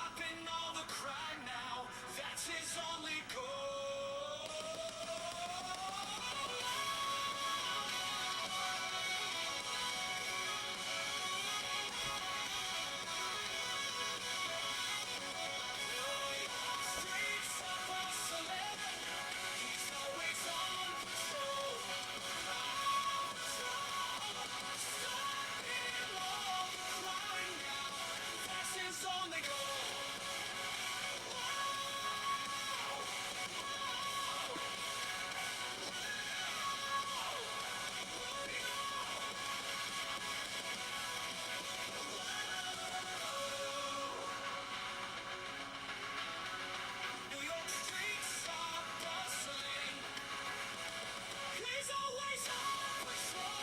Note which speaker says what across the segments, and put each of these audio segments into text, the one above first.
Speaker 1: stopping all the crime now. That's his only goal. Streets of Barcelona, he's always on patrol. Stopping all the crime now. That's his only goal. New York streets are bustling. He's always on patrol.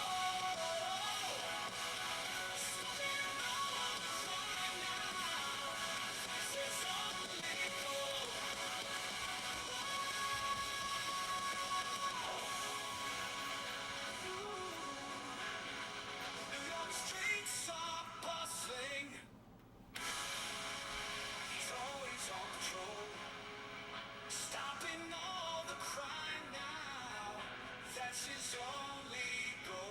Speaker 1: Stopping all the crime now. That's his only goal. New York streets are bustling. He's always on patrol. Stopping all the crime now. That's his only goal.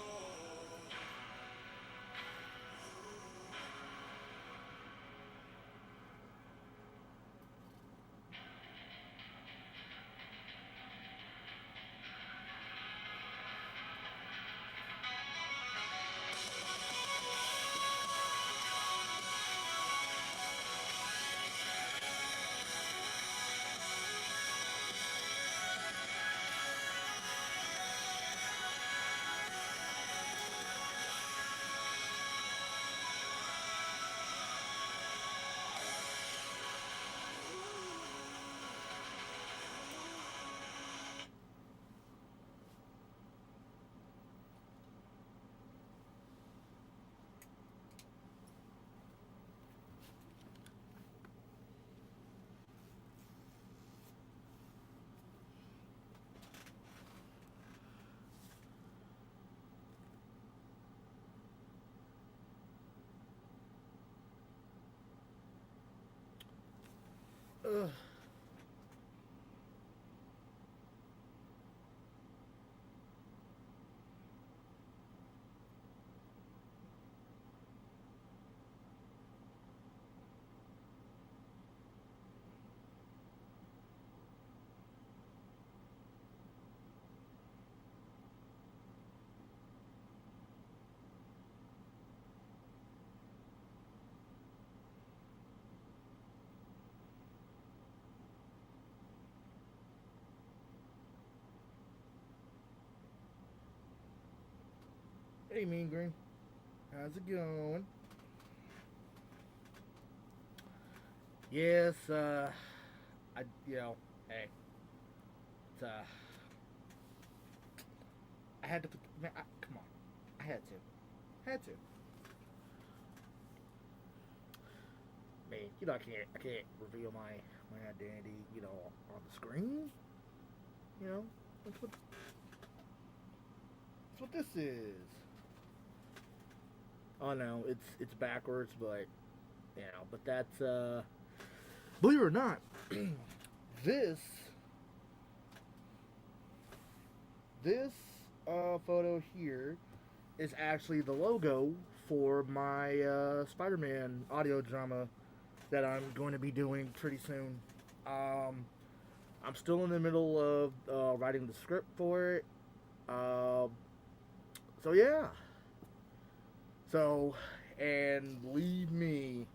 Speaker 2: Ugh. Hey, Mean Green. How's it going? Yes, hey, it's, I had to put, man, come on. I had to. Man, I can't reveal my identity, on the screen. That's what this is. Oh no, it's backwards, but but that's believe it or not, this this photo here is actually the logo for my Spider-Man audio drama that I'm going to be doing pretty soon. I'm still in the middle of writing the script for it. So yeah. So, and believe me,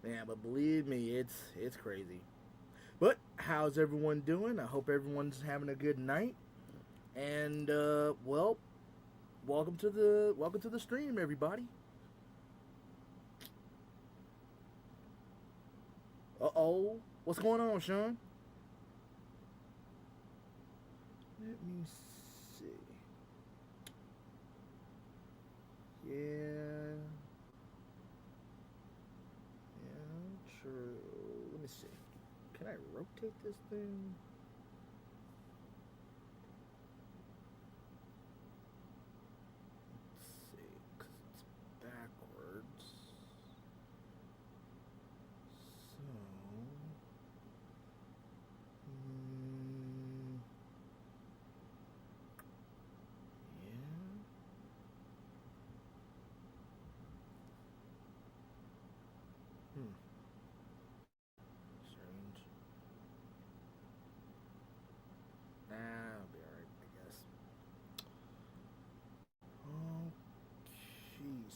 Speaker 2: man, but believe me, it's crazy. But how's everyone doing? I hope everyone's having a good night. And well, welcome to the stream, everybody. Uh-oh, what's going on, Sean? Let me see. Yeah. Yeah, true. Let me see. Can I rotate this thing? Let's see. 'Cause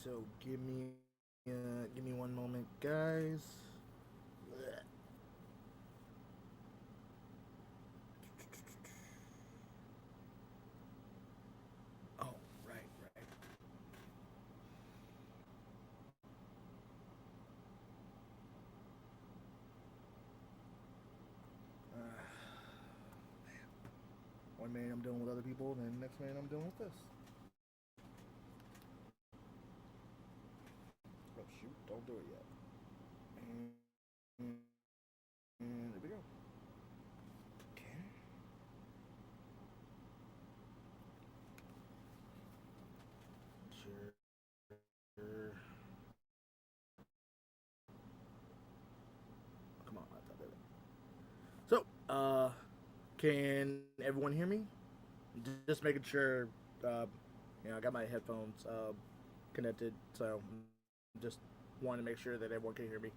Speaker 2: So give me one moment, guys. Oh, right, right. One minute I'm dealing with other people, and then the next minute I'm dealing with this. Oh shoot! Don't do it yet. And, and there we go. Okay. Sure. Come on, laptop. There we go. So, can everyone hear me? Just making sure. I got my headphones connected, so just wanted to make sure that everyone can hear me.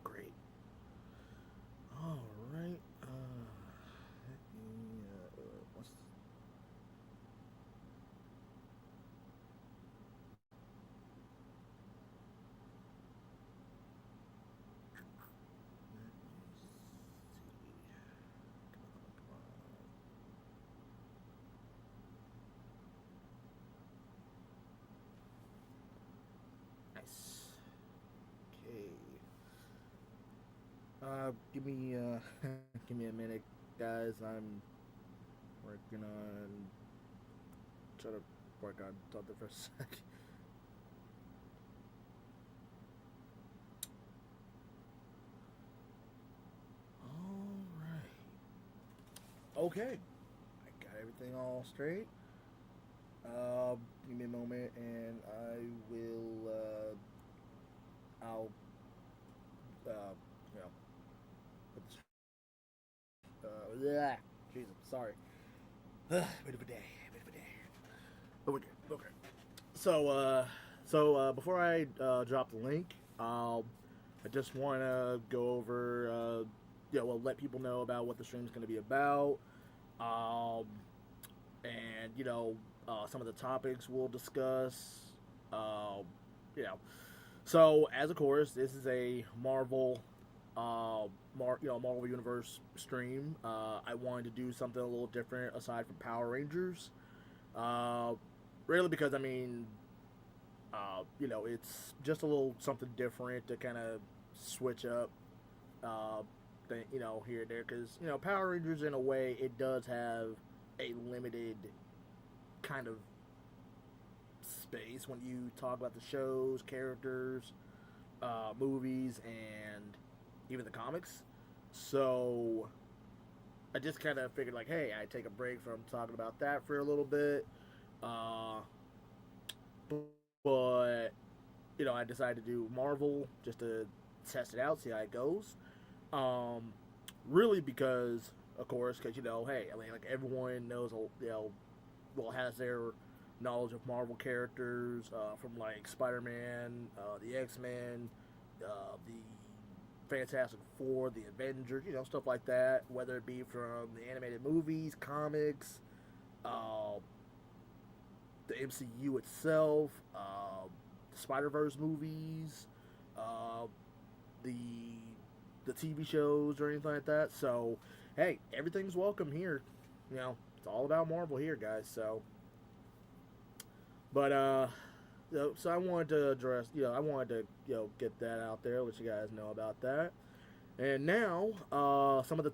Speaker 2: Great. All right. What's nice? Okay. Give me give me a minute, guys. I'm working on trying to work on something for a sec. All right. Okay. I got everything all straight. Give me a moment, and I will. I'll. You know, put this. Yeah. Jesus, sorry. Bit of a day. Bit of a day. But we're good. Okay. Before I drop the link, I just want to go over, let people know about what the stream's going to be about, um, and some of the topics we'll discuss. Um, you know, so as of course, this is a Marvel Universe stream. I wanted to do something a little different aside from Power Rangers. Uh, Really because it's just a little something different to kind of switch up, here and there. Because Power Rangers, in a way, it does have a limited kind of space when you talk about the shows, characters, movies, and even the comics. So I just kind of figured, like, hey, I take a break from talking about that for a little bit. Uh, but I decided to do Marvel just to test it out, see how it goes. Um, Really because, of course, because hey, I mean, like everyone knows, has their knowledge of Marvel characters from like Spider-Man, the X-Men, the Fantastic Four, the Avengers, stuff like that. Whether it be from the animated movies, comics, uh, the MCU itself, the Spider Verse movies, uh, the TV shows or anything like that. So, hey, everything's welcome here. It's all about Marvel here, guys. So I wanted to address, I wanted to, get that out there, let you guys know about that. And now, some of the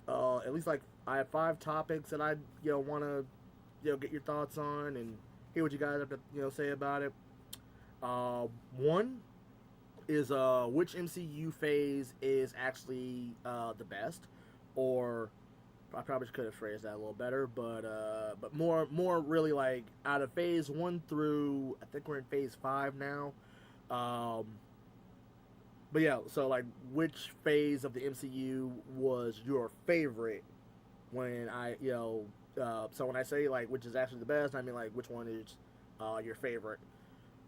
Speaker 2: at least like I have 5 topics that I want to get your thoughts on and hear what you guys have to say about it. Uh, One is which MCU phase is actually the best, or I probably could have phrased that a little better, but more really like out of phase 1 through I think we're in phase 5 now. Um, but yeah, so like which phase of the MCU was your favorite when so when I say like which is actually the best, I mean like which one is your favorite.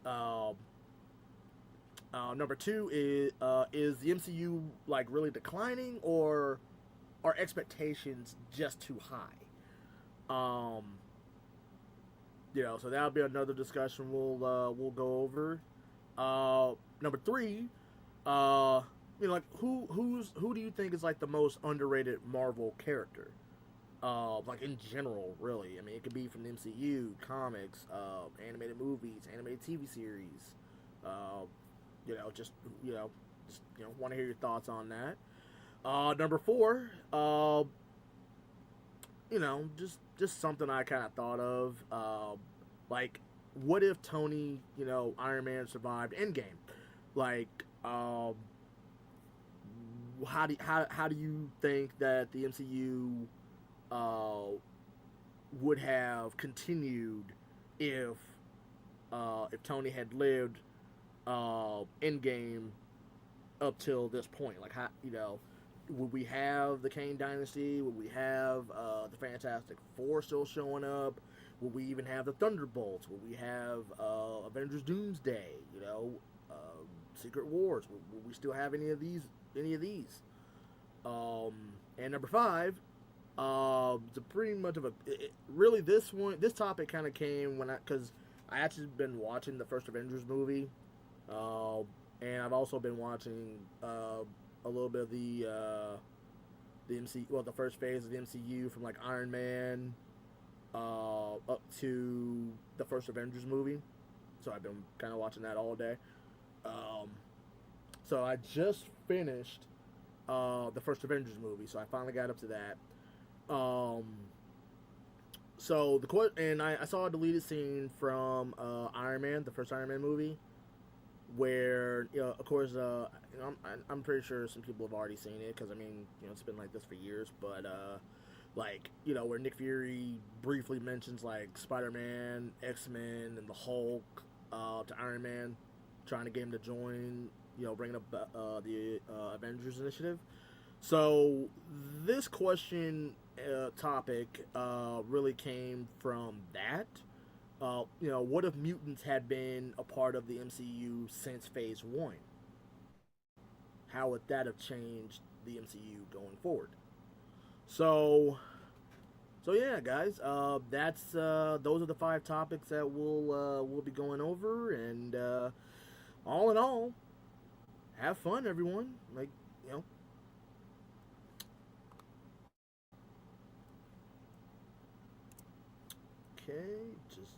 Speaker 2: Um, Number two is the MCU like really declining, or are expectations just too high? Um, so that'll be another discussion we'll go over. Number three, like who do you think is like the most underrated Marvel character? Like in general, really. I mean, it could be from the MCU, comics, animated movies, animated TV series. Uh, you know, just you know, want to hear your thoughts on that. Number four, just something I kind of thought of. Like, what if Tony, Iron Man survived Endgame? Like, how do you think that the MCU uh, would have continued if if Tony had lived Endgame up till this point? Like, how would we have the Kane Dynasty? Would we have the Fantastic Four still showing up? Would we even have the Thunderbolts? Would we have Avengers Doomsday? Uh, Secret Wars? Would we still have any of these? Any of these? And number five, it's a pretty much of a really this topic kind of came when because I actually been watching the first Avengers movie, uh, and I've also been watching a little bit of the MC well the first phase of the MCU from like Iron Man up to the first Avengers movie. So I've been kind of watching that all day. Um, so I just finished the first Avengers movie, so I finally got up to that. Um, so I saw a deleted scene from Iron Man, the first Iron Man movie, where of course, I'm pretty sure some people have already seen it because I mean, it's been like this for years. But like where Nick Fury briefly mentions like Spider-Man, X-Men, and the Hulk to Iron Man, trying to get him to join, bringing up the Avengers Initiative. So this question topic really came from that. What if mutants had been a part of the MCU since Phase One? How would that have changed the MCU going forward? So, so yeah, guys, that's those are the five topics that we'll be going over, and all in all, have fun, everyone. Like, you know, okay, just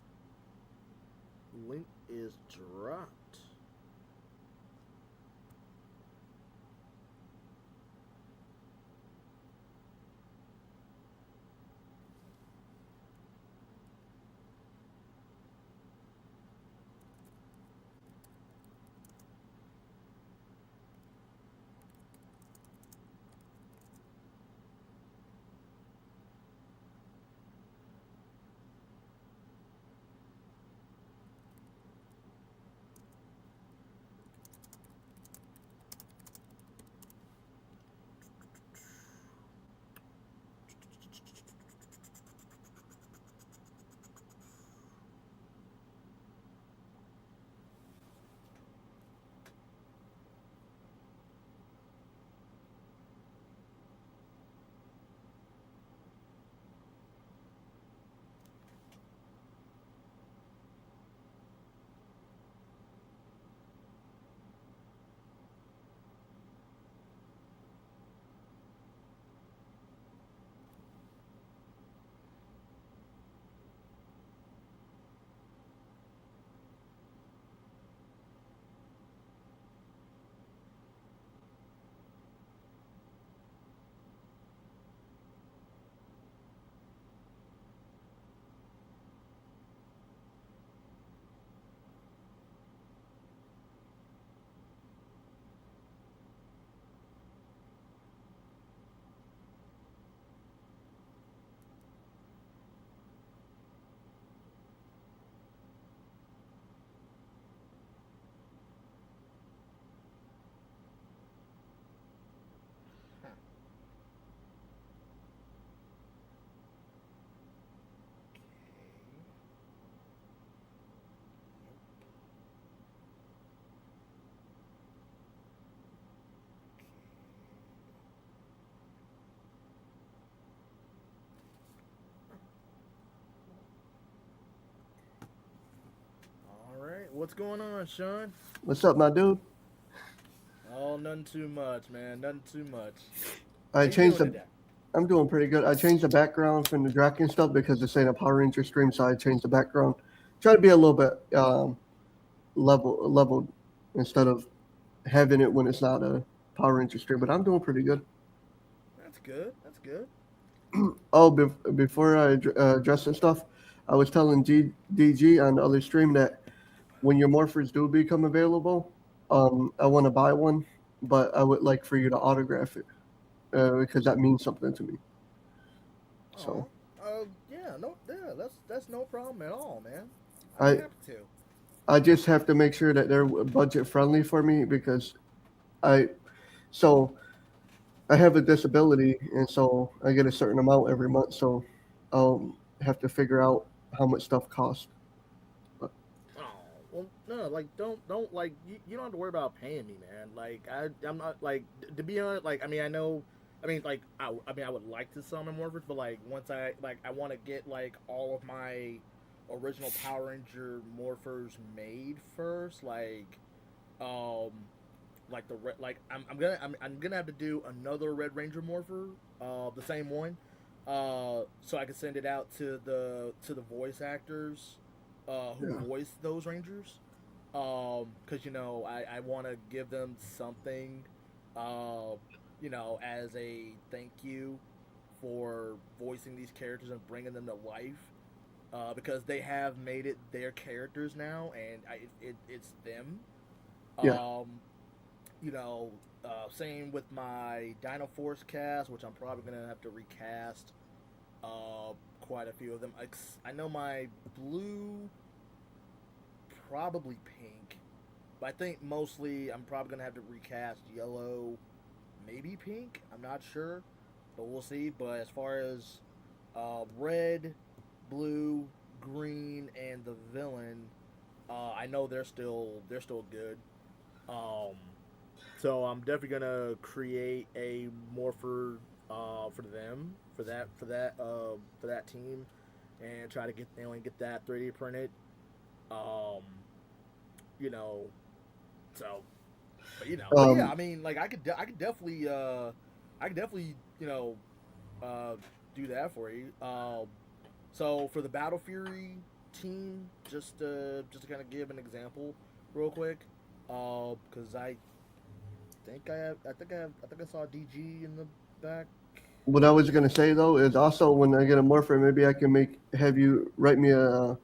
Speaker 2: link is dropped. What's going on, Sean?
Speaker 3: What's up, my dude?
Speaker 2: Oh, nothing too much, man. Nothing too much.
Speaker 3: I
Speaker 2: How you
Speaker 3: changed
Speaker 2: doing
Speaker 3: the.
Speaker 2: today?
Speaker 3: I'm doing pretty good. I changed the background from the Draken stuff because it's saying a Power Ranger stream, so I changed the background. Try to be a little bit leveled instead of having it when it's not a Power Ranger stream. But I'm doing pretty good.
Speaker 2: That's good. That's good.
Speaker 3: Oh, before I address and stuff, I was telling DG on the other stream that when your morphers do become available, I want to buy one, but I would like for you to autograph it because that means something to me. So.
Speaker 2: Oh, yeah, no, yeah, that's no problem at all, man. I'd be
Speaker 3: I
Speaker 2: happy to.
Speaker 3: I just have to make sure that they're budget friendly for me because I so I have a disability and so I get a certain amount every month. So I'll have to figure out how much stuff costs. But
Speaker 2: Oh, well, no, like don't like you don't have to worry about paying me, man. Like I'm not like to be honest. Like I mean, I know. I mean, like I mean, I would like to summon Morphers, but like once I want to get like all of my original Power Ranger Morphers made first. Um, I'm gonna have to do another Red Ranger Morpher, the same one, so I can send it out to the voice actors, who
Speaker 3: yeah,
Speaker 2: voice those Rangers, because I want to give them something, uh, as a thank you for voicing these characters and bringing them to life. Because they have made it their characters now, and it's them.
Speaker 3: yeah.
Speaker 2: Um, same with my Dino Force cast, which I'm probably gonna have to recast. Quite a few of them. I know my blue, probably pink, but I think mostly I'm probably gonna have to recast yellow, maybe pink. I'm not sure, but we'll see. But as far as red, blue, green, and the villain, I know they're still good. Um, so I'm definitely gonna create a morpher for them for that team, and try to get that 3D printed. Um, you know, so but yeah,
Speaker 3: Um,
Speaker 2: I mean, like I could definitely uh, do that for you. So for the Battle Fury team, just to kind of give an example real quick, because I think I saw DG in the back.
Speaker 3: what I was gonna say though is also when I get a morpher, maybe I can make have you write me a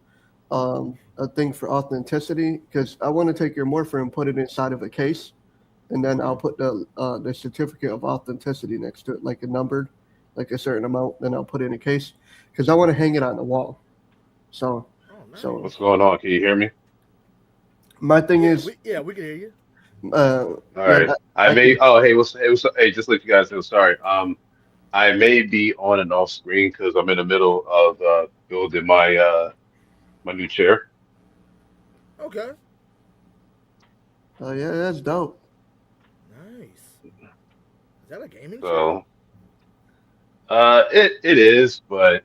Speaker 3: thing for authenticity because I want to take your morpher and put it inside of a case and then I'll
Speaker 2: Mm-hmm.
Speaker 3: put the certificate of authenticity next to it, like a numbered, like a certain amount. Then I'll put it in a case because I want to hang it on the wall. So,
Speaker 2: Oh,
Speaker 3: so
Speaker 4: What's
Speaker 2: nice.
Speaker 4: going on? Can you hear me?
Speaker 3: my thing
Speaker 2: Yeah,
Speaker 3: is,
Speaker 2: we can hear you.
Speaker 4: All
Speaker 3: yeah,
Speaker 4: right. I
Speaker 3: I
Speaker 4: may.
Speaker 3: can.
Speaker 4: Oh, hey, just let you guys know. Sorry. I may be on and off screen because I'm in the middle of building my new chair.
Speaker 2: Okay,
Speaker 3: Yeah, that's dope.
Speaker 2: nice. Is that a gaming chair?
Speaker 4: So, it is, but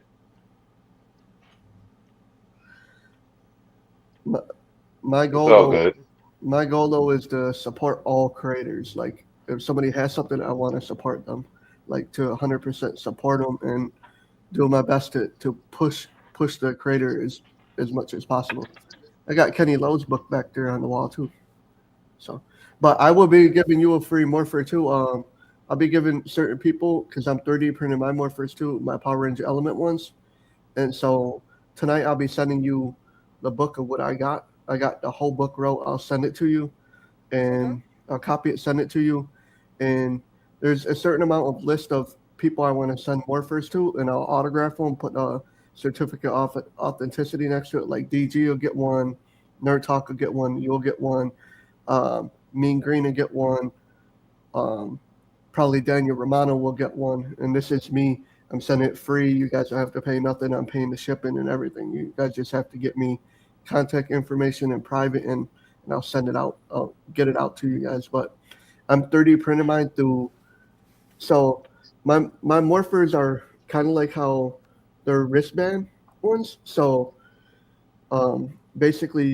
Speaker 3: My, my
Speaker 4: it's
Speaker 3: goal
Speaker 4: all
Speaker 3: though,
Speaker 4: good.
Speaker 3: my goal though is to support all creators. Like if somebody has something, I want to support them, like to 100% support them and do my best to push the creator as much as possible. I got Kenny Lowe's book back there on the wall too. So, but I will be giving you a free morpher too. I'll be giving certain people because I'm 3D printing my morphers too, my Power Ranger Element ones. And so tonight I'll be sending you the book of what I got. I got the whole book wrote. I'll send it to you
Speaker 2: Okay,
Speaker 3: and I'll copy it, send it to you. And there's a certain amount of list of people I want to send morphers to, and I'll autograph them, put a certificate of authenticity next to it. Like DG will get one, Nerd Talk will get one, you'll get one, Mean Green will get one, um, probably Daniel Romano will get one. And this is me. I'm sending it free. You guys don't have to pay nothing. I'm paying the shipping and everything. You guys just have to get me contact information in private, and I'll send it out. I'll get it out to you guys. But I'm 3D printing mine through. So my morphers are kind of like how they're wristband ones. So basically,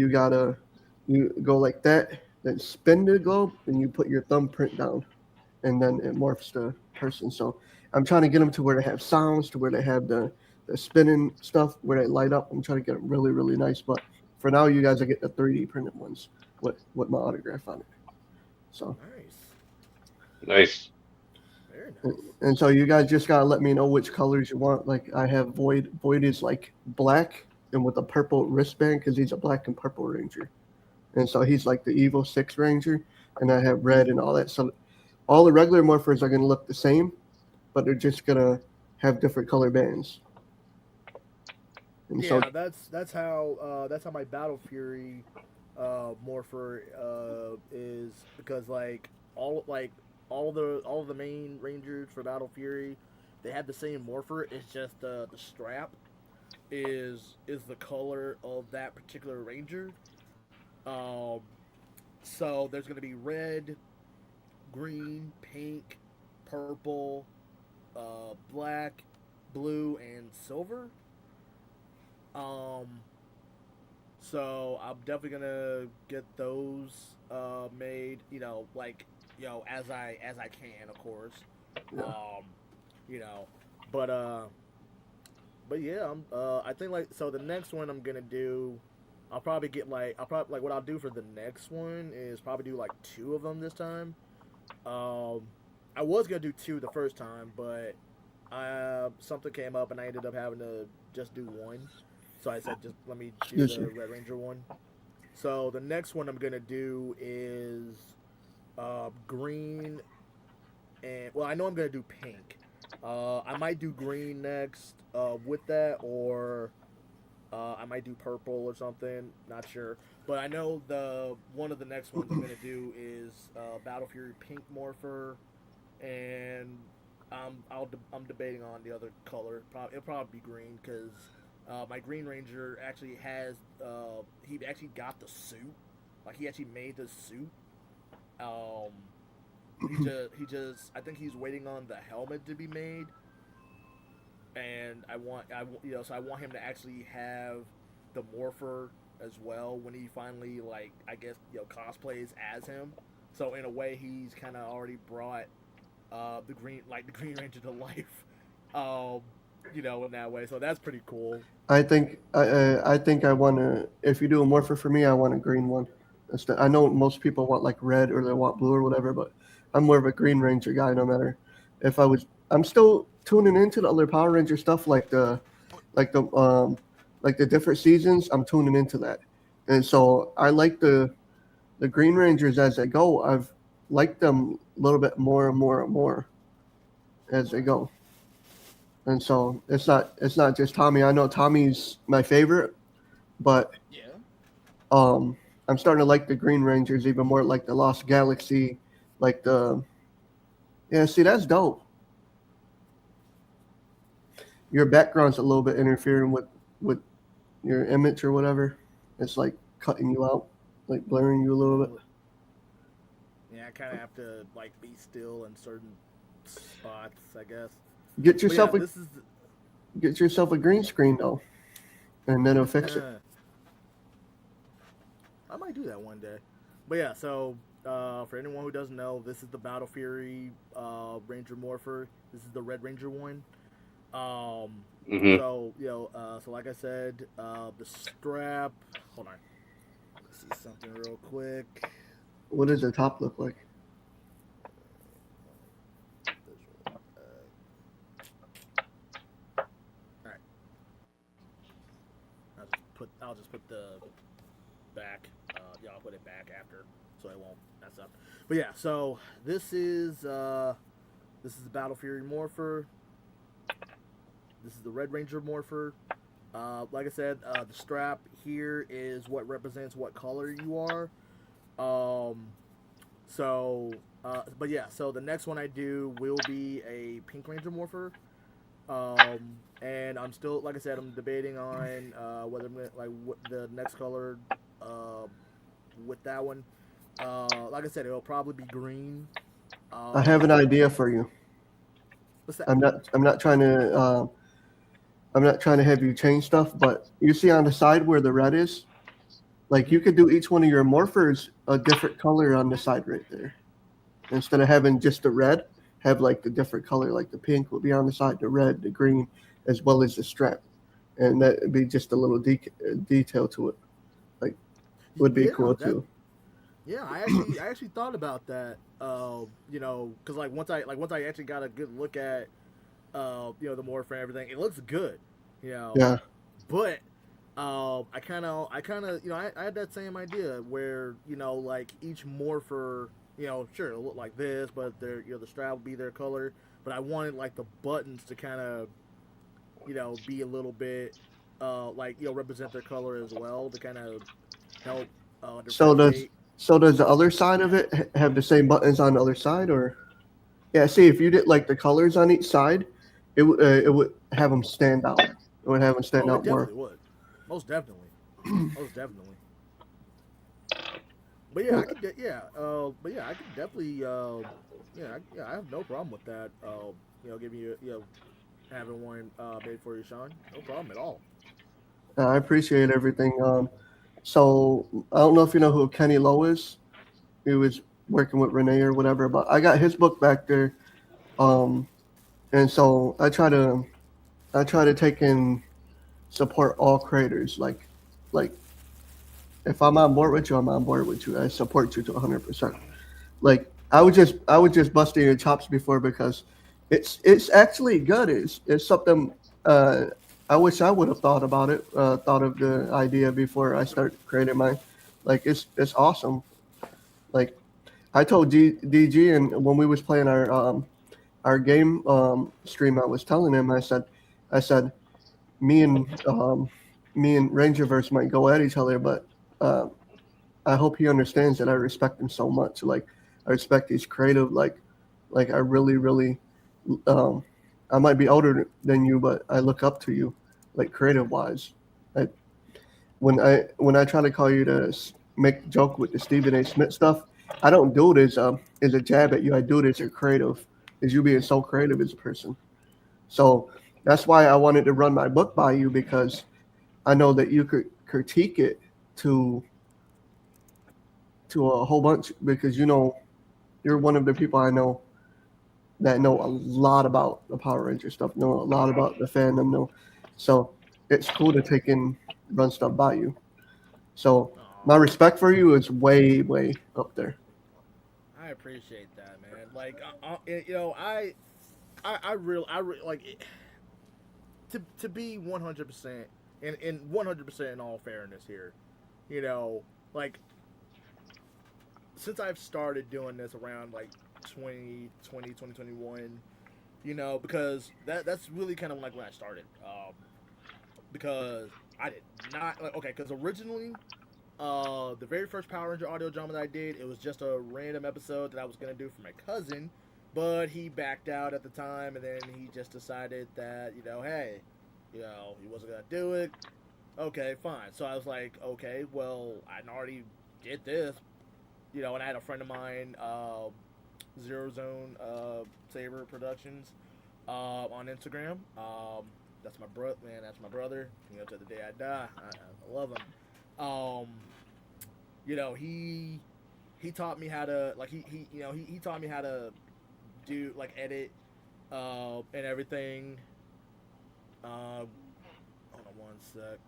Speaker 3: You go like that, then spin the globe, and you put your thumbprint down, and then it morphs the person. So I'm trying to get them to where they have sounds, to where they have the spinning stuff, where they light up. I'm trying to get them really, really nice. But for now, you guys will get the 3D printed ones with my autograph on it. So
Speaker 2: Nice.
Speaker 4: Nice.
Speaker 2: Very
Speaker 3: and,
Speaker 2: nice.
Speaker 3: and so you guys just gotta let me know which colors you want. Like I have Void. Void is like black and with a purple wristband because he's a black and purple ranger. And so he's like the evil six ranger, and I have red and all that. So all the regular morphers are gonna look the same, but they're just gonna have different color bands. And so
Speaker 2: Yeah, that's how my Battle Fury morpher is, because all the main rangers for Battle Fury, they have the same morpher. It's just the strap is the color of that particular ranger. Um, so there's gonna be red, green, pink, purple, black, blue, and silver. Um, so I'm definitely gonna get those made. As I can, of course.
Speaker 3: yeah,
Speaker 2: Um, you know, but yeah, I think the next one I'm gonna do. What I'll do for the next one is probably do like two of them this time. Um, I was gonna do two the first time, but something came up and I ended up having to just do one. So I said, just let me do
Speaker 3: excuse
Speaker 2: the
Speaker 3: me.
Speaker 2: Red Ranger one. So the next one I'm gonna do is green, and well, I know I'm gonna do pink. I might do green next with that, or I might do purple or something. Not sure, but I know the one of the next ones I'm gonna do is Battle Fury Pink Morpher, and I'm debating on the other color. It'll probably be green because my Green Ranger actually has he actually got the suit, like he actually made the suit. Um, he just I think he's waiting on the helmet to be made, and so I want him to actually have the morpher as well when he finally, like, I guess, cosplays as him. So in a way, he's kind of already brought the Green Ranger to life, um, in that way. So that's pretty cool.
Speaker 3: I think I want to. If you do a morpher for me, I want a green one. I know most people want like red or they want blue or whatever, but I'm more of a Green Ranger guy. No matter if I was, I'm still tuning into the other Power Ranger stuff, like the like the different seasons. I'm tuning into that, and so I like the Green Rangers as they go. I've liked them a little bit more and more and more as they go. And so it's not just Tommy. I know Tommy's my favorite, but
Speaker 2: Yeah.
Speaker 3: I'm starting to like the Green Rangers even more, like the Lost Galaxy, like the yeah. See, that's dope. Your background's a little bit interfering with your image or whatever. It's like cutting you out, like blurring you a little bit.
Speaker 2: Yeah, I kind of have to like be still in certain spots, I guess.
Speaker 3: Get
Speaker 2: But yeah,
Speaker 3: yourself a
Speaker 2: this is.
Speaker 3: get yourself a green screen though, and then it'll fix it.
Speaker 2: I might do that one day. But yeah, so for anyone who doesn't know, this is the Battle Fury Ranger Morpher. This is the Red Ranger one. Um,
Speaker 4: Hmm.
Speaker 2: so like I said, the strap. Hold on. Let's see something real quick.
Speaker 3: What does the top look like?
Speaker 2: All right, I'll just put the back. I'll put it back after, so it won't mess up. But yeah, so this is the Battle Fury Morpher. This is the Red Ranger Morpher. Like I said, the strap here is what represents what color you are. Um, but yeah, so the next one I do will be a Pink Ranger Morpher. And I'm still, like I said, I'm debating on whether I'm gonna, like what the next color uh, with that one. Like I said, it'll probably be green.
Speaker 3: I have an
Speaker 2: Um,
Speaker 3: idea for you.
Speaker 2: what's that?
Speaker 3: I'm not trying to have you change stuff, but you see on the side where the red is, Like
Speaker 2: Hmm.
Speaker 3: you could do each one of your morphers a different color on the side right there. Instead of having just the red, have like the different color, like the pink would be on the side, the red, the green, as well as the strap, and that would be just a little detail to it. Like would be
Speaker 2: Yeah,
Speaker 3: cool
Speaker 2: that
Speaker 3: too.
Speaker 2: yeah. I actually thought about that. You know, because once I actually got a good look at you know the morph and everything, it looks good. You know,
Speaker 3: Yeah.
Speaker 2: but you know, I had that same idea where you know, like each morpher, you know, sure it'll look like this, but their you know the strap would be their color. But I wanted like the buttons to kind of you know be a little bit like you know represent their color as well to kind of help
Speaker 3: So does
Speaker 2: differentiate.
Speaker 3: the other side of it have the same buttons on the other side, or yeah? See, if you did like the colors on each side, it would have them stand out. It would have them stand
Speaker 2: Oh, it
Speaker 3: out more.
Speaker 2: definitely would, most definitely, most definitely. But yeah,
Speaker 3: Yeah,
Speaker 2: but yeah, I could definitely, yeah, I have no problem with that. You know, giving you, you know, having one made for you, Sean. No problem at all.
Speaker 3: I appreciate everything. So I don't know if you know who Kenny Lowe is. He was working with Renee or whatever, but I got his book back there. Um, and so I try to take in support all creators. Like if I'm on board with you, I'm on board with you. I support you to 100%. Like I was just busting your chops before because it's actually good. It's something uh, I wish I would have thought about it. Thought of the idea before I start creating mine. Like it's awesome. Like I told DG and when we was playing our game stream, I was telling him I said me and me and Rangerverse might go at each other, but uh, I hope he understands that I respect him so much. Like I respect he's creative. Like I really, really, um, I might be older than you, but I look up to you, like creative wise. I, when I try to call you to make joke with the Stephen A. Smith stuff, I don't do it as a jab at you. I do it as a creative, as you being so creative as a person. So that's why I wanted to run my book by you because I know that you could critique it to a whole bunch because you know you're one of the people I know that know a lot about the Power Ranger stuff, know a lot about the fandom, know. So it's cool to take and run stuff by you. So my
Speaker 2: Oh,
Speaker 3: respect for you is way, way up there.
Speaker 2: I appreciate that, man. Like, you know, like to be 100% and 100% in all fairness here. You know, like since I've started doing this around like 2021, you know, because that's really kind of like when I started. Because I did not like okay, because originally, the very first Power Ranger audio drama that I did, it was just a random episode that I was gonna do for my cousin, but he backed out at the time, and then he just decided that you know, hey, you know, he wasn't gonna do it. Okay, fine. So I was like, okay, well, I already did this, you know, and I had a friend of mine, Zero Zone Saber Productions, on Instagram. That's my bro, man. That's my brother. You know, to the day I die, I love him. You know, he taught me how to like you know he taught me how to do like edit and everything. Hold on one sec.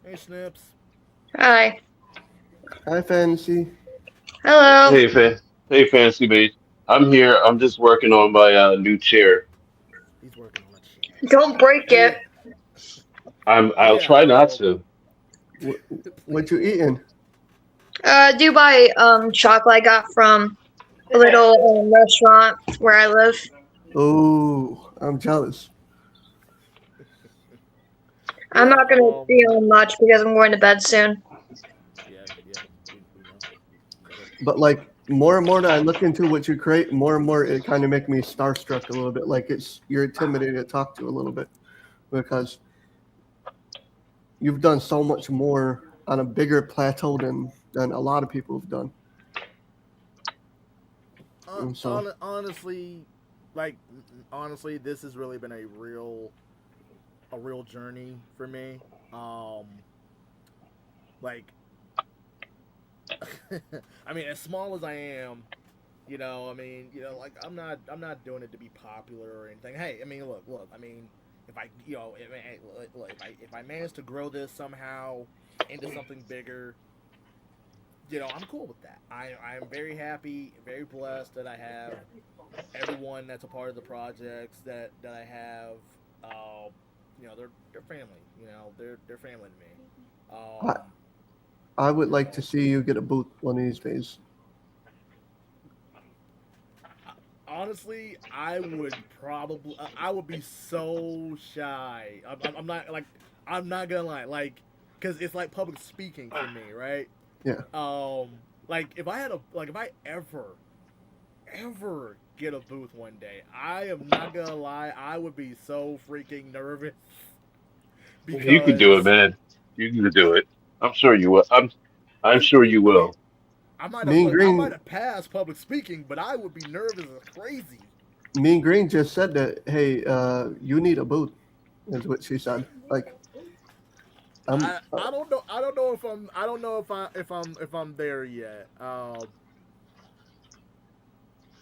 Speaker 2: Hey Snips,
Speaker 5: Hi.
Speaker 3: Hi, Fantasy.
Speaker 5: Hello.
Speaker 4: Hey, fancy mate. I'm here. I'm just working on my new chair.
Speaker 2: he's working on a chair.
Speaker 5: Don't break
Speaker 2: But
Speaker 5: it.
Speaker 2: yeah, but
Speaker 4: I'll
Speaker 2: yeah.
Speaker 4: try not to.
Speaker 3: What,
Speaker 2: Please
Speaker 3: what you
Speaker 2: don't.
Speaker 3: eating?
Speaker 5: Do buy chocolate I got from a little restaurant where I live.
Speaker 3: Oh, I'm jealous.
Speaker 2: But
Speaker 5: I'm
Speaker 2: yeah,
Speaker 5: not gonna be on much because I'm going to bed soon.
Speaker 2: yeah, we know. Get it.
Speaker 3: But like more and more that I look into what you create, more and more it kind of make me starstruck a little bit. Like it's you're intimidating to talk to a little bit because you've done so much more on a bigger plateau than a lot of people have done. And so
Speaker 2: Honestly, like honestly, this has really been a real journey for me. Um, Like, I mean, as small as I am, like I'm not doing it to be popular or anything. Hey, I mean, look. I mean, if I, look, if I manage to grow this somehow into something bigger, I'm cool with that. I'm very happy, very blessed that I have everyone that's a part of the projects that I have. They're family. They're family to me.
Speaker 3: I, I would like to see you get a booth one of these days.
Speaker 2: Honestly, I would be so shy. I'm not like, I'm not gonna lie, like, because it's like public speaking for me, right?
Speaker 3: Yeah.
Speaker 2: Like if I ever get a booth one day, I am not gonna lie, I would be so freaking nervous
Speaker 4: You can do it,
Speaker 2: because
Speaker 4: man. You can do it. I'm sure you will. I'm sure you
Speaker 2: I mean,
Speaker 4: will.
Speaker 3: Me and
Speaker 2: I might
Speaker 3: Green,
Speaker 2: have passed public speaking, but I would be nervous as crazy.
Speaker 3: me and Green just said that. Hey, you need a booth, is what she said. Like, I'm.
Speaker 2: I don't know. I don't know if I'm. I don't know if I'm there yet.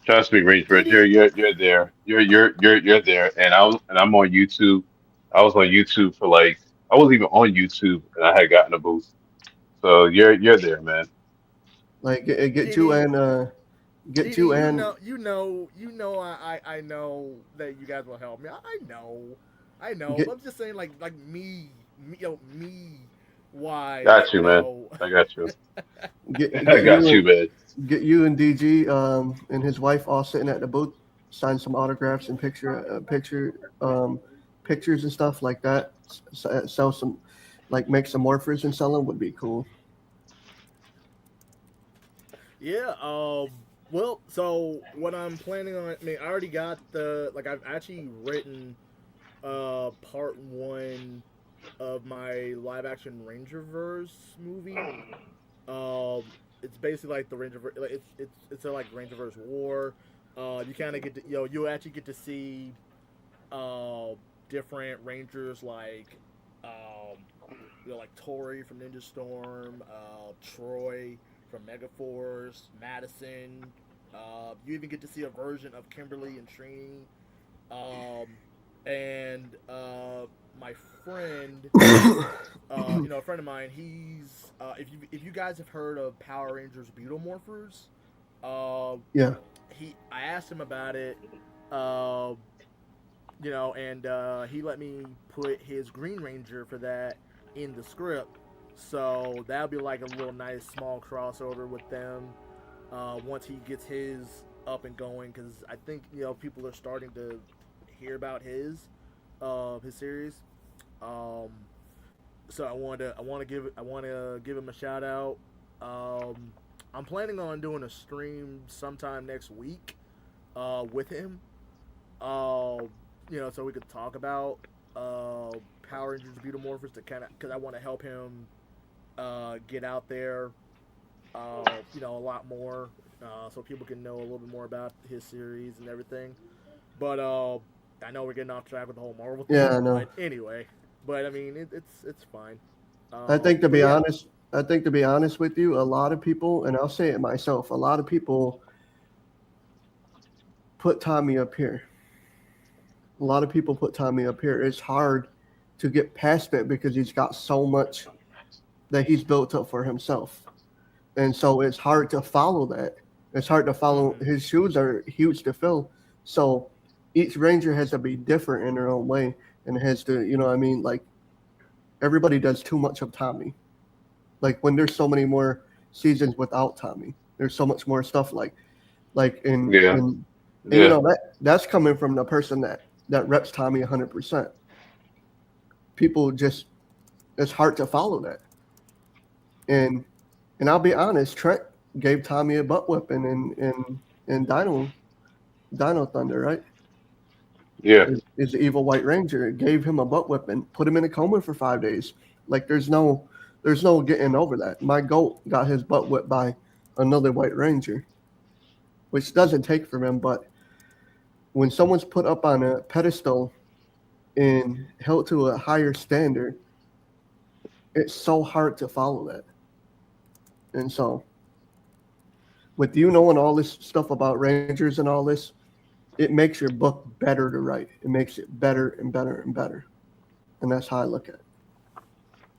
Speaker 4: Trust me, Rangebird,
Speaker 2: DD.
Speaker 4: you're there. You're there. And I'm on YouTube. I was on YouTube for like I wasn't even on YouTube and I had gotten a boost. So you're there, man.
Speaker 3: Like get you
Speaker 2: DD.
Speaker 3: and get
Speaker 2: DD.
Speaker 3: you and
Speaker 2: I know that you guys will help me. I know. I know.
Speaker 3: get
Speaker 2: But I'm just saying, like me wise.
Speaker 4: Got you, man. I got you. I
Speaker 3: get you
Speaker 4: got you,
Speaker 3: and
Speaker 4: man.
Speaker 3: get you and DG and his wife all sitting at the booth, sign some autographs and pictures and stuff like that. Sell some, like make some morphers and sell them would be cool.
Speaker 2: Yeah. Well, so what I'm planning on. I mean, I already got I've actually written part one of my live action Rangerverse movie. It's basically like the like, it's a like Rangerverse war. You kind of get to you actually get to see uh different Rangers like um like Tori from Ninja Storm, Troy from Megaforce, Madison. You even get to see a version of Kimberly and Trini. Um, and my friend, a friend of mine, he's if you guys have heard of Power Rangers Beetlemorphers, uh,
Speaker 3: Yeah,
Speaker 2: I asked him about it, uh, and he let me put his Green Ranger for that in the script, so that'll be like a little nice small crossover with them once he gets his up and going, because I think people are starting to hear about his series. Um, so I want to give him a shout out. Um, I'm planning on doing a stream sometime next week with him. Uh, so we could talk about Power Rangers Beautomorphers to kind of because I want to help him get out there, a lot more, so people can know a little bit more about his series and everything. But I know we're getting off track with the whole Marvel
Speaker 3: yeah, I
Speaker 2: thing,
Speaker 3: know.
Speaker 2: but anyway, but I mean it's fine.
Speaker 3: I think to
Speaker 2: But
Speaker 3: be
Speaker 2: yeah,
Speaker 3: honest, I think to be honest with you, a lot of people, and I'll say it myself, a lot of people put Tommy up here. A lot of people put Tommy up here. It's hard to get past it because he's got so much that he's built up for himself. And so it's hard to follow that. It's hard to follow.
Speaker 2: hmm
Speaker 3: His shoes are huge to fill. So each Ranger has to be different in their own way and has to, what I mean? Like everybody does too much of Tommy. Like when there's so many more seasons without Tommy, there's so much more stuff like in
Speaker 4: Yeah.
Speaker 3: in and
Speaker 4: Yeah.
Speaker 3: that's coming from the person that reps Tommy 100%. People just it's hard to follow that. And and I'll be honest, Trent gave Tommy a butt whipping in Dino Thunder, right?
Speaker 4: Yeah.
Speaker 3: Is the evil White Ranger. It gave him a butt whipping, put him in a coma for 5 days. Like there's no getting over that. My goat got his butt whipped by another White Ranger, which doesn't take from him, but when someone's put up on a pedestal and held to a higher standard it's so hard to follow that. And so, with you knowing all this stuff about Rangers and all this, it makes your book better to write. It makes it better and better and better. And that's how I look at it.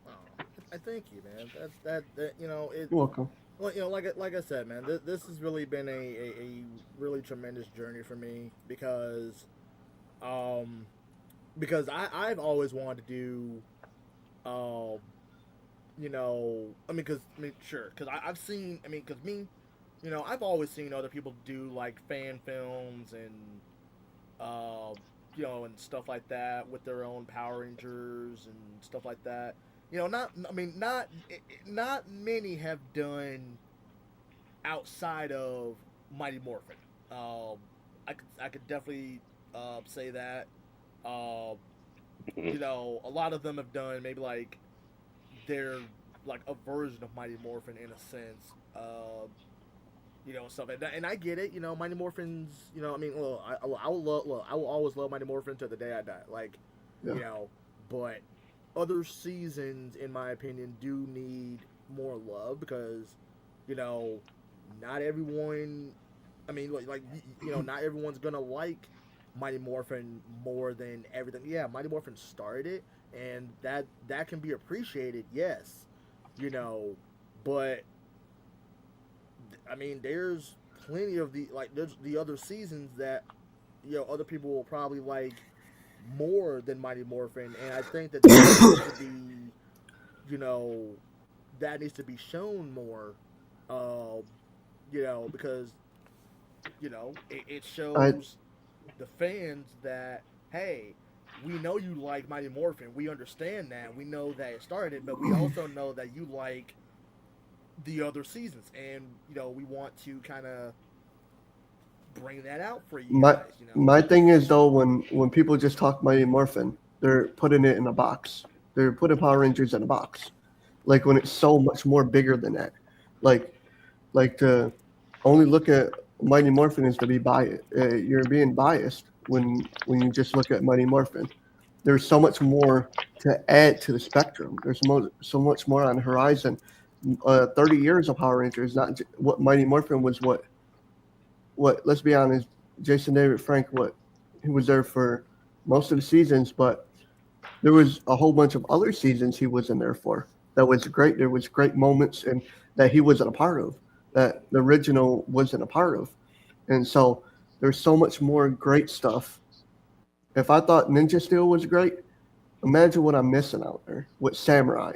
Speaker 2: Oh, I thank you, man. That you know it.
Speaker 3: You're welcome.
Speaker 2: Well, like I said, man, this has really been a really tremendous journey for me um because I've always wanted to do um I mean sure because I've seen because me I've always seen other people do like fan films and uh, and stuff like that with their own Power Rangers and stuff like that. Not I mean not many have done outside of Mighty Morphin. I could definitely say that. Uh, a lot of them have done maybe like they're like a version of Mighty Morphin in a sense. Stuff and I get it. Mighty Morphins. I mean, look, I will love. Look, I will always love Mighty Morphin to the day I die. Like,
Speaker 3: Yeah.
Speaker 2: you know, but other seasons, in my opinion, do need more love because you know, not everyone. I mean, not everyone's gonna like Mighty Morphin more than everything. Yeah, Mighty Morphin started it, and that can be appreciated. Yes, you know, but I mean, there's plenty of there's the other seasons that other people will probably like more than Mighty Morphin, and I think that needs to be you know that needs to be shown more, um, because it
Speaker 3: I
Speaker 2: shows the fans that hey, we know you like Mighty Morphin, we understand that, we know that it started, but we also know that you like the other seasons, and we want to kind of bring that out for you
Speaker 3: my
Speaker 2: guys.
Speaker 3: my thing is though when people just talk Mighty Morphin, they're putting it in a box. They're putting Power Rangers in a box. Like when it's so much more bigger than that. Like to only look at Mighty Morphin is to be biased. You're being biased when you just look at Mighty Morphin. There's so much more to add to the spectrum. There's so much more on the horizon. 30 years of Power Rangers, not what Mighty Morphin was. What? Let's be honest. Jason David Frank. What? He was there for most of the seasons, but there was a whole bunch of other seasons he wasn't there for. That was great. There was great moments and that he wasn't a part of. That the original wasn't a part of, and so there's so much more great stuff. If I thought Ninja Steel was great, imagine what I'm missing out there with Samurai,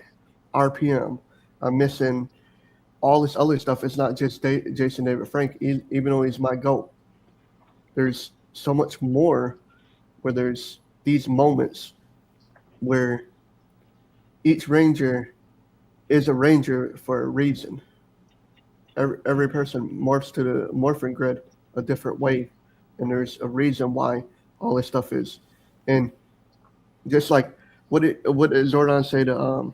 Speaker 3: RPM. I'm missing all this other stuff. It's not just Jason David Frank, even though he's my goat. There's so much more where there's these moments where each ranger is a ranger for a reason. Every person morphs to the morphing grid a different way, and there's a reason why all this stuff is. And just like what did Zordon say to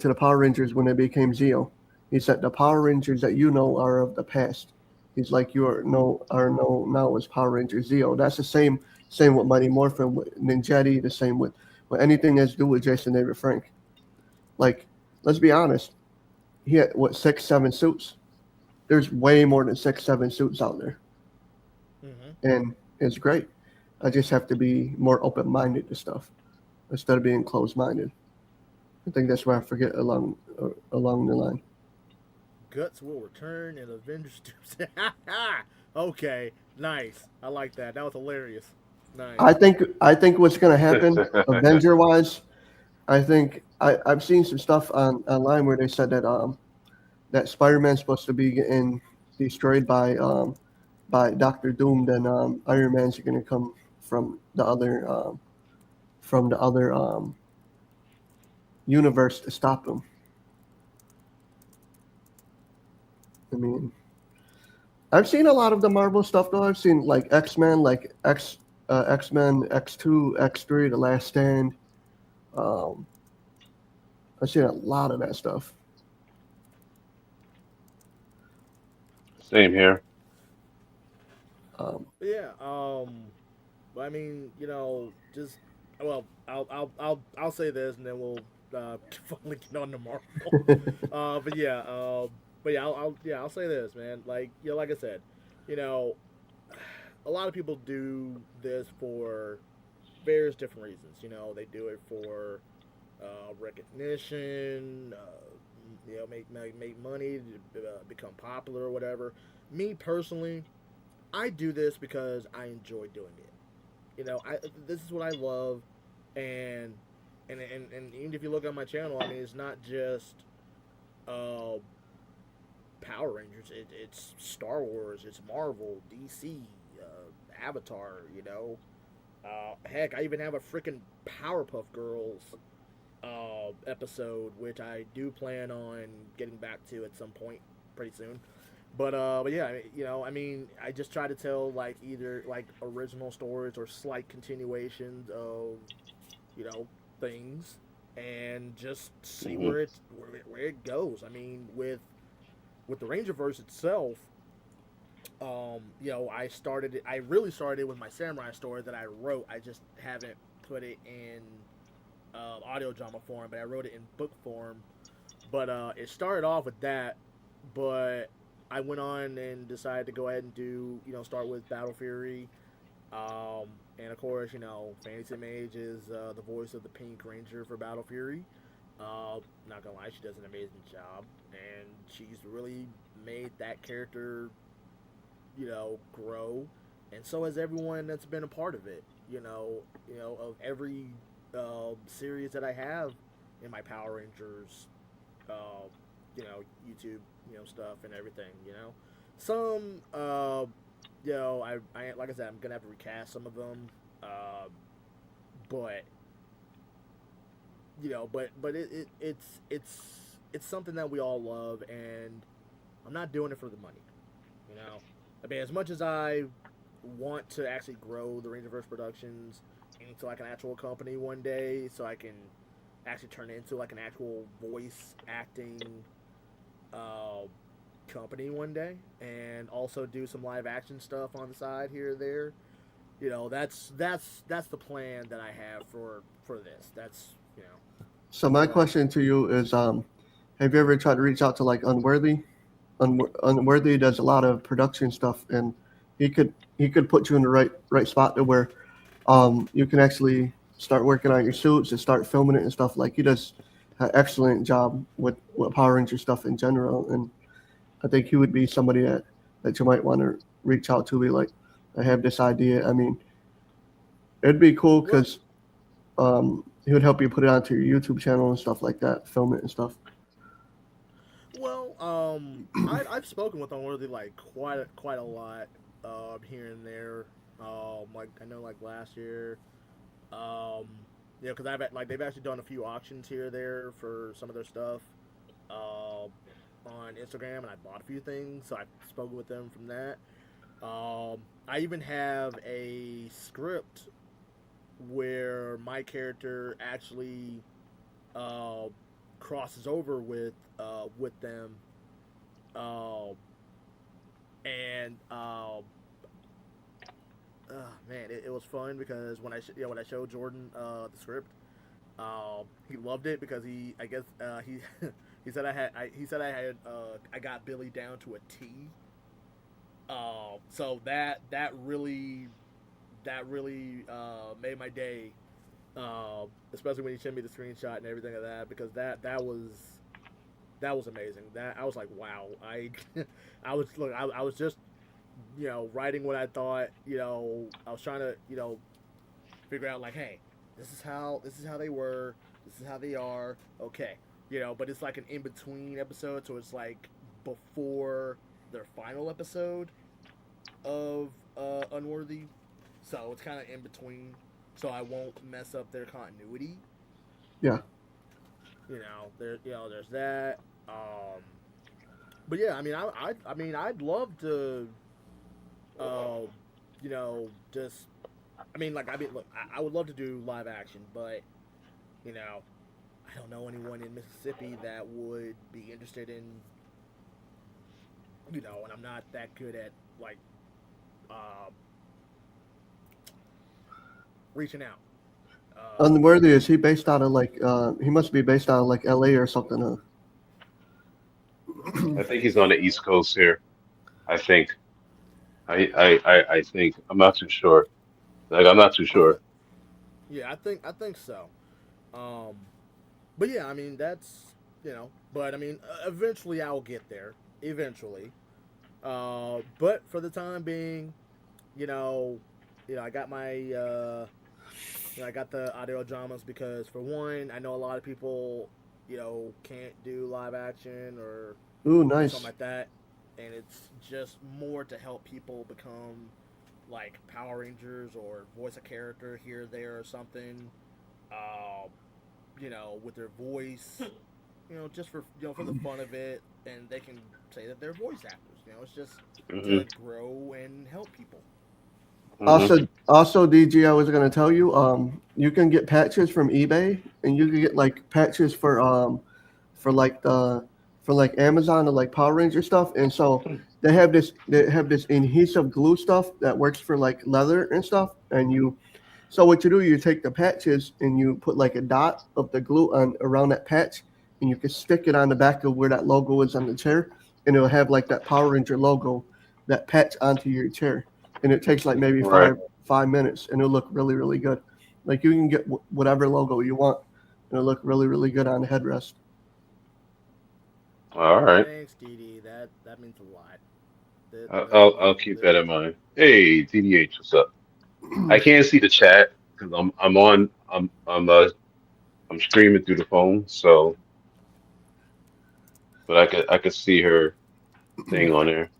Speaker 3: the Power Rangers when they became Zeo? He said the Power Rangers that you know are of the past. He's like you are no now as Power Ranger Zeo. That's the same with Mighty Morphin, with Ninjetti, the same with anything that's to do with Jason David Frank. Like, let's be honest, he had what 6, 7 suits. There's way more than 6, 7 suits out there,
Speaker 2: Hmm.
Speaker 3: and it's great. I just have to be more open minded to stuff instead of being closed minded. I think that's where I forget along the line.
Speaker 2: Guts will return in Avengers Doomsday. Okay, nice. I like that. That was hilarious. Nice.
Speaker 3: I think what's going to happen, Avenger wise, I've seen some stuff online where they said that Spider Man's supposed to be getting destroyed by Doctor Doom. Then Iron Man's going to come from the other universe to stop him. I mean, I've seen a lot of the Marvel stuff though. I've seen like X-Men, X-Men, X2, X3, The Last Stand. Um, I've seen a lot of that stuff.
Speaker 4: Same here.
Speaker 3: Um,
Speaker 2: But yeah. But I mean, just well, I'll say this, and then we'll finally get on the Marvel. But yeah, I'll say this, man. Like like I said, you know, a lot of people do this for various different reasons. They do it for recognition, make money, become popular or whatever. Me personally, I do this because I enjoy doing it. I This is what I love, and and even if you look on my channel, I mean, it's not just uh, Power Rangers. It's Star Wars. It's Marvel, DC, Avatar. Heck, I even have a freaking Powerpuff Girls episode, which I do plan on getting back to at some point pretty soon. But yeah, I mean, I just try to tell like either like original stories or slight continuations of you know things, and just see
Speaker 4: Hmm.
Speaker 2: where it goes. I mean, with the Rangerverse itself, I really started with my samurai story that I wrote. I just haven't put it in audio drama form, but I wrote it in book form. But it started off with that, but I went on and decided to go ahead and do start with Battle Fury, and of course Fantasy Mage is the voice of the Pink Ranger for Battle Fury. Not gonna lie, she does an amazing job, and she's really made that character grow, and so has everyone that's been a part of it. Of every series that I have in my Power Rangers, uh, YouTube, stuff and everything. Some, I like I said, I'm gonna have to recast some of them, but it's something that we all love, and I'm not doing it for the money. You know, I mean, as much as I want to actually grow the Rangerverse Productions into like an actual company one day, so I can actually turn it into like an actual voice acting uh, company one day, and also do some live action stuff on the side here or there. That's the plan that I have for this. That's
Speaker 3: So my
Speaker 2: where I'm
Speaker 3: question to you is, have you ever tried to reach out to like Unworthy? Unworthy does a lot of production stuff, and he could put you in the right spot to where you can actually start working on your suits and start filming it and stuff. Like he does an excellent job with Power Ranger stuff in general, and I think he would be somebody that you might want to reach out to. Be like, I have this idea. I mean, it'd be cool
Speaker 2: well,
Speaker 3: because he would help you put it onto your YouTube channel and stuff like that, film it and stuff.
Speaker 2: I've spoken with Unworthy like quite a lot, here and there. Like I know, like last year, um, because they've actually done a few auctions here or there for some of their stuff, on Instagram, and I bought a few things, so I've spoken with them from that. I even have a script where my character actually uh, crosses over with them, uh, and man, it was fun because when I showed Jordan the script, he loved it because he, I guess, he he said I got Billy down to a T. So that really made my day, especially when he sent me the screenshot and everything of that, because that was amazing. That I was like, wow. I was just writing what I thought. I was trying to figure out like, hey, this is how they were, this is how they are. Okay, but it's like an in between episode, so it's like before their final episode of Unworthy, so it's kind of in between, so I won't mess up their continuity.
Speaker 3: Yeah.
Speaker 2: There's that. But yeah, I mean, I'd love to, uh, just, look, I would love to do live action, but you know, I don't know anyone in Mississippi that would be interested in, and I'm not that good at like, uh, reaching out. Um,
Speaker 3: Unworthy, is he based out of like he must be based out of like LA or something, huh?
Speaker 4: I think he's on the East Coast here. I think. I think. I'm not too sure. Like I'm not too
Speaker 2: I think,
Speaker 4: sure.
Speaker 2: yeah, I think so. Um, but yeah, I mean that's but I mean eventually I'll get there. Eventually, but for the time being, you know, I got my I got the audio dramas because for one, I know a lot of people can't do live action or
Speaker 3: Ooh,
Speaker 2: something
Speaker 3: nice.
Speaker 2: like that, and it's just more to help people become like Power Rangers or voice a character here, there, or something. Uh, with their voice, just for for the fun of it, and they can say that they're voice actors. It's just
Speaker 4: Hmm.
Speaker 2: to grow and help people.
Speaker 4: Hmm.
Speaker 3: Also, DG, I was gonna tell you, you can get patches from eBay, and you can get like patches for like the for like Amazon or like Power Ranger stuff, and so they have this adhesive glue stuff that works for like leather and stuff, and so what you do, you take the patches and you put like a dot of the glue on around that patch, and you can stick it on the back of where that logo is on the chair, and it'll have like that Power Ranger logo, that patch onto your chair, and it takes like maybe
Speaker 4: Right.
Speaker 3: five minutes, and it'll look really really good. Like you can get whatever logo you want, and it'll look really really good on the headrest.
Speaker 4: All right.
Speaker 2: Thanks, Dee. That means a lot. That
Speaker 4: I'll
Speaker 2: that
Speaker 4: I'll
Speaker 2: means
Speaker 4: I'll
Speaker 2: a
Speaker 4: keep that in
Speaker 2: literal lot.
Speaker 4: mind. Hey, TDH, what's up? I can't see the chat because I'm streaming through the phone, so but I could see her thing on there.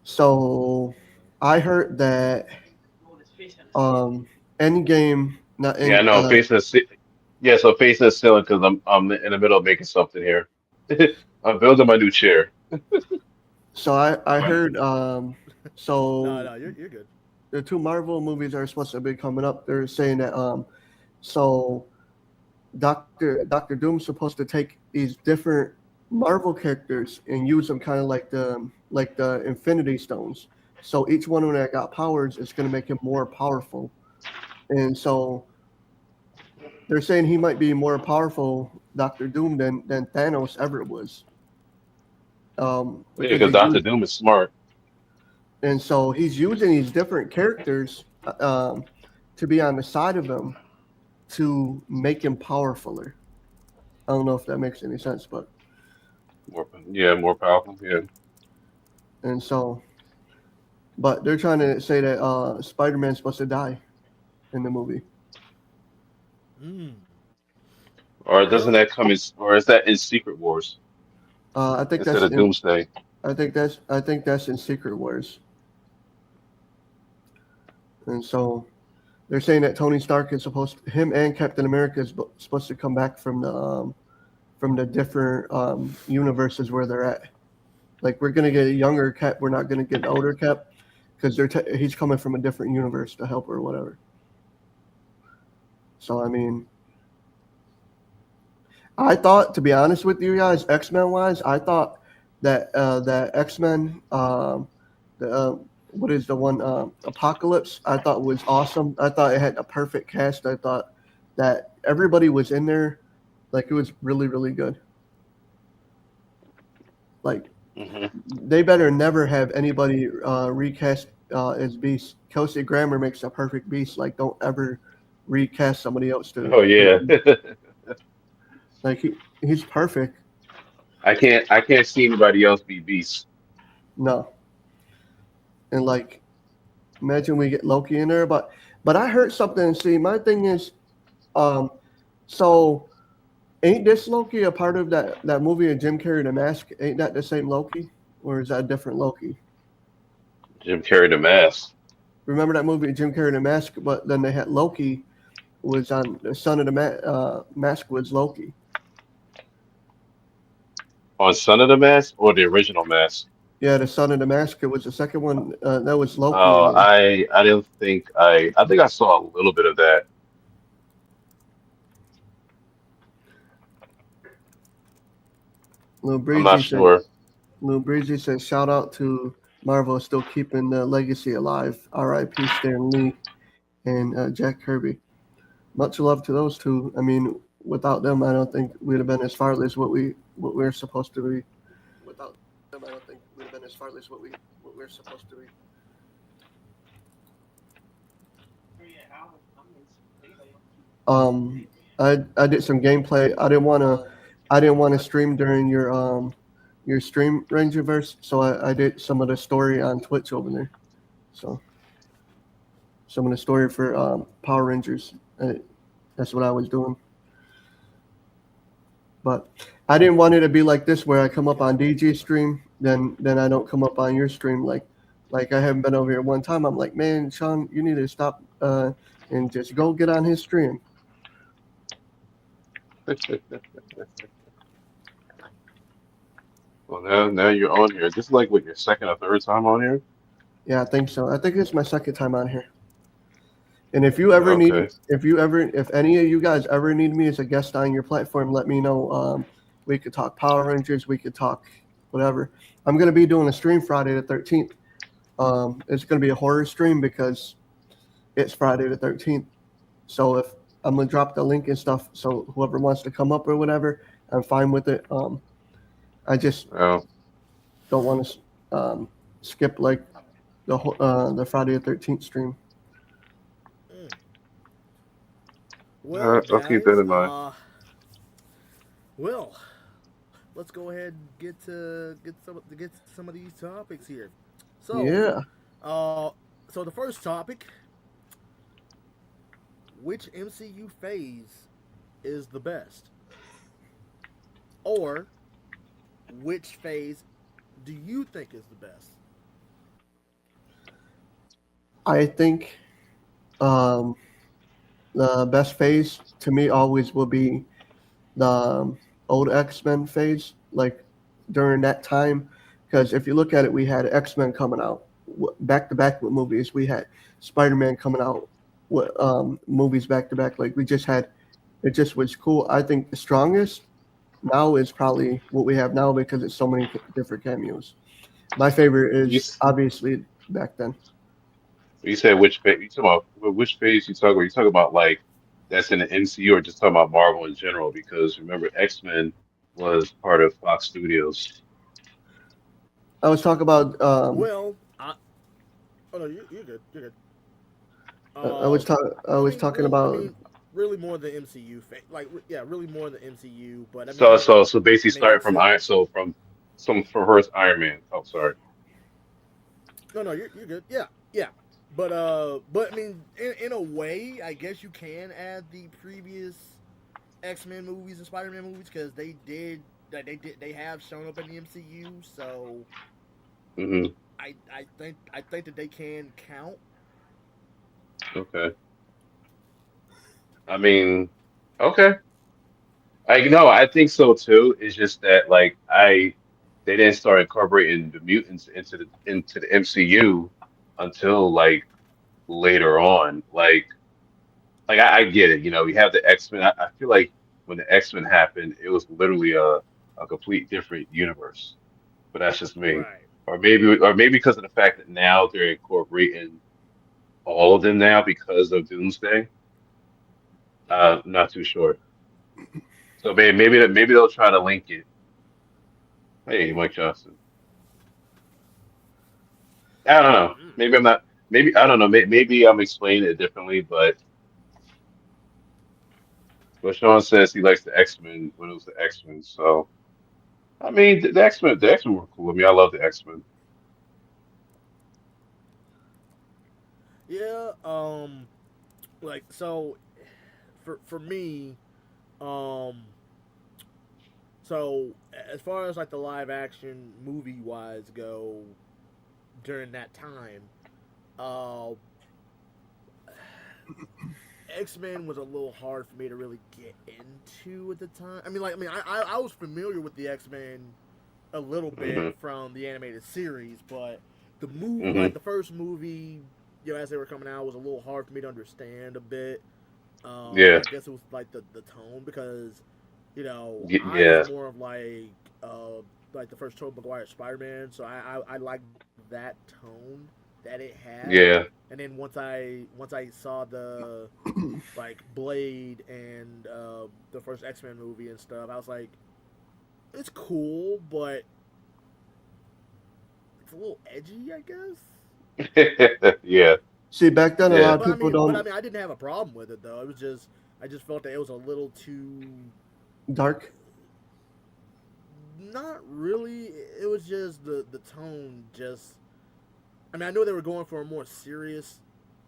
Speaker 3: So I heard that um Endgame, not
Speaker 4: Yeah, I
Speaker 3: end
Speaker 4: know. Yeah, so facing the ceiling because I'm in the middle of making something here. I'm building my new chair.
Speaker 3: so I
Speaker 4: My
Speaker 3: heard
Speaker 2: No,
Speaker 3: so
Speaker 2: no, you're good.
Speaker 3: the two Marvel movies are supposed to be coming up. They're saying that so Doctor Doom's supposed to take these different Marvel characters and use them kind of like the Infinity Stones. So each one of them that got powers is going to make him more powerful. And so they're saying he might be more powerful, Doctor Doom, than Thanos ever was.
Speaker 4: Yeah,
Speaker 3: Because
Speaker 4: because
Speaker 3: he's
Speaker 4: Doctor
Speaker 3: used,
Speaker 4: Doom is smart.
Speaker 3: and so he's using these different characters to be on the side of him to make him powerfuler. I don't know if that makes any sense, but
Speaker 4: More powerful. Yeah.
Speaker 3: and so but they're trying to say that Spider-Man's supposed to die in the movie.
Speaker 2: Mm.
Speaker 4: Or
Speaker 2: You
Speaker 4: doesn't
Speaker 2: know,
Speaker 4: that come in, or is that in Secret Wars
Speaker 3: I think
Speaker 4: instead
Speaker 3: that's
Speaker 4: of
Speaker 3: in.
Speaker 4: Doomsday?
Speaker 3: I think that's in Secret Wars, and so they're saying that Tony Stark is him and Captain America is supposed to come back from the different universes where they're at. Like we're gonna get a younger Cap, we're not gonna get an older Cap because he's coming from a different universe to help or whatever. So I mean, I thought, to be honest with you guys, X Men wise, I thought that X Men, the what is the one Apocalypse? I thought was awesome. I thought it had a perfect cast. I thought that everybody was in there, like it was really really good. Like
Speaker 4: Hmm.
Speaker 3: they better never have anybody recast as Beast. Kelsey Grammer makes a perfect Beast. Like don't ever recast somebody else to
Speaker 4: Oh
Speaker 3: for
Speaker 4: yeah.
Speaker 3: Beast. Like he's perfect.
Speaker 4: I can't see anybody else be Beast.
Speaker 3: No, and like imagine we get Loki in there, but I heard something. See, my thing is, um, so ain't this Loki a part of that movie of Jim Carrey, The Mask? Ain't that the same Loki, or is that a different Loki?
Speaker 4: Jim Carrey the mask
Speaker 3: Remember that movie Jim Carrey, The Mask? But then they had Loki was on the son of the Mask was Loki.
Speaker 4: on Son of the Mask or the original Mask.
Speaker 3: Yeah, the son of the Mask. It was the second one. That was Loki in there.
Speaker 4: I didn't think I think I saw a little bit of that.
Speaker 3: Lil
Speaker 4: I'm not
Speaker 3: Breezy said.
Speaker 4: sure.
Speaker 3: Lil Breezy says, "Shout out to Marvel still keeping the legacy alive. R.I.P. Stan Lee." and Jack Kirby. Much love to those two. I mean, without them, I don't think we'd have been as far as what we're supposed to be. Without them, I don't think we'd have been as far as what we're supposed to be. Um, I did some gameplay. I didn't want to stream during your stream Rangerverse, so I did some of the story on Twitch over there. So some of the story for Power Rangers. That's what I was doing. But I didn't want it to be like this where I come up on DJ stream, then I don't come up on your stream. Like I haven't been over here one time. I'm like, man, Sean, you need to stop and just go get on his stream.
Speaker 4: Well, now you're on here. This is like what your second or third time on here.
Speaker 3: Yeah, I think so. I think it's my second time on here. And if you ever need,
Speaker 4: Okay.
Speaker 3: if any of you guys ever need me as a guest on your platform, let me know. We could talk Power Rangers. We could talk whatever. I'm gonna be doing a stream Friday the 13th. It's gonna be a horror stream because it's Friday the 13th. So if I'm gonna drop the link and stuff, so whoever wants to come up or whatever, I'm fine with it. I just
Speaker 4: Well,
Speaker 3: don't want to skip like the Friday the 13th stream.
Speaker 2: Mm. Well,
Speaker 4: I'll keep that
Speaker 2: guys,
Speaker 4: in mind.
Speaker 2: well, let's go ahead and get to some of these topics here. So,
Speaker 3: Yeah.
Speaker 2: uh, so the first topic: which MCU phase is the best, or which phase do you think is the best?
Speaker 3: I think um, the best phase to me always will be the old X-Men phase, like during that time. Because if you look at it, we had X-Men coming out back to back with movies. We had Spider-Man coming out with movies back to back. Like we just had, it just was cool. I think the strongest now is probably what we have now because it's so many different cameos. My favorite
Speaker 4: You
Speaker 3: is
Speaker 4: s-
Speaker 3: obviously back then.
Speaker 4: you said which phase? You talking about which phase you talk about? You talking about like that's in the MCU or just talking about Marvel in general? Because remember, X-Men was part of Fox Studios.
Speaker 3: I was talking about
Speaker 2: Well, oh no, you're good. You're good.
Speaker 3: I was talking
Speaker 2: I
Speaker 3: about
Speaker 2: mean, really more the MCU. Like, yeah, really more the MCU. But I mean,
Speaker 4: So basically, starting from
Speaker 2: consider.
Speaker 4: Iron. So from some from first Iron Man. Oh, sorry.
Speaker 2: No, no, you're good. Yeah, yeah. But I mean, in a way, I guess you can add the previous X-Men movies and Spider-Man movies because they have shown up in the MCU. So
Speaker 4: Hmm.
Speaker 2: I think that they can count.
Speaker 4: Okay. I mean, okay. I know. I think so too. It's just that like they didn't start incorporating the mutants into the MCU until like later on. Like I get it. You know, we have the X-Men. I feel like when the X-Men happened, it was literally a complete different universe. But that's just me.
Speaker 2: Right.
Speaker 4: Or maybe because of the fact that now they're incorporating all of them now because of Doomsday. I'm not too sure. So maybe they'll try to link it. Hey, Mike Johnson. I don't know.
Speaker 2: Mm.
Speaker 4: Maybe I'm not. Maybe I don't know. Maybe I'm explaining it differently. But Sean says he likes the X Men when it was the X Men. So I mean, the X Men were cool. I mean, I love the X Men.
Speaker 2: Yeah. Like so, for me, um, so as far as like the live action movie wise go during that time, uh, X Men was a little hard for me to really get into at the time. I was familiar with the X Men a little bit
Speaker 4: Hmm.
Speaker 2: from the animated series, but the movie,
Speaker 4: Hmm.
Speaker 2: like the first movie, as they were coming out, was a little hard for me to understand a bit.
Speaker 4: Yeah.
Speaker 2: I guess it was like the tone because I was
Speaker 4: Yeah.
Speaker 2: more of like the first Tobey Maguire Spider Man, so I like that tone that it had.
Speaker 4: Yeah.
Speaker 2: And then once I saw the like Blade and the first X-Men movie and stuff, I was like, it's cool, but it's a little edgy, I guess.
Speaker 4: Yeah.
Speaker 3: See, back then a lot
Speaker 4: Yeah.
Speaker 3: of people don't
Speaker 2: I didn't have a problem with it though. It was just I just felt that it was a little too.
Speaker 3: dark.
Speaker 2: Not really. It was just the tone. Just I mean, I know they were going for a more serious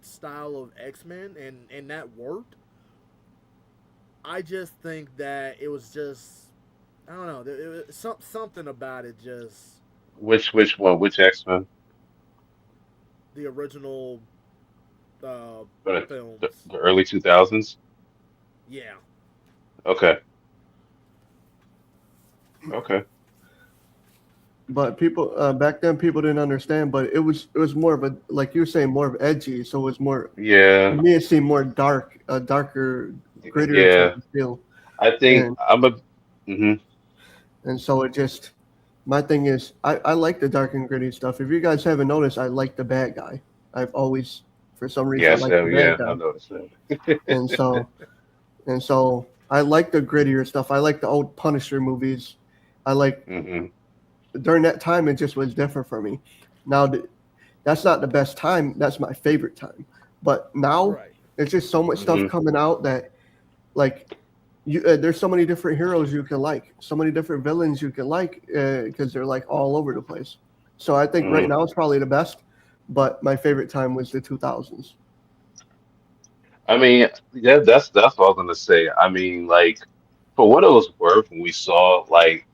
Speaker 2: style of X Men, and that worked. I just think that it was just I don't know. It was something about it. Just
Speaker 4: Which one? Which X-Men?
Speaker 2: the original uh,
Speaker 4: But
Speaker 2: films.
Speaker 4: the early 2000s.
Speaker 2: Yeah.
Speaker 4: Okay. Okay.
Speaker 3: But people back then people didn't understand. But it was more of a, like you were saying, more of edgy. So it was more, to
Speaker 4: Yeah.
Speaker 3: me it seemed more dark, a darker, grittier type
Speaker 4: Yeah.
Speaker 3: of feel.
Speaker 4: I think
Speaker 3: And
Speaker 4: I'm a. Hmm.
Speaker 3: so it just, my thing is, I like the dark and gritty stuff. If you guys haven't noticed, I like the bad guy. I've always, for some reason,
Speaker 4: Yes.
Speaker 3: liked the bad
Speaker 4: Yeah.
Speaker 3: guy.
Speaker 4: I noticed that.
Speaker 3: And so and so I like the grittier stuff. I like the old Punisher movies. I like,
Speaker 4: Hmm.
Speaker 3: during that time it just was different for me. Now that's not the best time. That's my favorite time. But now
Speaker 2: Right.
Speaker 3: there's just so much stuff
Speaker 4: Hmm.
Speaker 3: coming out that, like, you there's so many different heroes you can like, so many different villains you can like, because they're like all over the place. So I think right
Speaker 4: Hmm.
Speaker 3: now it's probably the best. But my favorite time was the 2000s.
Speaker 4: I mean, yeah. That's what I was gonna say. I mean, like, for what it was worth, when we saw, like,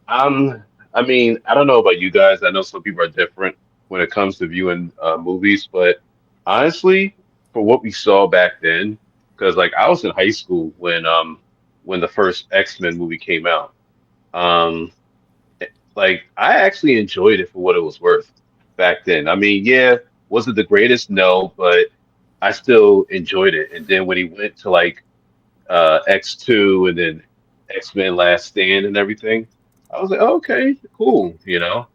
Speaker 4: I mean, I don't know about you guys. I know some people are different when it comes to viewing movies, but honestly, for what we saw back then, because like I was in high school when the first X-Men movie came out. Um, like I actually enjoyed it for what it was worth back then. I mean, yeah, was it the greatest? No, but I still enjoyed it. And then when he went to like X2 and then X-Men Last Stand and everything, I was like, oh, okay, cool, you know.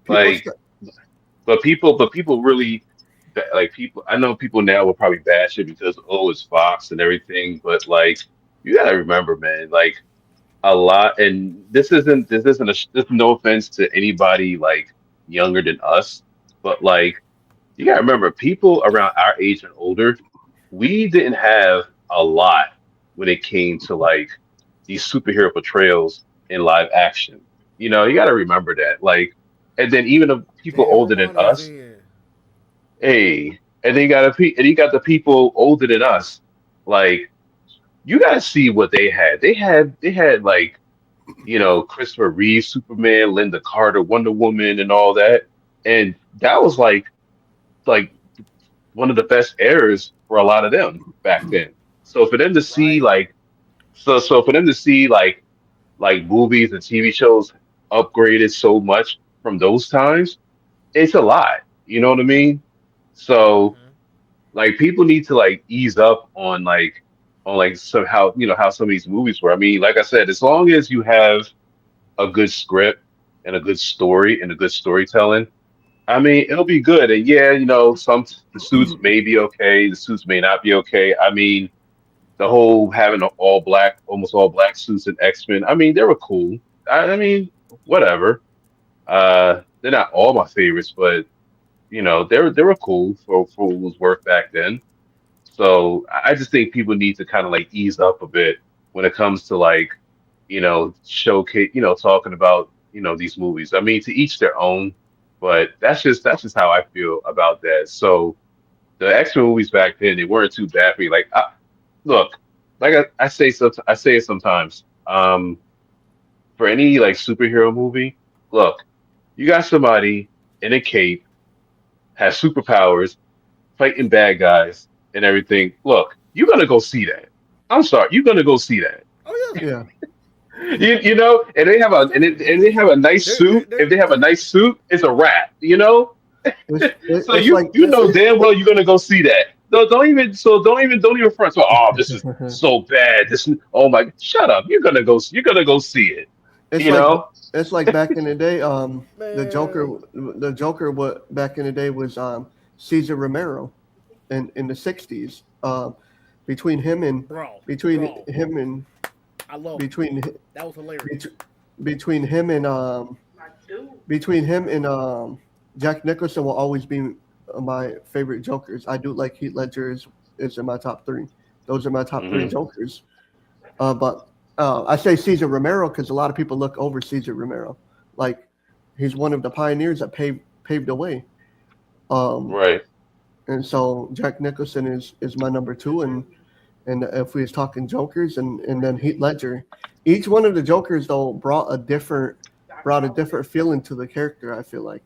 Speaker 3: People
Speaker 4: Like,
Speaker 3: st-
Speaker 4: but people really like people. I know people now will probably bash it because oh, it's Fox and everything, but like you gotta remember, man, like a lot. And this isn't this no offense to anybody like younger than us, but like you gotta remember, people around our age and older, we didn't have a lot when it came to like these superhero portrayals in live action. You know, you gotta remember that. Like, and then even the people
Speaker 2: Damn,
Speaker 4: older than
Speaker 2: Romani is
Speaker 4: us,
Speaker 2: in.
Speaker 4: hey, and then you got the people older than us. Like, you gotta see what they had. They had like, Christopher Reeve, Superman, Linda Carter, Wonder Woman, and all that. And that was like one of the best eras for a lot of them back then. So for them to see
Speaker 2: Right.
Speaker 4: like so for them to see like movies and TV shows upgraded so much from those times, it's a lot. You know what I mean? So
Speaker 2: Mm-hmm.
Speaker 4: like people need to like ease up on like so how some of these movies were. I mean, like I said, as long as you have a good script and a good story and a good storytelling, I mean, it'll be good. And yeah, some the suits may be okay, the suits may not be okay. I mean, the whole having all black, almost all black suits in X-Men, I mean, they were cool. I mean, whatever. They're not all my favorites, but they were cool for what was worth back then. So I just think people need to kind of like ease up a bit when it comes to like, showcase, talking about, these movies. I mean, to each their own, but that's just how I feel about that. So the X-Men movies back then, they weren't too bad for me. Like, look, like I say it sometimes. For any like superhero movie, look, you got somebody in a cape, has superpowers, fighting bad guys and everything. Look, you're gonna go see that. I'm sorry, you're gonna go see that.
Speaker 2: Oh yeah,
Speaker 3: yeah,
Speaker 4: And they have a
Speaker 2: most
Speaker 4: and
Speaker 2: definitely.
Speaker 4: they have a nice suit.
Speaker 2: They're
Speaker 4: If they have a nice suit, it's a wrap. So
Speaker 3: it's
Speaker 4: you
Speaker 3: like
Speaker 4: you know damn well you're gonna go see that. Don't even front. So oh, this is so bad. Oh my, shut up. You're gonna go see it.
Speaker 3: it's
Speaker 4: You
Speaker 3: like
Speaker 4: know.
Speaker 3: it's like back in the day. The Joker,
Speaker 2: Man,
Speaker 3: what back in the day was Caesar Romero in the '60s. Between him and
Speaker 2: bro,
Speaker 3: between
Speaker 2: bro,
Speaker 3: him and
Speaker 2: I love him.
Speaker 3: between
Speaker 2: That was hilarious.
Speaker 3: bet- between him and between him and Jack Nicholson will always be my favorite Jokers. I do like Heath Ledger is in my top three. Those are my top three
Speaker 4: Hmm.
Speaker 3: Jokers. But I say Cesar Romero because a lot of people look over Cesar Romero. Like he's one of the pioneers that paved the way. Um,
Speaker 4: Right.
Speaker 3: and so Jack Nicholson is my number two, and if we was talking Jokers and then Heath Ledger, each one of the Jokers though brought a different feeling to the character. I feel like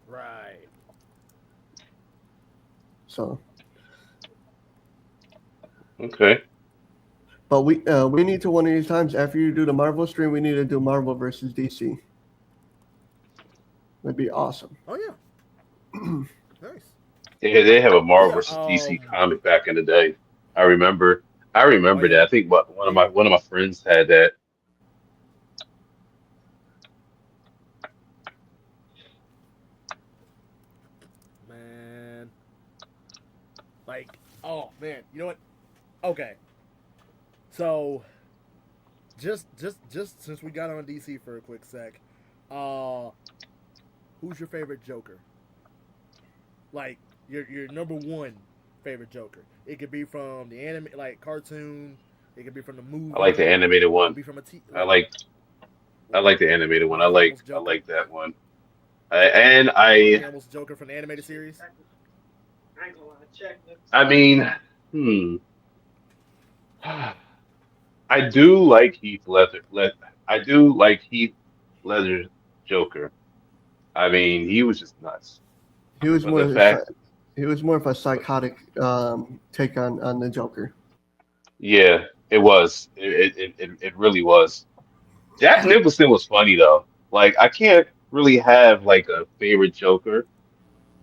Speaker 2: Right.
Speaker 3: so.
Speaker 4: Okay.
Speaker 3: But we need to one of these times after you do the Marvel stream, we need to do Marvel versus DC. That'd be awesome.
Speaker 2: Oh yeah, nice.
Speaker 4: They have a
Speaker 2: But
Speaker 4: Marvel
Speaker 2: yeah,
Speaker 4: versus DC comic back in the day. I remember. I
Speaker 2: oh
Speaker 4: remember that.
Speaker 2: yeah,
Speaker 4: I think
Speaker 2: oh yeah,
Speaker 4: one of my friends had that.
Speaker 2: man. Like, oh man, you know what? Okay, so just since we got on DC for a quick sec, uh, who's your favorite Joker? Like your number one favorite Joker. It could be from the anime, like cartoon. It could be from the
Speaker 4: I like the
Speaker 2: movie.
Speaker 4: animated
Speaker 2: It could
Speaker 4: one.
Speaker 2: be from a t
Speaker 4: I
Speaker 2: like
Speaker 4: like I like the animated one.
Speaker 2: Mark Hamill's
Speaker 4: I
Speaker 2: Joker.
Speaker 4: like that one. And
Speaker 2: Mark
Speaker 4: I
Speaker 2: Hamill's Joker from the animated series.
Speaker 4: I mean, hmm. I do like I do like Heath Ledger's Joker. I mean, he was just nuts.
Speaker 3: He was
Speaker 4: But
Speaker 3: more
Speaker 4: the
Speaker 3: of a,
Speaker 4: fact,
Speaker 3: he was more of a psychotic take on the Joker.
Speaker 4: yeah, it was. It really was. Jack Nicholson was funny though. Like I can't really have like a favorite Joker,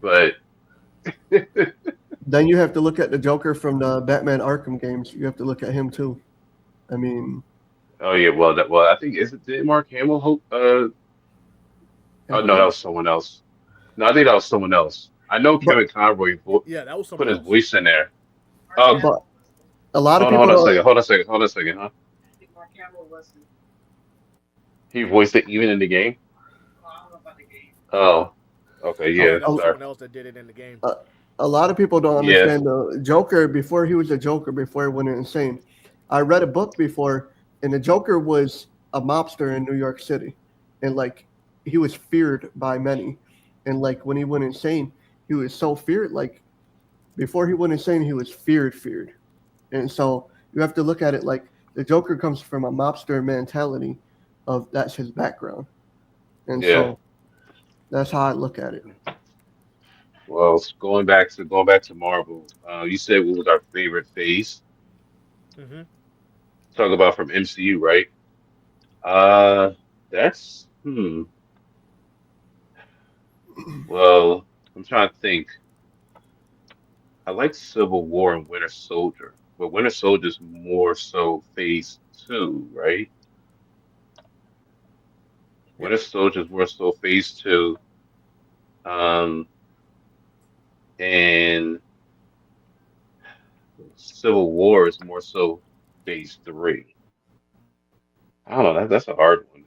Speaker 4: but
Speaker 3: Then you have to look at the Joker from the Batman Arkham games. You have to look at him too. I mean,
Speaker 4: oh yeah, well I think is it did Mark Hamill
Speaker 3: I
Speaker 4: oh no, that
Speaker 3: think,
Speaker 4: was someone else. No, I think that was someone else. I know
Speaker 3: but
Speaker 4: Kevin Conroy
Speaker 2: Yeah, that was
Speaker 4: put
Speaker 2: someone
Speaker 4: his
Speaker 2: else.
Speaker 4: voice in there. Oh,
Speaker 3: but a lot of people don't.
Speaker 4: hold on a second, huh? He voiced it even in the game. Oh, okay,
Speaker 2: Yeah,
Speaker 4: yeah,
Speaker 2: that was
Speaker 3: A,
Speaker 4: sorry.
Speaker 2: someone else that did it in the game.
Speaker 3: a, a lot of people don't
Speaker 4: Yeah,
Speaker 3: understand the Joker before he was a Joker before he went insane. I read a book before, and the Joker was a mobster in New York City, and like he was feared by many, and like when he went insane, he was so feared. Like before he went insane, he was feared, and so you have to look at it like the Joker comes from a mobster mentality, of that's his background, and
Speaker 4: yeah.
Speaker 3: so that's how I look at it.
Speaker 4: Well, going back to Marvel. You said what was our favorite phase?
Speaker 2: Hmm.
Speaker 4: Talk about from MCU, right? Uh, that's Well, I'm trying to think. I like Civil War and Winter Soldier, but Winter Soldier's more so phase two, right?
Speaker 2: Yep.
Speaker 4: Winter Soldier's more so phase two. Um, and Civil War is more so phase three. I don't know. That's a hard one.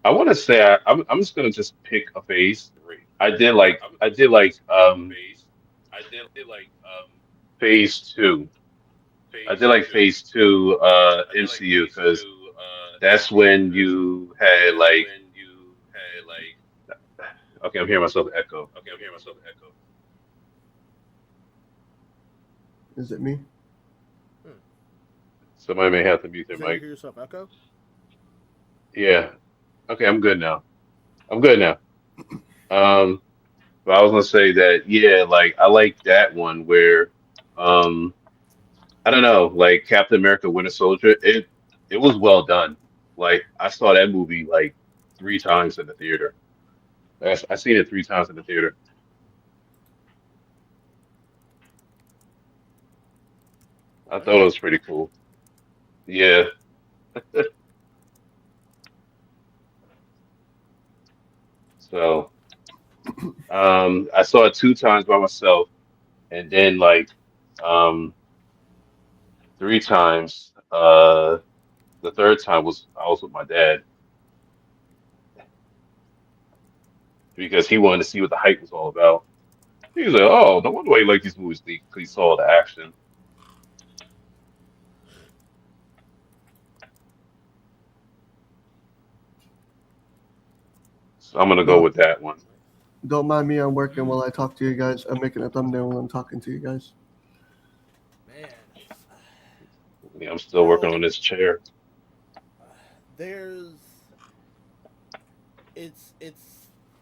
Speaker 4: I want to say I'm just gonna just pick a phase. I did like phase two. I did like phase two MCU because that's when you had like okay, I'm hearing myself echo.
Speaker 3: Is it me?
Speaker 2: Hmm.
Speaker 4: Somebody may have to mute
Speaker 2: You
Speaker 4: their
Speaker 2: say you
Speaker 4: mic.
Speaker 2: hear yourself echo?
Speaker 4: Yeah. Okay, I'm good now. I'm good now. Um, but I was gonna say that yeah, like I like that one where um I don't know, like Captain America Winter Soldier, it was well done. Like I saw that movie like three times in the theater. I seen it three times in the theater. I thought it
Speaker 2: Nice.
Speaker 4: was pretty cool. Yeah. So I saw it 2 times by myself, and then like um 3 times. The third time was I was with my dad because he wanted to see what the hype was all about. He was like, "Oh, no wonder why you like these movies. He saw the action." So I'm gonna go
Speaker 3: No,
Speaker 4: with that one.
Speaker 3: don't mind me. I'm working while I talk to you guys. I'm making a thumbnail while I'm talking to you guys.
Speaker 2: Man,
Speaker 4: Yeah, I'm still working
Speaker 2: well,
Speaker 4: on this chair.
Speaker 2: there's it's.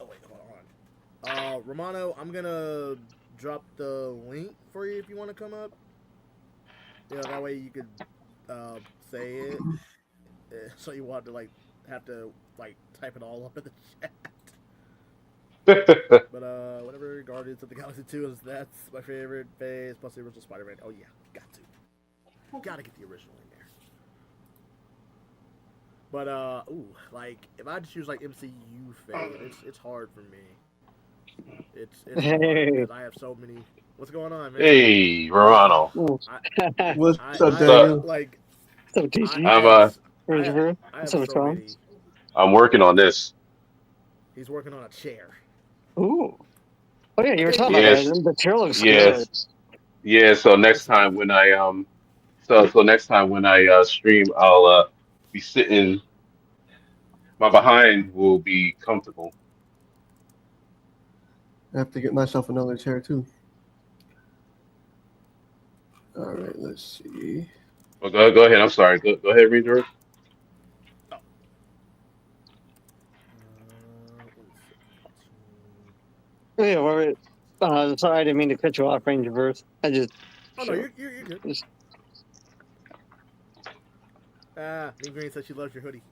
Speaker 2: Oh wait, hold on. Romano, I'm gonna drop the link for you if you want to come up. That way you could say it, so you want to like have to like type it all up in the chat. But whatever Guardians of the Galaxy 2 is, that's my favorite phase plus the original Spider-Man. Oh yeah, gotta get the original in there. But like if I had to choose like MCU phase, it's hard for me. It's hard
Speaker 6: Hey.
Speaker 2: because I have so many. What's going on, man?
Speaker 4: Hey, Verano.
Speaker 6: What's
Speaker 2: I
Speaker 3: What's up,
Speaker 4: What's
Speaker 2: I
Speaker 4: up?
Speaker 3: Daniel?
Speaker 2: like
Speaker 6: up,
Speaker 2: I
Speaker 6: TG?
Speaker 2: I
Speaker 4: I'm
Speaker 2: have I
Speaker 6: Christopher?
Speaker 2: I
Speaker 6: What's
Speaker 2: have
Speaker 6: up,
Speaker 2: so
Speaker 6: Tom?
Speaker 2: many.
Speaker 4: I'm working on this.
Speaker 2: He's working on a chair.
Speaker 6: Ooh. Oh, yeah, you were
Speaker 2: Okay,
Speaker 6: talking about that.
Speaker 4: Yes,
Speaker 6: The chair looks good.
Speaker 4: yes, yeah. So
Speaker 2: it's
Speaker 4: next
Speaker 2: a good.
Speaker 4: time when I so next time when I stream, I'll be sitting. My behind will be comfortable.
Speaker 3: I have to get myself another chair too. All right, let's see.
Speaker 4: Well, go ahead. I'm sorry. Go ahead, read yours.
Speaker 2: Oh, let me see.
Speaker 6: Oh, yeah, sorry, I didn't mean to cut you off, Rangerverse. I just,
Speaker 2: Oh no,
Speaker 6: sure.
Speaker 2: you're good.
Speaker 6: Just,
Speaker 2: Mean Green says she loves your hoodie.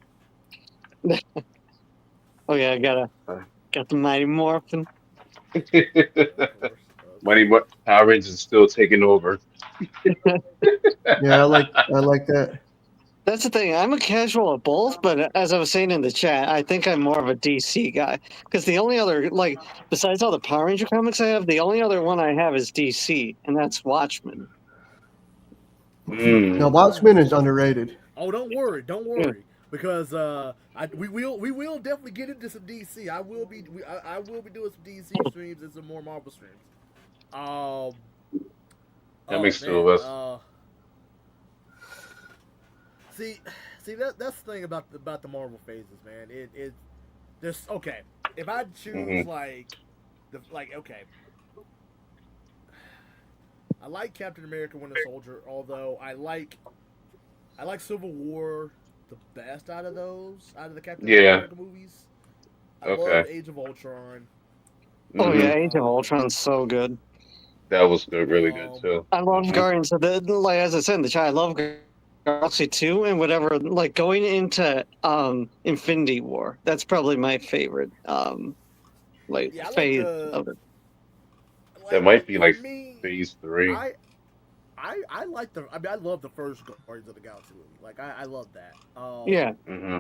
Speaker 6: oh, yeah, got the Mighty Morphin.
Speaker 2: Of course, of
Speaker 4: Money,
Speaker 2: course.
Speaker 4: Power Rangers is still taking over.
Speaker 3: Yeah, I like that.
Speaker 6: That's the thing. I'm a casual at both, but as I was saying in the chat, I think I'm more of a DC guy. Because the only other, like, besides all the Power Ranger comics I have, the only other one I have is DC, and that's Watchmen.
Speaker 3: Now,
Speaker 4: Mm.
Speaker 3: Watchmen is underrated.
Speaker 2: Oh, don't
Speaker 6: Yeah.
Speaker 2: worry, because we will definitely get into some DC. I will be doing some DC streams and some more Marvel streams. Um,
Speaker 4: That
Speaker 2: oh
Speaker 4: makes two of
Speaker 2: man,
Speaker 4: us.
Speaker 2: see, that's the thing about the Marvel phases, man. It there's okay. If I choose
Speaker 4: Hmm.
Speaker 2: okay, I like Captain America: Winter Soldier, although I like Civil War the best out of the Captain
Speaker 4: Yeah.
Speaker 2: America movies. I love
Speaker 4: Okay.
Speaker 2: Age of Ultron.
Speaker 6: Oh, yeah,
Speaker 4: Hmm.
Speaker 6: Age of
Speaker 2: Um,
Speaker 6: Ultron's so good.
Speaker 4: That was good, really good
Speaker 2: um,
Speaker 4: too.
Speaker 6: I love
Speaker 4: Hmm.
Speaker 6: Guardians of the, like, as I said in the chat, I love Galaxy 2 and whatever, like, going into Infinity War. That's probably my favorite, like,
Speaker 2: yeah, I like
Speaker 6: phase of it.
Speaker 4: That
Speaker 2: like
Speaker 4: might be
Speaker 2: for
Speaker 4: like
Speaker 2: me,
Speaker 4: phase three.
Speaker 2: I I like I love the first Guardians of the Galaxy movie. Like I love that.
Speaker 6: Yeah.
Speaker 4: Hmm.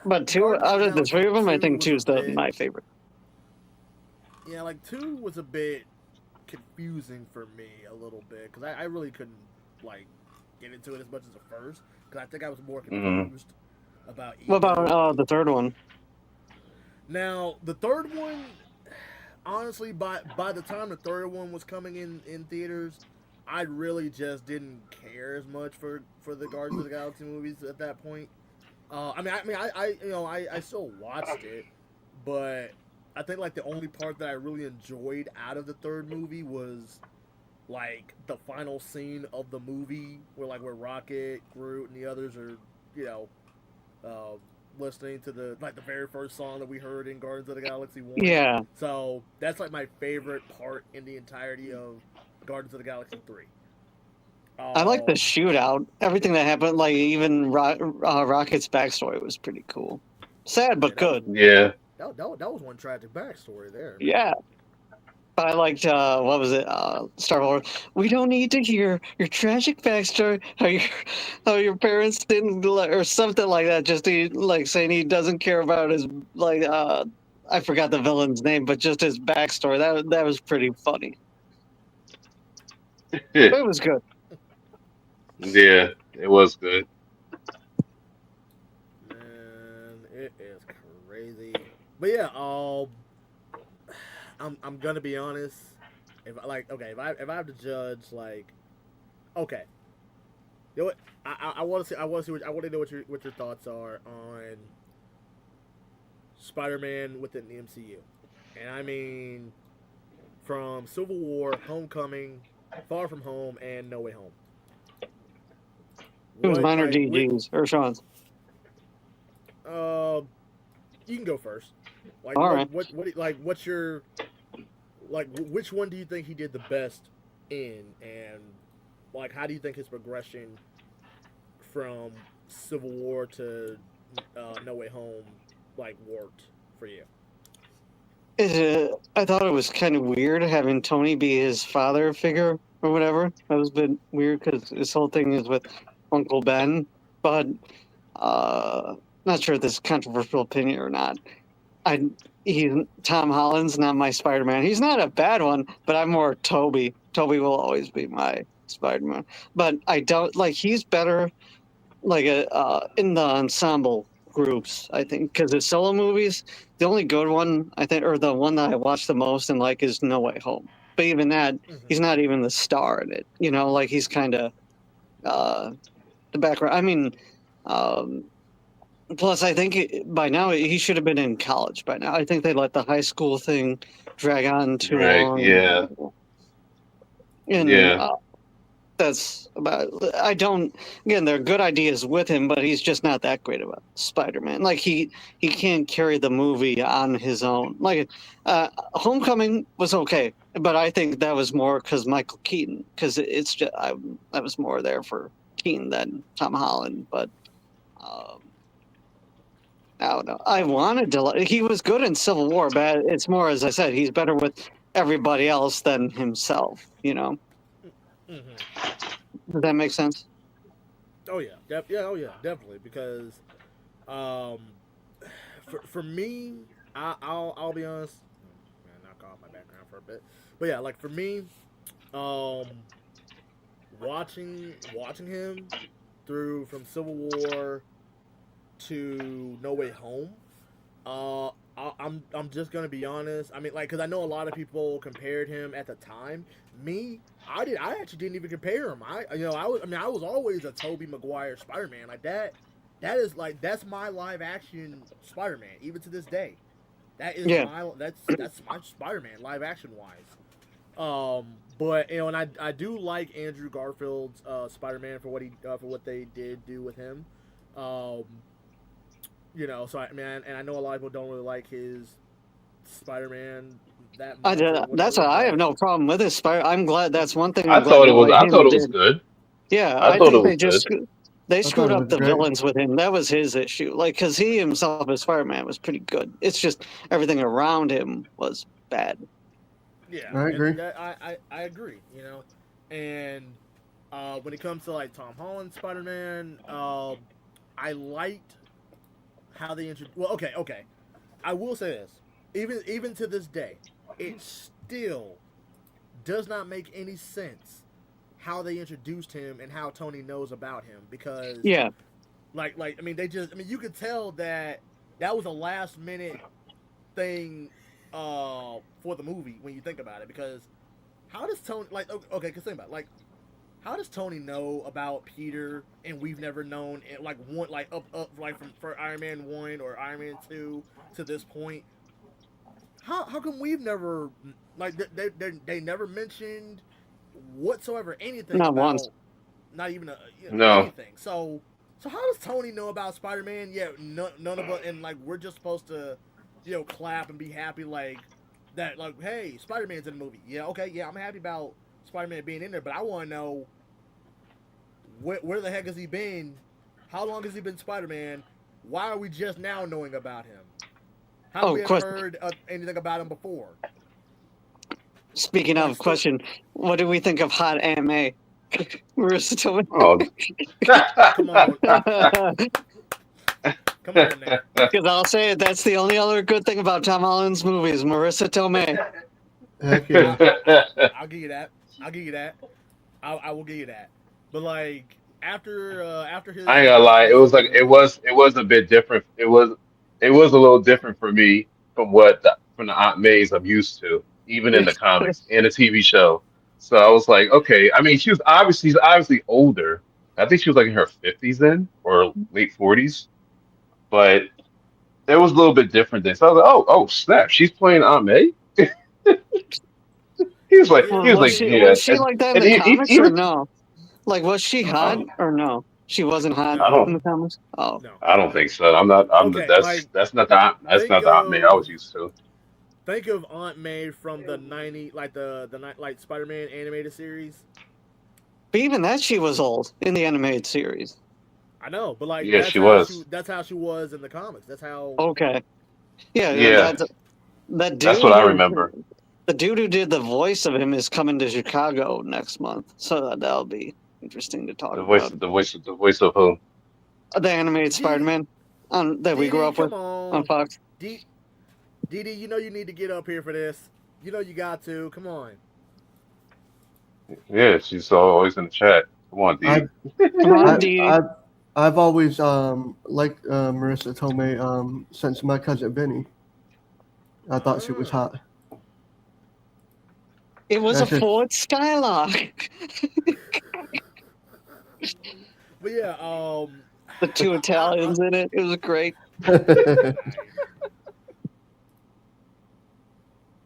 Speaker 6: But two
Speaker 2: Guardians of
Speaker 6: out
Speaker 2: the
Speaker 6: of the
Speaker 2: Galaxy
Speaker 6: three of them, I
Speaker 2: 2
Speaker 6: think
Speaker 2: was a
Speaker 6: two's
Speaker 2: bit
Speaker 6: my favorite.
Speaker 2: yeah, like 2 was a bit confusing for me a little bit because I really couldn't like get into it as much as the first because I think I was more
Speaker 4: Hmm.
Speaker 2: confused about
Speaker 6: What about
Speaker 2: ego.
Speaker 6: the third one?
Speaker 2: Now the third one, honestly, by the time the third one was coming in theaters, I really just didn't care as much for the Guardians of the Galaxy movies at that point. I still watched it, but I think like the only part that I really enjoyed out of the third movie was like the final scene of the movie where Rocket, Groot, and the others are you know uh, listening to the very first song that we heard in Guardians of the Galaxy 1.
Speaker 6: Yeah,
Speaker 2: So that's like my favorite part in the entirety of Guardians of the Galaxy 3.
Speaker 6: I like the
Speaker 2: Um,
Speaker 6: shootout. Everything that happened, like even Rocket's backstory was pretty cool. Sad
Speaker 2: yeah,
Speaker 6: but good.
Speaker 4: Yeah.
Speaker 2: that was one tragic backstory there, man.
Speaker 6: Yeah. I liked what was it? Star Wars. We don't need to hear your tragic backstory. How your parents didn't or something like that. Just like saying he doesn't care about his like I forgot the villain's name, but just his backstory that was pretty funny. But it was good.
Speaker 4: Yeah, it was good.
Speaker 2: Man, it is crazy. But yeah, I'm gonna be honest. If okay, if I have to judge, like, okay, you know what? I want to see. I want to see. I want to know what your thoughts are on Spider-Man within the MCU, and I mean from Civil War, Homecoming, Far From Home, and No Way Home.
Speaker 6: It was
Speaker 2: What
Speaker 6: minor
Speaker 2: like what?
Speaker 6: DGs or Sean's.
Speaker 2: Uh, you can go first. Like
Speaker 6: All right.
Speaker 2: like what's your like which one do you think he did the best in, and like how do you think his progression from Civil War to No Way Home like worked for you?
Speaker 6: I thought it was kind of weird having Tony be his father figure or whatever. That was a bit weird because this whole thing is with Uncle Ben. But not sure if this is controversial opinion or not. Tom Holland's not my Spider-Man. He's not a bad one, but I'm more Toby. Toby will always be my Spider-Man. But I don't like he's better like in the ensemble groups, I think, because his solo movies, the only good one I think, or the one that I watch the most and like, is No Way Home. But even that, he's not even the star in it. You know, like he's kind of the background. I mean, plus I think by now he should have been in college by now. I think they let the high school thing drag on too
Speaker 4: Right.
Speaker 6: long.
Speaker 4: Yeah.
Speaker 6: And
Speaker 4: Yeah.
Speaker 6: that's about. I don't. Again, there are good ideas with him, but he's just not that great about Spider-Man. Like he can't carry the movie on his own. Like Homecoming was okay, but I think that was more because Michael Keaton. Because it's just I was more there for Keaton than Tom Holland. But I don't know. I wanted to. He was good in Civil War, but it's more, as I said, he's better with everybody else than himself. You know. Does that make sense?
Speaker 2: Oh yeah, oh yeah, definitely. Because, um, for me, I'll be honest. Man, knock off my background for a bit. But yeah, like for me, um, watching him through from Civil War to No Way Home. I'm just gonna be honest. I mean, like, cause I know a lot of people compared him at the time. Me, I actually didn't even compare him. I was always a Tobey Maguire Spider-Man. Like that. That is like that's my live action Spider-Man. Even to this day, that is
Speaker 6: Yeah.
Speaker 2: that's my Spider-Man live action wise. But you know, and I do like Andrew Garfield's Spider-Man for what they did do with him. Um, you know, so I mean, and I know a lot of people don't really like his Spider-Man that much.
Speaker 6: I have no problem with his Spider. I'm glad. That's one thing
Speaker 4: I
Speaker 6: I'm glad
Speaker 4: thought it
Speaker 6: No
Speaker 4: was.
Speaker 6: Way
Speaker 4: I thought
Speaker 6: Home
Speaker 4: it was
Speaker 6: did.
Speaker 4: good.
Speaker 6: Yeah,
Speaker 4: I
Speaker 6: I
Speaker 4: thought it
Speaker 6: think
Speaker 4: was good.
Speaker 6: they
Speaker 3: I thought
Speaker 6: screwed
Speaker 3: it
Speaker 6: up
Speaker 3: was
Speaker 6: the
Speaker 3: great.
Speaker 6: villains with him. That was his issue. Like, because he himself as Spider-Man was pretty good. It's just everything around him was bad.
Speaker 2: Yeah,
Speaker 3: I agree.
Speaker 2: and I agree. You know, and when it comes to like Tom Holland Spider-Man, I liked how they introduced. Well, okay. I will say this: even to this day, it still does not make any sense how they introduced him and how Tony knows about him because
Speaker 6: Yeah,
Speaker 2: I mean you could tell that that was a last minute thing for the movie when you think about it because how does Tony okay, cause think about it, like how does Tony know about Peter and we've never known it, like one like up like from for Iron Man 1 or Iron Man 2 to this point. How come we've never like they never mentioned whatsoever anything
Speaker 6: not once.
Speaker 2: about not even
Speaker 4: No.
Speaker 2: anything. So how does Tony know about Spider-Man? Yeah, none of us, and like we're just supposed to, clap and be happy like that. Like, hey, Spider-Man's in the movie. Yeah, okay, yeah, I'm happy about Spider-Man being in there, but I want to know where the heck has he been? How long has he been Spider-Man? Why are we just now knowing about him? How we have heard anything about him before?
Speaker 6: Speaking of question, what do we think of Hot Aunt May?
Speaker 4: Oh.
Speaker 2: Come on, Come on now.
Speaker 6: Because I'll say it, that's the only other good thing about Tom Holland's movies, Marissa Tomei.
Speaker 3: Heck yeah.
Speaker 2: I'll give you that. I'll give you that. I will give you that. But like after
Speaker 4: I
Speaker 2: his
Speaker 4: ain't gonna lie. It was like
Speaker 2: voiceover,
Speaker 4: it was a bit different. It was a little different for me from the Aunt Mays I'm used to, even in the comics and the TV show. So I was like, okay. I mean, she's obviously older. I think she was like in her 50s then or late 40s, but it was a little bit different then. So I was like, oh snap, she's playing Aunt May.
Speaker 2: yeah,
Speaker 4: He was
Speaker 2: I
Speaker 6: Was
Speaker 4: like,
Speaker 6: she
Speaker 2: mean,
Speaker 4: yeah,
Speaker 6: was she like that in
Speaker 4: and
Speaker 6: the comics or
Speaker 4: even
Speaker 6: no? Like, was she hot
Speaker 2: um,
Speaker 4: um,
Speaker 6: or no? She wasn't hot
Speaker 4: I
Speaker 2: no,
Speaker 6: in
Speaker 4: don't
Speaker 6: the comics. Oh,
Speaker 2: no.
Speaker 4: I don't think so. I'm not.
Speaker 2: Okay, like
Speaker 4: That's
Speaker 2: think
Speaker 4: not the Aunt May I
Speaker 2: of
Speaker 4: was used to.
Speaker 2: think of Aunt May from the like like Spider-Man animated series.
Speaker 6: but even that she was old in the animated series.
Speaker 2: I know, but like
Speaker 4: Yeah, she was.
Speaker 2: that's how she was in the comics. That's how.
Speaker 6: Okay, yeah,
Speaker 4: Yeah,
Speaker 6: that
Speaker 4: that's
Speaker 6: dude
Speaker 4: what I
Speaker 6: who
Speaker 4: remember.
Speaker 6: the dude who did the voice of him is coming to Chicago next month, so that'll be interesting to talk about.
Speaker 4: The voice of who?
Speaker 6: The animated
Speaker 2: Dee
Speaker 6: Spider-Man on that we grew
Speaker 2: Dee,
Speaker 6: up with
Speaker 2: come
Speaker 6: on
Speaker 2: on,
Speaker 6: Fox.
Speaker 2: Dee Dee, you know you need to get up here for this. You know you got to. Come on.
Speaker 4: Yeah, she's always in the chat. Come on,
Speaker 3: I
Speaker 4: Dee.
Speaker 6: Come on,
Speaker 3: I
Speaker 6: Dee.
Speaker 3: I I've always liked Marissa Tomei since my cousin Vinny. I thought she was
Speaker 2: Ah.
Speaker 3: hot.
Speaker 6: It was a
Speaker 3: That's just
Speaker 6: Ford Skylark.
Speaker 2: But yeah,
Speaker 6: The two Italians in it. It was great.
Speaker 2: nice.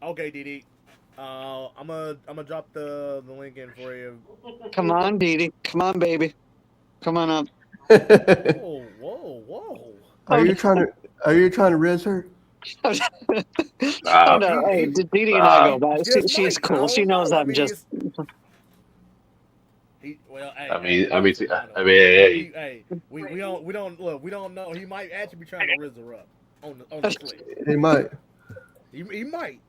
Speaker 2: Okay, Dee. I'm gonna drop the link in for you.
Speaker 6: Come on, Dee Dee. Come on, baby. Come on up.
Speaker 2: Whoa, whoa, whoa.
Speaker 3: Are you trying to riz her?
Speaker 6: Oh
Speaker 4: Stop,
Speaker 6: no! Hey,
Speaker 2: He
Speaker 6: Dee Dee and I go
Speaker 4: stop.
Speaker 6: back.
Speaker 2: he just
Speaker 6: She's
Speaker 2: might. I
Speaker 6: cool. She
Speaker 2: don't
Speaker 6: knows
Speaker 2: know. I
Speaker 6: I'm
Speaker 2: mean,
Speaker 6: just.
Speaker 2: it's well,
Speaker 4: I
Speaker 2: hey,
Speaker 4: mean,
Speaker 2: listen, I
Speaker 4: I
Speaker 2: don't
Speaker 4: mean,
Speaker 2: know.
Speaker 4: hey,
Speaker 2: We don't look. We don't know. He might actually be trying to rizz her up on the slip.
Speaker 3: He might.
Speaker 2: He might.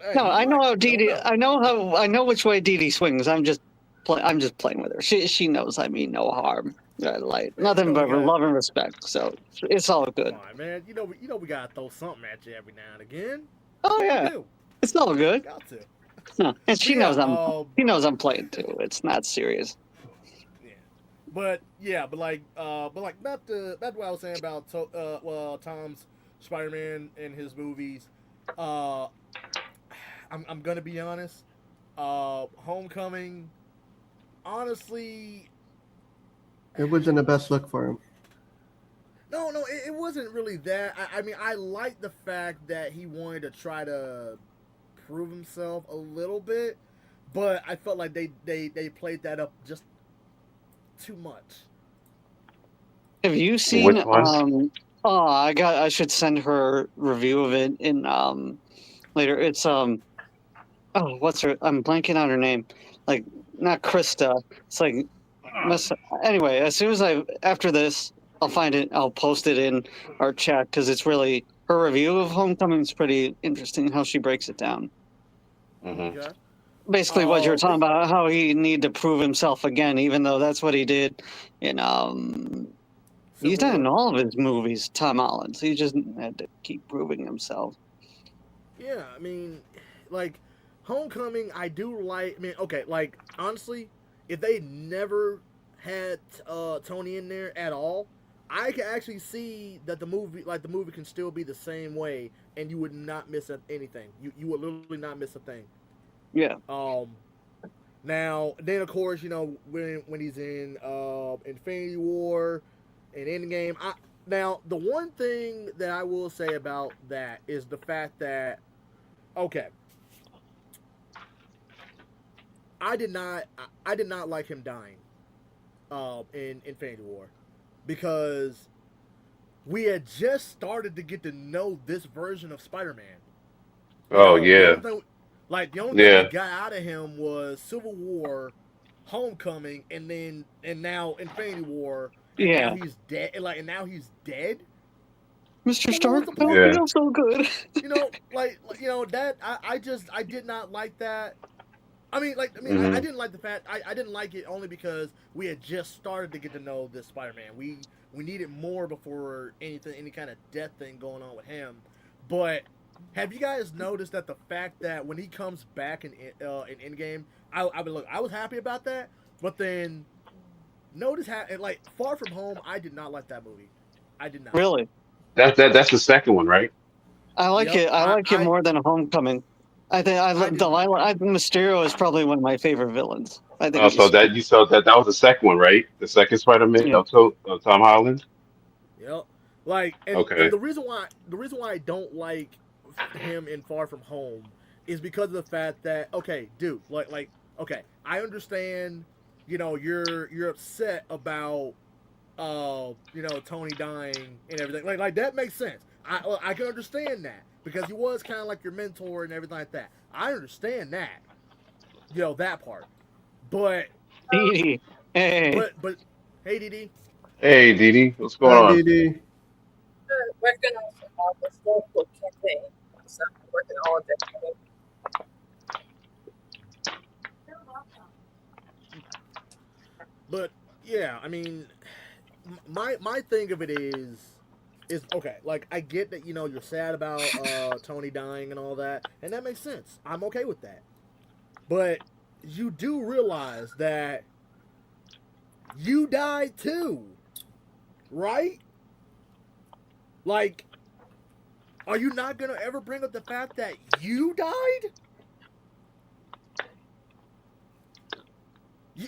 Speaker 2: Hey,
Speaker 6: No,
Speaker 2: he
Speaker 6: I know
Speaker 2: might.
Speaker 6: how
Speaker 2: We
Speaker 6: Dee
Speaker 2: don't
Speaker 6: Dee.
Speaker 2: know.
Speaker 6: I know which way Dee Dee swings. I'm just playing with her. She knows I mean no harm. Like
Speaker 2: Man,
Speaker 6: nothing but love and respect. So it's all
Speaker 2: come
Speaker 6: good.
Speaker 2: on, man. You know we gotta throw something at you every now and again.
Speaker 6: Oh
Speaker 2: We
Speaker 6: yeah,
Speaker 2: do.
Speaker 6: it's all good.
Speaker 2: Got to.
Speaker 6: No, and
Speaker 2: But yeah,
Speaker 6: she knows I'm playing too. It's not serious.
Speaker 2: yeah. But like not what I was saying about Tom's Spider-Man and his movies. Uh, I'm gonna be honest. Homecoming, honestly,
Speaker 3: It wasn't the best look for him.
Speaker 2: no, it wasn't really that. I mean, I like the fact that he wanted to try to prove himself a little bit, but I felt like they played that up just too much.
Speaker 6: Have you seen
Speaker 4: which one?
Speaker 6: Oh, I should send her review of it in later. It's oh, what's her? I'm blanking on her name. Like not Krista. It's like mess. Anyway, as soon as after this, I'll find it. I'll post it in our chat because it's really her review of Homecoming is pretty interesting. How she breaks it down.
Speaker 4: Hmm.
Speaker 2: Okay.
Speaker 6: Basically, what you're
Speaker 2: But
Speaker 6: talking about, how he need to prove himself again, even though that's what he did in he's
Speaker 2: Civil
Speaker 6: done in
Speaker 2: War.
Speaker 6: all of his movies. Tom Holland. So he just had to keep proving himself.
Speaker 2: Yeah, I mean, like Homecoming, I do like. I mean, okay, like honestly, if they never had Tony in there at all, I can actually see that the movie, can still be the same way, and you would not miss anything. You would literally not miss a thing.
Speaker 6: Yeah.
Speaker 2: Um, Now, then of course, when he's in Infinity War and Endgame. Now the one thing that I will say about that is the fact that okay, I did not like him dying in Infinity War because we had just started to get to know this version of Spider-Man.
Speaker 4: Oh
Speaker 2: The
Speaker 4: yeah,
Speaker 2: only thing, the only thing we
Speaker 4: yeah.
Speaker 2: got out of him was Civil War, Homecoming, and now Infinity War, and now
Speaker 6: Yeah.
Speaker 2: he's dead. And now he's dead.
Speaker 6: Mr.
Speaker 2: So what was
Speaker 6: Stark,
Speaker 2: the
Speaker 6: don't
Speaker 2: point?
Speaker 4: Yeah.
Speaker 6: feel so good.
Speaker 2: That I did not like that.
Speaker 4: Hmm.
Speaker 2: I didn't like the fact. I didn't like it only because we had just started to get to know this Spider-Man. We needed more before any kind of death thing going on with him. But have you guys noticed that the fact that when he comes back in Endgame, I was happy about that. But then notice how like Far From Home, I did not like that movie. I did not.
Speaker 6: Really,
Speaker 4: That's the second one, right?
Speaker 6: I like
Speaker 2: Yep,
Speaker 6: it. I like it more than Homecoming. I think
Speaker 2: I did.
Speaker 6: Mysterio is probably one of my favorite villains. I think
Speaker 4: Oh, so
Speaker 6: he's
Speaker 4: that you saw that was the second one, right? The second Spider-Man
Speaker 6: yeah.
Speaker 4: of Tom Holland.
Speaker 2: Yep. Like and
Speaker 4: Okay.
Speaker 2: the reason why I don't like him in Far From Home is because of the fact that okay, dude, okay, I understand, you're upset about Tony dying and everything. Like that makes sense. I can understand that because he was kind of like your mentor and everything like that. I understand that. That part. But
Speaker 6: Hey, hey,
Speaker 2: but hey Didi.
Speaker 4: Hey, Didi, what's going
Speaker 3: Hi,
Speaker 4: on?
Speaker 3: DD.
Speaker 7: Working on the social campaign. So I'm working all day.
Speaker 2: But yeah, I mean, my thing of it is okay. Like I get that you're sad about Tony dying and all that, and that makes sense. I'm okay with that. But you do realize that you died too, right? Like, are you not gonna ever bring up the fact that you died?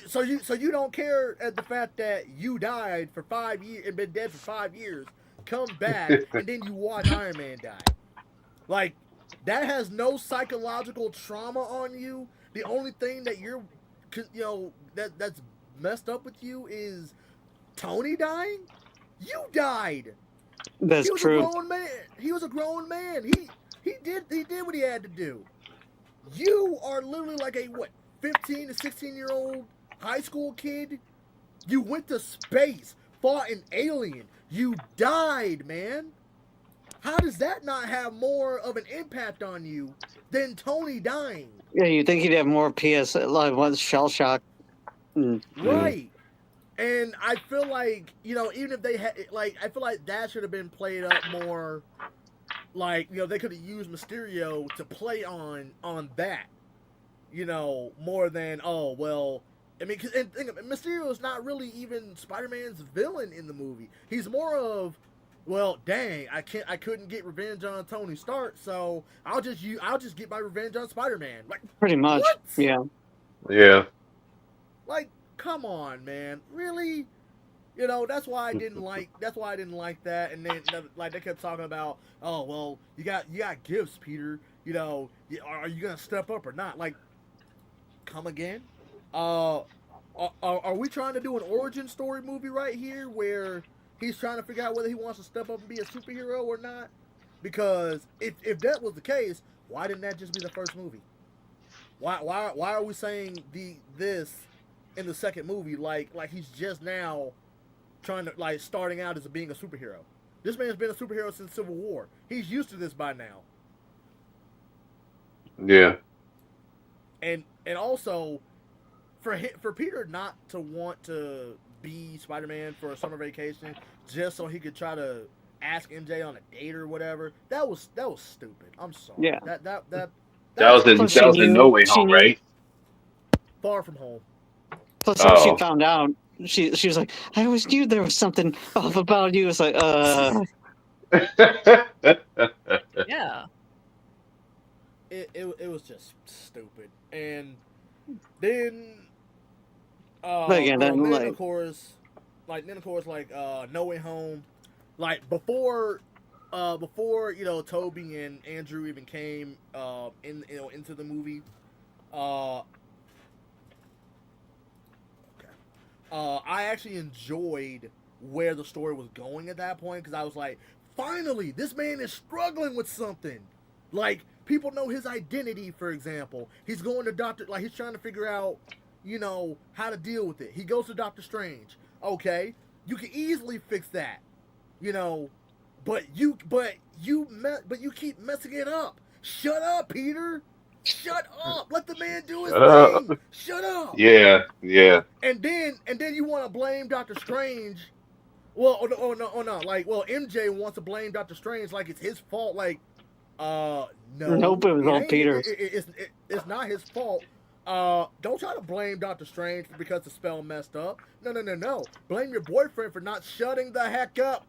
Speaker 2: So you don't care at the fact that you died for 5 years and been dead for 5 years, come back and then you watch Iron Man die. Like that has no psychological trauma on you. The only thing that that's messed up with you is Tony dying. You died.
Speaker 6: that's
Speaker 2: He was a
Speaker 6: true.
Speaker 2: grown man. He was a grown man. He did what he had to do. You are literally like a what 15 to 16-year-old high school kid. You went to space, fought an alien. You died, man. How does that not have more of an impact on you than Tony dying?
Speaker 6: Yeah, you think he'd have more PS like one shell shock?
Speaker 4: Mhm.
Speaker 2: Right. And I feel like, even if they had, like, I feel like that should have been played up more. Like, they could have used Mysterio to play on that, more than, oh, well, I mean, and think of it, Mysterio is not really even Spider-Man's villain in the movie. He's more of, well, dang, I couldn't get revenge on Tony Stark, so I'll just get my revenge on Spider-Man. Like,
Speaker 6: Pretty much.
Speaker 2: what?
Speaker 6: Yeah.
Speaker 4: Yeah.
Speaker 2: Like, come on, man, really? That's why I didn't like that. And then like they kept talking about, oh well, you got gifts, Peter. Are you gonna step up or not? Like, come again? Uh, are we trying to do an origin story movie right here where he's trying to figure out whether he wants to step up and be a superhero or not? Because if that was the case, why didn't that just be the first movie? Why are we saying this in the second movie like he's just now trying to like starting out as being a superhero? This man's been a superhero since Civil War. He's used to this by now.
Speaker 4: Yeah.
Speaker 2: And also for Peter not to want to be Spider-Man for a summer vacation just so he could try to ask MJ on a date or whatever. That was stupid. I'm sorry.
Speaker 6: Yeah.
Speaker 2: That was
Speaker 6: Plus,
Speaker 4: That was in No Way
Speaker 6: she
Speaker 4: Home,
Speaker 6: knew.
Speaker 4: right?
Speaker 2: far from home.
Speaker 6: Plus, when she
Speaker 4: Oh.
Speaker 6: found out, she was like, "I always knew there was something off about you." It's like,
Speaker 1: Yeah.
Speaker 2: It was just stupid. And then
Speaker 6: but again, then
Speaker 2: then
Speaker 6: like,
Speaker 2: of course like No Way Home, like before Toby and Andrew even came into the movie. uh okay. I actually enjoyed where the story was going at that point because I was like, finally, this man is struggling with something. Like, people know his identity, for example. He's going to Doctor, like, he's trying to figure out, how to deal with it. He goes to Doctor Strange. Okay, you can easily fix that, you know, but you keep messing it up. Shut up, Peter. Shut up! Let the man do his
Speaker 4: Shut up.
Speaker 2: thing. Shut up!
Speaker 4: Yeah.
Speaker 2: And then you want to blame Doctor Strange. Well, no. Like, well, MJ wants to blame Doctor Strange like it's his fault. Like, no,
Speaker 6: Nope, it was
Speaker 2: it
Speaker 6: all
Speaker 2: ain't.
Speaker 6: Peter's.
Speaker 2: It's not his fault. Don't try to blame Doctor Strange because the spell messed up. No. Blame your boyfriend for not shutting the heck up.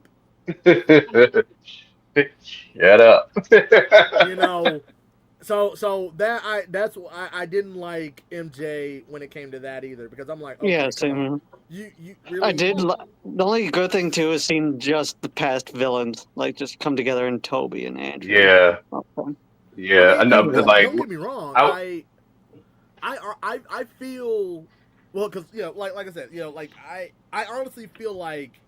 Speaker 4: Shut up.
Speaker 2: You know. So that's why I didn't like MJ when it came to that either, because I'm like,
Speaker 6: Yeah,
Speaker 2: okay, come on,
Speaker 6: same.
Speaker 2: you
Speaker 6: I
Speaker 2: really.
Speaker 6: did. The only good thing too is seeing just the past villains like just come together in Toby and Andrew.
Speaker 4: Yeah.
Speaker 6: Okay.
Speaker 2: I
Speaker 4: Yeah.
Speaker 2: mean,
Speaker 4: And like,
Speaker 2: don't get me wrong.
Speaker 4: I,
Speaker 2: I feel well because like I said, like I honestly feel like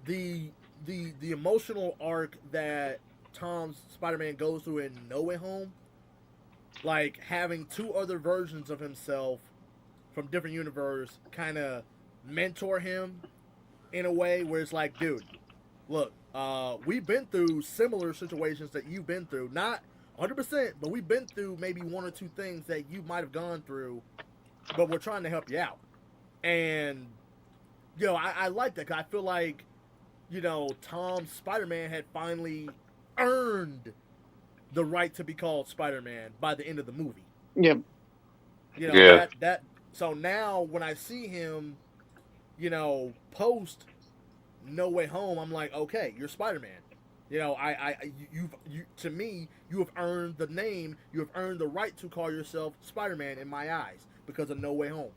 Speaker 2: the the emotional arc that Tom's Spider-Man goes through in No Way Home, like having two other versions of himself from different universe kind of mentor him in a way where it's like, dude, look, we've been through similar situations that you've been through, not 100%, but we've been through maybe one or two things that you might have gone through, but we're trying to help you out. And I like that, 'cause I feel like Tom's Spider-Man had finally earned the right to be called Spider-Man by the end of the movie.
Speaker 6: Yep.
Speaker 4: yeah.
Speaker 2: That so now when I see him, post No Way Home, I'm like, okay, you're Spider-Man. You to me, you have earned the name, you have earned the right to call yourself Spider-Man in my eyes because of No Way Home,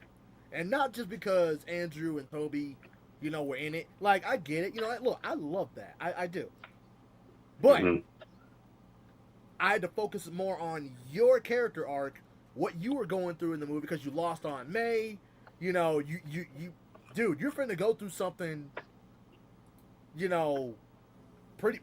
Speaker 2: and not just because Andrew and Toby, were in it. Like, I get it. Look, I love that. I do, but
Speaker 4: Hmm.
Speaker 2: I had to focus more on your character arc, what you were going through in the movie because you lost Aunt May. Dude, you're finna go through something, you know, pretty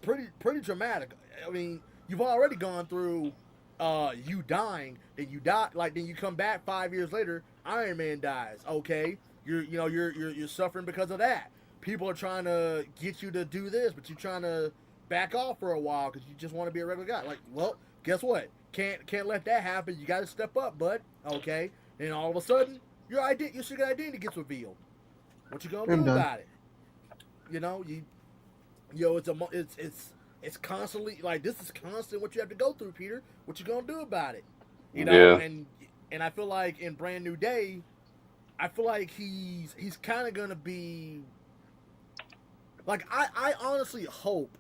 Speaker 2: dramatic. I mean, you've already gone through you dying, then you die, like then you come back 5 years later, Iron Man dies. Okay, you're suffering because of that. People are trying to get you to do this, but you're trying to back off for a while because you just want to be a regular guy. Like, well, guess what? Can't let that happen. You got to step up, bud. Okay, and all of a sudden, your secret identity gets revealed. What you gonna
Speaker 3: I'm
Speaker 2: do
Speaker 3: done.
Speaker 2: about it? You know, you it's constantly like this is constant what you have to go through, Peter. What you gonna do about it?
Speaker 4: Yeah.
Speaker 2: And I feel like in Brand New Day, I feel like he's kind of gonna be like I honestly hope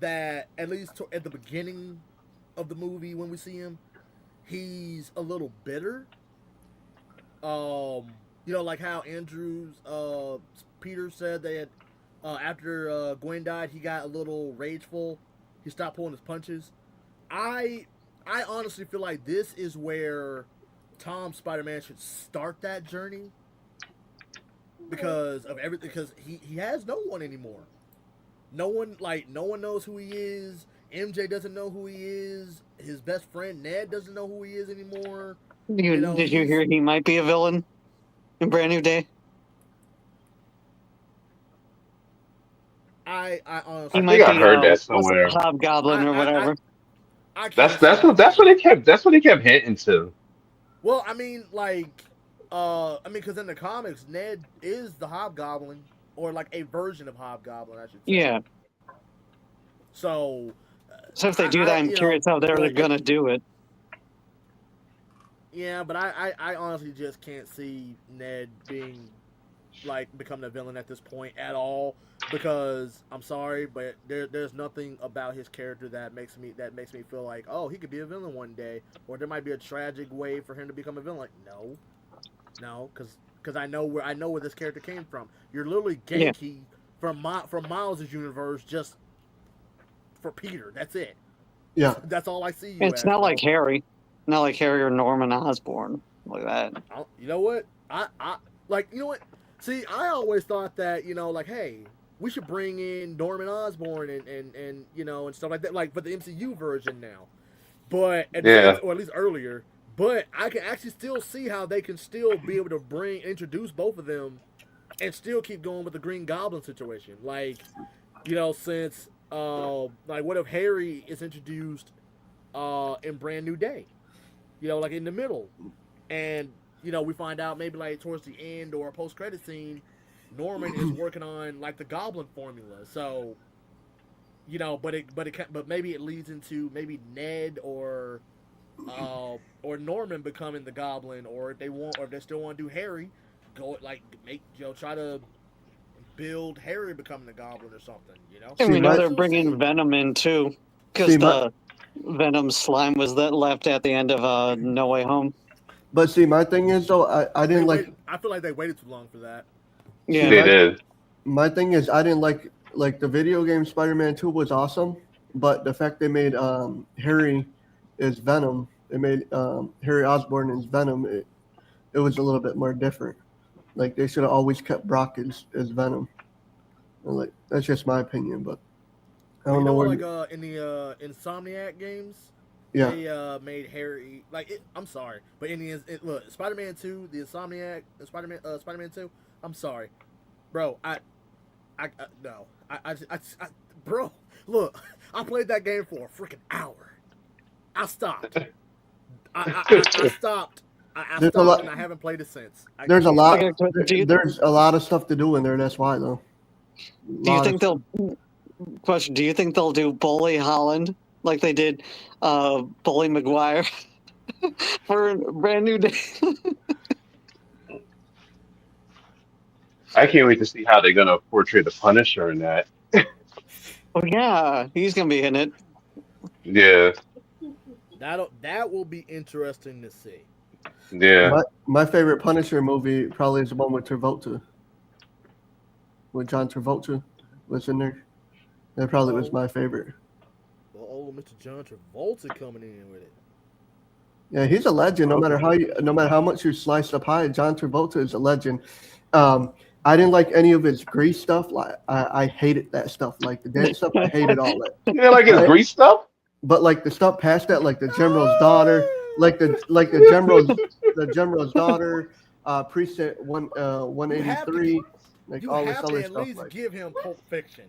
Speaker 2: that at least at the beginning of the movie when we see him, he's a little bitter. Like how Andrews Peter said they had after Gwen died, he got a little rageful. He stopped pulling his punches. I I honestly feel like this is where Tom Spider-Man should start that journey because of everything. Because he has no one anymore. No one knows who he is. MJ doesn't know who he is. His best friend Ned doesn't know who he is anymore.
Speaker 6: Did you
Speaker 2: He's
Speaker 6: hear he might be a villain in Brand New Day?
Speaker 2: I
Speaker 6: He
Speaker 2: honestly
Speaker 4: I think
Speaker 6: might
Speaker 4: I
Speaker 6: be
Speaker 4: heard that
Speaker 6: what's it,
Speaker 4: somewhere.
Speaker 6: Hobgoblin or
Speaker 2: I
Speaker 6: whatever.
Speaker 2: I
Speaker 4: That's
Speaker 2: can't see
Speaker 4: that's
Speaker 2: that
Speaker 4: what that's
Speaker 2: happening.
Speaker 4: what he kept hinting to.
Speaker 2: Well, I mean, like, because in the comics, Ned is the Hobgoblin, or like a version of Hobgoblin, I should say.
Speaker 6: Yeah.
Speaker 2: So,
Speaker 6: So if they do that, I'm curious how they're
Speaker 2: but
Speaker 6: gonna do it.
Speaker 2: yeah, but I honestly just can't see Ned being like becoming a villain at this point at all because I'm sorry, but there's nothing about his character that makes me feel like, oh, he could be a villain one day, or there might be a tragic way for him to become a villain. Like, no, because I know where this character came from. You're literally
Speaker 6: Yeah.
Speaker 2: Genki from Miles' universe just for Peter. That's it.
Speaker 3: Yeah.
Speaker 2: That's all I see you
Speaker 6: It's
Speaker 2: as,
Speaker 6: not like
Speaker 2: bro.
Speaker 6: Harry. Not like Harry or Norman Osborn. Like that.
Speaker 2: You know what? I like you know what? See, I always thought that like, hey, we should bring in Norman Osborn and and stuff like that, like for the MCU version now. But at the same,
Speaker 4: Yeah.
Speaker 2: or at least earlier. But I can actually still see how they can still be able to introduce both of them, and still keep going with the Green Goblin situation. Like, since like what if Harry is introduced in Brand New Day? like in the middle, and we find out maybe like towards the end or post credit scene, Norman is working on like the Goblin formula. So but maybe it leads into maybe Ned or Norman becoming the Goblin, or if they still want to do Harry, go like make try to build Harry becoming the Goblin or something.
Speaker 6: And
Speaker 3: See,
Speaker 6: we know
Speaker 3: my-
Speaker 6: they're
Speaker 2: We'll
Speaker 6: bringing
Speaker 2: see.
Speaker 6: Venom in too, because
Speaker 3: See, my
Speaker 6: the Venom slime was that left at the end of No Way Home.
Speaker 3: but see, my thing is though, I
Speaker 2: They
Speaker 3: didn't
Speaker 2: wait.
Speaker 3: like.
Speaker 2: I feel like they waited too long for that.
Speaker 3: See,
Speaker 6: Yeah,
Speaker 4: They did.
Speaker 3: my thing is I didn't like the video game Spider-Man 2 was awesome, but the fact they made Harry is Venom, they made Harry Osborn is Venom. It was a little bit more different. Like they should have always kept Brock as Venom. And, like that's just my opinion, but I
Speaker 2: Well,
Speaker 3: don't know where.
Speaker 2: like in the Insomniac games,
Speaker 3: Yeah,
Speaker 2: they made Harry I'm sorry, but in look, Spider-Man 2, the Insomniac, Spider-Man 2. I'm sorry, bro. No, bro. Look, I played that game for a freaking hour. I stopped. I stopped. I
Speaker 3: There's a
Speaker 2: stopped
Speaker 3: lot-
Speaker 2: and I haven't played it since.
Speaker 3: there's a lot.
Speaker 6: Okay, do you-
Speaker 3: There's a lot of stuff to do in there. That's why though.
Speaker 6: Do you think they'll? Question: do you think they'll do Bully Holland like they did Bully McGuire for a brand new day?
Speaker 4: I can't wait to see how they're gonna portray the Punisher in that.
Speaker 6: Oh yeah, he's gonna be in it.
Speaker 4: Yeah,
Speaker 2: That will be interesting to see.
Speaker 4: yeah.
Speaker 3: my favorite Punisher movie probably is the one with Travolta, with John Travolta was in there. That probably was my favorite.
Speaker 2: Well, old Mr. John Travolta coming in with it.
Speaker 3: Yeah, he's a legend. No matter how much you slice up high, John Travolta is a legend. I didn't like any of his Grease stuff. Like I hated that stuff. Like the dance stuff, I hated all that.
Speaker 4: You didn't like his grease stuff?
Speaker 3: But like the stuff past that, like the General's daughter, like the General's daughter, precinct 183, like
Speaker 2: You
Speaker 3: all this
Speaker 2: have to
Speaker 3: other
Speaker 2: at
Speaker 3: stuff.
Speaker 2: least
Speaker 3: Like,
Speaker 2: give him Pulp Fiction.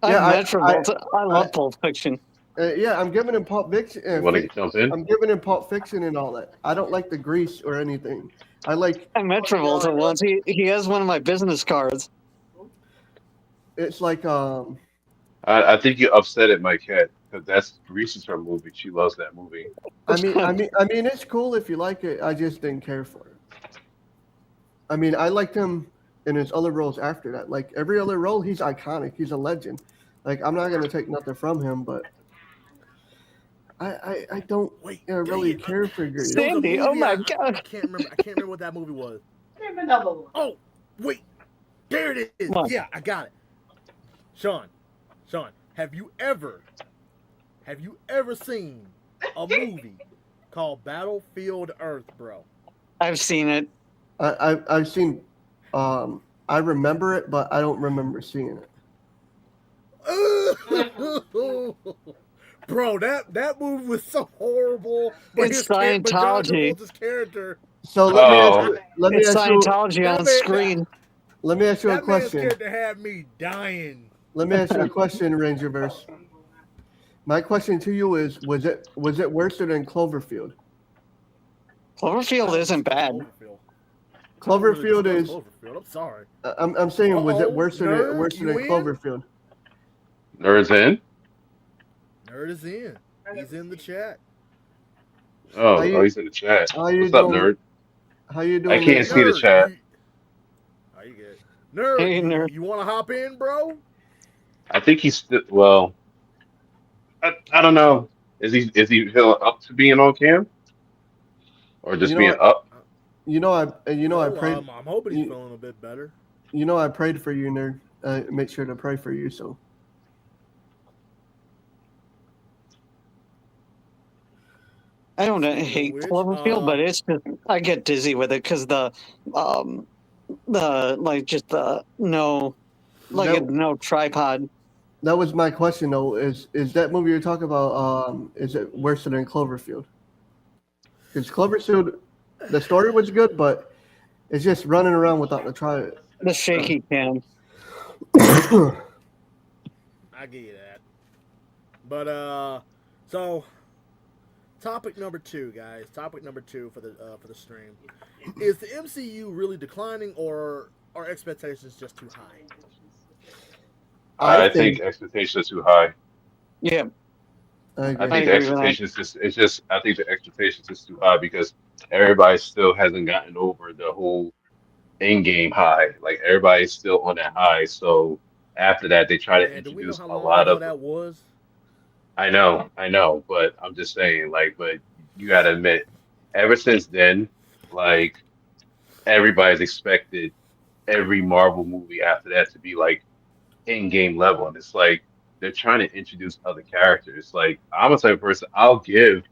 Speaker 3: Yeah,
Speaker 6: I met Travolta. I love Pulp Fiction.
Speaker 3: yeah, I'm giving him Pulp Fiction.
Speaker 4: You want to jump in?
Speaker 3: I'm giving him Pulp Fiction and all that. I don't like the Grease or anything. I like.
Speaker 6: I met Travolta once. He has one of my business cards.
Speaker 3: It's like
Speaker 4: I think you upset at my cat because that's Grease is her movie. She loves that movie.
Speaker 3: I mean, it's cool if you like it. I just didn't care for it. I mean, I liked him in his other roles after that. Like every other role, he's iconic. He's a legend. Like I'm not gonna take nothing from him, but I don't really care for Grease.
Speaker 2: There was a
Speaker 6: Sandy,
Speaker 2: movie
Speaker 6: oh my
Speaker 2: I
Speaker 6: God.
Speaker 2: can't remember what that movie was.
Speaker 7: Name another one.
Speaker 2: Oh, wait. There it is.
Speaker 6: What?
Speaker 2: Yeah, I got it. Sean, have you ever seen a movie called Battlefield Earth, bro?
Speaker 6: I've seen it.
Speaker 3: I've seen. I remember it, but I don't remember seeing it.
Speaker 2: Bro, that movie was so horrible. But
Speaker 6: It's
Speaker 2: but John
Speaker 6: Scientology.
Speaker 2: Travolta's character.
Speaker 3: So let me
Speaker 6: It's
Speaker 3: ask you.
Speaker 6: Scientology
Speaker 2: That
Speaker 6: on
Speaker 2: man-
Speaker 6: screen.
Speaker 3: Let me ask you a
Speaker 2: That man's
Speaker 3: question.
Speaker 2: character had me dying.
Speaker 3: Let me ask you a question, Rangerverse. My question to you is: was it worse than Cloverfield?
Speaker 6: Cloverfield isn't bad.
Speaker 3: Cloverfield is.
Speaker 2: Cloverfield. I'm sorry.
Speaker 3: I'm saying, was it
Speaker 2: Uh-oh,
Speaker 3: worse than
Speaker 2: nerd, you in?
Speaker 3: Cloverfield?
Speaker 4: Nerds in?
Speaker 2: Nerd is in. He's in the chat.
Speaker 4: Oh,
Speaker 3: How you-
Speaker 4: he's in the chat.
Speaker 3: how you
Speaker 4: What's up,
Speaker 3: doing?
Speaker 4: nerd?
Speaker 3: How you doing?
Speaker 4: I can't
Speaker 3: man?
Speaker 4: see the chat.
Speaker 2: How you get? Nerd,
Speaker 6: Hey, nerd.
Speaker 2: you want to hop in, bro?
Speaker 4: I think he's still, well, I don't know. Is he feeling up to being on cam? Or just
Speaker 3: You know
Speaker 4: being
Speaker 3: what?
Speaker 4: up?
Speaker 3: I prayed.
Speaker 2: I'm hoping he's
Speaker 3: you-
Speaker 2: feeling a bit better.
Speaker 3: I prayed for you, nerd. Make sure to pray for you. So
Speaker 6: I don't hate
Speaker 2: Which,
Speaker 6: Cloverfield, but it's just I get dizzy with it because the no tripod.
Speaker 3: that was my question, though. Is that movie you're talking about? Is it worse than Cloverfield? Because Cloverfield, the story was good, but it's just running around without the try.
Speaker 6: The shaky cam.
Speaker 2: I give you that. But so Topic number two, guys. Topic number two for the stream. Is the MCU really declining, or are expectations just too high?
Speaker 3: I
Speaker 4: I
Speaker 3: think
Speaker 4: think expectations are too high.
Speaker 6: Yeah,
Speaker 3: I
Speaker 4: I
Speaker 3: agree.
Speaker 6: I
Speaker 4: think the
Speaker 6: agree with that.
Speaker 4: expectations just it's just I think the expectations is too high because everybody still hasn't gotten over the whole Endgame high. Like everybody's still on that high. So after that, they try to
Speaker 2: Man, do we know
Speaker 4: introduce
Speaker 2: how
Speaker 4: a
Speaker 2: long
Speaker 4: lot
Speaker 2: ago
Speaker 4: of.
Speaker 2: that was?
Speaker 4: I know, but I'm just saying, like, but you gotta admit, ever since then, like everybody's expected every Marvel movie after that to be like in-game level, and it's like they're trying to introduce other characters. Like I'm a type of person, I'll give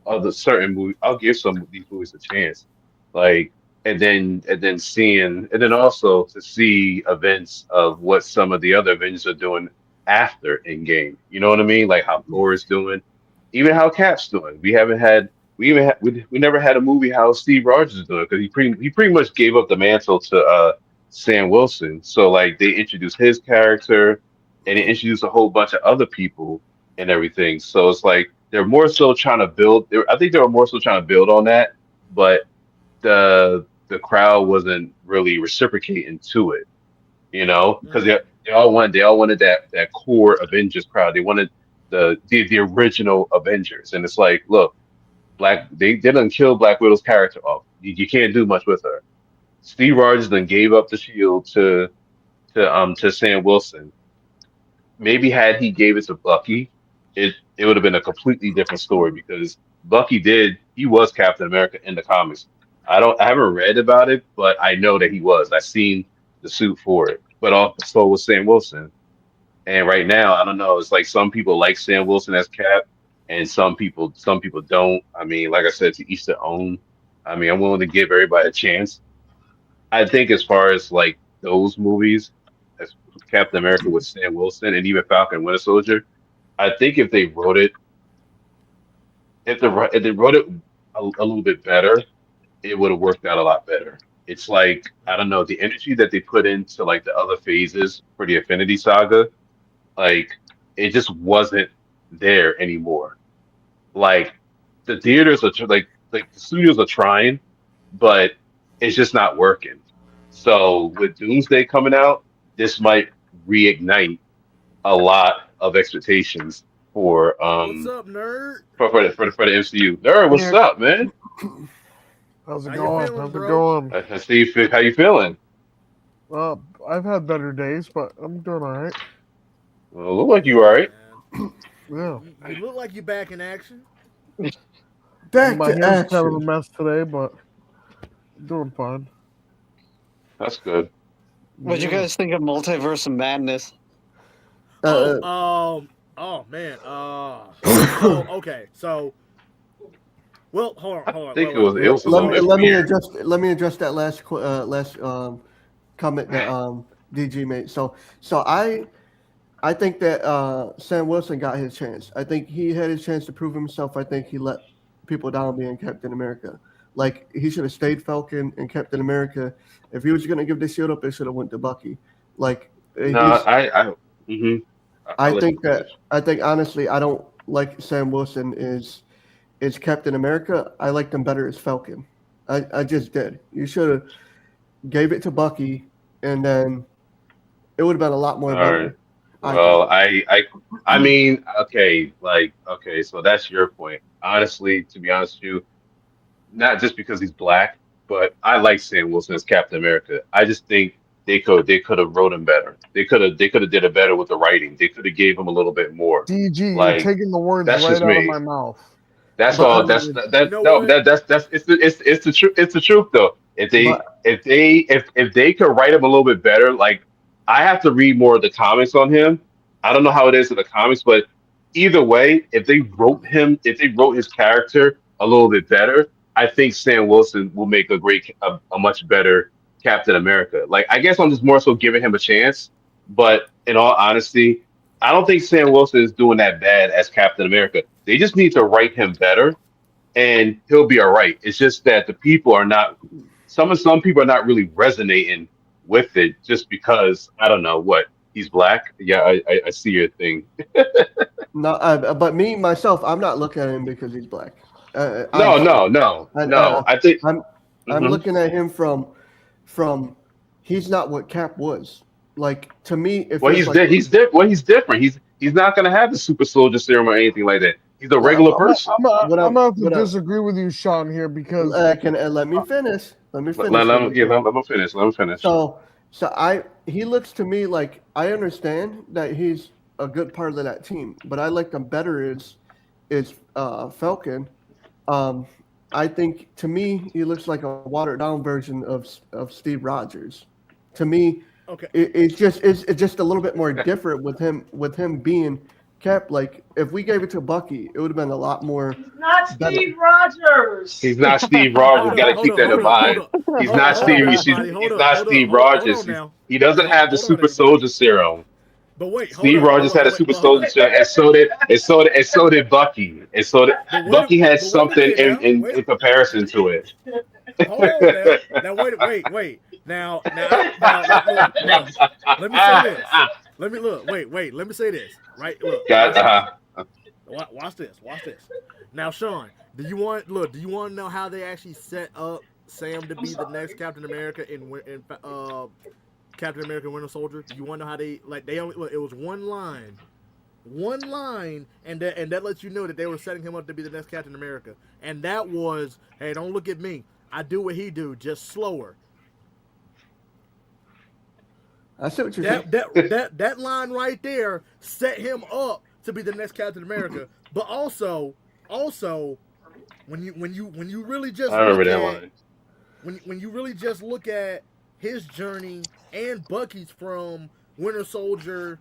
Speaker 4: of the certain movie, I'll give some of these movies a chance. Like, and then seeing, and then also to see events of what some of the other Avengers are doing after Endgame. You know what I mean? Like how Thor is doing, even how Cap's doing. We never had a movie how Steve Rogers is doing because he pretty much gave up the mantle to Sam Wilson. So like they introduced his character and they introduced a whole bunch of other people and everything. So it's like they're more so trying to build. I think they were more so trying to build on that, but the crowd wasn't really reciprocating to it, because
Speaker 2: Mm-hmm.
Speaker 4: they all wanted that core Avengers crowd. They wanted the original Avengers, and it's like, look, they didn't kill Black Widow's character off. You can't do much with her. Steve Rogers then gave up the shield to Sam Wilson. Maybe had he gave it to Bucky, it would have been a completely different story because he was Captain America in the comics. I haven't read about it, but I know that he was. I seen the suit for it. But also was Sam Wilson. And right now, I don't know. It's like some people like Sam Wilson as Cap, and some people don't. I mean, like I said, to each their own. I mean, I'm willing to give everybody a chance. I think as far as like those movies, as Captain America with Sam Wilson and even Falcon and Winter Soldier, I think if they wrote it a little bit better, it would have worked out a lot better. It's like I don't know the energy that they put into like the other phases for the Infinity Saga, like it just wasn't there anymore. Like the theaters are like the studios are trying, but it's just not working. So with Doomsday coming out, this might reignite a lot of expectations for
Speaker 2: What's up, nerd?
Speaker 4: the MCU. Nerd, what's
Speaker 6: Here,
Speaker 4: up, man?
Speaker 8: How's it
Speaker 2: How you
Speaker 8: going?
Speaker 2: feeling,
Speaker 8: How's it
Speaker 2: bro?
Speaker 8: going?
Speaker 4: I see you. How you feeling?
Speaker 8: I've had better days, but I'm doing all right.
Speaker 4: Well, look like you all
Speaker 2: Yeah,
Speaker 4: right.
Speaker 2: man.
Speaker 8: Yeah,
Speaker 2: You look like you back in action.
Speaker 3: Back
Speaker 8: my
Speaker 3: to
Speaker 8: hand's kind of a
Speaker 3: action.
Speaker 8: mess today, but doing fine.
Speaker 4: That's good.
Speaker 6: what'd you
Speaker 8: Yeah.
Speaker 6: guys think of Multiverse of Madness?
Speaker 3: Uh,
Speaker 2: Oh, oh man. So okay, so well,
Speaker 4: I
Speaker 2: hold on,
Speaker 4: think
Speaker 2: wait,
Speaker 4: it
Speaker 2: wait.
Speaker 4: was a little bit
Speaker 3: let me
Speaker 4: weird.
Speaker 3: address that last comment that DG made. So I think that Sam Wilson got his chance. I think he had his chance to prove himself. I think he let people down being Captain America. Like he should have stayed Falcon and Captain America. If he was going to give the shield up, it should have went to Bucky. Like
Speaker 4: No,
Speaker 3: he's.
Speaker 4: hmm
Speaker 3: I
Speaker 4: I'll let you
Speaker 3: think
Speaker 4: finish.
Speaker 3: that. I think honestly, I don't like Sam Wilson is Captain America. I liked him better as Falcon. I just did. You should have gave it to Bucky, and then it would have been a lot more
Speaker 4: All right.
Speaker 3: better. I
Speaker 4: Well,
Speaker 3: thought.
Speaker 4: I mean, okay, like, okay, so that's your point. Honestly, to be honest with you, not just because he's black, but I like Sam Wilson as Captain America. I just think they could have wrote him better. They could have did it better with the writing. They could have gave him a little bit more.
Speaker 8: DG, you're
Speaker 4: Like
Speaker 8: taking the words
Speaker 4: that's
Speaker 8: right
Speaker 4: just
Speaker 8: out of
Speaker 4: me.
Speaker 8: my mouth.
Speaker 4: That's
Speaker 3: But
Speaker 4: all.
Speaker 8: You're,
Speaker 2: You know what?
Speaker 4: That's it's the truth. It's the truth though. If
Speaker 3: but
Speaker 4: they if they could write him a little bit better, like I have to read more of the comics on him. I don't know how it is in the comics, but either way, if they wrote his character a little bit better, I think Sam Wilson will make a much better Captain America. Like I guess I'm just more so giving him a chance, but in all honesty, I don't think Sam Wilson is doing that bad as Captain America. They just need to write him better, and he'll be all right. It's just that the people are not. Some people are not really resonating with it, just because I don't know what. He's black. Yeah, I see your thing.
Speaker 3: No, but me myself, I'm not looking at him because he's black.
Speaker 4: No,
Speaker 3: Honestly,
Speaker 4: no, no,
Speaker 3: I,
Speaker 4: no. I think.
Speaker 3: I'm I'm
Speaker 4: Hmm.
Speaker 3: looking at him from he's not what Cap was. Like to me, it
Speaker 4: Well,
Speaker 3: feels like
Speaker 4: he's different. He's not gonna have the super soldier serum or anything like that. He's a
Speaker 3: uh,
Speaker 4: regular person.
Speaker 3: what
Speaker 8: I'm
Speaker 3: I'm
Speaker 8: gonna have to
Speaker 3: what I
Speaker 8: disagree with you, Sean, here because
Speaker 3: can let me finish. Let me
Speaker 4: Let,
Speaker 3: finish
Speaker 4: let,
Speaker 3: here
Speaker 4: let, yeah,
Speaker 3: because
Speaker 4: let him finish. Let him finish.
Speaker 3: so I he looks to me like I understand that he's a good part of that team, but I like him better is Falcon. Um, I think to me he looks like a watered down version of Steve Rogers. To me,
Speaker 2: Okay.
Speaker 3: it's just a little bit more different with him being kept. Like if we gave it to Bucky, it would have been a lot more
Speaker 1: He's not
Speaker 3: better.
Speaker 1: Steve Rogers.
Speaker 4: He's not Steve Rogers.
Speaker 2: Hold
Speaker 4: Got
Speaker 2: up,
Speaker 4: to
Speaker 2: hold
Speaker 4: keep
Speaker 2: up,
Speaker 4: that in
Speaker 2: hold up, hold
Speaker 4: mind.
Speaker 2: up,
Speaker 4: He's
Speaker 2: hold up,
Speaker 4: not
Speaker 2: hold up,
Speaker 4: Steve.
Speaker 2: everybody.
Speaker 4: He's not Steve
Speaker 2: Hold
Speaker 4: Rogers.
Speaker 2: on now.
Speaker 4: He doesn't have the
Speaker 2: Hold on,
Speaker 4: super
Speaker 2: everybody.
Speaker 4: soldier serum.
Speaker 2: But wait,
Speaker 4: Steve Rogers had a
Speaker 2: wait,
Speaker 4: super soldier serum, and so did Bucky, Bucky had
Speaker 2: but wait a
Speaker 4: something
Speaker 2: minute now.
Speaker 4: in comparison to it.
Speaker 2: Hold on now. Now wait. Look. Let me say this. Let me look. Wait. Let me say this. Right. Look.
Speaker 4: God,
Speaker 2: Watch this.
Speaker 4: uh
Speaker 2: Watch this. Watch this. Now, Sean, Do you want to know how they actually set up Sam to be the next Captain America in Captain America: Winter Soldier? Do you want to know how they only look? It was one line, and that lets you know that they were setting him up to be the next Captain America, and that was, hey, don't look at me. I do what he do, just slower.
Speaker 3: I see what you're saying.
Speaker 2: That line right there set him up to be the next Captain America. But also when you really just
Speaker 4: I remember
Speaker 2: look
Speaker 4: that
Speaker 2: at
Speaker 4: line.
Speaker 2: when you really just look at his journey and Bucky's from Winter Soldier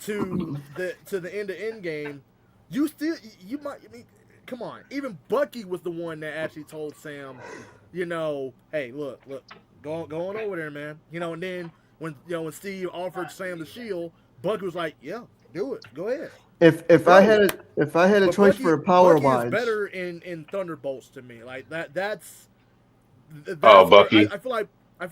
Speaker 2: to the end of Endgame, you might, I mean, come on. Even Bucky was the one that actually told Sam, hey, look, go on over there, man. And then when Steve offered Sam the shield, Bucky was like, yeah, do it, go ahead. Bro,
Speaker 3: If I had a
Speaker 2: but
Speaker 3: choice for power
Speaker 2: Bucky is
Speaker 3: wise,
Speaker 2: better in Thunderbolts to me. Like
Speaker 4: Oh,
Speaker 2: that's where
Speaker 4: Bucky.
Speaker 2: I feel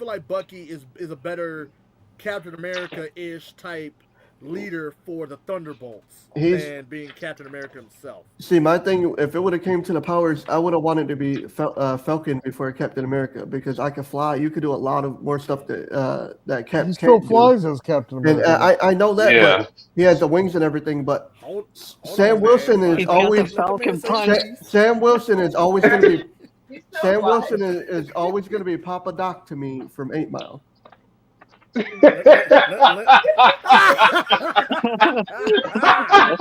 Speaker 2: like Bucky is a better Captain America ish type leader for the Thunderbolts
Speaker 3: he's
Speaker 2: than being Captain America himself.
Speaker 3: see my thing. If it would have came to the powers, I would have wanted to be Falcon before Captain America because I could fly. You could do a lot of more stuff that
Speaker 8: he
Speaker 3: Cap
Speaker 8: still
Speaker 3: can't do.
Speaker 8: flies as Captain
Speaker 3: And
Speaker 8: America.
Speaker 3: I know that, but
Speaker 4: Yeah.
Speaker 3: he has the wings and everything. But
Speaker 2: Hold
Speaker 3: Sam
Speaker 2: on, man.
Speaker 3: Wilson is
Speaker 6: He's got the
Speaker 3: always
Speaker 2: Let the man
Speaker 6: Falcon
Speaker 2: say his
Speaker 6: punch.
Speaker 2: piece.
Speaker 3: Sam Wilson is always going to be
Speaker 1: He still
Speaker 3: Sam
Speaker 1: flies.
Speaker 3: Wilson is always going to be Papa Doc to me from 8 Mile.
Speaker 2: Let.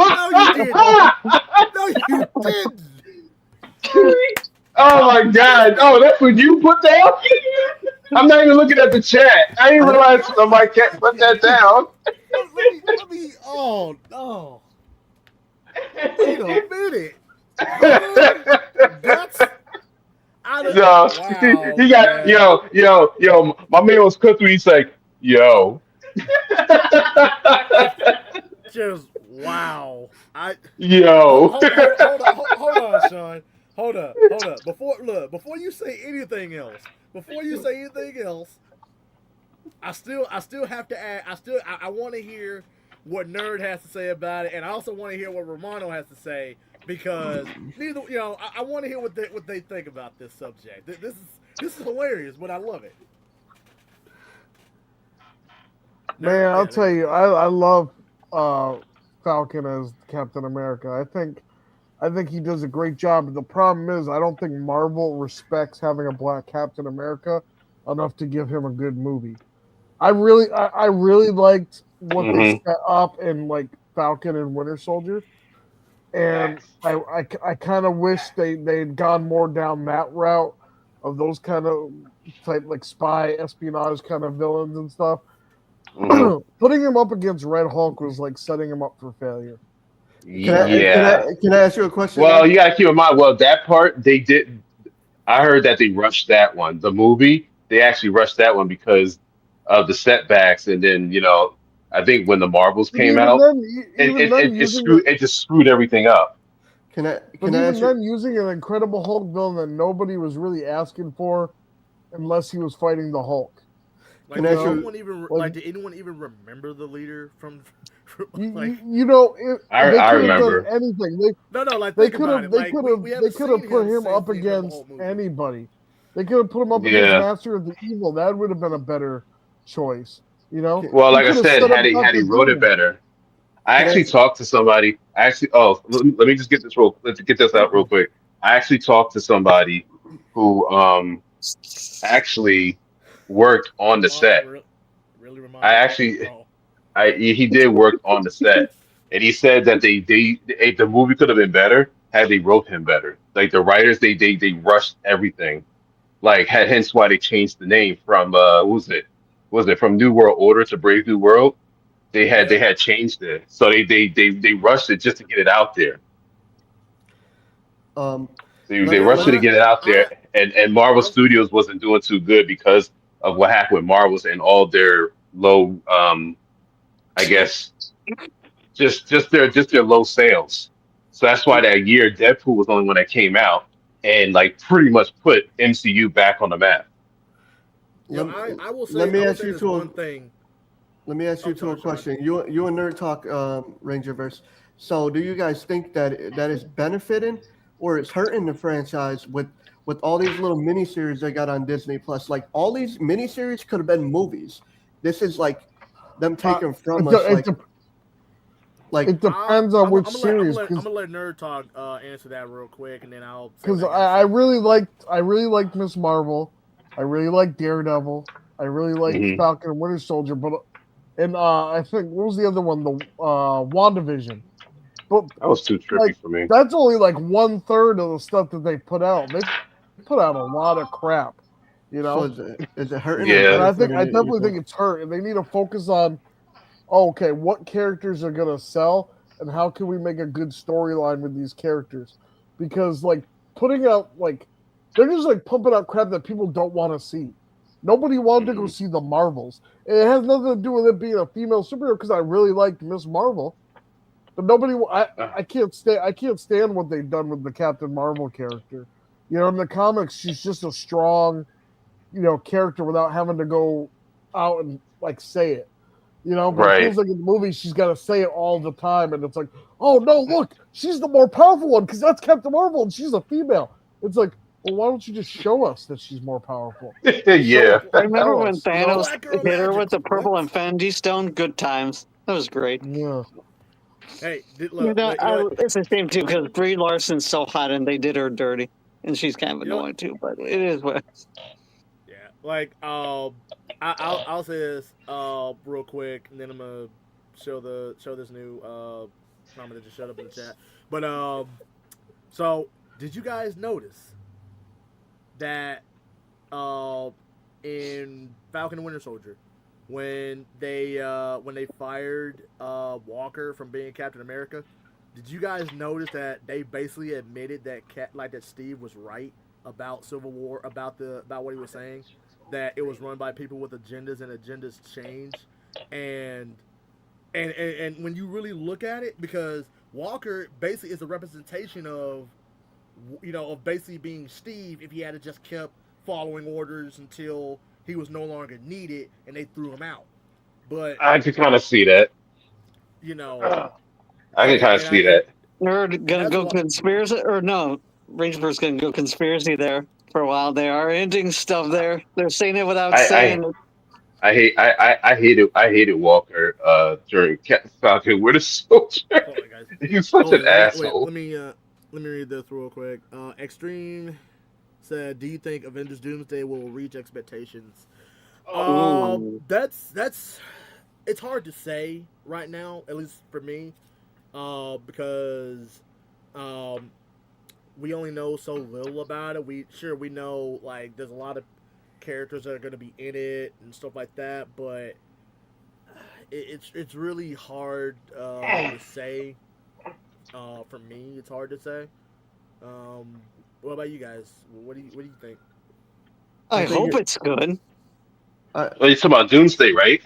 Speaker 2: No, you didn't. No, you didn't.
Speaker 4: Oh my God! Oh, that's what you put down. I'm not even looking at the chat. I didn't
Speaker 3: I
Speaker 4: realize somebody can't put that down.
Speaker 2: Let me. Oh no. Wait a minute. Huh? That's out of.
Speaker 4: Yo,
Speaker 2: Wow,
Speaker 4: he got
Speaker 2: man.
Speaker 4: yo. My man was cooking. He's like, yo,
Speaker 2: I just wow. I
Speaker 4: yo.
Speaker 2: hold on, Sean. Hold up. Before you say anything else, I still have to add. I want to hear what Nerd has to say about it, and I also want to hear what Romano has to say because neither, I want to hear what they think about this subject. This is hilarious, but I love it. Nerd,
Speaker 8: Man, I'll
Speaker 2: yeah, there
Speaker 8: tell
Speaker 2: you
Speaker 8: you,
Speaker 2: go.
Speaker 8: I love Falcon as Captain America. I think he does a great job. The problem is, I don't think Marvel respects having a black Captain America enough to give him a good movie. I really liked what they
Speaker 4: Hmm.
Speaker 8: set up in like Falcon and Winter Soldier, and I kind of wish they'd gone more down that route of those kind of type like spy espionage kind of villains and stuff.
Speaker 4: Hmm.
Speaker 8: Putting him up against Red Hulk was like setting him up for failure.
Speaker 4: Yeah.
Speaker 3: can I ask you a question
Speaker 4: Well,
Speaker 3: now?
Speaker 4: you gotta keep in mind. Well, that part they did. I heard that they rushed that one. The movie, they actually rushed that one because of the setbacks, and then I think when the Marvels
Speaker 8: But
Speaker 4: came out,
Speaker 8: even then,
Speaker 4: it just screwed everything up.
Speaker 3: Can I ask you?
Speaker 8: using an Incredible Hulk villain that nobody was really asking for, unless he was fighting the Hulk.
Speaker 2: Like,
Speaker 3: Can I
Speaker 2: did
Speaker 3: ask you?
Speaker 2: anyone even
Speaker 8: Like,
Speaker 2: did anyone even remember the leader from like?
Speaker 8: you know, they
Speaker 4: I
Speaker 8: could have done
Speaker 4: remember.
Speaker 8: anything.
Speaker 2: No, like
Speaker 8: They
Speaker 2: think
Speaker 8: could
Speaker 2: about
Speaker 8: have
Speaker 2: it.
Speaker 8: they
Speaker 2: Like
Speaker 8: could have
Speaker 2: we
Speaker 8: they
Speaker 2: haven't
Speaker 8: could have
Speaker 2: seen
Speaker 8: put
Speaker 2: him
Speaker 8: him
Speaker 2: since
Speaker 8: up
Speaker 2: the end of the whole
Speaker 8: against
Speaker 2: movie.
Speaker 8: anybody. They could have put him up against
Speaker 4: Yeah.
Speaker 8: Master of the Evil. That would have been a better choice. You know,
Speaker 3: Can,
Speaker 4: Well,
Speaker 8: you
Speaker 4: like I
Speaker 8: could have
Speaker 4: said,
Speaker 8: set up
Speaker 4: had he
Speaker 8: Doctor
Speaker 4: wrote it
Speaker 8: Doom.
Speaker 4: better. I
Speaker 3: can I?
Speaker 4: actually talked to somebody. I actually, oh, let me just get this let's get this out real quick. I actually talked to somebody who actually worked on the set.
Speaker 2: Really
Speaker 4: I
Speaker 2: reminded me of
Speaker 4: actually,
Speaker 2: Raw.
Speaker 4: he did work on the set, and he said that the movie could have been better had they wrote him better. Like the writers, they rushed everything. Like hence why they changed the name from what was it? Was it from New World Order to Brave New World? They
Speaker 2: Yep.
Speaker 4: had changed it, so they rushed it just to get it out there.
Speaker 3: Um,
Speaker 4: They
Speaker 3: let
Speaker 4: rushed
Speaker 3: let
Speaker 4: it to
Speaker 3: me
Speaker 4: get it out there, and Marvel
Speaker 2: I
Speaker 4: Studios wasn't doing too good because of what happened with Marvels and all their low, I guess, just their low sales. So that's why that year Deadpool was the only one that came out and like pretty much put MCU back on the map.
Speaker 2: well,
Speaker 3: let, let
Speaker 2: I
Speaker 3: me
Speaker 2: will
Speaker 3: ask
Speaker 2: say
Speaker 3: you
Speaker 2: this one
Speaker 3: to
Speaker 2: thing.
Speaker 3: let me ask
Speaker 2: Oh,
Speaker 3: you to a
Speaker 2: sorry, Sean.
Speaker 3: question. You and Nerd Talk Rangerverse. So do you guys think that that is benefiting or it's hurting the franchise with all these little miniseries they got on Disney Plus? Like all these miniseries could have been movies. This is like them
Speaker 8: Uh,
Speaker 3: taking from
Speaker 8: it,
Speaker 3: us
Speaker 8: de- it,
Speaker 3: like
Speaker 8: it depends on which
Speaker 2: I'm
Speaker 8: series,
Speaker 2: gonna let Nerd Talk answer that real quick, and then I'll say what
Speaker 8: because
Speaker 2: I gotta
Speaker 8: I
Speaker 2: say.
Speaker 8: really liked Miss Marvel. I really liked Daredevil. I really liked
Speaker 4: Hmm.
Speaker 8: Falcon and Winter Soldier. But and I think what was the other one? The WandaVision. But
Speaker 4: That was too
Speaker 8: like
Speaker 4: trippy for me.
Speaker 8: that's only like 1/3 of the stuff that they put out. They put out a lot of crap, you
Speaker 3: so
Speaker 8: know.
Speaker 3: is it hurting or
Speaker 8: And
Speaker 4: Yeah,
Speaker 3: benefiting
Speaker 8: I
Speaker 3: you
Speaker 8: definitely think
Speaker 3: think?
Speaker 8: it's hurt, and they need to focus on, oh, okay, what characters are gonna sell, and how can we make a good storyline with these characters? Because like putting out like they're just like pumping out crap that people don't want to see. Nobody wanted to go
Speaker 4: hmm
Speaker 8: see the Marvels. It has nothing to do with it being a female superhero because I really liked Miss Marvel, but nobody. I can't stand what they've done with the Captain Marvel character. You know, in the comics, she's just a strong, character without having to go out and like say it. But it
Speaker 4: right.
Speaker 8: feels like in the movie she's got to say it all the time, and it's like, oh no, look, she's the more powerful one because that's Captain Marvel and she's a female. It's like, well, why don't you just show us that she's more powerful?
Speaker 4: Yeah.
Speaker 8: Tell
Speaker 6: Remember when
Speaker 8: us, you know?
Speaker 6: Thanos
Speaker 2: Black girl
Speaker 6: hit her
Speaker 2: magic.
Speaker 6: with the
Speaker 2: What?
Speaker 6: purple Infinity Stone? Good times. That was great.
Speaker 8: Yeah,
Speaker 2: Hey,
Speaker 6: You
Speaker 2: look,
Speaker 6: know,
Speaker 2: you know what?
Speaker 6: it's a shame too because Brie Larson's so hot and they did her dirty, and she's kind of
Speaker 2: You know what?
Speaker 6: annoying too. But it is what.
Speaker 2: Yeah, like I'll say this real quick, and then I'm gonna show this new comment that just showed up in the chat. But so did you guys notice that uh in Falcon and Winter Soldier when they fired Walker from being Captain America, did you guys notice that they basically admitted that that Steve was right about Civil War, about what he was saying, that it was run by people with agendas and agendas change, and and when you really look at it, because Walker basically is a representation of of basically being Steve if he had just kept following orders until he was no longer needed and they threw him out. But
Speaker 4: I can kind of see that.
Speaker 2: you know,
Speaker 4: I can kind of
Speaker 2: and I
Speaker 4: see that.
Speaker 6: Nerd
Speaker 2: and
Speaker 6: gonna
Speaker 2: that's
Speaker 6: go
Speaker 2: what
Speaker 6: conspiracy or no? Rangebird's gonna go conspiracy there for a while. They are ending stuff there. They're saying it without
Speaker 4: I
Speaker 6: saying it.
Speaker 4: I hated Walker during Falcon Winter Soldier.
Speaker 2: hold on, guys.
Speaker 4: He's such
Speaker 2: Hold
Speaker 4: an
Speaker 2: on, wait.
Speaker 4: asshole.
Speaker 2: Let me read this real quick. Extreme said, "Do you think Avengers Doomsday will reach expectations?"
Speaker 6: Ooh,
Speaker 2: That's it's hard to say right now, at least for me, because um, we only know so little about it. We know like there's a lot of characters that are going to be in it and stuff like that, but it's really hard to say. For me, it's hard to say. Um, what about you guys? What do you think?
Speaker 3: I
Speaker 6: I
Speaker 3: think
Speaker 6: hope it's good.
Speaker 3: I
Speaker 4: Well, you talking about Doomsday, right?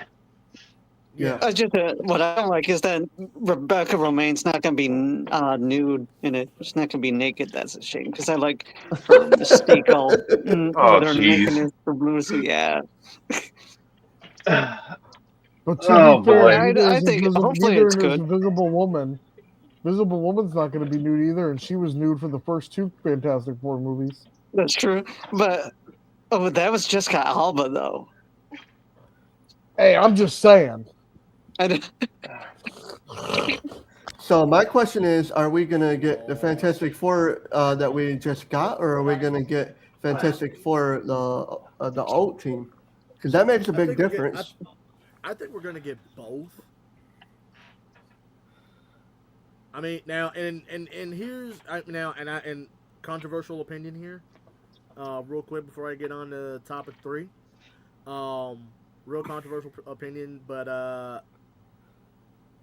Speaker 3: yeah.
Speaker 2: Yeah,
Speaker 6: I just what I don't like is that Rebecca Romaine's not gonna be nude in it. She's not gonna be naked. That's a shame because I like her mystique all
Speaker 4: Oh,
Speaker 6: with her
Speaker 4: jeez.
Speaker 6: nakedness for blue. So yeah,
Speaker 8: But to be
Speaker 4: Oh
Speaker 8: fair,
Speaker 4: boy.
Speaker 6: I think hopefully
Speaker 8: neither
Speaker 6: it's
Speaker 8: is
Speaker 6: good.
Speaker 8: Invisible Woman. Visible Woman's not going to be nude either, and she was nude for the first two Fantastic Four movies.
Speaker 6: That's true. But that was Jessica Alba though.
Speaker 8: Hey, I'm just saying.
Speaker 6: I,
Speaker 3: So my question is, are we gonna get the Fantastic Four that we just got, or are we gonna get Fantastic Four the old team? Because that makes a big difference.
Speaker 2: I think we're gonna get both. I mean, now and here's and controversial opinion here. Real quick before I get on to topic 3. Real controversial opinion, but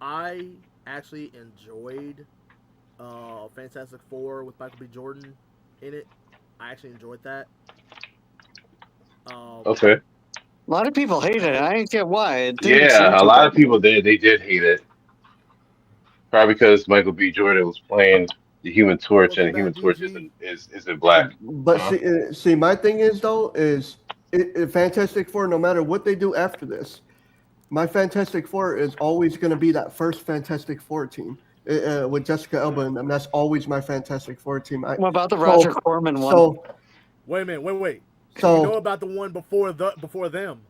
Speaker 2: I actually enjoyed Fantastic Four with Michael B. Jordan in it. I actually enjoyed that.
Speaker 4: Okay.
Speaker 6: a lot of people hate it. I didn't get why. It didn't seem
Speaker 4: Yeah, a
Speaker 6: too
Speaker 4: lot
Speaker 6: bad.
Speaker 4: of people they did hate it. Probably because Michael B. Jordan was playing the Human Torch, and
Speaker 2: Welcome
Speaker 4: the Human
Speaker 2: back,
Speaker 4: Torch
Speaker 2: DG.
Speaker 4: isn't black.
Speaker 3: But
Speaker 4: Huh?
Speaker 3: see, my thing is though is Fantastic Four. No matter what they do after this, my Fantastic Four is always gonna be that first Fantastic Four team with Jessica Alba in them. That's always my Fantastic Four team.
Speaker 6: What about the Roger Corman one?
Speaker 3: So
Speaker 2: Wait a minute. Wait.
Speaker 3: So
Speaker 2: you know about the one before them?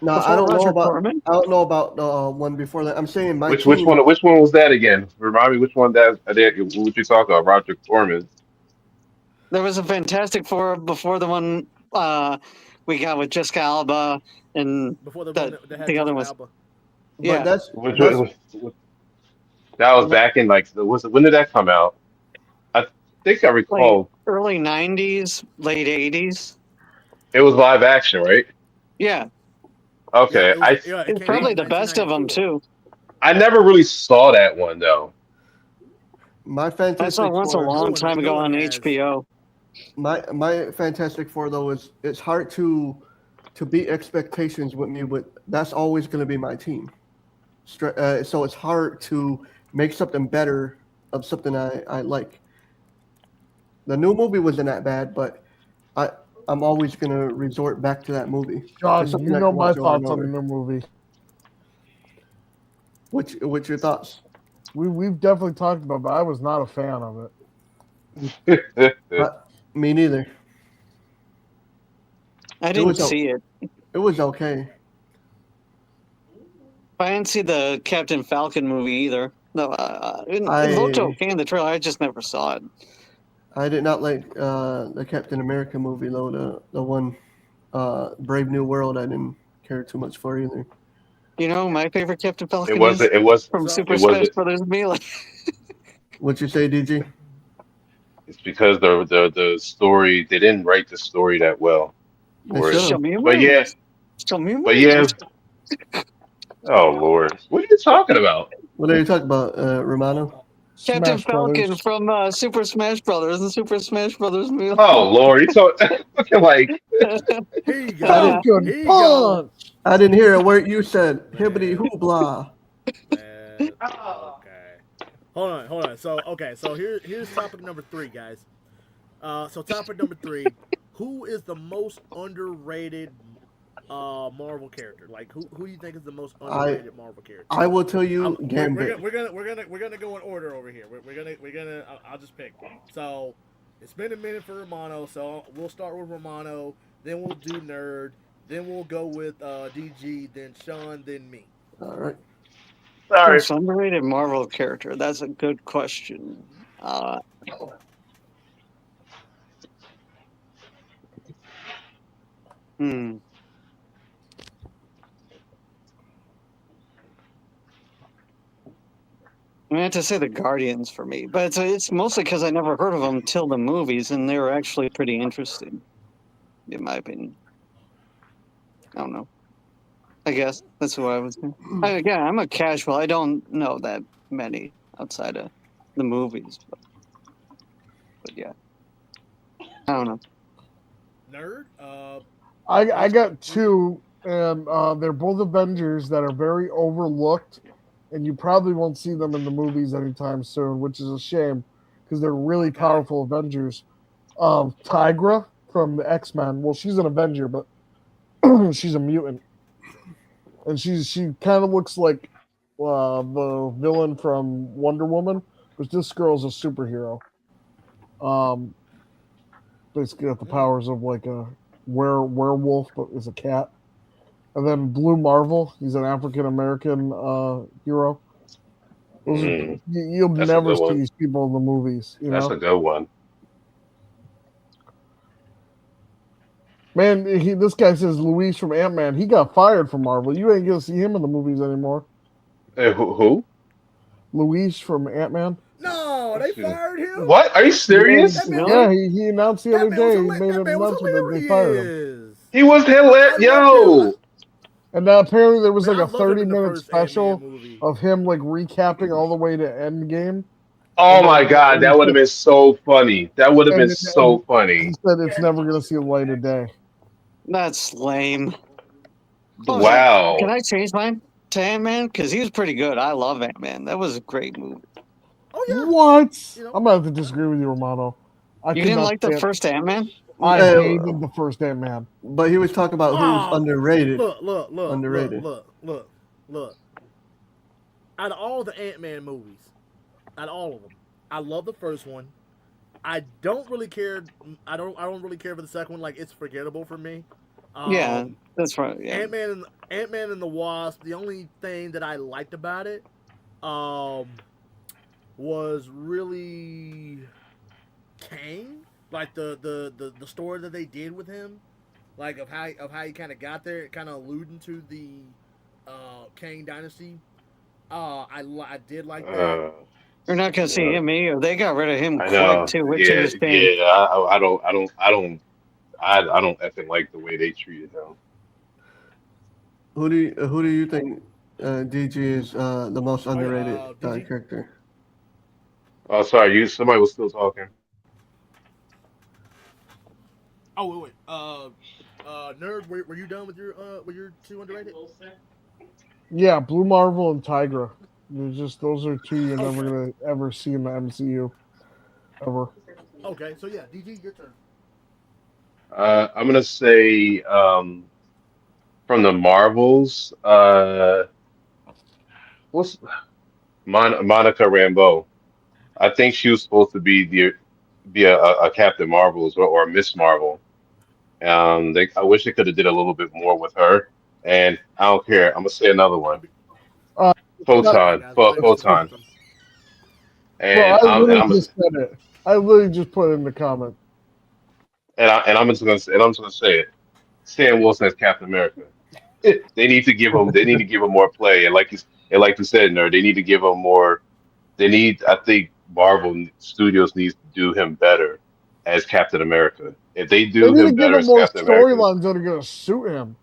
Speaker 3: no,
Speaker 6: Before Roger Corman?
Speaker 3: I don't know about the one before that. I'm saying my
Speaker 4: Which
Speaker 3: team.
Speaker 4: which one was that again? Remind me which one that what you talking about? Roger Corman.
Speaker 6: There was a Fantastic Four before the one we got with Jessica Alba and
Speaker 2: Before the one that had
Speaker 6: the other
Speaker 2: Jessica
Speaker 6: was
Speaker 2: Alba.
Speaker 3: But
Speaker 6: yeah.
Speaker 3: that's
Speaker 4: Which
Speaker 3: that's
Speaker 4: that was back in like when did that come out? I think I
Speaker 6: like
Speaker 4: recall
Speaker 6: early '90s, late '80s.
Speaker 4: it was live action, right?
Speaker 6: Yeah,
Speaker 2: Yeah,
Speaker 4: Okay,
Speaker 2: it was. It
Speaker 6: it's
Speaker 2: came out
Speaker 6: probably
Speaker 2: in
Speaker 6: the best of them
Speaker 2: 1994.
Speaker 6: too.
Speaker 4: I never really saw that one though.
Speaker 3: my
Speaker 6: I saw
Speaker 3: Fantastic
Speaker 6: it once a
Speaker 3: Four.
Speaker 6: long time
Speaker 2: No
Speaker 6: ago
Speaker 2: one
Speaker 6: on
Speaker 2: has.
Speaker 6: HBO.
Speaker 3: My Fantastic Four though is it's hard to beat expectations with me. With that's always going to be my team. So it's hard to make something better of something I like. The new movie wasn't that bad, but I I'm always going to resort back to that movie. It's
Speaker 8: John,
Speaker 3: something
Speaker 8: you
Speaker 3: I
Speaker 8: know
Speaker 3: can
Speaker 8: my
Speaker 3: watch over and
Speaker 8: thoughts on the
Speaker 3: over.
Speaker 8: new movie.
Speaker 3: What's your thoughts?
Speaker 8: We've definitely talked about, but I was not a fan of it.
Speaker 3: Me neither.
Speaker 6: I
Speaker 3: It was
Speaker 6: didn't see it.
Speaker 3: it was okay.
Speaker 6: I didn't see the Captain Falcon movie either. No, it looked
Speaker 3: I
Speaker 6: okay in the trailer. I just never saw it.
Speaker 3: I did not like the Captain America movie though. The one Brave New World. I didn't care too much for either.
Speaker 6: You know, who my favorite Captain
Speaker 4: it
Speaker 6: Falcon is
Speaker 4: wasn't. It was.
Speaker 6: from
Speaker 2: So
Speaker 6: Super
Speaker 4: It
Speaker 6: Smash
Speaker 4: wasn't.
Speaker 6: Brothers Melee.
Speaker 3: What you say, DG?
Speaker 4: It's because the story they didn't write the story that well
Speaker 3: They
Speaker 4: for it.
Speaker 3: should
Speaker 6: Show
Speaker 3: have.
Speaker 6: me your
Speaker 4: But yeah,
Speaker 6: moves. Show me your
Speaker 4: but yeah.
Speaker 6: moves.
Speaker 4: Oh Lord, what are you talking about?
Speaker 3: What are you talking about, Romano?
Speaker 6: Captain
Speaker 8: Smash
Speaker 6: Falcon
Speaker 8: Brothers.
Speaker 6: from Super Smash Brothers and Super Smash Brothers Melee.
Speaker 4: Oh Lord, you looking like
Speaker 2: Here you
Speaker 3: I
Speaker 2: go.
Speaker 3: didn't.
Speaker 8: Falcon
Speaker 2: Here you go.
Speaker 8: Punch!
Speaker 3: I didn't hear a word you said. Hibbity
Speaker 2: Man.
Speaker 3: hoopla.
Speaker 2: Man. Okay. Hold on. So here's topic number 3, guys. So topic number 3, who is the most underrated Marvel character? Like who do you think is the most underrated Marvel character?
Speaker 3: I will tell you, Gambit.
Speaker 2: We're gonna go in order over here. We're gonna I'll just pick. So it's been a minute for Romano, so we'll start with Romano, then we'll do Nerd, then we'll go with DG, then Sean, then me.
Speaker 3: All right.
Speaker 4: sorry.
Speaker 6: Most underrated Marvel character. That's a good question. Hmm. I have to say the Guardians for me, but it's mostly because I never heard of them till the movies, and they were actually pretty interesting, in my opinion. I don't know. I guess that's what I was saying. Again, I'm a casual. I don't know that many outside of the movies, but yeah, I don't know.
Speaker 2: Nerd.
Speaker 8: I got two, and they're both Avengers that are very overlooked, and you probably won't see them in the movies anytime soon, which is a shame because they're really powerful Avengers. Tigra from the X-Men. Well, she's an Avenger, but she's a mutant. and she kind of looks like the villain from Wonder Woman, but this girl's a superhero. Um, Basically got the
Speaker 2: Mm,
Speaker 8: powers of like a werewolf, but is a cat. And then Blue Marvel, he's an African American hero. Those are
Speaker 4: Mm,
Speaker 8: you'll
Speaker 4: that's a
Speaker 8: never
Speaker 4: good
Speaker 8: see
Speaker 4: one.
Speaker 8: these people in the movies, you
Speaker 4: That's
Speaker 8: know.
Speaker 4: a good one.
Speaker 8: Man, this guy says Luis from Ant Man. He got fired from Marvel. You ain't gonna see him in the movies anymore.
Speaker 4: Who?
Speaker 8: Luis from Ant Man.
Speaker 2: no, they fired him.
Speaker 4: What? Are you
Speaker 2: That
Speaker 4: serious?
Speaker 2: man was
Speaker 8: Yeah,
Speaker 6: Really?
Speaker 8: he announced the other day. He made
Speaker 2: that
Speaker 8: an
Speaker 2: man was
Speaker 8: announcement that they fired him.
Speaker 2: hilarious.
Speaker 4: He was
Speaker 2: I
Speaker 4: hilarious.
Speaker 2: loved him.
Speaker 4: Yo.
Speaker 8: And apparently there was
Speaker 2: Man,
Speaker 8: like
Speaker 2: I
Speaker 8: a
Speaker 2: loved him in the
Speaker 8: 30-minute
Speaker 2: first Ant Man
Speaker 8: special
Speaker 2: movie.
Speaker 8: of him like recapping all the way to Endgame.
Speaker 4: Oh
Speaker 8: And then
Speaker 4: my God, that would have been so funny. That would have been
Speaker 8: and
Speaker 4: so
Speaker 8: he
Speaker 4: funny.
Speaker 8: said it's never gonna see the light of day.
Speaker 6: That's lame. Oh, can
Speaker 4: Wow.
Speaker 6: I change mine to Ant Man? Because he was pretty good. I love Ant Man. That was a great movie.
Speaker 2: Oh yeah,
Speaker 8: What?
Speaker 2: you know.
Speaker 8: I'm gonna have to disagree with you, Romano. I
Speaker 6: You
Speaker 8: could
Speaker 6: didn't
Speaker 8: not
Speaker 6: like the
Speaker 8: stand.
Speaker 6: first Ant Man?
Speaker 8: I
Speaker 3: Uh,
Speaker 8: hated the first Ant Man.
Speaker 3: but he was talking about who's
Speaker 2: Oh,
Speaker 3: underrated.
Speaker 2: look,
Speaker 3: Underrated.
Speaker 2: look. Out of all the Ant Man movies, out of all of them, I love the first one. I don't really care. I don't really care for the second one. Like it's forgettable for me.
Speaker 6: Yeah,
Speaker 2: Um,
Speaker 6: that's right. Yeah.
Speaker 2: Ant Man and the Wasp. The only thing that I liked about it, um, was really Kang. Like the story that they did with him, like of how he kind of got there, kind of alluding to the Kang dynasty. I did like that.
Speaker 4: Uh,
Speaker 6: You're not gonna see
Speaker 4: yeah,
Speaker 6: him either. They got rid of him
Speaker 4: I
Speaker 6: quick
Speaker 4: know.
Speaker 6: too, which
Speaker 4: Yeah,
Speaker 6: is a shame.
Speaker 4: yeah. I don't effing like the way they treated him.
Speaker 3: Who do you think DG is the most
Speaker 2: Oh yeah,
Speaker 3: underrated
Speaker 2: DG.
Speaker 3: character?
Speaker 4: Oh, sorry. Somebody was still talking.
Speaker 2: Oh wait, nerd, were you done with your two underrated?
Speaker 8: Yeah, Blue Marvel and Tigra. There's just those are two you're never
Speaker 2: Okay,
Speaker 8: gonna ever see in the MCU ever.
Speaker 2: okay. So yeah, DG, your turn.
Speaker 4: I'm gonna say from the Marvels. What's Monica Rambeau? I think she was supposed to be a Captain Marvels or a Miss Marvel. I wish they could have did a little bit more with her. And I don't care. I'm gonna say another one.
Speaker 2: I'll be,
Speaker 8: Uh,
Speaker 2: my
Speaker 8: not,
Speaker 2: bad, guys. I didn't mean to step on
Speaker 4: Photon.
Speaker 2: something.
Speaker 8: bro,
Speaker 4: And
Speaker 8: I literally
Speaker 4: I'm
Speaker 8: just said it. I literally just put it in the comment.
Speaker 4: I'm just gonna say, and I'm just gonna say it. Sam Wilson as Captain America. They need to give him more play. And like you said, nerd, they need to give him more. I think Marvel Studios needs to do him better as Captain America. If they
Speaker 8: They
Speaker 4: do
Speaker 8: need to
Speaker 4: him
Speaker 8: give
Speaker 4: better
Speaker 8: him
Speaker 4: as
Speaker 8: more
Speaker 4: Captain America,
Speaker 8: storylines that are gonna suit him.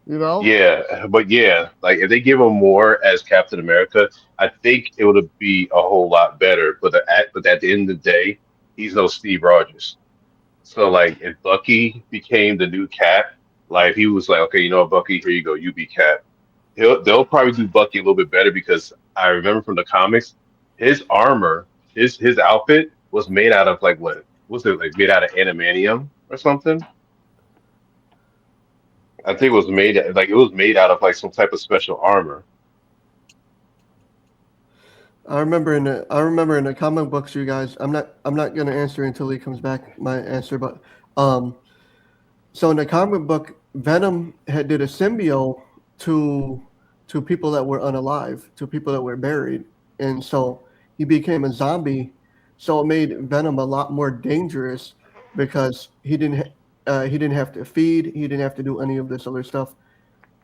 Speaker 8: You know?
Speaker 4: yeah, but yeah, like if they give him more as Captain America, I think it would be a whole lot better. But at the end of the day, he's no Steve Rogers. So like if Bucky became the new Cap, like he was like, okay, you know what, Bucky, here you go, you be Cap. They'll probably do Bucky a little bit better because I remember from the comics, his armor, his outfit was made out of like what was it like made out of adamantium or something? I think it was made out of like some type of special armor.
Speaker 3: I remember in the comic books, you guys. I'm not gonna answer until he comes back. My answer, but um, so in the comic book, Venom had did a symbiote to to people that were unalive, to people that were buried, and so he became a zombie. So it made Venom a lot more dangerous because he didn't have to feed, he didn't have to do any of this other stuff.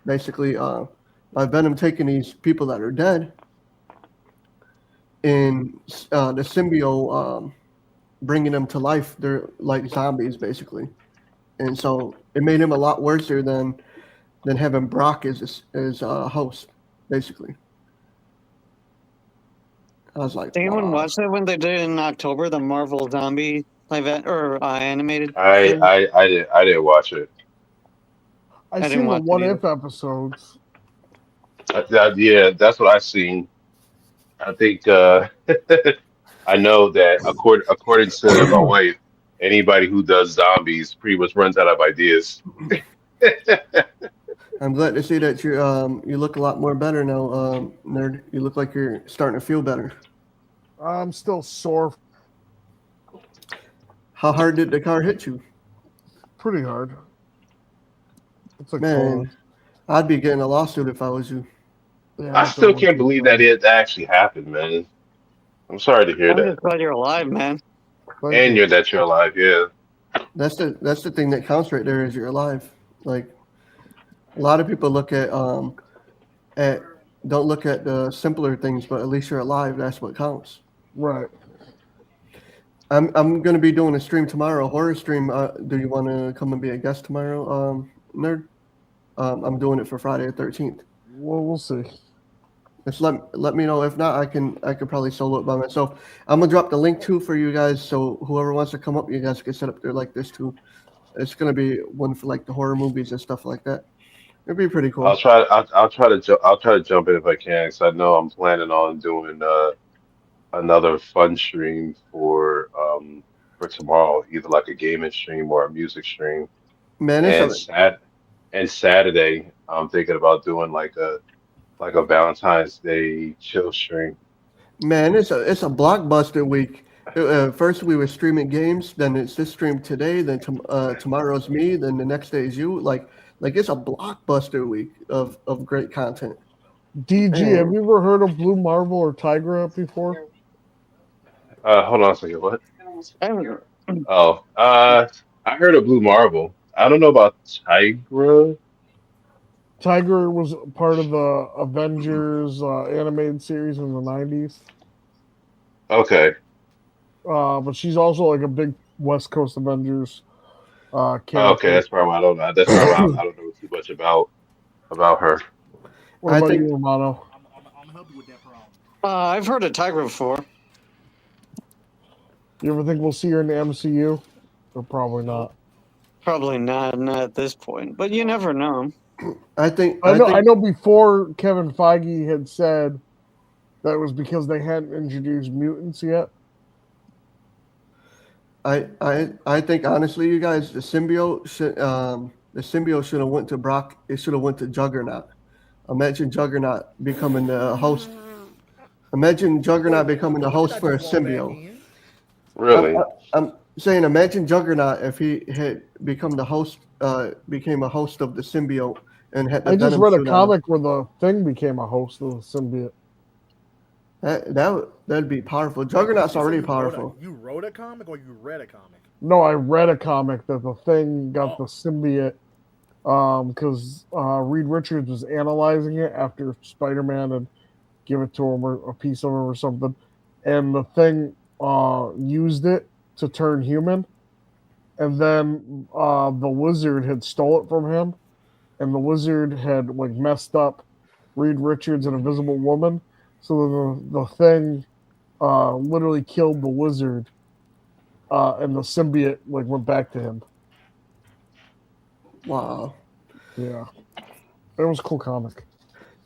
Speaker 3: Basically, by Venom taking these people that are dead and the symbiote bringing them to life, they're like zombies basically, and so it made him a lot worse than having Brock as a host, basically. I was like,
Speaker 6: Did anyone
Speaker 3: wow.
Speaker 6: watch that when they did in October, the Marvel Zombie or animated
Speaker 4: I
Speaker 6: thing?
Speaker 4: I I didn't watch it.
Speaker 8: I
Speaker 6: I didn't
Speaker 8: seen the
Speaker 6: watch it
Speaker 8: What
Speaker 6: either.
Speaker 8: If episodes.
Speaker 4: Yeah, that's what I seen. I think I know that according to my wife, anybody who does zombies pretty much runs out of ideas.
Speaker 3: I'm glad to see that you look a lot more better now, nerd. You look like you're starting to feel better.
Speaker 8: I'm still sore,
Speaker 3: How hard did the car hit you?
Speaker 8: pretty hard. It's like
Speaker 3: Man, I'd be getting a lawsuit if I was you.
Speaker 8: yeah,
Speaker 4: I
Speaker 8: I don't
Speaker 4: still
Speaker 8: want
Speaker 4: can't
Speaker 8: to
Speaker 4: believe that it actually happened, man. I'm sorry to hear
Speaker 6: I'm
Speaker 4: that.
Speaker 6: just glad you're alive, man.
Speaker 8: Thank
Speaker 4: And
Speaker 8: you.
Speaker 4: you're alive, yeah.
Speaker 3: That's the thing that counts right there is you're alive. Like a lot of people look at don't look at the simpler things, but at least you're alive. That's what counts.
Speaker 8: Right.
Speaker 3: I'm gonna be doing a stream tomorrow, a horror stream. Do you want to come and be a guest tomorrow, nerd? I'm doing it for Friday the 13th.
Speaker 8: Well, we'll see.
Speaker 3: Just let me know. If not, I can probably solo it by myself. I'm gonna drop the link too for you guys, so whoever wants to come up, you guys can set up there like this too. It's gonna be one for like the horror movies and stuff like that. It'd be pretty cool.
Speaker 4: I'll try to jump in if I can, because I know I'm planning on doing another fun stream for tomorrow, either like a gaming stream or a music stream.
Speaker 3: Man, it's
Speaker 4: And
Speaker 3: a
Speaker 4: Saturday, I'm thinking about doing like a Valentine's Day chill stream.
Speaker 3: it's a blockbuster week. First we were streaming games, then it's this stream today, then tomorrow's me, then the next day is you. Like it's a blockbuster week of great content.
Speaker 8: DG, have
Speaker 3: Man,
Speaker 8: you ever heard of Blue Marble or Tigra before?
Speaker 4: Hold on a second, what?
Speaker 6: I haven't-
Speaker 4: Oh, I heard of Blue Marble. I don't know about Tigra.
Speaker 8: Tiger was part of the Avengers animated series in the 90s.
Speaker 4: Okay.
Speaker 8: But she's also like a big West Coast Avengers
Speaker 4: Okay,
Speaker 8: character.
Speaker 4: that's probably why I don't know. That's probably why I don't know too much about her.
Speaker 8: What
Speaker 3: I
Speaker 8: about
Speaker 3: think
Speaker 8: you, Romano?
Speaker 2: I'm help you with that problem.
Speaker 6: I've heard of Tiger before.
Speaker 8: You ever think we'll see her in the MCU? Or probably not.
Speaker 6: Probably not at this point, but you never know.
Speaker 3: I think
Speaker 8: I
Speaker 3: I
Speaker 8: know. I
Speaker 3: think
Speaker 8: know. Before Kevin Feige had said that it was because they hadn't introduced mutants yet.
Speaker 3: I think honestly, you guys, the symbiote should have went to Brock. It should have went to Juggernaut. Imagine Juggernaut becoming the host. Imagine Juggernaut becoming the
Speaker 2: Look at
Speaker 3: host
Speaker 2: that
Speaker 3: for a
Speaker 2: just going back
Speaker 3: symbiote.
Speaker 2: in.
Speaker 4: Really?
Speaker 3: I'm saying, imagine Juggernaut if he had become the host, became a host of the symbiote and had the
Speaker 8: I just
Speaker 3: venom
Speaker 8: read a
Speaker 3: suit on him.
Speaker 8: comic where the Thing became a host of the symbiote.
Speaker 3: That'd be powerful. Juggernaut's
Speaker 2: You said
Speaker 3: already
Speaker 2: you wrote
Speaker 3: powerful.
Speaker 2: you wrote a comic or you read a comic?
Speaker 8: No, I read a comic that the Thing got
Speaker 2: Oh.
Speaker 8: the symbiote because Reed Richards was analyzing it after Spider-Man had given it to him or a piece of him or something, and the Thing used it to turn human, and then the Lizard had stole it from him, and the Lizard had like messed up Reed Richards and Invisible Woman, so the Thing literally killed the Lizard, and the symbiote like went back to him.
Speaker 3: Wow.
Speaker 8: Yeah, it was a cool comic.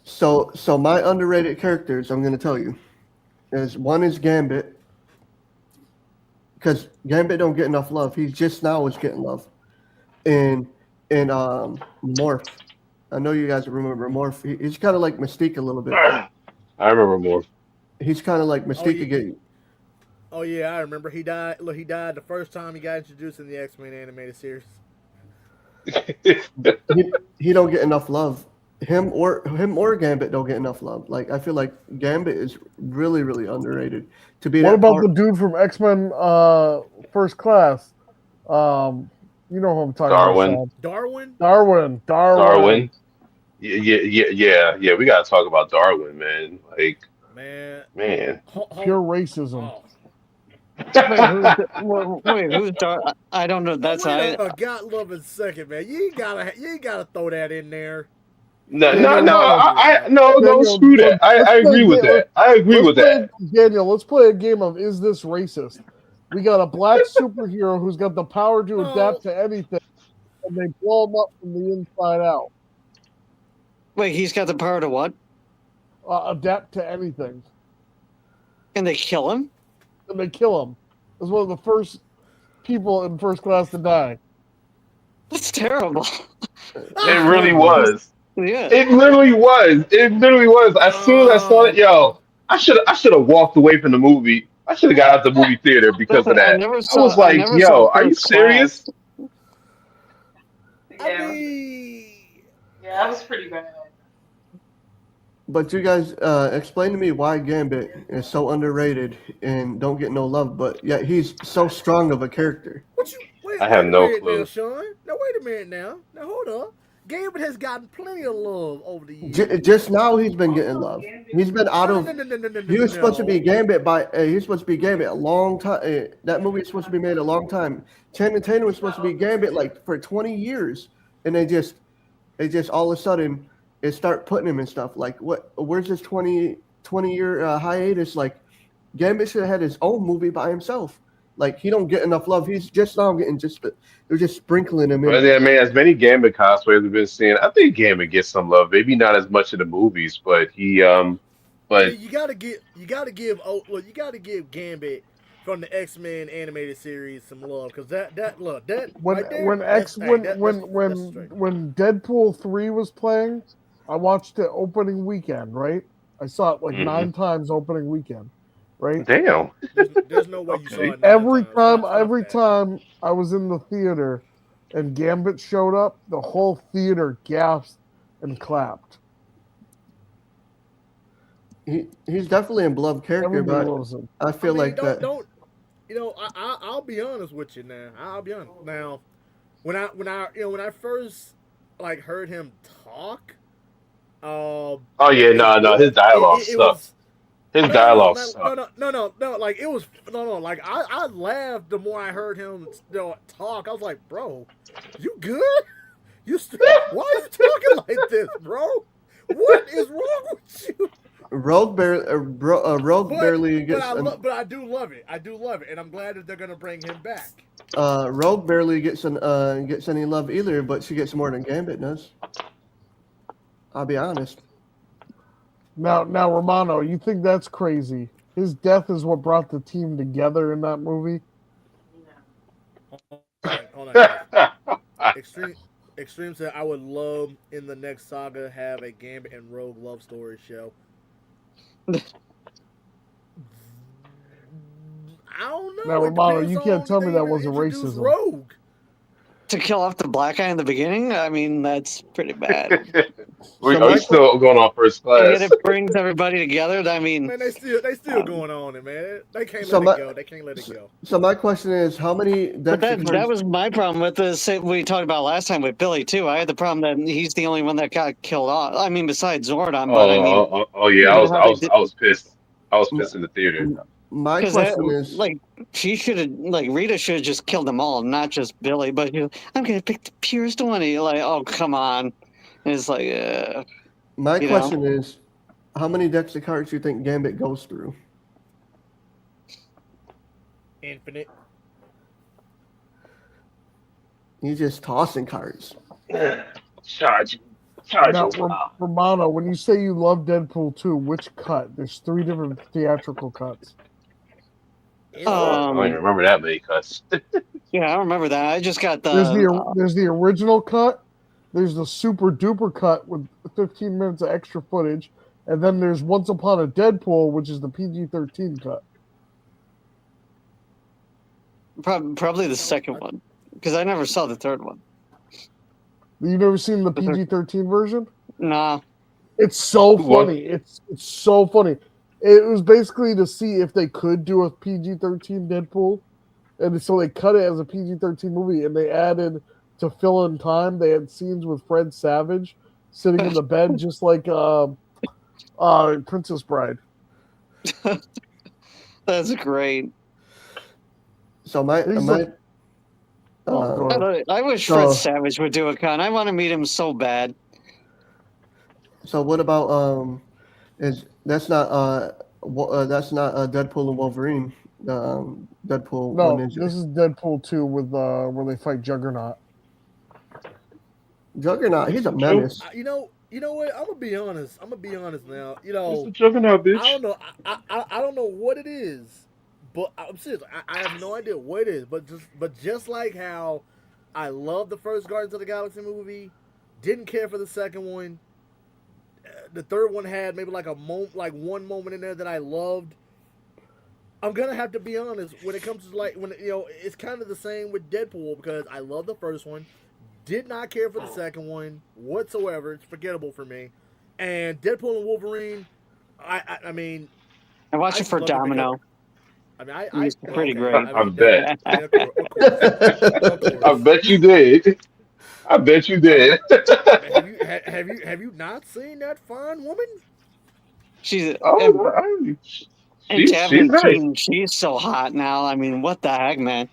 Speaker 3: So my underrated characters, I'm gonna tell you, is one is Gambit, because Gambit don't get enough love. He just now is getting love, and Morph. I know you guys remember Morph. He's kind of like Mystique a little bit.
Speaker 4: I remember more.
Speaker 3: He's kind of like Mystique
Speaker 2: yeah.
Speaker 3: again.
Speaker 2: Oh yeah, I remember. He died. Look, he died the first time he got introduced in the X-Men animated series.
Speaker 3: He don't get enough love. Him or Gambit don't get enough love. Like I feel like Gambit is really really underrated. To be
Speaker 8: What
Speaker 3: that
Speaker 8: about
Speaker 3: power-
Speaker 8: the dude from X-Men First Class? You know who I'm talking
Speaker 4: Darwin.
Speaker 8: about, Sean.
Speaker 2: Darwin.
Speaker 4: Darwin. Yeah. We gotta talk about Darwin, man. Like,
Speaker 2: Man.
Speaker 4: man.
Speaker 8: Pure racism.
Speaker 2: Oh.
Speaker 6: Wait, who's I don't know. That's
Speaker 2: Wait a God loving second, man. You ain't gotta throw that in there.
Speaker 4: No,
Speaker 8: Daniel,
Speaker 4: screw that. I
Speaker 8: let's
Speaker 4: agree with that. I agree with that.
Speaker 8: Daniel, let's play a game of Is This Racist? We got a black superhero who's got the power to adapt to anything, and they blow him up from the inside out.
Speaker 6: Wait, he's got the power to what?
Speaker 8: Adapt to anything.
Speaker 6: And they kill him?
Speaker 8: And they kill him. As one of the first people in First Class to die.
Speaker 6: That's terrible.
Speaker 4: It really was.
Speaker 6: Yeah.
Speaker 4: It literally was. It literally was. As soon as I saw it, yo, I should have walked away from the movie. I should have got out the movie theater because of
Speaker 6: I
Speaker 4: that.
Speaker 6: never
Speaker 4: I was
Speaker 6: saw. I
Speaker 4: like,
Speaker 6: never saw
Speaker 4: yo, are you
Speaker 6: First Class.
Speaker 4: serious?
Speaker 2: I
Speaker 1: Yeah,
Speaker 2: mean,
Speaker 1: yeah, that was pretty bad.
Speaker 3: But you guys explain to me why Gambit is so underrated and don't get no love, but yet he's so strong of a character.
Speaker 2: what you wait?
Speaker 4: I have
Speaker 2: Wait a
Speaker 4: no
Speaker 2: minute now,
Speaker 4: clue.
Speaker 2: Sean. Now wait a minute now. Now hold up. Gambit has gotten plenty of love over the years.
Speaker 3: Just now he's been getting love. He's been out
Speaker 2: No, no,
Speaker 3: of.
Speaker 2: no, no, no, no, no,
Speaker 3: He
Speaker 2: no,
Speaker 3: was supposed to be
Speaker 2: no.
Speaker 3: Gambit by. He was supposed to be Gambit a long time. That movie was supposed to be made a long time. Channing Tatum was supposed to be Gambit like for 20 years, and they just all of a sudden it start putting him and stuff like what? Where's this 20 year hiatus? Like Gambit should have had his own movie by himself. Like he don't get enough love. He's just now getting they're just sprinkling him
Speaker 4: But
Speaker 3: in.
Speaker 4: I mean, as many Gambit cosplayers have been seeing, I think Gambit gets some love. Maybe not as much in the movies, but
Speaker 2: I
Speaker 4: but
Speaker 2: mean, you gotta give Gambit from the X-Men animated series some love because that look that
Speaker 8: When
Speaker 2: right there,
Speaker 8: when X
Speaker 2: that's straight.
Speaker 8: when Deadpool 3 was playing, I watched it opening weekend, right? I saw it like
Speaker 4: mhm.
Speaker 8: 9 times opening weekend, right?
Speaker 4: Damn.
Speaker 2: There's no way you saw
Speaker 4: Okay.
Speaker 2: it 9 times. Stop
Speaker 8: Every
Speaker 2: that.
Speaker 8: time I was in the theater and Gambit showed up, the whole theater gasped and clapped.
Speaker 3: He's definitely a beloved character,
Speaker 8: Everybody
Speaker 3: but
Speaker 8: loves him.
Speaker 3: I
Speaker 2: I
Speaker 3: feel
Speaker 2: mean,
Speaker 3: like that.
Speaker 2: don't I'll be honest with you now. I'll be honest now. When I first like heard him talk,
Speaker 4: Oh yeah,
Speaker 2: it
Speaker 4: no, no, his
Speaker 2: was
Speaker 4: dialogue
Speaker 2: it
Speaker 4: sucked.
Speaker 2: was
Speaker 4: His
Speaker 2: no, no, no,
Speaker 4: dialogue
Speaker 2: no, no,
Speaker 4: sucked.
Speaker 2: no, no, no, no. Like it was no, no. Like I laughed the more I heard him talk. I was like, bro, you good? Why are you talking like this, bro? What is wrong with you?
Speaker 3: Rogue barely
Speaker 2: But
Speaker 3: gets
Speaker 2: but I do love it. I do love it, and I'm glad that they're gonna bring him back.
Speaker 3: Rogue barely gets any love either, but she gets more than Gambit does. I'll be honest.
Speaker 8: Now, Romano, you think that's crazy? His death is what brought the team together in that movie.
Speaker 2: Hold on, guys. Extreme Extreme said I would love in the next saga have a Gambit and Rogue love story show. I don't know.
Speaker 8: Now,
Speaker 2: It
Speaker 8: Romano,
Speaker 2: depends
Speaker 8: you can't
Speaker 2: on
Speaker 8: tell
Speaker 2: did
Speaker 8: me
Speaker 2: they
Speaker 8: that
Speaker 2: even
Speaker 8: wasn't
Speaker 2: introduce
Speaker 8: racism.
Speaker 2: Rogue.
Speaker 6: To kill off the black guy in the beginning, I mean, that's pretty bad.
Speaker 3: So
Speaker 4: Are you
Speaker 3: my
Speaker 4: still going on first
Speaker 6: And yet
Speaker 4: class?
Speaker 6: it brings everybody together. I mean,
Speaker 2: Man, they still going on it, man. They can't
Speaker 3: so
Speaker 2: let it
Speaker 3: my
Speaker 2: go. They can't let it go.
Speaker 3: so my question is, how many
Speaker 6: but
Speaker 3: Dexter
Speaker 6: that
Speaker 3: cards?
Speaker 6: was my problem with the same we talked about last time with Billy too. I had the problem that he's the only one that got killed off. I mean, besides Zordon, but I mean,
Speaker 4: Oh yeah, I
Speaker 6: even
Speaker 4: was
Speaker 6: how
Speaker 4: I
Speaker 6: they
Speaker 4: was
Speaker 6: did
Speaker 4: I was pissed. I was
Speaker 3: m-
Speaker 4: pissed in the theater.
Speaker 3: My
Speaker 6: because that
Speaker 3: question is,
Speaker 6: like she should have like Rita should have just killed them all, not just Billy. But I'm gonna pick the purest one. And you're like, oh come on, and it's like,
Speaker 3: my
Speaker 6: you know.
Speaker 3: question is, how many Dexter cards do you think Gambit goes through?
Speaker 2: Infinite.
Speaker 3: He's just tossing cards.
Speaker 4: Charge,
Speaker 8: Now,
Speaker 4: charges.
Speaker 8: Romano, when you say you love Deadpool 2, which cut? There's 3 different theatrical cuts.
Speaker 2: Is
Speaker 4: Fuck,
Speaker 2: there?
Speaker 4: I don't even remember that many cuts.
Speaker 6: Yeah, I remember that. I just got
Speaker 8: There's the original cut. There's the super duper cut with 15 minutes of extra footage, and then there's Once Upon a Deadpool, which is the PG-13 cut.
Speaker 6: probably the second one because I never saw the third one.
Speaker 8: You never seen the
Speaker 6: The third-
Speaker 8: PG-13 version?
Speaker 6: Nah.
Speaker 8: It's so
Speaker 4: What?
Speaker 8: funny. It's so funny. It was basically to see if they could do a PG-13 Deadpool, and so they cut it as a PG-13 movie, and they added to fill in time. They had scenes with Fred Savage sitting in the bed, just like Princess Bride.
Speaker 6: That's great.
Speaker 3: So my
Speaker 8: He's
Speaker 3: my
Speaker 8: like, oh, go ahead.
Speaker 6: I wish
Speaker 3: So-
Speaker 6: Fred Savage would do a con. I want to meet him so bad.
Speaker 3: so what about is that's not Deadpool and Wolverine. The Deadpool
Speaker 8: No,
Speaker 3: one is
Speaker 8: this is Deadpool 2 with where they fight Juggernaut.
Speaker 3: Juggernaut. He's a menace.
Speaker 2: You know what? I'm gonna be honest. I'm gonna be honest now.
Speaker 4: What's the juggernaut, bitch?
Speaker 2: I don't know. I don't know what it is, but I'm serious. I have no idea what it is. But just like how I love the first Guardians of the Galaxy movie, Didn't care for the second one. The third one had maybe like one moment in there that I loved. I'm gonna have to be honest when it comes to like when it's kind of the same with Deadpool because I love the first one, did not care for the second one whatsoever. It's forgettable for me. And Deadpool and Wolverine, I mean,
Speaker 6: I watched
Speaker 2: I
Speaker 6: it
Speaker 2: just
Speaker 6: for
Speaker 2: loved it because
Speaker 6: Domino.
Speaker 2: I mean
Speaker 6: He's
Speaker 2: well,
Speaker 6: pretty
Speaker 2: okay.
Speaker 6: great.
Speaker 2: I
Speaker 4: I
Speaker 2: mean
Speaker 4: bet.
Speaker 2: I mean of
Speaker 4: I
Speaker 2: course.
Speaker 4: bet you did. I bet you
Speaker 2: I mean
Speaker 4: did.
Speaker 2: have you not seen that fine woman?
Speaker 6: She's
Speaker 4: Oh,
Speaker 6: and
Speaker 4: she's
Speaker 6: Daphne
Speaker 4: nice.
Speaker 6: Keaton. She's so hot now. I mean, what the heck, man?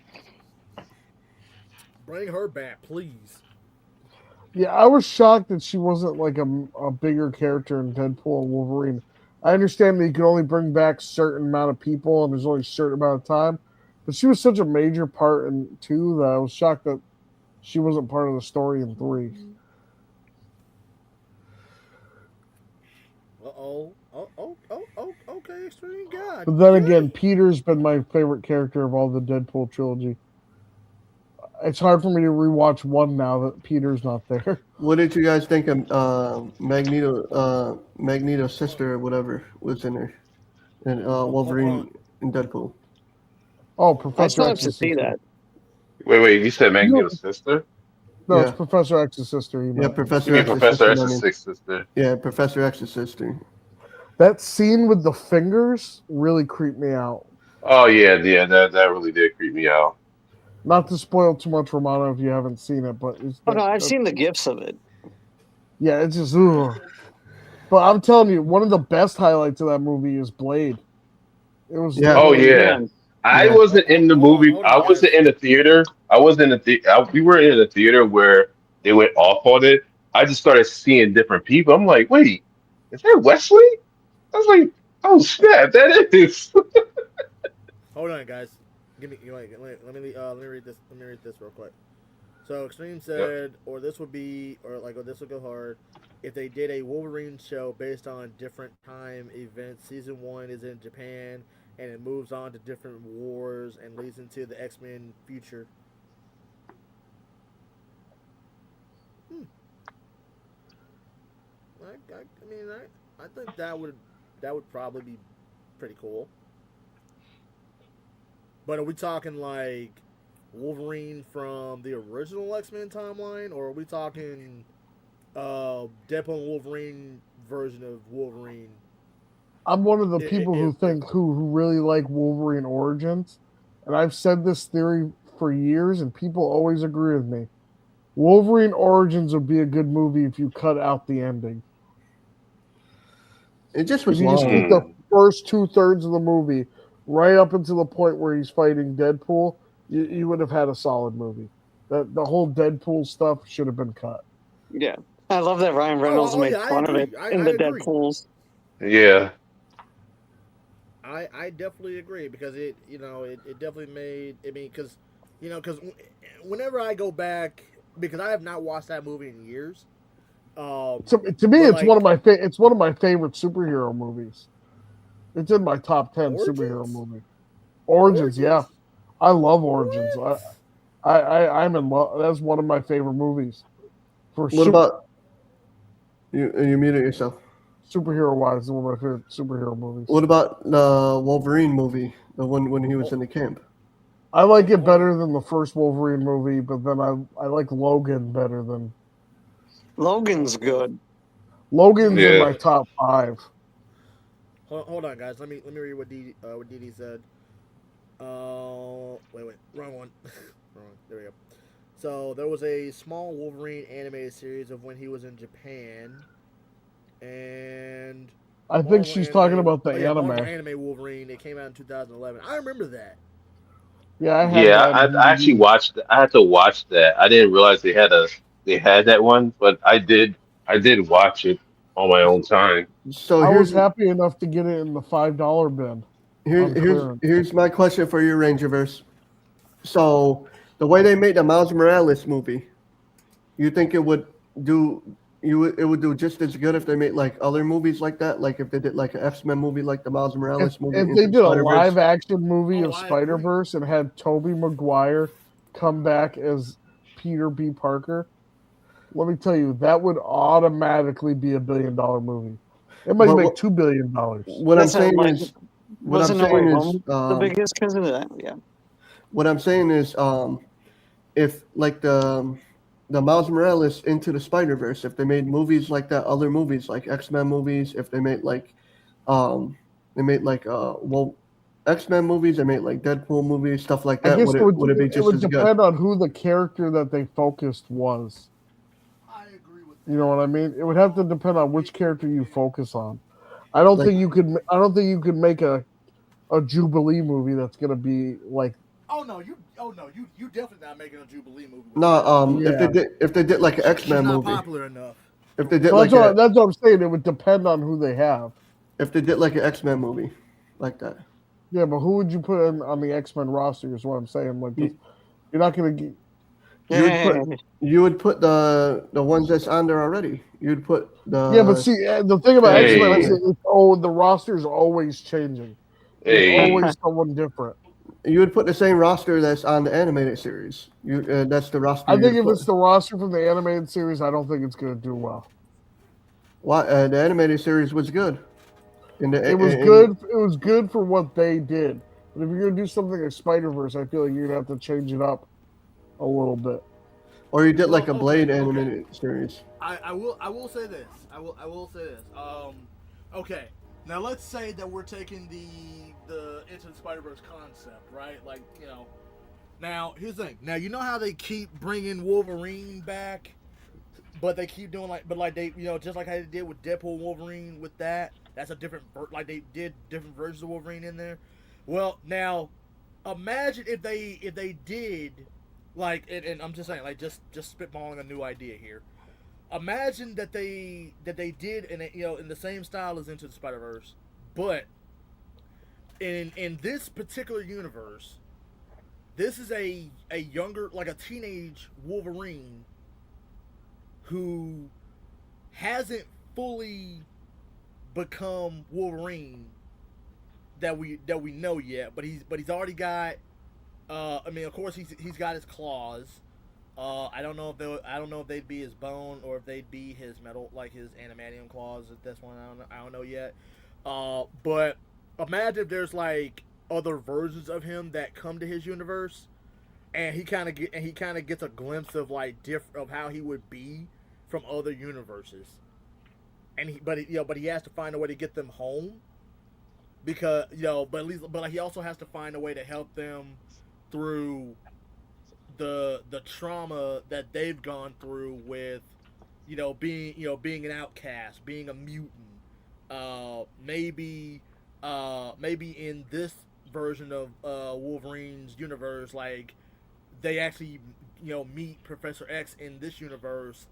Speaker 2: Bring her back, please.
Speaker 8: Yeah, I was shocked that she wasn't like a bigger character in Deadpool and Wolverine. I understand that you can only bring back certain amount of people and there's only a certain amount of time, but she was such a major part in two that I was shocked that she wasn't part of the story in three.
Speaker 2: Okay, Extreme God.
Speaker 8: But then
Speaker 2: Okay.
Speaker 8: again, Peter's been my favorite character of all the Deadpool trilogy. It's hard for me to rewatch one now that Peter's not there.
Speaker 3: What did you guys think of Magneto's sister or whatever was in there, and
Speaker 2: Hold on.
Speaker 3: Wolverine and Deadpool?
Speaker 8: Oh,
Speaker 6: I
Speaker 8: Professor
Speaker 6: still have to
Speaker 8: X's
Speaker 6: see
Speaker 8: sister.
Speaker 6: that.
Speaker 4: Wait. You said
Speaker 8: You
Speaker 4: Magneto's sister?
Speaker 8: No, it's
Speaker 3: Yeah,
Speaker 8: Professor X's sister. You
Speaker 3: yeah,
Speaker 8: know
Speaker 4: You
Speaker 3: Professor
Speaker 4: mean
Speaker 3: X's
Speaker 4: Professor
Speaker 3: sister. I
Speaker 4: X's
Speaker 3: mean,
Speaker 4: sixth sister?
Speaker 3: yeah, Professor X's sister.
Speaker 8: that scene with the fingers really creeped me out.
Speaker 4: Oh yeah. That really did creep me out.
Speaker 8: Not to spoil too much, Romano, if you haven't seen it, but it's
Speaker 6: Oh no, I've seen the gifs of it.
Speaker 8: yeah, it's just ugh. But I'm telling you, one of the best highlights of that movie is Blade. It was
Speaker 3: Yeah,
Speaker 4: Oh
Speaker 8: literally
Speaker 4: yeah.
Speaker 6: Man,
Speaker 4: I
Speaker 3: yeah.
Speaker 4: wasn't in the movie.
Speaker 2: Hold
Speaker 4: I
Speaker 2: on,
Speaker 4: wasn't
Speaker 2: guys.
Speaker 4: in the theater. I was in the we were in the theater where they went off on it. I just started seeing different people. I'm like, wait, is that Wesley? I was like, oh snap, that is.
Speaker 2: Hold on, guys. Give me. Let me read this. Let me read this real quick. So Extreme
Speaker 4: Yep.
Speaker 2: said, or this would go hard if they did a Wolverine show based on different time events. Season one is in Japan, and it moves on to different wars and leads into the X-Men future. Hmm. I mean, I think that would probably be pretty cool. But are we talking like Wolverine from the original X-Men timeline, or are we talking Deadpool and Wolverine version of Wolverine?
Speaker 8: I'm one of the people who
Speaker 2: If
Speaker 8: think who really like Wolverine Origins, and I've said this theory for years, and people always agree with me. Wolverine Origins would be a good movie if you cut out the ending.
Speaker 3: It just
Speaker 8: If
Speaker 3: was
Speaker 8: you just keep
Speaker 3: long.
Speaker 8: the
Speaker 4: Hmm.
Speaker 8: first 2/3 of the movie right up until the point where he's fighting Deadpool, you would have had a solid movie. The whole Deadpool stuff should have been cut.
Speaker 6: yeah, I love that Ryan Reynolds
Speaker 2: oh
Speaker 6: made
Speaker 2: yeah, I
Speaker 6: fun of it
Speaker 2: agree.
Speaker 6: in
Speaker 2: I
Speaker 6: the
Speaker 2: agree.
Speaker 6: Deadpools.
Speaker 4: Yeah.
Speaker 2: I definitely agree because it definitely made. I mean, because whenever I go back, because I have not watched that movie in years.
Speaker 8: To me,
Speaker 2: But
Speaker 8: it's one of
Speaker 2: like
Speaker 8: it's one of my favorite superhero movies. It's in my top 10 superhero
Speaker 2: Origins,
Speaker 8: movie. Origins, yeah,
Speaker 2: Origins,
Speaker 8: I love Origins.
Speaker 2: what?
Speaker 8: I'm in love. That's one of my favorite movies for
Speaker 3: What about you? You muted yourself.
Speaker 8: superhero wise. One of my favorite superhero movies.
Speaker 3: What about the Wolverine movie, the one when he was
Speaker 2: Hold,
Speaker 3: in the camp?
Speaker 8: I like it
Speaker 2: hold on.
Speaker 8: better than the first Wolverine movie, but then I like Logan better than
Speaker 6: Logan's
Speaker 2: Hold on, guys.
Speaker 6: good.
Speaker 8: Logan's in
Speaker 4: Yeah.
Speaker 8: my top 5.
Speaker 2: Hold on, guys. Let me read what DD said. Wait, wrong one. Wrong. There we go. So there was a small Wolverine animated series of when he was in Japan, and
Speaker 8: I think she's talking about the
Speaker 2: Marvel
Speaker 8: anime.
Speaker 2: anime Wolverine. It came out in 2011. I remember that.
Speaker 8: Yeah, I had
Speaker 4: Yeah,
Speaker 8: that in
Speaker 4: I actually
Speaker 8: DVD.
Speaker 4: watched. I had to watch that. I didn't realize they had that one, but I did watch it on my own time.
Speaker 3: So
Speaker 8: I was happy enough to get it in the $5 bin on clearance.
Speaker 3: here's my question for you, Rangerverse. So the way they made the Miles Morales movie, you think it would do it would do just as good if they made like other movies like that? Like if they did like an X-Men movie like the Miles Morales movie
Speaker 8: If
Speaker 3: into
Speaker 8: they
Speaker 3: the
Speaker 8: did a
Speaker 3: Spider-Verse?
Speaker 8: live action movie
Speaker 2: Oh,
Speaker 8: of
Speaker 2: I agree.
Speaker 8: Spider Verse and had Tobey Maguire come back as Peter B. Parker, let me tell you, that would automatically be a $1 billion movie. It might
Speaker 3: But
Speaker 8: make $2 billion.
Speaker 3: what I'm
Speaker 6: That's not
Speaker 3: saying
Speaker 6: like
Speaker 3: is, what I'm
Speaker 6: wasn't No Way
Speaker 3: saying is,
Speaker 6: Home the biggest because of that? Yeah.
Speaker 3: what I'm saying is, if like the Miles Morales Into the Spider Verse, if they made movies like that, other movies like X-Men movies, if they made like, they made like X-Men movies, they made like Deadpool movies, stuff like
Speaker 8: I
Speaker 3: that.
Speaker 8: guess
Speaker 3: Would it be
Speaker 8: it
Speaker 3: just
Speaker 8: would
Speaker 3: as good?
Speaker 8: depend on who the character that they focused was.
Speaker 2: I agree with
Speaker 8: You
Speaker 2: that.
Speaker 8: know what I mean? It would have to depend on which character you focus on. I don't
Speaker 3: Like
Speaker 8: think you could. I don't think you could make a Jubilee movie that's gonna be like.
Speaker 2: You definitely not making a Jubilee movie with
Speaker 3: no,
Speaker 2: that.
Speaker 8: Yeah.
Speaker 3: if they did like an
Speaker 2: She's
Speaker 3: X-Men
Speaker 2: not
Speaker 3: movie,
Speaker 2: popular enough.
Speaker 3: if they did
Speaker 8: So
Speaker 3: like a
Speaker 8: that's what I'm saying. It would depend on who they have.
Speaker 3: if they did like an X-Men movie like that.
Speaker 8: Yeah, but who would you put in on the X-Men roster? Is what I'm saying. Like,
Speaker 3: You,
Speaker 8: you're not gonna get.
Speaker 3: you would put
Speaker 6: Yeah.
Speaker 3: the ones that's on there already. You'd put
Speaker 8: Yeah, but
Speaker 3: the
Speaker 8: see, the thing about
Speaker 3: Captain
Speaker 8: X-Men is
Speaker 4: Hey,
Speaker 3: America.
Speaker 8: the roster is always changing. There's
Speaker 4: hey,
Speaker 8: always someone different.
Speaker 3: You would put the same roster that's on the animated series. That's the roster
Speaker 8: I think
Speaker 3: you'd
Speaker 8: if
Speaker 3: put.
Speaker 8: it's the roster from the animated series, I don't think it's gonna do well.
Speaker 3: Why the animated series was good.
Speaker 8: It was good. It was good for what they did. But if you're gonna do something like Spider Verse, I feel like you're gonna have to change it up a little bit.
Speaker 3: or you did like
Speaker 2: Well,
Speaker 3: a
Speaker 2: okay,
Speaker 3: Blade
Speaker 2: okay.
Speaker 3: animated series.
Speaker 2: I will say this. I will say this. Okay. Now let's say that we're taking the Into the Spider Verse concept, right? Like, Now here's the thing. Now you know how they keep bringing Wolverine back, but they keep doing like they just like how they did with Deadpool and Wolverine with that. That's a different like they did different versions of Wolverine in there. Well, now imagine if they did and I'm just saying just spitballing a new idea here. Imagine that they did in the same style as Into the Spider Verse, but in this particular universe, this is a younger like a teenage Wolverine who hasn't fully become Wolverine that we know yet, but he's already got. I mean, of course, he's got his claws. I don't know if they'd be his bone or if they'd be his metal, like his adamantium claws. That's one I don't know yet. But imagine if there's like other versions of him that come to his universe, and he kind of gets a glimpse of like of how he would be from other universes, and but he has to find a way to get them home because but like he also has to find a way to help them through the trauma that they've gone through with being an outcast, being a mutant. Maybe in this version of Wolverine's universe, like they actually meet Professor X in this universe,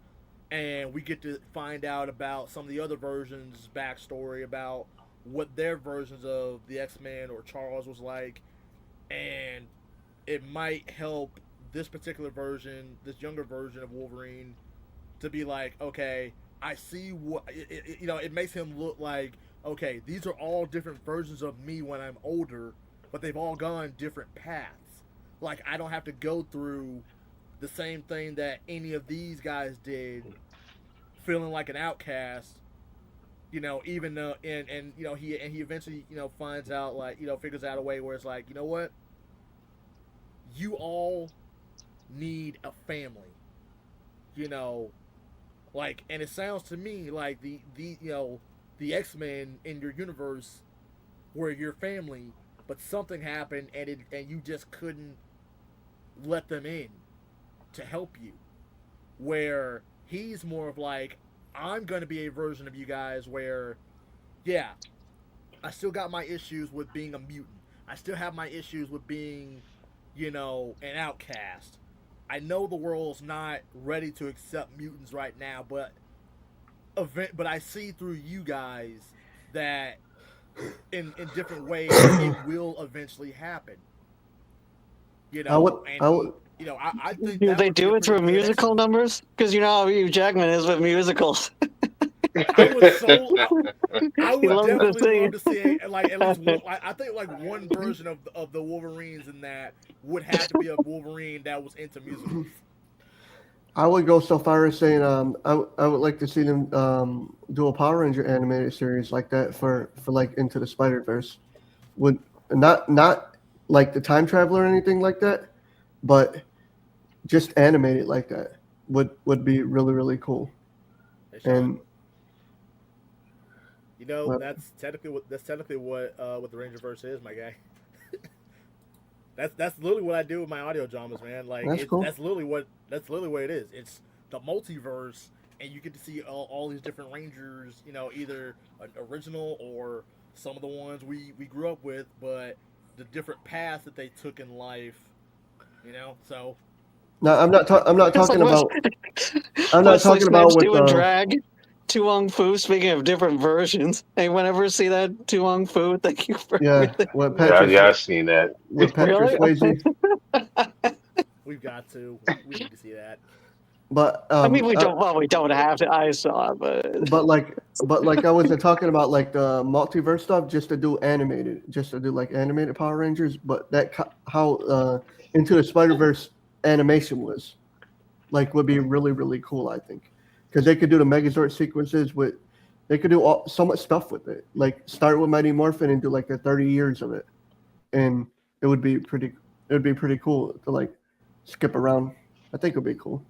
Speaker 2: and we get to find out about some of the other versions' backstory about what their versions of the X-Men or Charles was like, and it might help this particular version, this younger version of Wolverine, to be like, okay, I see what it makes him look like. Okay, these are all different versions of me when I'm older, but they've all gone different paths. Like I don't have to go through the same thing that any of these guys did, feeling like an outcast. Even though he eventually finds out like figures out a way where it's like what you all need a family, you know, and it sounds to me like the X-Men in your universe were your family, but something happened and you just couldn't let them in to help you. Where he's more of like, I'm going to be a version of you guys where, yeah, I still got my issues with being a mutant. I still have my issues with being, an outcast. I know the world's not ready to accept mutants right now, but I see through you guys that in different ways it will eventually happen.
Speaker 3: I would,
Speaker 2: And
Speaker 3: I would,
Speaker 2: I think
Speaker 6: Do
Speaker 2: that
Speaker 6: they
Speaker 2: would be a
Speaker 6: do it
Speaker 2: pretty
Speaker 6: through
Speaker 2: good
Speaker 6: musical
Speaker 2: X-Men.
Speaker 6: numbers? Because you know how Hugh Jackman is with musicals.
Speaker 2: I would so I
Speaker 6: He
Speaker 2: would
Speaker 6: loves to
Speaker 2: definitely
Speaker 6: sing.
Speaker 2: love to see like at least one. I think like one version of the Wolverines in that would have to be a Wolverine that was into musicals.
Speaker 3: I would go so far as saying I would like to see them do a Power Ranger animated series like that for like Into the Spider Verse. Would not like the time travel or anything like that, but just animate it like that would be really really cool.
Speaker 2: Hey, Sean.
Speaker 3: And
Speaker 2: You know
Speaker 3: well,
Speaker 2: that's technically what the Rangerverse is, my guy. That's literally what I do with my audio dramas, man. Like
Speaker 3: that's
Speaker 2: it's
Speaker 3: cool.
Speaker 2: that's literally what it is. It's the multiverse, and you get to see all these different Rangers. You know, either an original or some of the ones we grew up with, but the different paths that they took in life. You know, so
Speaker 3: No, I'm not
Speaker 6: It's like
Speaker 3: talking about I'm not
Speaker 6: Wesley
Speaker 3: talking about
Speaker 6: Snipes
Speaker 3: with
Speaker 6: doing drag. Tuong Fu, speaking of different versions. Anyone ever see that Tuong Fu? Thank you for
Speaker 3: yeah
Speaker 6: everything.
Speaker 3: with
Speaker 2: we
Speaker 4: Yeah,
Speaker 3: Patrick
Speaker 4: yeah, I've seen that.
Speaker 3: with Patrick
Speaker 6: Really?
Speaker 3: Swayze,
Speaker 2: we've got to we need to see that.
Speaker 3: but
Speaker 6: I mean, we don't have to. I saw it, but
Speaker 3: but like I wasn't talking about like the multiverse stuff just to do animated, just to do like animated Power Rangers, but how Into the Spider Verse animation was like would be really really cool I think because they could do the Megazord sequences with they could do so much stuff with it like start with Mighty Morphin and do like the 30 years of it and it would be pretty cool to like skip around. I think it would be cool.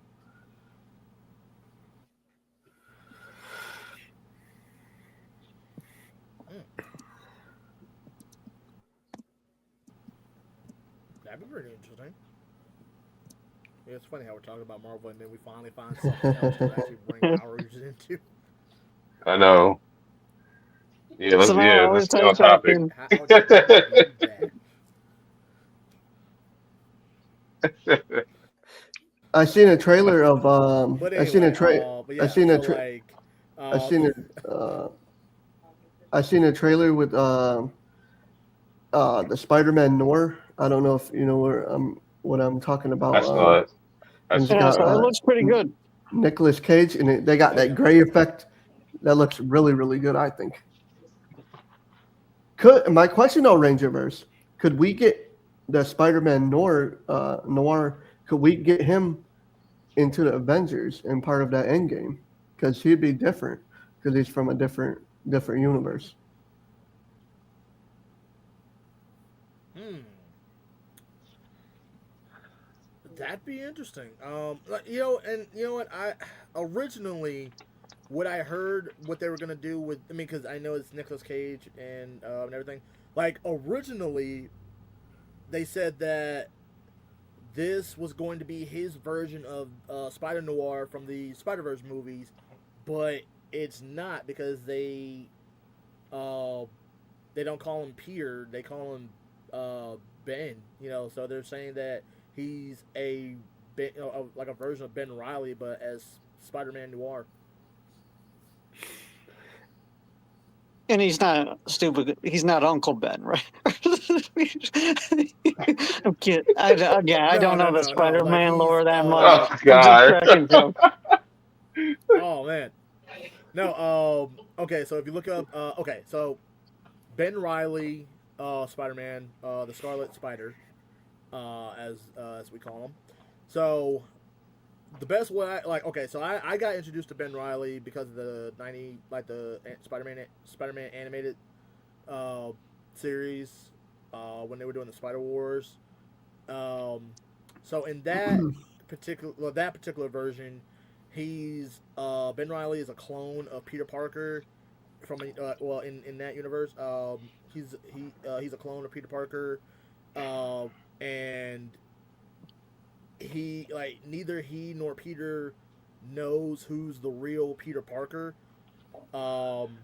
Speaker 2: Mm, that'd be pretty interesting. Yeah, it's funny how we're talking about Marvel and then we finally find something else to actually bring Power Rangers into.
Speaker 4: I know.
Speaker 6: somehow I
Speaker 4: Let's
Speaker 6: always
Speaker 4: stay
Speaker 6: tie
Speaker 4: on
Speaker 6: it back
Speaker 4: topic.
Speaker 6: in.
Speaker 2: How do you do that?
Speaker 3: I seen a trailer of
Speaker 2: But
Speaker 3: I seen a
Speaker 2: anyway,
Speaker 3: tra-
Speaker 2: but
Speaker 3: I
Speaker 2: yeah,
Speaker 3: seen a
Speaker 2: so
Speaker 3: tra-
Speaker 2: like,
Speaker 3: I seen a I seen a trailer with the Spider-Man Noir. I don't know if you know what I'm talking
Speaker 4: I
Speaker 3: about.
Speaker 4: saw it. I
Speaker 3: And it's
Speaker 6: Yeah,
Speaker 4: saw
Speaker 3: got
Speaker 4: it.
Speaker 6: so it looks pretty good.
Speaker 3: Nicolas Cage, and they got
Speaker 2: oh
Speaker 3: that
Speaker 2: yeah,
Speaker 3: gray effect that looks really really good. I think. Could my question though, Rangerverse, could we get the Spider-Man Noir? Could we get him into the Avengers and part of that Endgame? Because he'd be different because he's from a different universe.
Speaker 2: hmm, that'd be interesting. Like, you know, and you know what I originally what I heard what they were gonna do with I mean because I know it's Nicolas Cage and everything. Like originally they said that this was going to be his version of Spider Noir from the Spider Verse movies, but it's not because uh, they don't call him Peter, they call him Ben. You know, so they're saying that he's like a version of Ben Riley, but as Spider Man Noir.
Speaker 6: And he's not stupid. He's not Uncle Ben, right? I'm kidding. Again, I
Speaker 2: No,
Speaker 6: don't
Speaker 2: no,
Speaker 6: know the
Speaker 2: no, no. Like
Speaker 6: Spider-Man
Speaker 2: he's
Speaker 6: lore that much.
Speaker 4: Oh
Speaker 6: I'm just
Speaker 4: God.
Speaker 6: cracking jokes.
Speaker 2: oh man. No, okay, so if you look up okay, so Ben Riley, Spider Man, the Scarlet Spider, as we call him. So the best way, like, okay, so I got introduced to Ben Riley because of the 90, like the Spider Man animated uh, series when they were doing the Spider Wars. Um, so in that particular version, he's Ben Riley is a clone of Peter Parker from well in that universe. He's a clone of Peter Parker, uh, and he like neither he nor Peter knows who's the real Peter Parker. Um,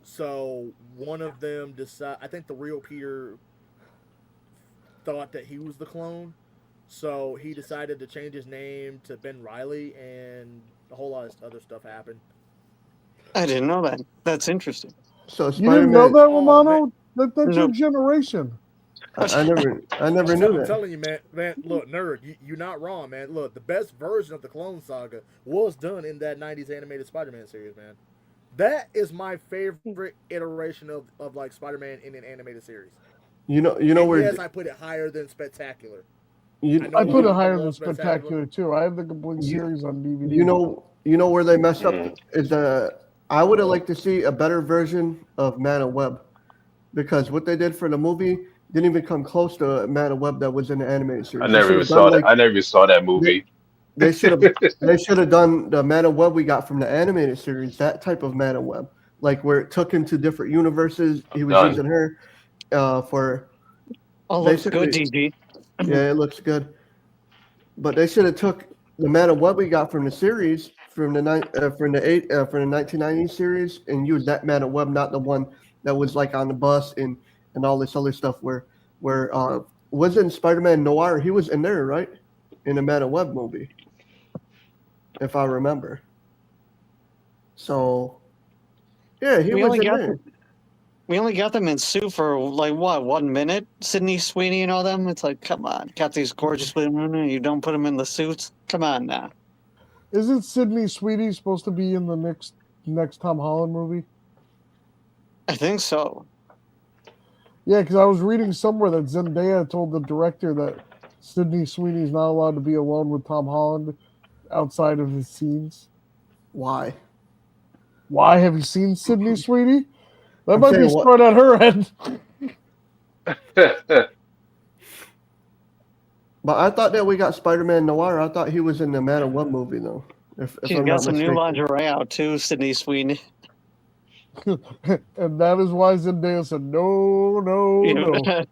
Speaker 2: so one of them decide. I think the real Peter thought that he was the clone, so he decided to change his name to Ben Riley, and a whole lot of other stuff happened.
Speaker 6: I didn't know that. That's interesting.
Speaker 3: So
Speaker 8: You didn't know
Speaker 3: Spider-Man,
Speaker 8: that,
Speaker 2: Oh man,
Speaker 8: Romano? That's your
Speaker 6: Nope.
Speaker 8: generation.
Speaker 3: I never knew
Speaker 2: I'm
Speaker 3: that.
Speaker 2: telling you, man. Look, nerd, you're not wrong, man. Look, the best version of the Clone Saga was done in that '90s animated Spider-Man series, man. That is my favorite iteration of like Spider-Man in an animated series.
Speaker 3: You know
Speaker 2: And
Speaker 3: where
Speaker 2: yes, I put it higher than Spectacular.
Speaker 3: You,
Speaker 2: know
Speaker 8: I put it
Speaker 2: a
Speaker 8: higher
Speaker 2: little
Speaker 8: than
Speaker 2: spectacular.
Speaker 8: Spectacular too. I have the complete
Speaker 3: you,
Speaker 8: series on DVD.
Speaker 3: you know where they messed up
Speaker 4: Mm.
Speaker 3: is I would have liked to see a better version of Man of Web because what they did for the movie didn't even come close to Man of Web that was in the animated
Speaker 4: I
Speaker 3: series. They
Speaker 4: never
Speaker 3: should
Speaker 4: even
Speaker 3: have done
Speaker 4: saw that.
Speaker 3: like
Speaker 4: I never even saw that
Speaker 3: they,
Speaker 4: movie.
Speaker 3: they should have they should have done the Man of Web we got from the animated series, that type of Man of Web, like where it took him to different universes. He
Speaker 4: I'm
Speaker 3: was
Speaker 4: done.
Speaker 3: using her for
Speaker 6: Oh, looks good,
Speaker 3: basically,
Speaker 6: DG.
Speaker 3: yeah, it looks good. But they should have took the matter what we got from the series from the 1990s series and used that matter web, not the one that was like on the bus and all this other stuff where wasn't Spider-Man Noir? He was in there, right? In the matter web movie, if I remember. So yeah, he
Speaker 6: We
Speaker 3: was
Speaker 6: only
Speaker 3: in
Speaker 6: got
Speaker 3: there.
Speaker 6: we only got them in suit for like what 1 minute. Sydney Sweeney and all them. It's like, come on, got these gorgeous women. You don't put them in the suits. Come on now.
Speaker 8: Isn't Sydney Sweeney supposed to be in the next Tom Holland movie?
Speaker 6: I think so.
Speaker 8: Yeah, because I was reading somewhere that Zendaya told the director that Sydney Sweeney's not allowed to be alone with Tom Holland outside of his scenes.
Speaker 3: Why?
Speaker 8: Why have you seen Sydney Sweeney? That
Speaker 3: I'm
Speaker 8: might be
Speaker 3: saying what?
Speaker 8: smart on her end.
Speaker 3: But I thought that we got Spider-Man Noir. I thought he was in the Man of Web movie though. If
Speaker 6: She's
Speaker 3: I'm
Speaker 6: got
Speaker 3: not
Speaker 6: some new
Speaker 3: mistaken.
Speaker 6: lingerie out too, Sydney Sweeney.
Speaker 8: And that is why Zendaya said no, no, no.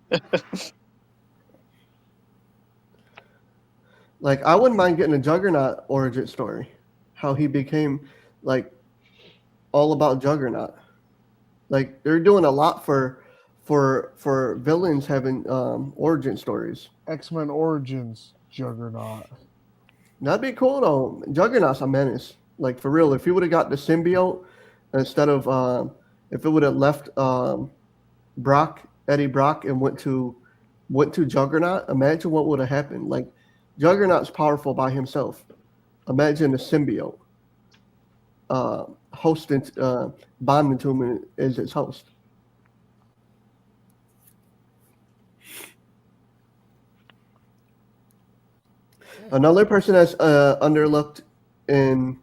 Speaker 3: Like I wouldn't mind getting a Juggernaut origin story, how he became like all about Juggernaut. Like they're doing a lot for villains having origin stories.
Speaker 8: X-Men Origins Juggernaut.
Speaker 3: That'd be cool though. Juggernaut's a menace. Like for real, if he would have got the symbiote instead of if it would have left Eddie Brock, and went to Juggernaut, imagine what would have happened. Like Juggernaut's powerful by himself. Imagine the symbiote hosting, bonding to him as its host. Another person that's underlooked in,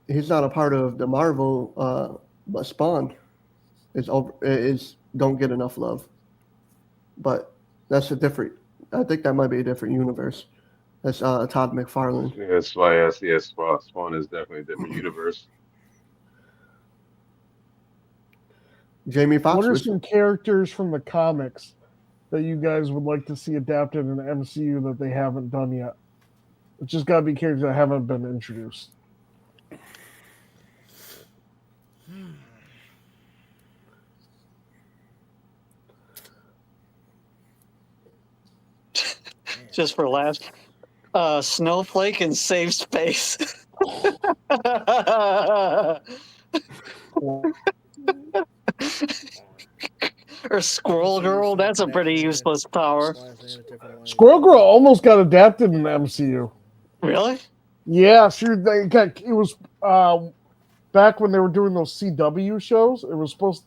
Speaker 3: he's not a part of the Marvel, but Spawn is don't get enough love. But that's a different. I think that might be a different universe. That's Todd McFarlane.
Speaker 4: Yeah, that's why Spawn is definitely a different universe.
Speaker 3: Jamie
Speaker 8: What
Speaker 3: Foxx
Speaker 8: are
Speaker 3: was.
Speaker 8: some characters from the comics that you guys would like to see adapted in the MCU that they haven't done yet? It's just got to be characters that haven't been introduced.
Speaker 6: Just for laughs. Snowflake and Save Space. Or Squirrel Girl. That's a pretty useless power.
Speaker 8: Squirrel Girl almost got adapted in the MCU.
Speaker 6: Really?
Speaker 8: Yeah, sure. It was back when they were doing those CW shows. They were supposed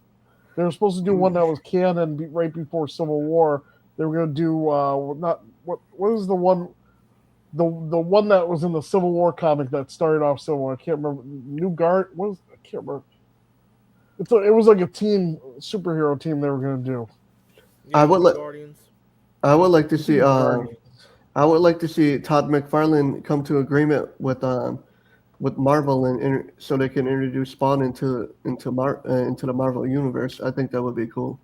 Speaker 8: to do one that was canon right before Civil War. They were going to do not what is the one one that was in the Civil War comic that started off Civil War. I can't remember. New Guard. I can't remember. It was like a team superhero team they were going to do.
Speaker 3: I would like.
Speaker 2: Guardians.
Speaker 3: I would like to see.
Speaker 8: Guardians.
Speaker 3: I would like to see Todd McFarlane come to agreement with Marvel and so they can introduce Spawn into the Marvel universe. I think that would be cool.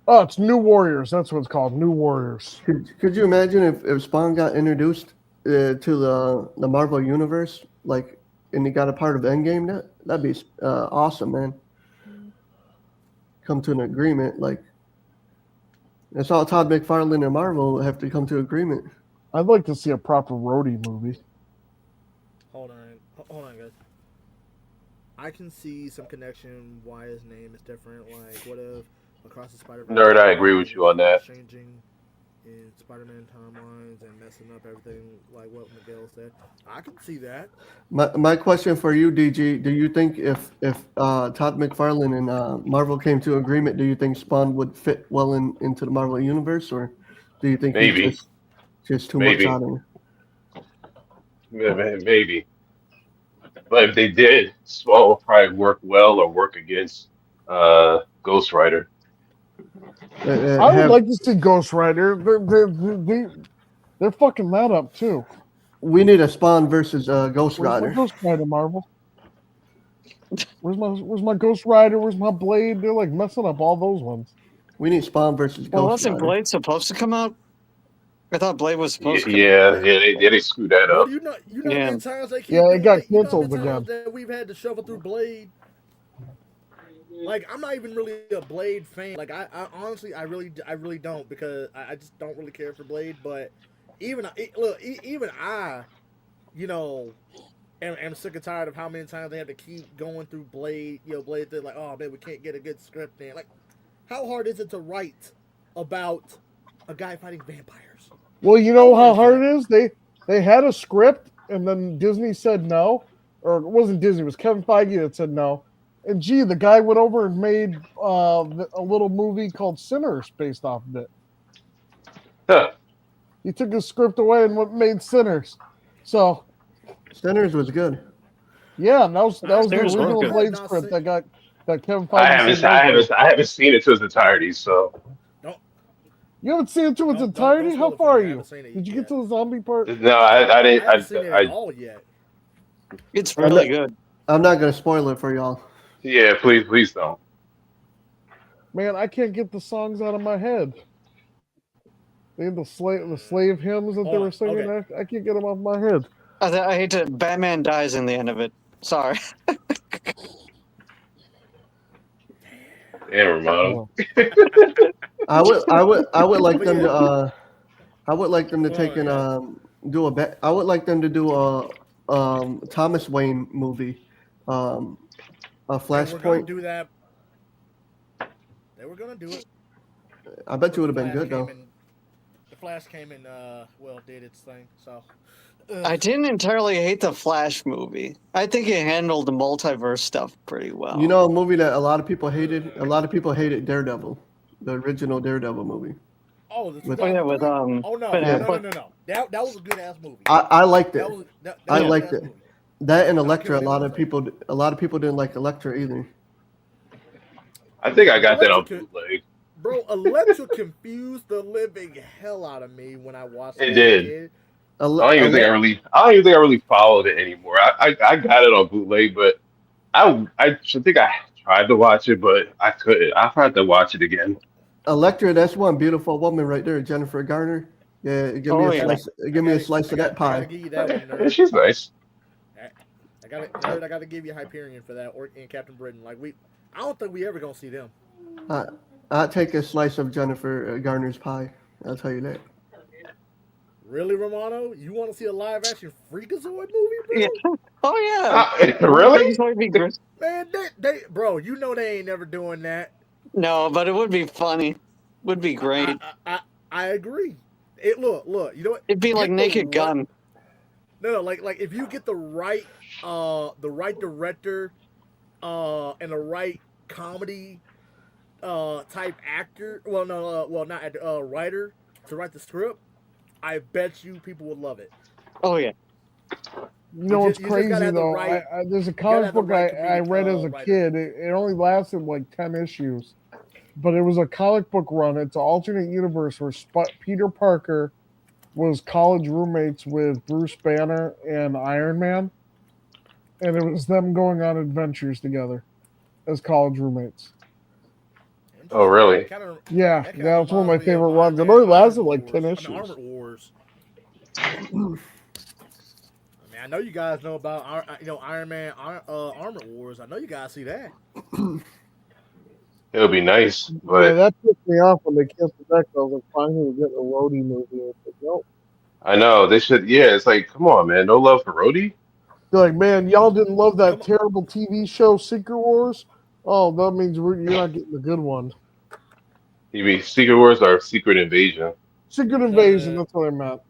Speaker 8: Oh, it's New Warriors. That's what it's called. New Warriors.
Speaker 3: Could you imagine if Spawn got introduced to the Marvel universe, like, and he got a part of Endgame? That'd be awesome, man. Come to an agreement, like that's all Todd McFarlane and Marvel have to come to agreement.
Speaker 8: I'd like to see a proper Rhodey movie.
Speaker 2: Hold on, guys. I can see some connection why his name is different. Like, what if Across the Spider-Verse?
Speaker 4: Nerd, I agree with you on that.
Speaker 2: Changing in Spider-Man timelines and messing up everything, like what Miguel said. I can see that.
Speaker 3: My question for you, DG, do you think if Todd McFarlane and Marvel came to agreement, do you think Spawn would fit well into the Marvel universe, or do you think
Speaker 4: Maybe.
Speaker 3: Just too much
Speaker 4: Maybe,
Speaker 3: on
Speaker 4: maybe. But if they did, Spawn will probably work well or work against Ghost Rider.
Speaker 3: it.
Speaker 8: I would
Speaker 3: Have
Speaker 8: like to see Ghost Rider. They're fucking that up too.
Speaker 3: we need a Spawn versus Ghost
Speaker 8: Where's my
Speaker 3: Rider.
Speaker 8: Ghost Rider, Marvel? Where's my Ghost Rider? Where's my Blade? They're like messing up all those ones.
Speaker 3: We need Spawn versus
Speaker 6: Well,
Speaker 3: Ghost
Speaker 6: wasn't
Speaker 3: Rider.
Speaker 6: Blade supposed to come out? I thought Blade was supposed to come out.
Speaker 4: They screwed that
Speaker 2: Well,
Speaker 4: up.
Speaker 2: you know how
Speaker 6: Yeah.
Speaker 2: many times they keep
Speaker 8: Yeah, it
Speaker 2: doing
Speaker 8: got
Speaker 2: it. You know how many
Speaker 8: canceled
Speaker 2: times
Speaker 8: again.
Speaker 2: that we've had to shuffle through Blade. Like, I'm not even really a Blade fan. Like, I honestly, I really don't, because I just don't really care for Blade. But even I, you know, am sick and tired of how many times they have to keep going through Blade. You know, Blade. They're like, oh man, we can't get a good script in. Like, how hard is it to write about a guy fighting vampires?
Speaker 8: Well, you know how hard it is. They had a script, and then Disney said no, or it wasn't Disney. It was Kevin Feige that said no. And gee, the guy went over and made a little movie called Sinners based off of it.
Speaker 4: Huh.
Speaker 8: He took his script away and made Sinners. So
Speaker 3: Sinners was good.
Speaker 8: yeah, that was the
Speaker 6: Sinners was
Speaker 8: original
Speaker 6: good.
Speaker 8: Blade
Speaker 2: Not
Speaker 8: script
Speaker 2: seen-
Speaker 8: that Kevin Feige said no to.
Speaker 4: I haven't seen it to its entirety. So
Speaker 8: You haven't seen it to its
Speaker 2: Don't
Speaker 8: entirety?
Speaker 2: spoil
Speaker 8: How
Speaker 2: it
Speaker 8: far
Speaker 2: for
Speaker 8: are
Speaker 2: me. I
Speaker 8: you?
Speaker 2: haven't seen it
Speaker 8: Did you
Speaker 2: yet.
Speaker 8: get to the zombie part?
Speaker 4: no, I
Speaker 2: I
Speaker 4: didn't.
Speaker 2: haven't seen it at all yet.
Speaker 6: It's really good.
Speaker 3: I'm not gonna spoil it for y'all.
Speaker 4: Yeah, please don't.
Speaker 8: Man, I can't get the songs out of my head. They had the slave hymns that they were singing.
Speaker 2: Okay.
Speaker 8: I can't get them off my head.
Speaker 6: I hate to. Batman dies in the end of it. Sorry.
Speaker 4: Damn, Romano.
Speaker 3: I would like them to I would like them to take and do I would like them to do a Thomas Wayne movie, a
Speaker 2: They were gonna
Speaker 3: Flashpoint.
Speaker 2: do that. They were gonna do it.
Speaker 3: I bet you would have been
Speaker 2: Flash
Speaker 3: good though.
Speaker 2: came in- The Flash came in, did its thing. So
Speaker 6: I didn't entirely hate the Flash movie. I think it handled the multiverse stuff pretty well.
Speaker 3: You know, a movie that a lot of people hated. A lot of people hated Daredevil, the original Daredevil movie.
Speaker 2: Oh, the
Speaker 3: With-
Speaker 6: Oh yeah, with
Speaker 2: Oh no,
Speaker 6: Ben
Speaker 2: no,
Speaker 6: Affleck.
Speaker 2: no. That was a good ass movie.
Speaker 3: I liked it.
Speaker 2: That was
Speaker 3: I
Speaker 2: was a
Speaker 3: liked
Speaker 2: good-ass
Speaker 3: it.
Speaker 2: movie.
Speaker 3: That and
Speaker 2: I don't
Speaker 3: Elektra.
Speaker 2: care
Speaker 3: A
Speaker 2: what
Speaker 3: lot
Speaker 2: anyone
Speaker 3: of people didn't like Elektra either.
Speaker 4: I think I got that on
Speaker 2: Electra-
Speaker 4: bootleg.
Speaker 2: Bro, Alexa confused the living hell out of me when I watched
Speaker 4: It
Speaker 2: it.
Speaker 4: did.
Speaker 2: Kid.
Speaker 4: I don't even think I really followed it anymore. I got it on bootleg, but I should think I tried to watch it, but I couldn't. I had to watch it again.
Speaker 3: Elektra, that's one beautiful woman right there, Jennifer Garner. Yeah, give me
Speaker 6: Oh,
Speaker 3: a
Speaker 6: yeah.
Speaker 3: slice. Give me a slice of that
Speaker 2: I
Speaker 3: pie.
Speaker 2: gotta give you that one,
Speaker 4: Yeah,
Speaker 2: nerd.
Speaker 4: she's nice.
Speaker 2: I gotta give you Hyperion for that, or and Captain Britain. Like I don't think we ever gonna see them.
Speaker 3: I'll take a slice of Jennifer Garner's pie. I'll tell you that.
Speaker 2: Really, Romano? You want to see a live action Freakazoid movie, bro?
Speaker 6: Yeah. Oh yeah.
Speaker 4: Really?
Speaker 6: Would be great.
Speaker 2: Man, bro, you know they ain't never doing that.
Speaker 6: No, but it would be funny. Would be great.
Speaker 2: I agree. Look, you know what?
Speaker 6: It'd be like
Speaker 2: Get the
Speaker 6: Naked
Speaker 2: right-
Speaker 6: Gun.
Speaker 2: No, like if you get the right director, and the right comedy, type actor. Well, no, not actor, writer to write the script. I bet you people would love it.
Speaker 6: Oh yeah.
Speaker 8: You know what's
Speaker 2: You just gotta
Speaker 8: crazy
Speaker 2: have the
Speaker 8: though?
Speaker 2: right-
Speaker 8: There's a
Speaker 2: gotta
Speaker 8: comic
Speaker 2: have the
Speaker 8: book
Speaker 2: right
Speaker 8: I
Speaker 2: comedic,
Speaker 8: read as a
Speaker 2: writer.
Speaker 8: kid. It only lasted like 10 issues, but it was a comic book run. It's an alternate universe where Peter Parker was college roommates with Bruce Banner and Iron Man, and it was them going on adventures together as college roommates.
Speaker 4: Oh, really?
Speaker 8: Yeah,
Speaker 2: That kinda
Speaker 8: that was one of my
Speaker 2: reminds me
Speaker 8: favorite
Speaker 2: of
Speaker 8: runs. It
Speaker 2: Iron
Speaker 8: only
Speaker 2: Man
Speaker 8: lasted
Speaker 2: Armor
Speaker 8: like 10
Speaker 2: Wars.
Speaker 8: issues.
Speaker 2: Armor Wars. I mean, I know you guys know about Iron Man Armor Wars. I know you guys see that.
Speaker 4: It would be nice,
Speaker 8: Yeah,
Speaker 4: but
Speaker 8: that pissed me off when they canceled that. 'Cause I was like, finally, we're getting a Rhodey movie. It's like, nope.
Speaker 4: I know they should. Yeah, it's like, come on, man, no love for Rhodey.
Speaker 8: They're like, man, y'all didn't love
Speaker 2: Come
Speaker 8: that
Speaker 2: on.
Speaker 8: terrible TV show, Secret Wars? Oh, that means you're not getting the good one.
Speaker 4: You mean Secret Wars or Secret Invasion?
Speaker 8: Secret Invasion, that's what I meant.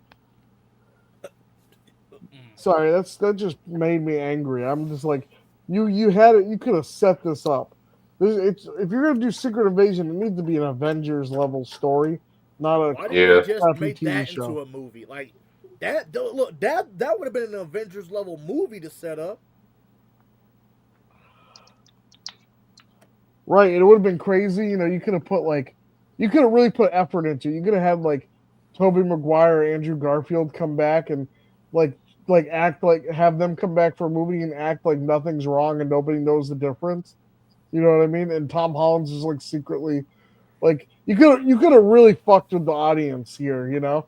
Speaker 8: Sorry, that just made me angry. I'm just like, you had it. You could have set this up. If you're gonna do Secret Invasion, it needs to be an Avengers level story, not a
Speaker 2: Why didn't they
Speaker 4: Yeah.
Speaker 2: just
Speaker 8: crappy
Speaker 2: make
Speaker 8: TV
Speaker 2: that
Speaker 8: show.
Speaker 2: into a movie? Like that. Look, that would have been an Avengers level movie to set up.
Speaker 8: Right, it would have been crazy. You know, you could have put like, you could have really put effort into it. You could have had like Toby Maguire, Andrew Garfield come back and like act like have them come back for a movie and act like nothing's wrong and nobody knows the difference. You know what I mean? And Tom Holland's is like secretly like you could have really fucked with the audience here. You know,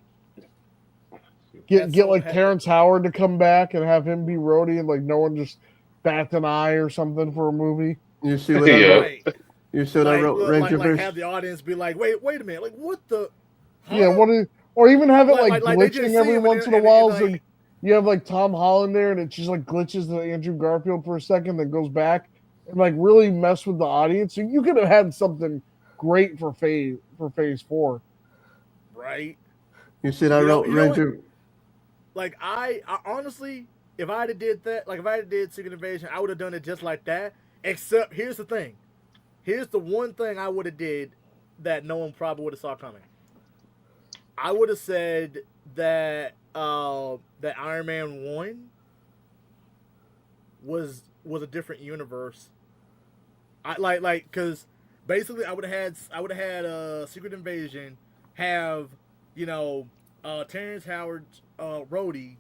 Speaker 2: Had
Speaker 8: get
Speaker 2: so
Speaker 8: like
Speaker 2: had,
Speaker 8: Terrence Howard to come back and have him be Rhodey and like no one just bat an eye or something for a movie.
Speaker 3: You see what I
Speaker 4: Yeah.
Speaker 3: wrote?
Speaker 2: right.
Speaker 3: You see what I wrote?
Speaker 2: Like have
Speaker 3: Rangerverse.
Speaker 2: the audience be like, wait a minute, like what the,
Speaker 8: Yeah,
Speaker 2: huh?
Speaker 8: or even have it like
Speaker 2: Like they just
Speaker 8: glitching
Speaker 2: see
Speaker 8: every
Speaker 2: him
Speaker 8: once in a
Speaker 2: and
Speaker 8: while. So
Speaker 2: like
Speaker 8: you have like Tom Holland there, and it just like glitches to Andrew Garfield for a second, then goes back and like really mess with the audience. So you could have had something great for phase 4.
Speaker 2: right.
Speaker 3: You see what I wrote?
Speaker 2: You know what?
Speaker 3: Ranger.
Speaker 2: Like I honestly, if I had did that, like if I had did Secret Invasion, I would have done it just like that. Except here's the thing. Here's the one thing I would have did that no one probably would have saw coming. I would have said that that Iron Man 1 was a different universe. I like cuz basically I would have had Secret Invasion have, you know, Terrence Howard's Rhodey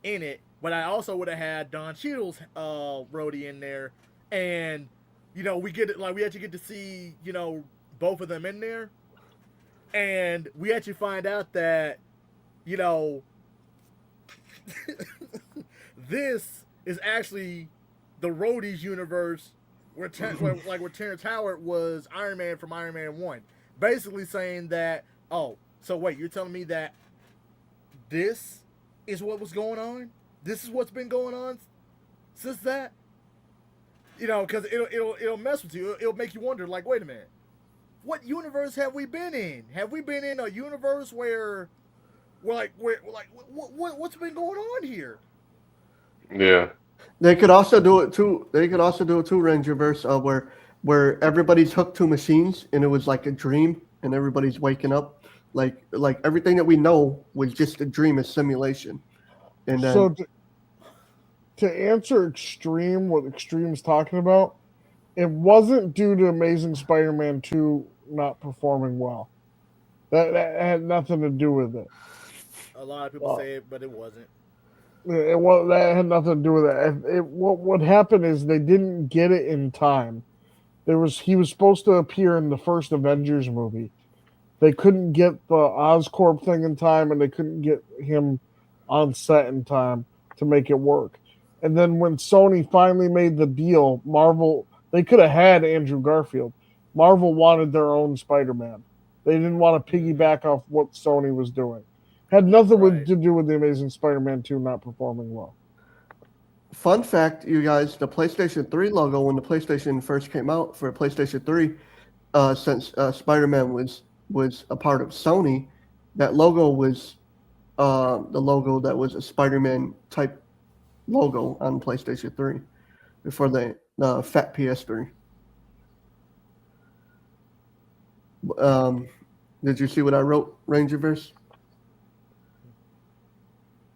Speaker 2: in it, but I also would have had Don Cheadle's Rhodey in there, and you know we actually get to see, you know, both of them in there, and we actually find out that, you know, this is actually the Rhodey's universe where Terrence Howard was Iron Man from Iron Man 1, basically saying that, oh, so wait, you're telling me that this is what was going on? This is what's been going on since that? You know, because it'll mess with you. It'll make you wonder, like, wait a minute, what universe have we been in? Have we been in a universe where what's been going on here?
Speaker 4: Yeah.
Speaker 3: They could also do it too. Rangerverse, where everybody's hooked to machines and it was like a dream and everybody's waking up. Like everything that we know was just a dream, a simulation. And then
Speaker 8: So to answer Extreme, what Extreme's talking about, it wasn't due to Amazing Spider-Man 2 not performing well. That had nothing to do with it.
Speaker 2: A lot of people say it, but it wasn't.
Speaker 8: That had nothing to do with it. What happened is they didn't get it in time. He was supposed to appear in the first Avengers movie. They couldn't get the Oscorp thing in time, and they couldn't get him on set in time to make it work. And then when Sony finally made the deal, Marvel, they could have had Andrew Garfield. Marvel wanted their own Spider-Man. They didn't want to piggyback off what Sony was doing. Had nothing to do with the Amazing Spider-Man 2 not performing well.
Speaker 3: fun fact, you guys, the PlayStation 3 logo when the PlayStation first came out for PlayStation 3, since Spider-Man was a part of Sony, that logo was the logo that was a Spider-Man type logo on PlayStation 3 before the fat PS3. Did you see what I wrote, Rangerverse?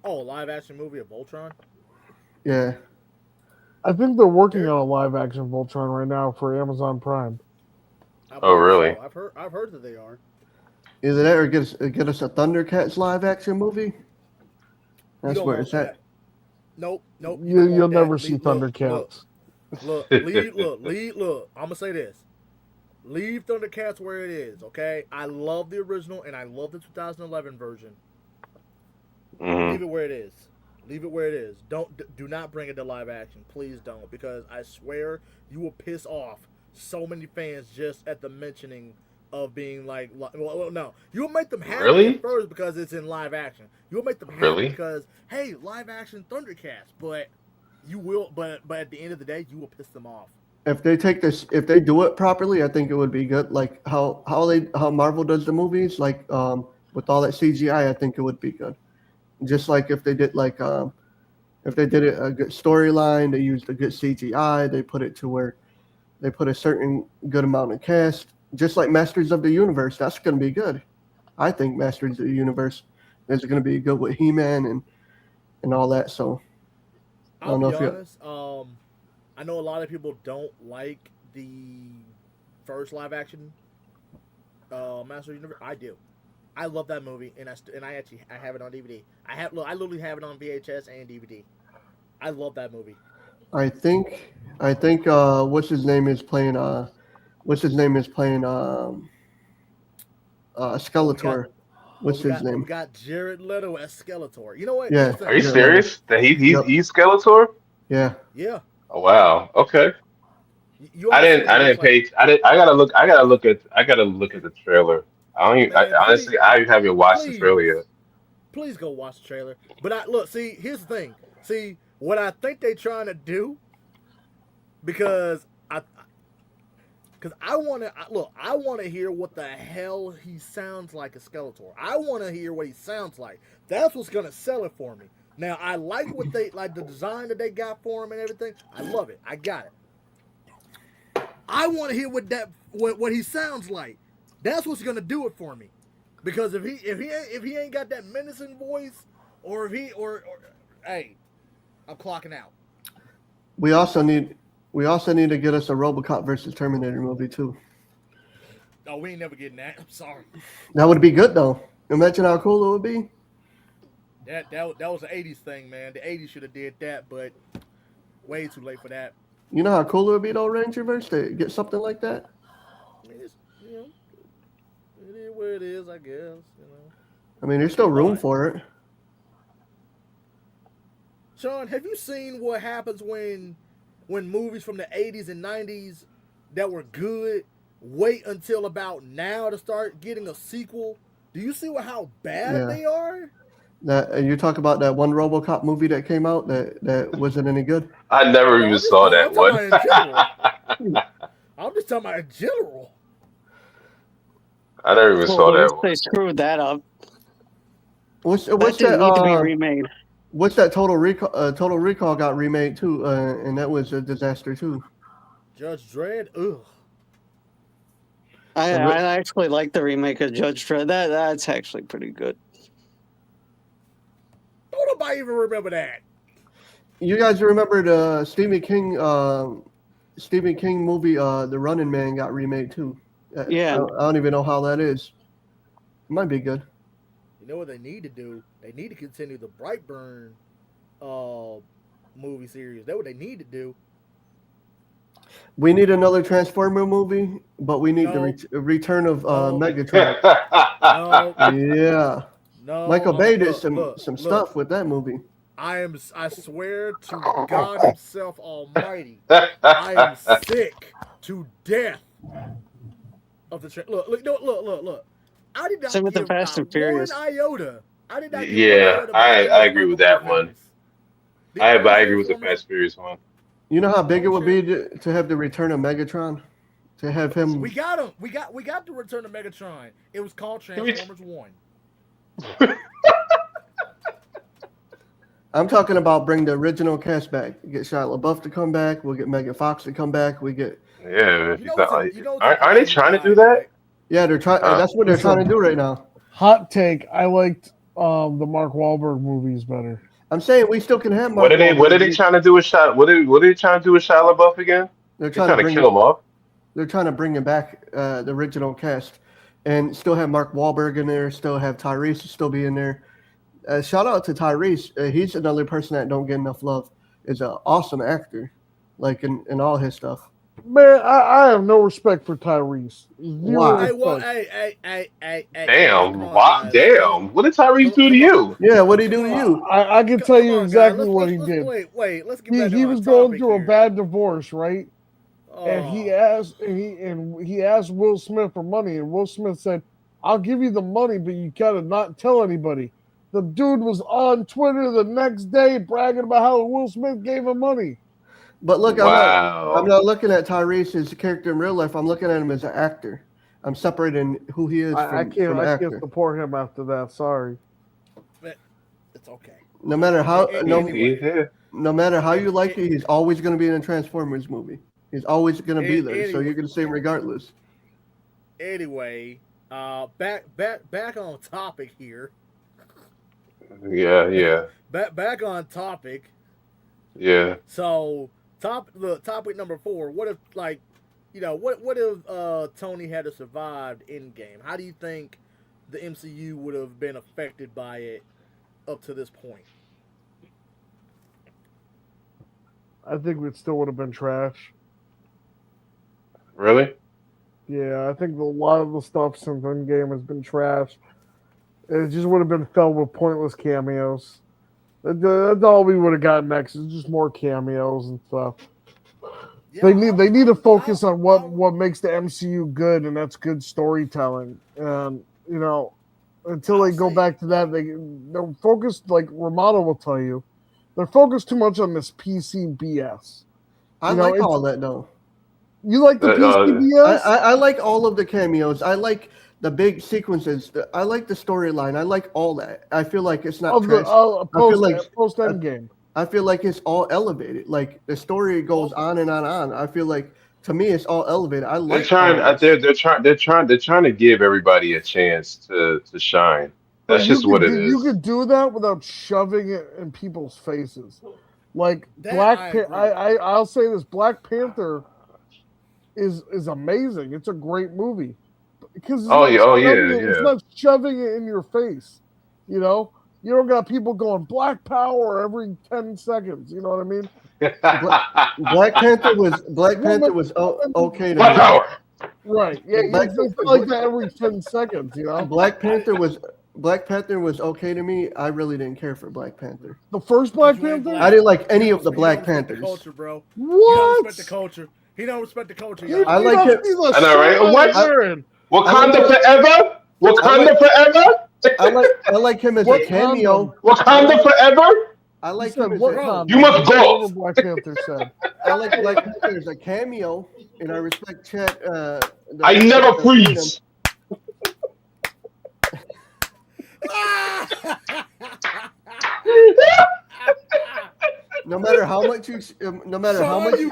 Speaker 2: Oh, a live action movie of Voltron?
Speaker 3: Yeah.
Speaker 8: I think they're working on a live action Voltron right now for Amazon Prime.
Speaker 4: Oh, really?
Speaker 2: So. I've heard that they are.
Speaker 3: Either that or get us a Thundercats live action movie. That's where it's at.
Speaker 2: Nope.
Speaker 8: You'll never see Thundercats.
Speaker 2: Look. I'm gonna say this. Leave Thundercats where it is, okay? I love the original and I love the 2011 version. Leave it where it is. Leave it where it is. Do not bring it to live action. Please don't, because I swear you will piss off so many fans just at the mentioning of being like, well no, you'll make them happy at first because it's in live action. You'll make them happy because, hey, live action Thundercats, but you will, but at the end of the day, you will piss them off.
Speaker 3: If they do it properly, I think it would be good. Like how Marvel does the movies, like with all that CGI, I think it would be good. Just like if they did if they did it a good storyline, they used a good CGI, they put it to where they put a certain good amount of cast, just like Masters of the Universe. That's going to be good. I think Masters of the Universe is going to be good with He-Man and all that. So I
Speaker 2: I'll
Speaker 3: don't know
Speaker 2: be
Speaker 3: if you.
Speaker 2: honest. I know a lot of people don't like the first live action Master of the Universe. I do. I love that movie, and I actually I have it on DVD. I literally have it on VHS and DVD. I love that movie.
Speaker 3: I think what's his name is playing
Speaker 2: Oh, we got
Speaker 3: Skeletor. What's his
Speaker 2: we
Speaker 3: name?
Speaker 2: got Jared Leto as Skeletor. You know what? Here's
Speaker 3: Yeah,
Speaker 2: the
Speaker 4: Are you
Speaker 2: thing.
Speaker 3: Jared Leto.
Speaker 4: serious? That
Speaker 3: Yep.
Speaker 4: he's Skeletor?
Speaker 3: Yeah.
Speaker 2: Yeah,
Speaker 4: Oh, wow. Okay.
Speaker 2: you understand
Speaker 4: I
Speaker 2: that it's
Speaker 4: didn't
Speaker 2: like,
Speaker 4: pay. I gotta look at the trailer. I don't even,
Speaker 2: man,
Speaker 4: honestly, I haven't watched the trailer
Speaker 2: please,
Speaker 4: yet.
Speaker 2: please go watch the trailer. But I look, see, here's the thing. See, what I think they trying to do, because I want to look. I want to hear what the hell he sounds like a Skeletor. I want to hear what he sounds like. That's what's gonna sell it for me. Now I like what they like the design that they got for him and everything. I love it. I got it. I want to hear what he sounds like. That's what's gonna do it for me. Because if he ain't got that menacing voice, or if he or hey, I'm clocking out.
Speaker 3: We also need to get us a RoboCop versus Terminator movie too.
Speaker 2: Oh, we ain't never getting that. I'm sorry.
Speaker 3: That would be good though. Imagine how cool it would be.
Speaker 2: That was an '80s thing, man. The '80s should have did that, but way too late for that.
Speaker 3: You know how cool it would be though, Rangerverse, to get something like that.
Speaker 2: I mean, it's, it is what it is, I guess.
Speaker 3: I mean, there's still room
Speaker 2: But,
Speaker 3: for it.
Speaker 2: Sean, have you seen what happens when movies from the '80s and '90s that were good wait until about now to start getting a sequel? Do you see how bad
Speaker 3: Yeah.
Speaker 2: they are?
Speaker 3: That you talk about that one RoboCop movie that came out that wasn't any good.
Speaker 4: I never even saw
Speaker 2: I'm
Speaker 4: that
Speaker 2: talking
Speaker 4: one.
Speaker 2: about in general. I'm just talking about in general.
Speaker 4: I never even
Speaker 6: Well,
Speaker 4: saw
Speaker 6: at
Speaker 4: that
Speaker 6: least
Speaker 4: one.
Speaker 6: they screwed that up.
Speaker 3: What's
Speaker 6: That
Speaker 3: that?
Speaker 6: didn't need to be remade.
Speaker 3: What's that? Total Recall. Total Recall got remade too, and that was a disaster too.
Speaker 2: Judge Dredd, ugh.
Speaker 6: I
Speaker 3: The ri-
Speaker 6: actually like the remake of Judge Dredd. That's actually pretty good.
Speaker 2: Don't nobody even remember that.
Speaker 3: You guys remember the Stephen King movie, The Running Man got remade too.
Speaker 6: Yeah.
Speaker 3: I don't even know how that is. It might be good.
Speaker 2: You know what they need to do? They need to continue the Brightburn movie series. That's what they need to do.
Speaker 3: We need another Transformer movie, but we need
Speaker 2: No.
Speaker 3: the return of
Speaker 2: No.
Speaker 3: Megatron.
Speaker 2: No,
Speaker 3: Yeah,
Speaker 2: no.
Speaker 3: Michael Bay did
Speaker 2: Look.
Speaker 3: some stuff with that movie.
Speaker 2: I swear to God Himself Almighty, I am sick to death of the look. I did not
Speaker 6: Same with the
Speaker 2: give
Speaker 6: Fast and
Speaker 2: not
Speaker 6: Furious.
Speaker 2: one iota. I did not give one
Speaker 4: Yeah,
Speaker 2: iota about any of
Speaker 4: I
Speaker 2: the
Speaker 4: agree with
Speaker 2: Michael Bay
Speaker 4: that one.
Speaker 2: films. The
Speaker 4: I
Speaker 2: only
Speaker 4: agree with the
Speaker 2: Transformers,
Speaker 4: Fast and Furious one.
Speaker 3: You know how big it
Speaker 2: Oh,
Speaker 3: would be to have the return of Megatron, to have him.
Speaker 2: we got him. We got the return of Megatron. It was called Transformers One.
Speaker 3: I'm talking about bring the original cast back. Get Shia LaBeouf to come back. We'll get Megan Fox to come back. We get
Speaker 4: Yeah, if
Speaker 2: You
Speaker 4: you
Speaker 2: know
Speaker 4: thought,
Speaker 2: what's
Speaker 4: like,
Speaker 2: you know what's
Speaker 4: aren't they
Speaker 2: important?
Speaker 4: trying to do
Speaker 2: Alright,
Speaker 4: that?
Speaker 3: yeah. They're trying.
Speaker 4: Huh.
Speaker 3: That's what they're trying to do right now.
Speaker 8: Hot take. I liked the Mark Wahlberg movies better.
Speaker 3: I'm saying we still can have
Speaker 4: What
Speaker 3: Mark
Speaker 4: are they? What are
Speaker 3: Wahlberg.
Speaker 4: they trying to do with Shia? What are they trying to do with Shia LaBeouf again?
Speaker 3: They're
Speaker 4: They're
Speaker 3: trying to
Speaker 4: trying to
Speaker 3: bring
Speaker 4: kill him off.
Speaker 3: they're trying to bring him back, the original cast, and still have Mark Wahlberg in there. Still have Tyrese still be in there. Shout out to Tyrese. He's another person that don't get enough love. Is an awesome actor, like in all his stuff.
Speaker 8: Man, I have no respect for Tyrese. Zero
Speaker 3: Why?
Speaker 2: Hey, well,
Speaker 8: respect.
Speaker 2: hey, come
Speaker 4: Damn!
Speaker 2: on,
Speaker 4: Wow!
Speaker 2: guys.
Speaker 4: Damn! What did Tyrese do to
Speaker 2: Come on,
Speaker 4: you?
Speaker 3: Yeah, what do he do to
Speaker 2: come on,
Speaker 3: you?
Speaker 8: I can tell
Speaker 2: come
Speaker 8: you
Speaker 2: on, guys.
Speaker 8: exactly what he did.
Speaker 2: Wait. Let's get back to
Speaker 8: He
Speaker 2: our
Speaker 8: was going
Speaker 2: topic
Speaker 8: through a
Speaker 2: here.
Speaker 8: bad divorce, right? And he
Speaker 2: Oh,
Speaker 8: asked Will Smith for money, and Will Smith said, "I'll give you the money, but you gotta not tell anybody." The dude was on Twitter the next day bragging about how Will Smith gave him money.
Speaker 3: But look, I'm
Speaker 4: Wow!
Speaker 3: not looking at Tyrese as a character in real life. I'm looking at him as an actor. I'm separating who he is
Speaker 8: I
Speaker 3: from
Speaker 8: can't
Speaker 3: actor.
Speaker 8: support him after that. Sorry.
Speaker 2: it's okay.
Speaker 3: No matter how
Speaker 2: Anyway,
Speaker 3: no matter how you like
Speaker 2: it,
Speaker 3: it, he's always going to be in a Transformers movie. He's always going to be there, so
Speaker 2: anyway,
Speaker 3: you're going to see him regardless.
Speaker 2: anyway, Back on topic here.
Speaker 4: Yeah, yeah,
Speaker 2: Back on topic.
Speaker 4: yeah.
Speaker 2: So topic number 4. What if what if Tony had to survived Endgame? How do you think the MCU would have been affected by it up to this point?
Speaker 8: I think it still would have been trash.
Speaker 4: Really?
Speaker 8: Yeah, I think a lot of the stuff since Endgame has been trash. It just would have been filled with pointless cameos. That's all we would have gotten next. Is just more cameos and stuff.
Speaker 2: Yeah,
Speaker 8: They need to focus on what makes the MCU good, and that's good storytelling. And until they go back to that, they're focused, like Romano will tell you, they're focused too much on this PC BS.
Speaker 3: I like all that though.
Speaker 8: You like the PC BS?
Speaker 3: I like all of the cameos. I like the big sequences. I like the storyline. I like all that. I feel like it's not trash.
Speaker 8: Post Endgame.
Speaker 3: I feel like it's all elevated. Like the story goes on and on and on. I feel like to me it's all elevated. I
Speaker 4: They're
Speaker 3: like
Speaker 4: trying.
Speaker 3: all this.
Speaker 4: They're trying to give everybody a chance to shine.
Speaker 8: But
Speaker 4: That's just what it
Speaker 8: you
Speaker 4: is.
Speaker 8: could do that without shoving it in people's faces. Like I'll say this: Black Panther is amazing. It's a great movie because
Speaker 4: Oh yeah, oh yeah,
Speaker 8: it's
Speaker 4: yeah.
Speaker 8: not shoving it in your face. You don't got people going Black Power every 10 seconds. You know what I mean?
Speaker 3: Black Panther was okay to
Speaker 4: Black
Speaker 3: me.
Speaker 4: power.
Speaker 8: Right? Yeah, it's not like that every 10 seconds.
Speaker 3: Black Panther was okay to me. I really didn't care for Black Panther.
Speaker 8: The first Black Panther.
Speaker 3: I didn't like any of the Black Panthers.
Speaker 2: The culture, bro.
Speaker 8: What?
Speaker 2: You don't respect the culture. He don't respect the culture. Y'all.
Speaker 3: I like it.
Speaker 4: I know, right? What? Wakanda forever. Wakanda forever.
Speaker 3: I like him as a cameo.
Speaker 4: Wakanda forever.
Speaker 3: I like him as
Speaker 4: You must go.
Speaker 8: Black Panther said.
Speaker 3: I like Black Panther as a cameo, and I respect Chet.
Speaker 4: I never freeze.
Speaker 3: No matter how much you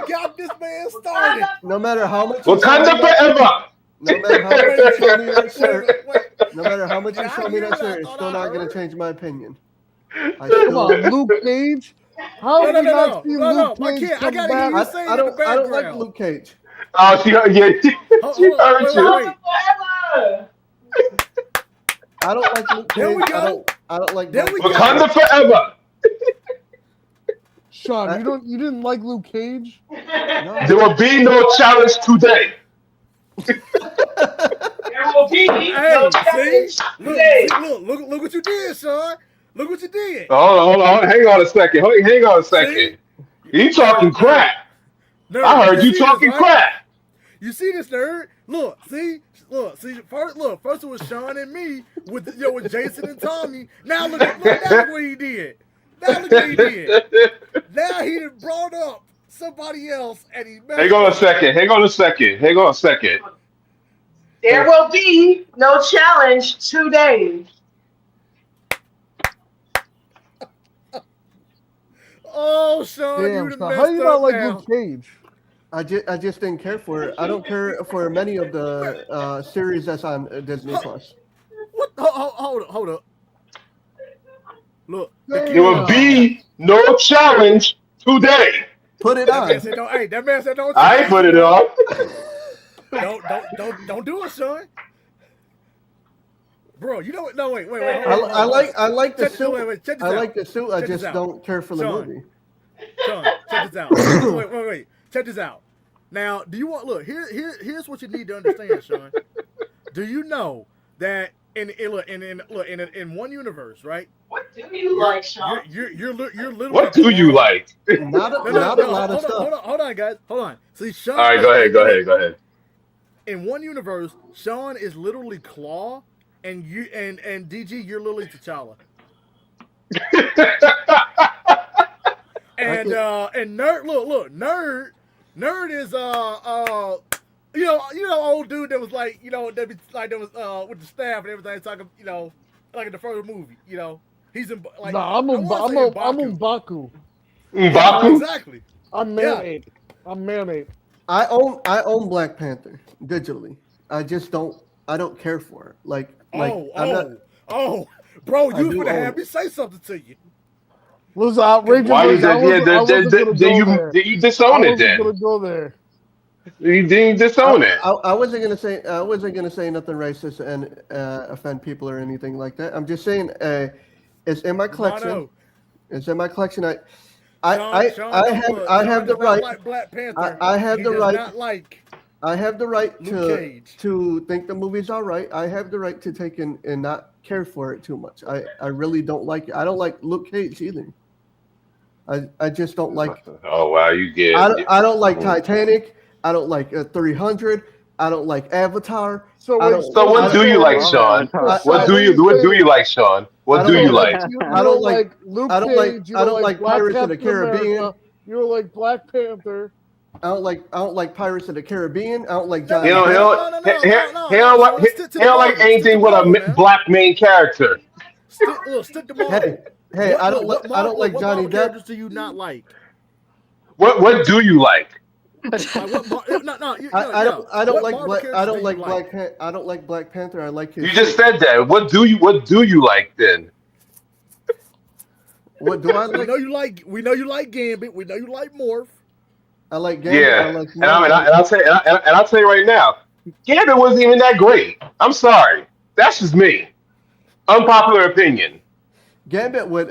Speaker 2: got this man started.
Speaker 3: No matter how much
Speaker 4: Wakanda forever.
Speaker 3: No matter how much you show me that shirt, no matter how much you show me that shirt, it's still not going to change my opinion.
Speaker 8: Come on, Luke Cage. How have you not seen Luke Cage come back?
Speaker 3: I don't like Luke Cage.
Speaker 4: Oh, she heard you.
Speaker 3: I don't like Luke Cage. I don't like
Speaker 4: Wakanda forever.
Speaker 8: Sean, you didn't like Luke Cage?
Speaker 3: No.
Speaker 4: There will be no challenge today.
Speaker 1: There will be no challenge today.
Speaker 2: Look what you did, Sean. Look what you did.
Speaker 4: Hold on. Hang on a second. Hang on a second. You talking crap.
Speaker 2: Nerd,
Speaker 4: I heard you talking crap.
Speaker 2: You see this, nerd? Look. First it was Sean and me with Jason and Tommy. Now look what he did. Now look what he did. Now he done brought up somebody else and he
Speaker 4: Hang on a second.
Speaker 1: There will be no challenge today.
Speaker 2: Oh, Sean,
Speaker 8: Damn,
Speaker 2: you done
Speaker 8: Sean,
Speaker 2: messed
Speaker 8: how do you not
Speaker 2: up
Speaker 8: like
Speaker 2: now.
Speaker 8: Luke Cage?
Speaker 3: I just didn't care for it. I don't care for many of the series that's on Disney Plus.
Speaker 2: What? Hold up. Look.
Speaker 4: There will be no challenge today.
Speaker 3: Put it on.
Speaker 2: That man said don't.
Speaker 4: I ain't put it on.
Speaker 2: Don't do it, Sean. Bro, you know what? No, wait.
Speaker 3: I like the suit.
Speaker 2: Check this
Speaker 3: I
Speaker 2: out.
Speaker 3: like the suit. I
Speaker 2: Check
Speaker 3: just
Speaker 2: this out.
Speaker 3: don't care for the
Speaker 2: Sean.
Speaker 3: movie.
Speaker 2: Sean, check this out. Wait. Check this out. Now, do you want here's what you need to understand, Sean. Do you know that in one universe, right?
Speaker 1: What do you like, Sean?
Speaker 2: You're literally.
Speaker 4: What do you like?
Speaker 3: Not a lot of stuff.
Speaker 2: Hold on, guys. Hold on. See, Sean.
Speaker 4: All right, go ahead.
Speaker 2: In one universe, Sean is literally Claw, and DG, you're literally T'Challa. And nerd, look, nerd is old dude that was like that was with the staff and everything talking like in the first movie he's in like
Speaker 8: I'm M'Baku.
Speaker 4: M'Baku?
Speaker 2: Exactly.
Speaker 8: I'm Man-Ape.
Speaker 3: I own Black Panther digitally. I just don't I don't care for it. Like
Speaker 2: Oh,
Speaker 3: I'm not.
Speaker 2: bro,
Speaker 3: I
Speaker 2: you was
Speaker 3: do
Speaker 2: gonna
Speaker 3: own
Speaker 2: have
Speaker 3: it.
Speaker 2: me say something to you.
Speaker 8: Listen, outrageous.
Speaker 4: Why you
Speaker 8: Version,
Speaker 4: did? Yeah,
Speaker 8: I wasn't gonna go there.
Speaker 4: did you
Speaker 8: I
Speaker 4: disown it
Speaker 8: wasn't
Speaker 4: then?
Speaker 8: gonna go there.
Speaker 4: You didn't
Speaker 3: I,
Speaker 4: disown it.
Speaker 3: I wasn't gonna say nothing racist and offend people or anything like that. I'm just saying it's in my collection.
Speaker 2: Romano,
Speaker 3: It's in my collection.
Speaker 2: Sean don't look.
Speaker 3: I
Speaker 2: Sean
Speaker 3: have the
Speaker 2: does not
Speaker 3: right.
Speaker 2: like Black Panther.
Speaker 3: I have
Speaker 2: He
Speaker 3: the
Speaker 2: does
Speaker 3: right.
Speaker 2: not like
Speaker 3: I have the right
Speaker 2: Luke Cage.
Speaker 3: to think the movie's all right. I have the right to take and not care for it too much. I really don't like it. I don't like Luke Cage either. I just don't like.
Speaker 4: Oh wow, you
Speaker 3: I
Speaker 4: get.
Speaker 3: don't, I don't like
Speaker 4: Mm.
Speaker 3: Titanic. I don't like 300. I don't like Avatar.
Speaker 8: So
Speaker 3: I
Speaker 8: wait,
Speaker 3: don't.
Speaker 4: So
Speaker 8: so
Speaker 3: I
Speaker 4: what
Speaker 8: just
Speaker 3: don't.
Speaker 4: do
Speaker 6: I
Speaker 4: you
Speaker 8: so
Speaker 4: like,
Speaker 6: love
Speaker 4: Sean?
Speaker 6: Avatar.
Speaker 3: I,
Speaker 4: What do you like, Sean?
Speaker 3: I
Speaker 4: What
Speaker 3: don't
Speaker 4: do you
Speaker 3: like.
Speaker 4: like?
Speaker 8: you
Speaker 3: I
Speaker 8: don't
Speaker 3: don't like.
Speaker 8: like Luke
Speaker 3: I don't like.
Speaker 8: Cage. You
Speaker 3: I
Speaker 8: don't
Speaker 3: don't
Speaker 8: like
Speaker 3: like
Speaker 8: Black
Speaker 3: Pirates of the
Speaker 8: Captain
Speaker 3: Caribbean.
Speaker 8: America. You don't like Black Panther.
Speaker 3: I don't like Pirates of the Caribbean. I don't like
Speaker 2: No, no,
Speaker 4: He
Speaker 3: Johnny
Speaker 2: no,
Speaker 4: don't he
Speaker 3: Depp.
Speaker 2: no,
Speaker 4: don't
Speaker 2: no, no,
Speaker 4: he,
Speaker 2: no,
Speaker 4: he,
Speaker 2: no, no,
Speaker 4: he
Speaker 2: no,
Speaker 4: don't like
Speaker 2: Sean. Stick to
Speaker 4: he
Speaker 2: the
Speaker 4: don't like
Speaker 2: Marvel. Stick to
Speaker 4: anything with
Speaker 2: Marvel
Speaker 4: a
Speaker 2: now.
Speaker 4: black main character.
Speaker 2: Stick to
Speaker 3: Hey,
Speaker 2: Marvel.
Speaker 3: hey,
Speaker 2: What
Speaker 3: I don't
Speaker 2: Marvel?
Speaker 3: like
Speaker 2: What
Speaker 3: Johnny
Speaker 2: Marvel
Speaker 3: Depp.
Speaker 2: characters do you not like?
Speaker 4: What do you like?
Speaker 2: Like what? No,
Speaker 3: I don't
Speaker 2: What
Speaker 3: like
Speaker 2: Marvel characters do you like?
Speaker 3: I don't like Black Panther. I like his
Speaker 4: You just
Speaker 3: suit.
Speaker 4: said that. What do you like then?
Speaker 3: What do I
Speaker 2: We
Speaker 3: like?
Speaker 2: know you like. We know you like Gambit. We know you like Morph.
Speaker 3: I like Gambit. I
Speaker 4: Yeah,
Speaker 3: like
Speaker 4: and
Speaker 3: Morph.
Speaker 4: I'll tell you right now, Gambit wasn't even that great. I'm sorry, that's just me. Unpopular opinion.
Speaker 3: Gambit would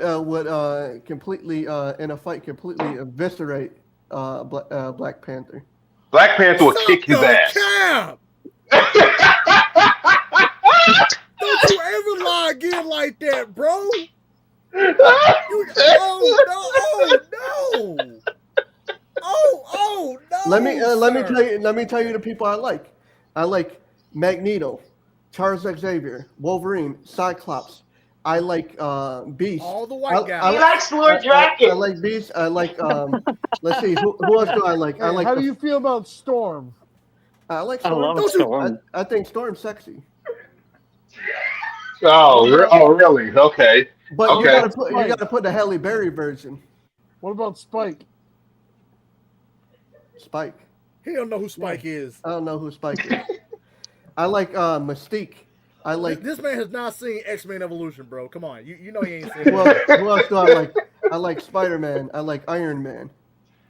Speaker 3: completely in a fight completely eviscerate Black Panther.
Speaker 4: Black Panther would
Speaker 2: Stop
Speaker 4: kick his
Speaker 2: the
Speaker 4: ass.
Speaker 2: cap! Don't you ever lie again like that, bro. You, oh no! Oh no!
Speaker 3: Let me tell you the people I like. I like Magneto, Charles Xavier, Wolverine, Cyclops. I like Beast.
Speaker 2: All the white guys.
Speaker 4: He likes Lord Draken.
Speaker 3: I like Beast. I like let's see who else do I like? I
Speaker 8: Hey,
Speaker 3: like
Speaker 8: how do you feel about Storm?
Speaker 3: I like
Speaker 6: I
Speaker 3: Storm.
Speaker 6: love Storm.
Speaker 3: I think Storm's sexy.
Speaker 4: Oh, really? Okay.
Speaker 3: But
Speaker 4: Okay.
Speaker 3: you gotta put the Halle Berry version.
Speaker 8: What about Spike?
Speaker 3: Spike.
Speaker 2: He don't know who Spike is.
Speaker 3: I don't know who Spike is. I like Mystique. I like
Speaker 2: This man has not seen X-Men Evolution, bro. Come on, you know he ain't seen
Speaker 3: who
Speaker 2: it.
Speaker 3: else do I like? I like Spider-Man. I like Iron Man.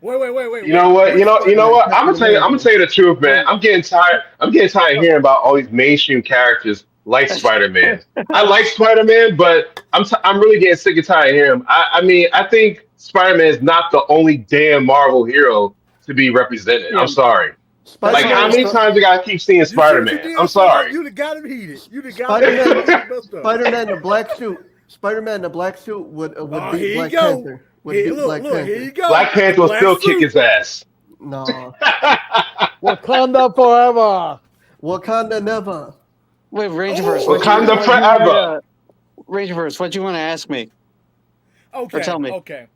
Speaker 2: Wait.
Speaker 4: You know what? You know what?
Speaker 3: Captain
Speaker 4: I'm gonna tell you the truth, man. I'm getting tired of hearing about all these mainstream characters like Spider-Man. I like Spider-Man, but I'm really getting sick and tired of hearing him. I mean, I think Spider-Man is not the only damn Marvel hero to be represented.
Speaker 6: Yeah.
Speaker 4: I'm sorry. Like,
Speaker 3: Spider-Man,
Speaker 4: how many times you gotta keep seeing
Speaker 2: You see what you
Speaker 4: Spider-Man?
Speaker 2: did,
Speaker 4: I'm
Speaker 2: Sean?
Speaker 4: sorry.
Speaker 2: You'd have got him heated. You'd have got him
Speaker 3: Spider-Man,
Speaker 2: messed up.
Speaker 3: Spider-Man the black suit. Spider-Man the black suit would
Speaker 2: Here
Speaker 3: beat
Speaker 2: you
Speaker 3: Black
Speaker 2: go.
Speaker 3: Panther. Would
Speaker 2: Here,
Speaker 3: beat
Speaker 2: look,
Speaker 3: Black Panther.
Speaker 2: here you go.
Speaker 4: Black Panther will
Speaker 2: Black
Speaker 4: still
Speaker 2: suit.
Speaker 4: kick his ass.
Speaker 3: No,
Speaker 8: Wakanda forever.
Speaker 3: Wakanda never.
Speaker 6: Wait, Rangerverse.
Speaker 2: Oh,
Speaker 4: Wakanda forever.
Speaker 6: Rangerverse, what do you want to ask me?
Speaker 2: Okay.
Speaker 6: Or tell me.
Speaker 2: Okay.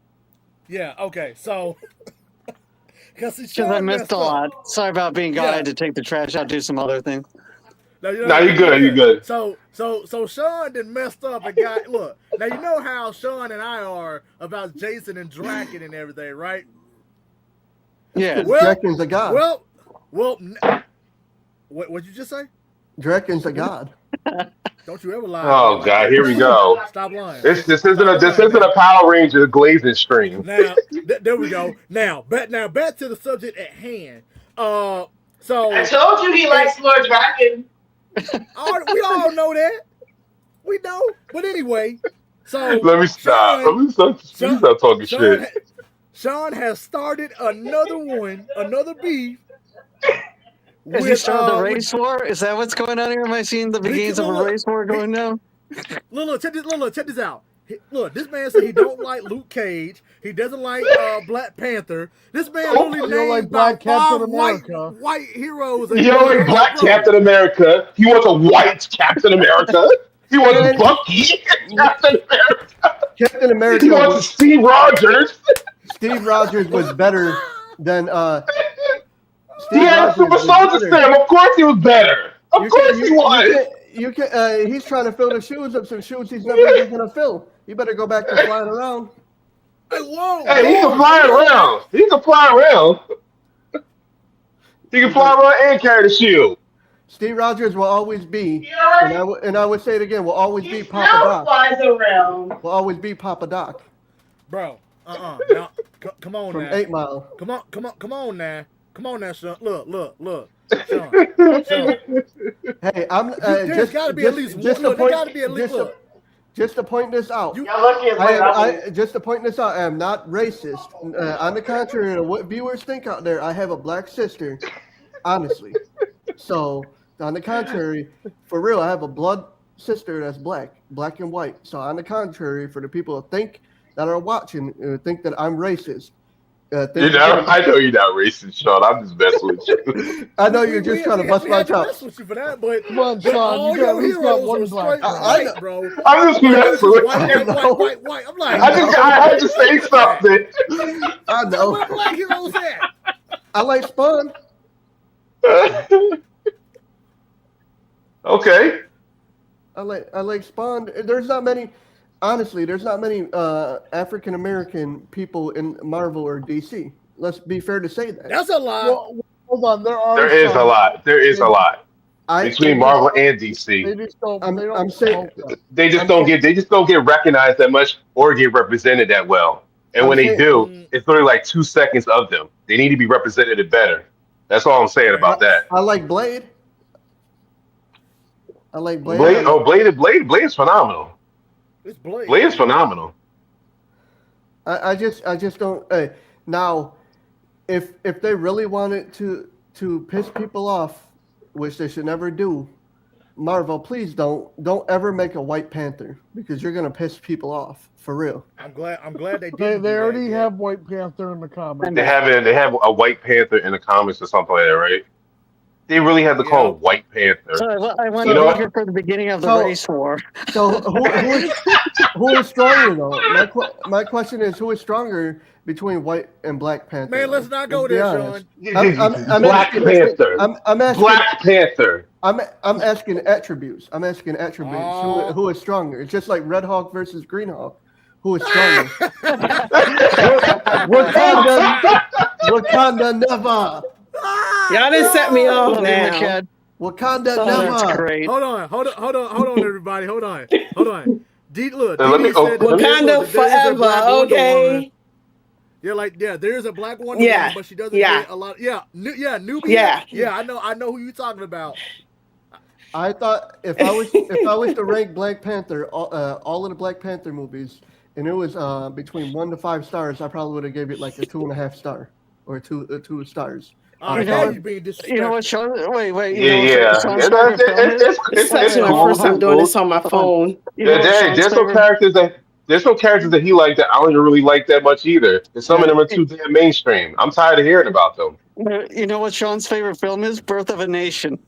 Speaker 2: Yeah. Okay. So.
Speaker 6: Because I missed a lot. Sorry about being gone. I had to take the trash out, do some other thing.
Speaker 2: No,
Speaker 4: You're good. You're good.
Speaker 2: So Sean done messed up and got look. Now you know how Sean and I are about Jason and Draken and everything, right?
Speaker 6: Yeah.
Speaker 2: Well,
Speaker 3: Draken's a god.
Speaker 2: What'd you just say?
Speaker 3: Draken's a god.
Speaker 2: Don't you ever lie.
Speaker 4: Oh God, here we go.
Speaker 2: Stop lying.
Speaker 4: This isn't a Power Ranger glazing stream.
Speaker 2: Now there we go. Now back to the subject at hand. So
Speaker 1: I told you he likes Lord Draken.
Speaker 2: we all know that. We know. But anyway, so
Speaker 4: Let me stop. Let me stop talking shit.
Speaker 2: Sean has started another beef.
Speaker 6: Has he started the race war? Is that what's going on here? Am I seeing the beginnings of a race war going down?
Speaker 2: Look, check this out. Look, this man said he don't like Luke Cage. He doesn't like Black Panther. This man only
Speaker 8: You don't
Speaker 2: named
Speaker 8: like Black Captain
Speaker 2: five
Speaker 8: America.
Speaker 2: white heroes.
Speaker 4: You know, like Black Captain America. He wants a white Captain America. He wants Bucky Captain America.
Speaker 3: Captain America.
Speaker 4: He wants Steve Rogers.
Speaker 3: Steve Rogers was better than
Speaker 4: He had a super soldier stem. Of course he was better. Of course he was.
Speaker 3: He's trying to fill the shoes of some shoes he's never even gonna fill. You better go back to flying around.
Speaker 2: Hey, whoa!
Speaker 4: Hey, he can fly around. He can fly around. He can fly around and carry the shield.
Speaker 3: Steve Rogers will always be, and I would say it again, will always be Papa Doc.
Speaker 1: Flies around.
Speaker 3: Will always be Papa Doc
Speaker 2: Bro, now, come on
Speaker 3: from
Speaker 2: now.
Speaker 3: 8 Mile.
Speaker 2: Come on now. Come on now, Sean. Look. Sean.
Speaker 3: Hey, I'm
Speaker 2: There's got to be at least one. Look, there got to be at least look.
Speaker 3: Just to point this out,
Speaker 1: Y'all lucky it's like
Speaker 3: just to point this out, I am not racist. On the contrary to what viewers think out there, I have a black sister, honestly. So, on the contrary, for real, I have a blood sister that's black and white. So, on the contrary, for the people who think that are watching, think that I'm racist.
Speaker 4: I know you're not racist, Sean. I'm just messing with you.
Speaker 3: I know you're just trying to bust my chops.
Speaker 2: With you for that, but
Speaker 8: Come on, Sean,
Speaker 2: all
Speaker 8: you got
Speaker 2: your
Speaker 8: at least got
Speaker 2: heroes
Speaker 8: one
Speaker 2: are
Speaker 8: black
Speaker 2: straight
Speaker 8: guy.
Speaker 2: white, bro.
Speaker 4: I'm just messing with you.
Speaker 2: White. I'm like,
Speaker 4: I had to say something.
Speaker 3: I know.
Speaker 2: Where black heroes at?
Speaker 3: I like Spawn.
Speaker 4: Okay.
Speaker 3: I like Spawn. There's not many. Honestly, there's not many African American people in Marvel or DC. Let's be fair to say that.
Speaker 2: That's a lie.
Speaker 8: Well, hold on,
Speaker 4: There is a lot. There is a lot between Marvel and
Speaker 8: They
Speaker 4: DC.
Speaker 8: just don't.
Speaker 3: I'm
Speaker 8: they don't
Speaker 3: saying-
Speaker 8: smoke that.
Speaker 4: They just don't get recognized that much or get represented that well. And when they do, it's literally like 2 seconds of them. They need to be represented better. That's all I'm saying about that.
Speaker 3: I like Blade. I like Blade.
Speaker 4: Blade is phenomenal.
Speaker 2: It's Blade.
Speaker 4: Blade is phenomenal.
Speaker 3: I just don't. Now, if they really wanted to piss people off, which they should never do, Marvel, please don't ever make a White Panther because you're gonna piss people off for real.
Speaker 2: I'm glad they
Speaker 8: They
Speaker 2: did.
Speaker 8: already have White Panther in the comics.
Speaker 4: They have a White Panther in the comics or something like that, right? They really have to call him White Panther.
Speaker 6: So I went
Speaker 4: You know what?
Speaker 6: here for the beginning of the race war.
Speaker 3: So who is stronger though? My question is, who is stronger between White and Black Panther?
Speaker 2: Man, let's not go there, Sean.
Speaker 3: I'm
Speaker 4: Black
Speaker 3: asking,
Speaker 4: Panther.
Speaker 3: I'm asking,
Speaker 4: Black Panther.
Speaker 3: I'm asking attributes. I'm asking attributes. Who is stronger? It's just like Red Hawk versus Green Hawk. Who is stronger? Wakanda never.
Speaker 9: Y'all done set me off now.
Speaker 3: Wakanda
Speaker 6: That's
Speaker 3: never.
Speaker 6: great.
Speaker 2: Hold on, everybody. Hold on. Look,
Speaker 4: Let me-
Speaker 2: said
Speaker 4: let me-
Speaker 9: Wakanda forever, okay?
Speaker 2: There's a black Wonder
Speaker 9: Yeah.
Speaker 2: Woman, but she doesn't
Speaker 9: Yeah.
Speaker 2: get a lot. Newbie.
Speaker 9: Yeah.
Speaker 2: Yeah, I know who you're talking about.
Speaker 3: I thought if I was to rank Black Panther, all of the Black Panther movies, and it was between 1 to 5 stars, I probably would have gave it like a 2.5 star or two stars.
Speaker 2: Now you're being disrespectful.
Speaker 6: You know what, Sean? Wait.
Speaker 4: Yeah.
Speaker 6: Sean's favorite film is?
Speaker 4: It's
Speaker 9: That's my
Speaker 4: cool.
Speaker 9: first time doing this on my phone.
Speaker 6: You know what Sean's
Speaker 4: There's some
Speaker 6: favorite-
Speaker 4: characters that he liked that I don't even really like that much either. And some of them are too damn mainstream. I'm tired of hearing about them.
Speaker 6: You know what Sean's favorite film is? Birth of a Nation.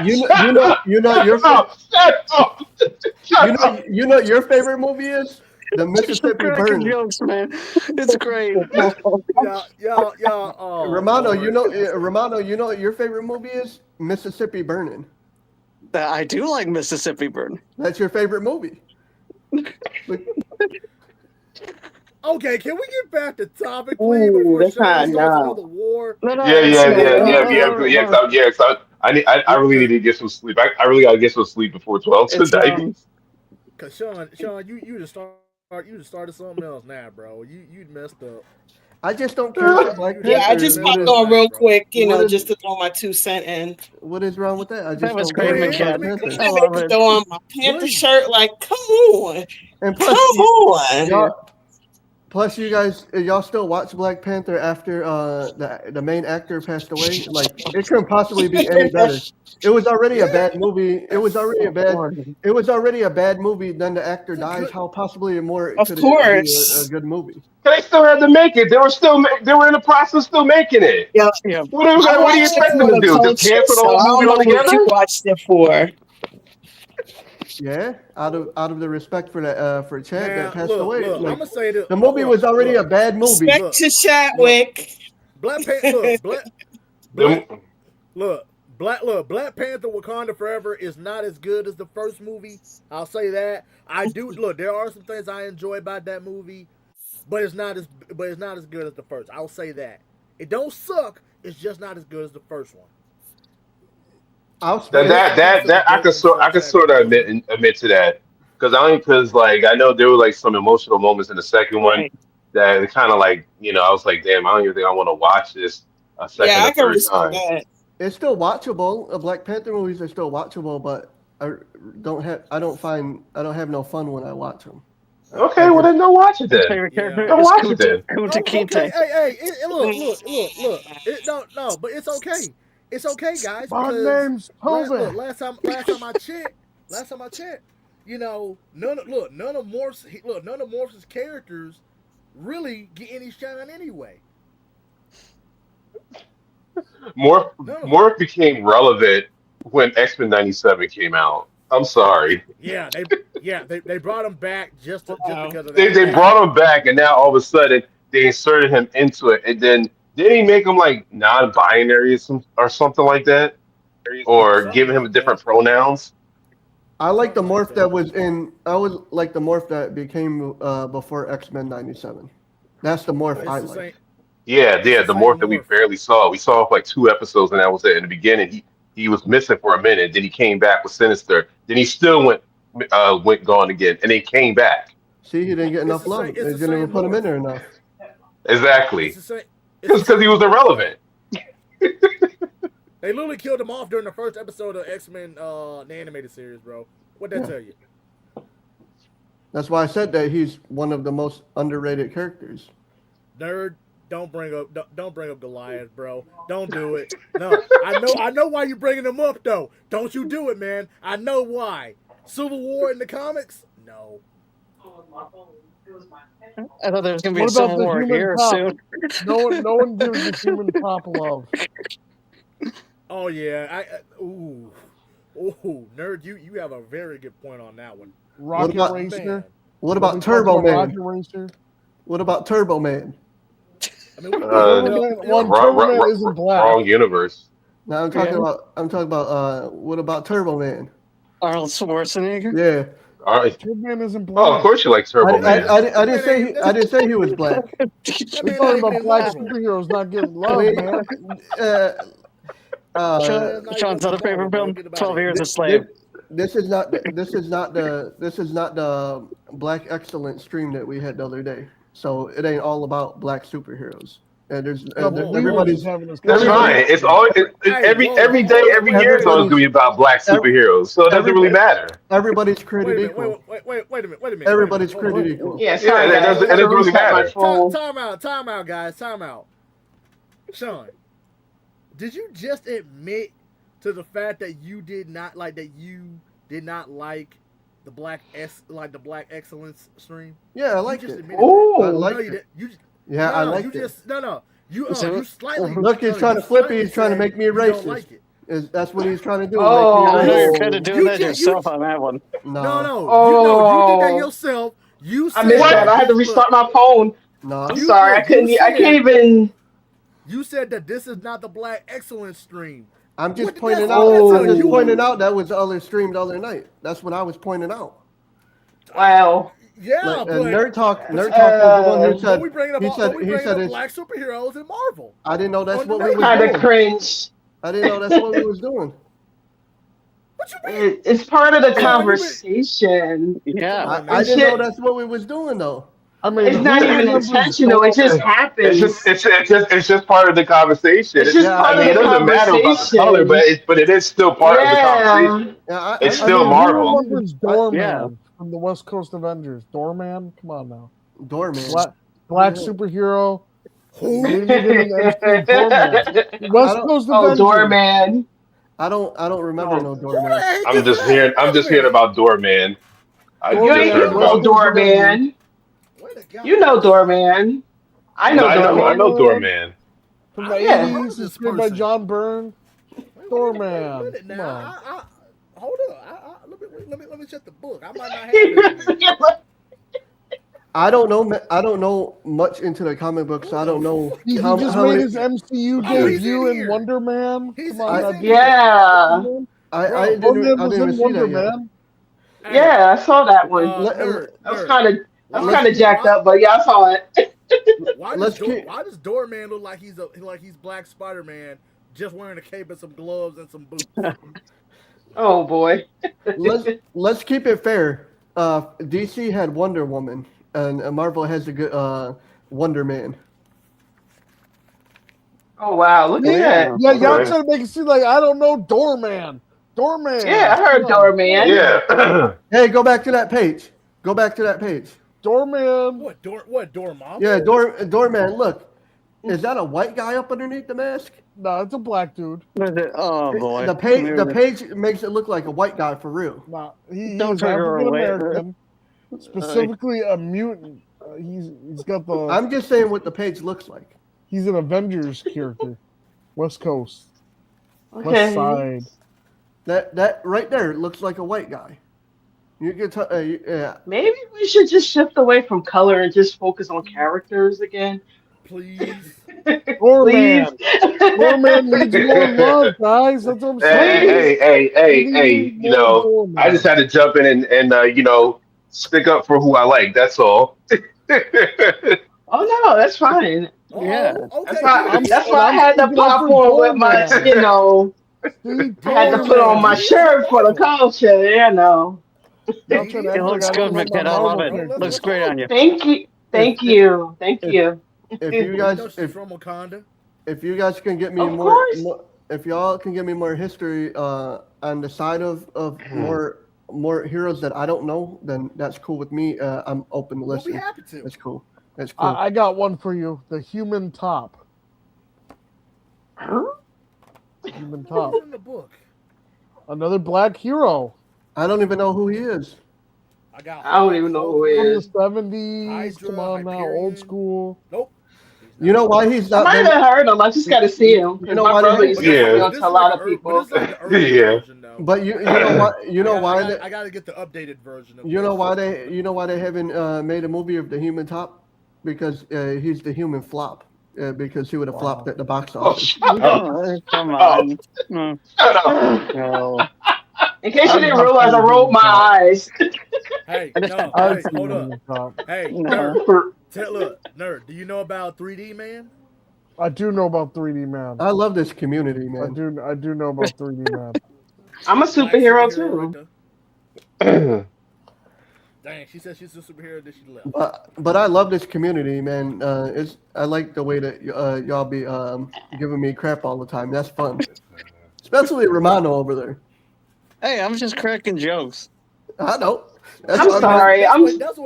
Speaker 3: You know your
Speaker 4: Shut up.
Speaker 3: your favorite movie is the Mississippi
Speaker 6: Cracking
Speaker 3: Burning.
Speaker 6: jokes, man. It's great.
Speaker 3: Romano, you know what your favorite movie is? Mississippi Burning.
Speaker 6: I do like Mississippi Burn.
Speaker 3: That's your favorite movie.
Speaker 2: Okay, can we get back to topic, please? Before
Speaker 9: that's
Speaker 2: Sean
Speaker 9: not
Speaker 2: starts
Speaker 9: enough.
Speaker 2: another war.
Speaker 6: No,
Speaker 4: Yeah. I really need to get some sleep. I really gotta get some sleep before 12 tonight.
Speaker 2: Cause Sean, you just started something else now, bro. You messed up.
Speaker 3: I just don't care about Black Panther.
Speaker 9: Yeah, I just
Speaker 3: What
Speaker 9: popped
Speaker 3: is-
Speaker 9: on real quick,
Speaker 3: What is-
Speaker 9: just to throw my 2 cents in.
Speaker 3: What is wrong with that? I just
Speaker 6: That was
Speaker 3: don't
Speaker 6: great,
Speaker 3: care about
Speaker 6: McKen.
Speaker 3: Black
Speaker 6: I
Speaker 3: Panther.
Speaker 6: love it.
Speaker 9: Throw on my Panther shirt, like, come on.
Speaker 3: And
Speaker 9: Come on.
Speaker 3: plus, you guys, y'all still watch Black Panther after the main actor passed away? Like, it couldn't possibly be any better. It was already a bad movie. It was already a bad movie. Then the actor dies. How possibly more
Speaker 9: Of
Speaker 3: could it
Speaker 9: course.
Speaker 3: be a good movie?
Speaker 4: They still had to make it. They were in the process of still making it.
Speaker 9: Yeah.
Speaker 4: What do you expect them to do? Just cancel the whole movie
Speaker 9: what
Speaker 4: altogether?
Speaker 9: you watched it for.
Speaker 3: Yeah, out of the respect for that for Chad that passed away.
Speaker 2: Look,
Speaker 3: Like,
Speaker 2: I'm gonna say this.
Speaker 3: the movie was already a bad movie.
Speaker 9: Respect to Chadwick.
Speaker 2: Black Panther. Black Panther: Wakanda Forever is not as good as the first movie. I'll say that. I do look. There are some things I enjoy about that movie, but it's not as good as the first. I'll say that. It don't suck. It's just not as good as the first one. But his defense of the
Speaker 4: I could
Speaker 2: Golden Slash
Speaker 4: sort of
Speaker 2: wasn't.
Speaker 4: admit to that because like I know there were like some emotional moments in the second one
Speaker 6: Right.
Speaker 4: that kind of like I was like, damn, I don't even think I want to watch this a
Speaker 9: Yeah,
Speaker 4: second or
Speaker 9: I can
Speaker 4: third
Speaker 9: respect
Speaker 4: time.
Speaker 9: that.
Speaker 3: It's still watchable. The Black Panther movies are still watchable, but I don't have no fun when I watch them. I
Speaker 4: Okay, well
Speaker 3: just
Speaker 4: then don't watch it
Speaker 6: His
Speaker 4: then.
Speaker 6: favorite character
Speaker 2: Yeah.
Speaker 4: Don't
Speaker 6: is
Speaker 4: watch it then.
Speaker 6: Kunta
Speaker 2: Oh, okay.
Speaker 6: Kinte.
Speaker 2: Hey, look. No, but it's okay. It's okay, guys,
Speaker 8: My
Speaker 2: because
Speaker 8: name's Toby.
Speaker 2: last time I checked, none of Morph's characters really get any shine anyway. None of them.
Speaker 4: Morph became relevant when X-Men '97 came out. I'm sorry.
Speaker 2: Yeah, they brought him back just
Speaker 9: Wow.
Speaker 2: because of
Speaker 4: They
Speaker 2: that.
Speaker 4: they brought him back, and now all of a sudden they inserted him into it, and then didn't he make him like non-binary or something like that, or
Speaker 2: Something
Speaker 4: giving him
Speaker 2: like
Speaker 4: different
Speaker 2: that.
Speaker 4: pronouns?
Speaker 3: I like the
Speaker 2: Something like
Speaker 3: morph that
Speaker 2: that.
Speaker 3: was in. I would like the morph that became before X-Men '97. That's the morph I
Speaker 2: It's the
Speaker 3: like.
Speaker 2: same. It's
Speaker 4: Yeah,
Speaker 2: the
Speaker 4: the
Speaker 2: same
Speaker 4: morph that we
Speaker 2: morph.
Speaker 4: barely saw. We saw like two episodes, and that was it. In the beginning, he was missing for a minute. Then he came back with Sinister. Then he still went gone again, and he came back.
Speaker 3: See, he didn't get
Speaker 2: It's
Speaker 3: enough
Speaker 2: the same.
Speaker 3: love.
Speaker 2: It's
Speaker 3: They
Speaker 2: the
Speaker 3: didn't even
Speaker 2: same
Speaker 3: put him in
Speaker 2: morph.
Speaker 3: there enough.
Speaker 2: It's
Speaker 4: Exactly,
Speaker 2: the same. It's the
Speaker 4: because he
Speaker 2: same
Speaker 4: was
Speaker 2: morph, bro.
Speaker 4: irrelevant.
Speaker 2: They literally killed him off during the first episode of X-Men, the animated series, bro. What'd that
Speaker 3: Yeah,
Speaker 2: tell you?
Speaker 3: that's why I said that he's one of the most underrated characters.
Speaker 2: Nerd, don't bring up Goliath, bro. Don't do it. No, I know why you bringing him up though. Don't you do it, man. I know why. Civil War in the comics? No.
Speaker 6: I thought there was gonna be
Speaker 8: What
Speaker 6: a
Speaker 8: about
Speaker 6: civil
Speaker 8: the
Speaker 6: war
Speaker 8: human
Speaker 6: here
Speaker 8: top?
Speaker 6: soon.
Speaker 8: No one gives the human top love.
Speaker 2: Oh yeah, nerd, you have a very good point on that one.
Speaker 3: What
Speaker 8: Rocket
Speaker 3: about
Speaker 8: Racer.
Speaker 3: what
Speaker 8: Nobody
Speaker 3: about
Speaker 8: talks
Speaker 3: Turbo
Speaker 8: about
Speaker 3: Man?
Speaker 8: Rocket Racer.
Speaker 3: What about Turbo Man?
Speaker 2: I mean,
Speaker 3: Uh,
Speaker 8: Turbo
Speaker 2: no,
Speaker 8: Man.
Speaker 2: you know,
Speaker 8: One Turbo Man isn't black.
Speaker 4: Wrong universe.
Speaker 3: Now
Speaker 6: Yeah.
Speaker 3: I'm talking about what about Turbo Man?
Speaker 6: Arnold Schwarzenegger.
Speaker 3: Yeah.
Speaker 4: All right.
Speaker 8: Turbo Man isn't
Speaker 4: Oh, of
Speaker 8: black.
Speaker 4: course you like Turbo Man.
Speaker 3: I didn't say I didn't say he was black.
Speaker 2: that
Speaker 8: We're
Speaker 2: man not
Speaker 8: talking
Speaker 2: even
Speaker 8: about
Speaker 2: in
Speaker 8: black
Speaker 2: Marvel.
Speaker 8: superheroes not getting love,
Speaker 3: Wait,
Speaker 8: man.
Speaker 3: uh,
Speaker 2: That
Speaker 3: uh,
Speaker 2: man's not
Speaker 6: Sean's
Speaker 2: even
Speaker 6: other
Speaker 2: in
Speaker 6: favorite
Speaker 2: Marvel, bro.
Speaker 6: film,
Speaker 2: Get about
Speaker 6: 12
Speaker 2: it.
Speaker 6: Years a
Speaker 3: this,
Speaker 6: Slave.
Speaker 3: this is not the Black Excellence stream that we had the other day. So it ain't all about black superheroes. And there's
Speaker 8: No, but we were just
Speaker 3: everybody's
Speaker 8: having this
Speaker 4: That's
Speaker 3: everybody
Speaker 4: fine. It's
Speaker 8: conversation.
Speaker 4: all
Speaker 2: Hey, whoa,
Speaker 4: every day,
Speaker 2: hold up,
Speaker 4: every year is always going to be about black
Speaker 3: ev-
Speaker 4: superheroes. So it doesn't really
Speaker 3: everybody
Speaker 4: matter.
Speaker 3: everybody's
Speaker 2: wait
Speaker 3: created
Speaker 2: a minute,
Speaker 3: equal.
Speaker 2: wait a minute.
Speaker 3: Everybody's
Speaker 2: Hold
Speaker 3: created
Speaker 2: on.
Speaker 3: equal.
Speaker 10: Yeah,
Speaker 4: Yeah,
Speaker 10: sorry guys. I
Speaker 4: it
Speaker 10: had to
Speaker 4: doesn't really
Speaker 10: reset my
Speaker 4: matter.
Speaker 10: phone.
Speaker 2: Time out, guys. Time out. Sean, did you just admit to the fact that you did not like the the Black Excellence stream?
Speaker 3: Yeah, I
Speaker 2: You
Speaker 3: liked
Speaker 2: just
Speaker 3: it.
Speaker 2: admitted that.
Speaker 3: I
Speaker 10: Ooh.
Speaker 2: No,
Speaker 3: liked
Speaker 2: you
Speaker 3: it.
Speaker 2: did. You
Speaker 3: Yeah, I
Speaker 2: no, you
Speaker 3: liked it.
Speaker 2: just no. You
Speaker 6: So-
Speaker 2: you slightly
Speaker 3: Look, he's
Speaker 2: no,
Speaker 3: trying
Speaker 2: you
Speaker 3: to flip it.
Speaker 2: slightly
Speaker 3: He's trying to
Speaker 2: said
Speaker 3: make me
Speaker 2: you don't
Speaker 3: racist.
Speaker 2: like it.
Speaker 3: That's what he's trying to do.
Speaker 6: I know you're
Speaker 3: Make
Speaker 6: kind of
Speaker 10: Oh.
Speaker 6: doing that
Speaker 2: You
Speaker 6: yourself on that one.
Speaker 3: me
Speaker 2: no, you did that
Speaker 10: Oh.
Speaker 2: yourself. You
Speaker 10: I
Speaker 2: said
Speaker 10: missed that.
Speaker 2: that
Speaker 10: I had to
Speaker 2: this look.
Speaker 10: restart my phone.
Speaker 3: no.
Speaker 10: I'm
Speaker 2: You
Speaker 10: sorry.
Speaker 2: look. You
Speaker 10: I can't
Speaker 2: said
Speaker 10: even.
Speaker 2: you said that this is not the Black Excellence stream.
Speaker 3: I'm just
Speaker 2: What did that,
Speaker 3: pointing
Speaker 2: what
Speaker 3: out.
Speaker 2: did that
Speaker 10: Oh.
Speaker 2: tell
Speaker 3: I'm just
Speaker 2: you?
Speaker 3: pointing out that was the other stream the other night. That's what I was pointing out.
Speaker 10: Wow.
Speaker 2: Yeah,
Speaker 3: Like,
Speaker 2: but
Speaker 3: Nerd Talk was the one who
Speaker 10: Uh,
Speaker 3: said.
Speaker 2: we bringing up
Speaker 3: He said it's.
Speaker 2: black superheroes in Marvel
Speaker 3: I didn't know that's
Speaker 2: on the
Speaker 3: what we was
Speaker 10: kind
Speaker 2: mainstream.
Speaker 10: of
Speaker 3: doing.
Speaker 10: cringe.
Speaker 3: I didn't know that's what we was doing.
Speaker 2: What you mean?
Speaker 10: It's part of the
Speaker 2: That's all you been.
Speaker 10: conversation.
Speaker 2: Come
Speaker 6: Yeah.
Speaker 2: on
Speaker 3: I
Speaker 2: now.
Speaker 10: It
Speaker 3: didn't know
Speaker 10: should.
Speaker 3: that's what we was doing though.
Speaker 8: I mean,
Speaker 10: It's
Speaker 8: who
Speaker 10: not even
Speaker 8: remembers
Speaker 10: intentional. It just
Speaker 4: It's just
Speaker 10: happens.
Speaker 4: it's just part of the conversation.
Speaker 10: It's just
Speaker 3: Yeah,
Speaker 4: I
Speaker 10: part of
Speaker 4: mean, it
Speaker 10: the
Speaker 4: doesn't matter about the color,
Speaker 10: conversation.
Speaker 4: but it is still part of the
Speaker 10: Yeah.
Speaker 4: conversation.
Speaker 3: yeah.
Speaker 4: It's
Speaker 8: I
Speaker 4: still
Speaker 8: mean, who
Speaker 4: Marvel.
Speaker 8: remembers
Speaker 3: I
Speaker 6: Yeah.
Speaker 8: Doorman from the West Coast Avengers? Doorman? Come on now.
Speaker 3: Doorman.
Speaker 8: Black
Speaker 3: Yeah.
Speaker 8: superhero.
Speaker 2: Who?
Speaker 8: Didn't even in the MCU. Doorman. West
Speaker 3: don't-
Speaker 8: Coast
Speaker 10: Oh,
Speaker 8: Avengers.
Speaker 10: doorman.
Speaker 3: I don't remember no
Speaker 2: Who the
Speaker 3: Doorman.
Speaker 2: heck is that?
Speaker 4: I'm
Speaker 2: Wait a
Speaker 4: just hearing
Speaker 2: minute.
Speaker 4: about Doorman. I
Speaker 10: You
Speaker 4: just
Speaker 10: ain't
Speaker 4: heard
Speaker 8: Doorman.
Speaker 10: you
Speaker 8: West
Speaker 10: know
Speaker 4: about.
Speaker 8: Coast Avengers.
Speaker 10: doorman.
Speaker 2: Where the
Speaker 10: You know
Speaker 2: gosh?
Speaker 10: doorman. I
Speaker 4: No,
Speaker 10: know
Speaker 4: I know
Speaker 10: doorman.
Speaker 4: Doorman.
Speaker 8: From
Speaker 2: I
Speaker 8: the
Speaker 2: never
Speaker 10: Yeah.
Speaker 2: heard of
Speaker 8: 80s,
Speaker 2: this
Speaker 8: inspired by
Speaker 2: person.
Speaker 8: John Byrne.
Speaker 2: Wait a
Speaker 8: Doorman.
Speaker 2: minute
Speaker 8: Come
Speaker 2: now.
Speaker 8: on.
Speaker 2: Hold up. Let me check the book. I might not have it in here.
Speaker 3: I don't know much into the comic books, so I don't know
Speaker 8: He
Speaker 3: how
Speaker 8: just
Speaker 3: how
Speaker 8: made
Speaker 3: many.
Speaker 8: his MCU
Speaker 2: Oh, he's
Speaker 8: debut
Speaker 2: in
Speaker 8: in
Speaker 2: here.
Speaker 8: Wonder Man.
Speaker 2: He's
Speaker 8: Come on,
Speaker 2: in
Speaker 8: now.
Speaker 2: here.
Speaker 10: Yeah.
Speaker 3: I
Speaker 2: Bro,
Speaker 8: Doorman
Speaker 3: I
Speaker 8: was
Speaker 3: didn't even
Speaker 8: in
Speaker 3: see
Speaker 8: Wonder
Speaker 3: that yet.
Speaker 8: Man.
Speaker 2: Hey,
Speaker 10: Yeah, I saw that one.
Speaker 3: Let,
Speaker 10: That was
Speaker 2: nerd.
Speaker 10: kind of
Speaker 2: Why
Speaker 10: jacked up, but yeah, I saw it.
Speaker 3: let's keep.
Speaker 2: why does Doorman look like he's Black Spider-Man, just wearing a cape and some gloves and some boots.
Speaker 10: Oh boy.
Speaker 3: Let's keep it fair. DC had Wonder Woman, and Marvel has a good Wonder Man.
Speaker 10: Oh wow, look at that.
Speaker 8: Yeah, y'all
Speaker 4: Okay.
Speaker 8: trying to make it seem like I don't know Doorman. Doorman.
Speaker 10: Yeah, I heard Doorman.
Speaker 4: Yeah.
Speaker 3: Hey, go back to that page. Go back to that page.
Speaker 8: Doorman.
Speaker 2: What Dormammu?
Speaker 3: Yeah, Doorman. Look, is that a white guy up underneath the mask?
Speaker 8: No, it's a black dude.
Speaker 6: Oh boy.
Speaker 3: The page makes it look like a white guy for real.
Speaker 8: Nah, he
Speaker 6: Don't
Speaker 8: is
Speaker 6: trigger
Speaker 8: African
Speaker 6: away.
Speaker 8: American, specifically a mutant. He's got the.
Speaker 3: I'm just saying what the page looks like.
Speaker 8: He's an Avengers character, West Coast, West
Speaker 10: Okay.
Speaker 8: Side.
Speaker 3: That right there looks like a white guy. You can yeah.
Speaker 10: Maybe we should just shift away from color and just focus on characters again.
Speaker 2: Please.
Speaker 8: Doorman. Doorman needs more love, guys. That's what I'm saying.
Speaker 4: Hey, you know, I just had to jump in and you know, stick up for who I like. That's all.
Speaker 10: Oh no, that's fine.
Speaker 6: Yeah.
Speaker 2: Okay.
Speaker 10: That's why I had to pop on with my, you know, I had to put on my shirt for the culture, you know.
Speaker 6: It looks good, McKidd. I love it. Looks great on you.
Speaker 10: Thank you. Thank you.
Speaker 3: If you guys,
Speaker 2: from Wakanda.
Speaker 3: If you guys can get me
Speaker 10: Of
Speaker 3: more,
Speaker 10: course.
Speaker 3: if y'all can give me more history on the side of more heroes that I don't know, then that's cool with me. I'm open to
Speaker 2: We'll
Speaker 3: listen.
Speaker 2: be happy to.
Speaker 3: That's cool. That's cool.
Speaker 8: I got one for you. The Human Top.
Speaker 10: Huh?
Speaker 8: Human Top.
Speaker 2: In the book.
Speaker 8: Another black hero.
Speaker 3: I don't even know who he is.
Speaker 10: I don't even know who he
Speaker 8: From the
Speaker 10: is.
Speaker 8: 70s. Come on now, old school.
Speaker 2: Nope.
Speaker 3: You know why he's
Speaker 10: I
Speaker 3: not?
Speaker 10: might have heard him. I just got to see him.
Speaker 3: You know
Speaker 10: My
Speaker 3: why
Speaker 10: brother
Speaker 3: they-
Speaker 10: used to put me on to a lot of people.
Speaker 4: Yeah.
Speaker 3: But you know why? You know why?
Speaker 2: I gotta get the updated version of
Speaker 3: You know why they haven't made a movie of the Human Top? Because he's the human flop. Because he would have flopped at the box office.
Speaker 6: Come on. No. No.
Speaker 10: In case you didn't realize, I rolled my eyes.
Speaker 2: Hey, no,
Speaker 8: I've
Speaker 2: hey,
Speaker 8: seen
Speaker 2: hold
Speaker 8: Human
Speaker 2: up.
Speaker 8: Top.
Speaker 2: Hey,
Speaker 6: No.
Speaker 2: nerd. Look, nerd, do you know about 3D Man?
Speaker 8: I do know about 3D Man.
Speaker 3: I love this community,
Speaker 8: I
Speaker 3: man.
Speaker 8: do know about 3D Man.
Speaker 10: I'm a superhero
Speaker 2: Black
Speaker 10: too.
Speaker 2: right there. Dang, she said she's a superhero, then she left.
Speaker 3: But I love this community, man. I like the way that y'all be giving me crap all the time. That's fun, especially Romano over there.
Speaker 6: Hey, I'm just cracking jokes.
Speaker 3: I know.
Speaker 10: I'm sorry.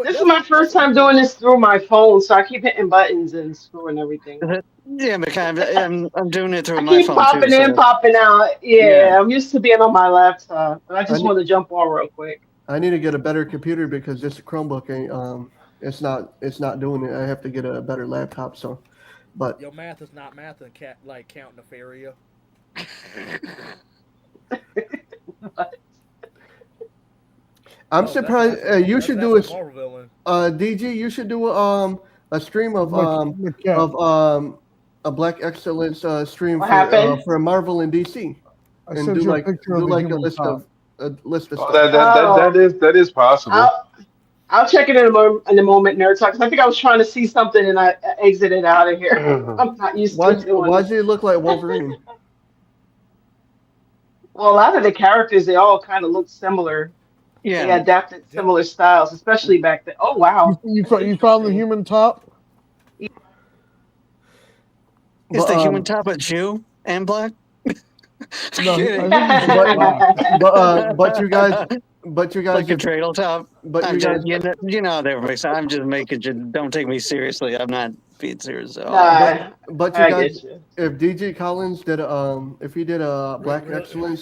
Speaker 10: This is my first time doing this through my phone, so I keep hitting buttons and screwing everything.
Speaker 6: Yeah, McKidd, I'm doing it through
Speaker 10: I
Speaker 6: my
Speaker 10: keep
Speaker 6: phone
Speaker 10: popping
Speaker 6: too.
Speaker 10: in, popping out. Yeah, I'm used to being on my laptop, but I just want to jump on real quick.
Speaker 3: I need to get a better computer because this Chromebook ain't it's not doing it. I have to get a better laptop. So, but
Speaker 2: Your math is not math and like counting a faria.
Speaker 3: I'm surprised. You should do
Speaker 2: that's a Marvel villain.
Speaker 3: DG. You should do a stream of a Black Excellence stream
Speaker 10: What happened?
Speaker 3: for Marvel and DC,
Speaker 8: I
Speaker 3: and
Speaker 8: sent
Speaker 3: do
Speaker 8: you a
Speaker 3: like
Speaker 8: picture
Speaker 3: do
Speaker 8: of the
Speaker 3: like a
Speaker 8: Human
Speaker 3: list
Speaker 8: Top.
Speaker 3: of
Speaker 4: Oh,
Speaker 3: stuff.
Speaker 4: that is possible.
Speaker 10: I'll check it in a moment, Nerd Talk, 'cause I think I was trying to see something and I exited out of here. I'm not used to doing
Speaker 3: Why
Speaker 10: it.
Speaker 3: does he look like Wolverine?
Speaker 10: Well, a lot of the characters, they all kind of look similar.
Speaker 6: Yeah.
Speaker 10: They adapted similar styles, especially back then. Oh, wow.
Speaker 8: You found the Human Top?
Speaker 6: Is the Human Top a Jew and black?
Speaker 8: No, I
Speaker 6: Kidding.
Speaker 8: think he's just black.
Speaker 3: But you guys
Speaker 6: like a dreidel top.
Speaker 3: But
Speaker 6: I'm
Speaker 3: you guys,
Speaker 6: just, you know how everybody says. I'm just making you. Don't take me seriously. I'm not being serious at all.
Speaker 10: Nah,
Speaker 3: but you
Speaker 10: I
Speaker 3: guys,
Speaker 10: get you.
Speaker 3: if DG Collins did if he did a Black Excellence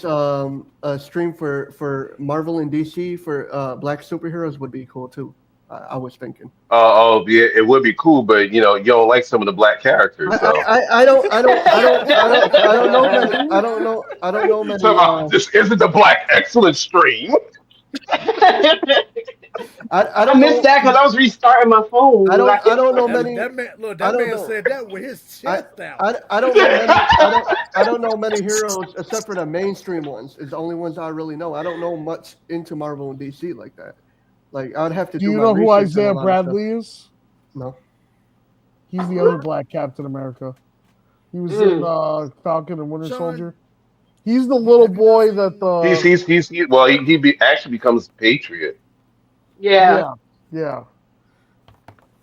Speaker 3: stream for Marvel and DC for black superheroes would be cool too. I was thinking.
Speaker 4: Yeah, it would be cool, but you know, you don't like some of the black characters. So.
Speaker 3: I don't know many.
Speaker 4: This isn't the Black Excellence stream.
Speaker 3: I
Speaker 10: missed that because I was restarting my phone.
Speaker 3: I don't know many.
Speaker 2: That man said that with his chest out.
Speaker 3: I don't know many. I don't know many heroes except for the mainstream ones. Is the only ones I really know. I don't know much into Marvel and DC like that. Like I'd have to.
Speaker 8: Do you
Speaker 3: my
Speaker 8: know who
Speaker 3: research on a
Speaker 8: Isaiah
Speaker 3: lot of
Speaker 8: Bradley is?
Speaker 3: No.
Speaker 8: He's the other black Captain America. He was in Falcon and Winter
Speaker 2: Sean,
Speaker 8: Soldier. He's the little boy that
Speaker 4: actually becomes Patriot.
Speaker 10: Yeah.
Speaker 8: yeah.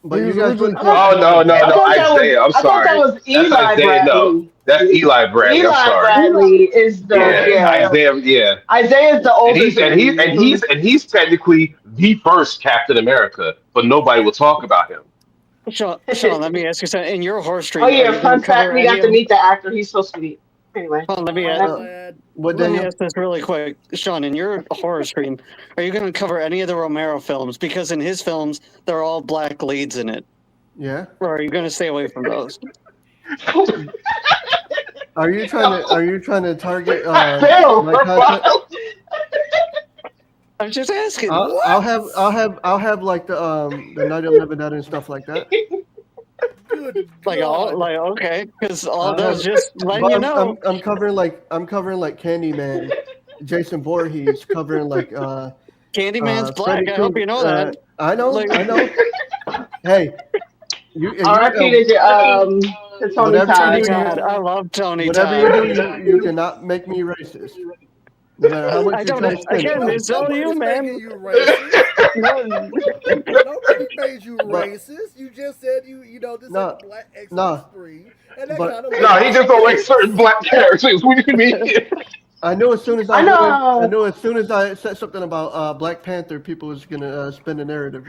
Speaker 3: But
Speaker 8: He
Speaker 3: you
Speaker 8: was
Speaker 3: guys
Speaker 8: originally
Speaker 3: wouldn't.
Speaker 4: Oh
Speaker 8: Captain
Speaker 4: no,
Speaker 8: America.
Speaker 4: Isaiah. I'm
Speaker 10: I thought that
Speaker 4: sorry.
Speaker 10: was
Speaker 4: That's
Speaker 10: Eli
Speaker 4: Isaiah. No,
Speaker 10: Bradley.
Speaker 4: that's Eli Bradley. I'm
Speaker 10: Eli
Speaker 4: sorry.
Speaker 10: Bradley is the
Speaker 4: Yeah, Isaiah. Yeah,
Speaker 10: Isaiah's the
Speaker 4: and
Speaker 10: older
Speaker 4: he's and he
Speaker 10: dude.
Speaker 4: and he's and he's technically the first Captain America, but nobody will talk about him.
Speaker 6: Sean, let me ask you something. In your horror
Speaker 10: Oh
Speaker 6: stream, are
Speaker 10: yeah,
Speaker 6: you going
Speaker 10: fun
Speaker 6: to cover
Speaker 10: fact, we
Speaker 6: any
Speaker 10: got to
Speaker 6: of?
Speaker 10: meet the actor. He's so sweet. Anyway,
Speaker 6: Sean, let me
Speaker 10: what
Speaker 6: ask.
Speaker 10: happened?
Speaker 3: What
Speaker 6: Let me
Speaker 3: Daniel?
Speaker 6: ask this really quick, Sean. In your horror stream, are you going to cover any of the Romero films? Because in his films, they're all black leads in it.
Speaker 3: Yeah.
Speaker 6: Or are you going to stay away from those?
Speaker 3: Are you trying to target
Speaker 10: Phil,
Speaker 3: my content?
Speaker 6: I'm just asking.
Speaker 3: I'll have like the Night of Living Dead and stuff like that.
Speaker 2: Good
Speaker 6: Like
Speaker 2: God.
Speaker 6: okay, because all
Speaker 3: I'll
Speaker 6: those
Speaker 3: have-
Speaker 6: just letting
Speaker 3: but
Speaker 6: you know.
Speaker 3: I'm covering like Candyman, Jason Voorhees, covering like
Speaker 6: Candyman's black.
Speaker 3: Freddy
Speaker 6: I hope you know that.
Speaker 3: I know.
Speaker 6: Like-
Speaker 3: I know. Hey, you
Speaker 10: R.I.P. to Tony
Speaker 3: whatever
Speaker 10: Todd.
Speaker 3: you do,
Speaker 6: God, I love Tony
Speaker 3: whatever
Speaker 6: Todd.
Speaker 3: you do, you cannot make me racist. No matter how much
Speaker 6: I
Speaker 3: you
Speaker 6: don't.
Speaker 3: try to spin
Speaker 6: Again,
Speaker 3: it.
Speaker 6: it's all you,
Speaker 2: Nobody's
Speaker 6: man.
Speaker 2: making you racist.
Speaker 6: No,
Speaker 2: Nobody made you
Speaker 3: But-
Speaker 2: racist. You just said you know this
Speaker 3: No,
Speaker 2: is Black X
Speaker 3: no.
Speaker 2: 3, and that
Speaker 3: But-
Speaker 2: kind of
Speaker 4: No, he just don't like certain black characters. What do you mean?
Speaker 3: I knew as soon as
Speaker 10: I know.
Speaker 3: I knew as soon as I said something about Black Panther, people was gonna spin the narrative.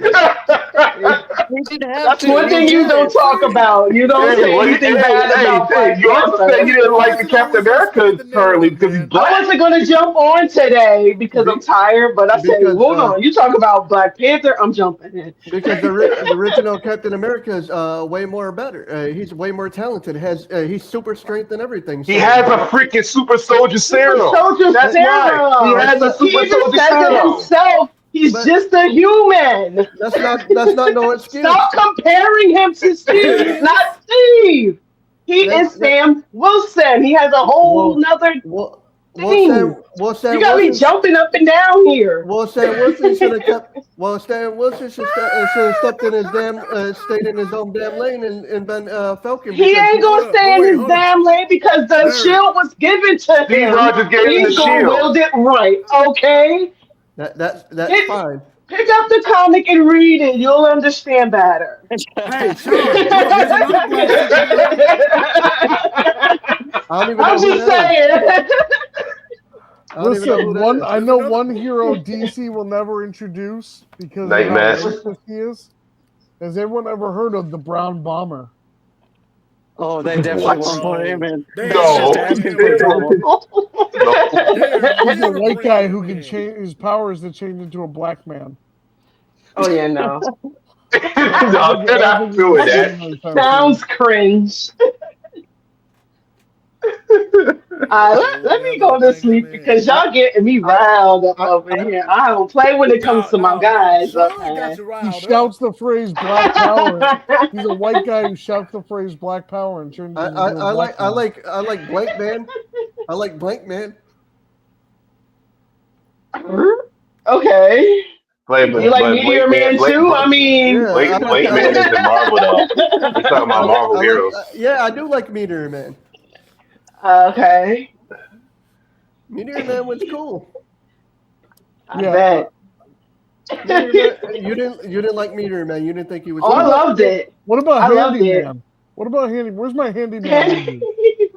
Speaker 6: we didn't have
Speaker 10: That's
Speaker 6: to.
Speaker 10: one thing you don't talk about. You don't say anything bad about Black
Speaker 4: you also said
Speaker 10: Panther.
Speaker 4: you didn't like the Captain America currently because he's
Speaker 10: I
Speaker 4: black.
Speaker 10: wasn't gonna jump on today because I'm tired, but I said,
Speaker 3: Because,
Speaker 10: hold on, you talk about Black Panther, I'm jumping in.
Speaker 3: Because the original Captain America is way more better. He's way more talented. He's super strength and everything.
Speaker 4: He has a freaking super soldier serum.
Speaker 10: Soldier
Speaker 4: That's
Speaker 10: serum.
Speaker 4: right. He has a
Speaker 10: He
Speaker 4: super
Speaker 10: even
Speaker 4: soldier
Speaker 10: says it
Speaker 4: serum.
Speaker 10: himself. He's
Speaker 3: But-
Speaker 10: just a human.
Speaker 3: That's not no excuse.
Speaker 10: Stop comparing him to Steve. He's not Steve. He is Sam Wilson. He has a whole nother thing.
Speaker 3: Sam
Speaker 10: You got me
Speaker 3: Wilson-
Speaker 10: jumping up and down here.
Speaker 3: Well, Sam Wilson should have kept. Well, Sam Wilson should have stepped in his stayed in his own damn lane and been Falcon.
Speaker 10: He
Speaker 3: because
Speaker 10: ain't gonna stay in his damn lane because the shield was given to
Speaker 4: Steve
Speaker 10: him.
Speaker 4: Rogers gave him the
Speaker 10: He's gonna
Speaker 4: shield.
Speaker 10: wield it right, okay?
Speaker 3: That's fine.
Speaker 10: Pick up the comic and read it. You'll understand better.
Speaker 2: Hey, Sean, there's another black
Speaker 3: I don't even
Speaker 10: I'm
Speaker 3: know who
Speaker 10: just
Speaker 3: that is.
Speaker 10: saying.
Speaker 3: I don't even know who
Speaker 8: Listen,
Speaker 3: that is.
Speaker 8: I know one hero DC will never introduce because
Speaker 4: Night
Speaker 8: of how
Speaker 4: Mask.
Speaker 8: racist he is. Has everyone ever heard of the Brown Bomber?
Speaker 6: Oh, they definitely won't put him in.
Speaker 4: No.
Speaker 6: Just asking for trouble.
Speaker 8: He's a white guy who can change his powers to change into a black man.
Speaker 10: Oh yeah, no.
Speaker 4: No, they're not doing that.
Speaker 10: Sounds cringe. Let me go to sleep because y'all getting me riled up over here. I don't play when it comes to my guys. Okay.
Speaker 8: He shouts the phrase "Black Power." He's a white guy who shouts the phrase "Black Power" and turns into a black man.
Speaker 3: I like Blank Man. I like Blank Man.
Speaker 10: Okay.
Speaker 4: You
Speaker 10: You like Meteor Man too? I mean,
Speaker 3: Yeah,
Speaker 4: Blake Man is in Marvel though. We're talking about Marvel heroes.
Speaker 3: Yeah, I do like Meteor Man.
Speaker 10: okay.
Speaker 3: Meteor Man was cool.
Speaker 10: I bet.
Speaker 3: You didn't like Meteor Man. You didn't think he was.
Speaker 10: Oh, I loved it.
Speaker 8: What about
Speaker 10: I loved it.
Speaker 8: Handyman? What about Handyman? Where's my Handyman movie?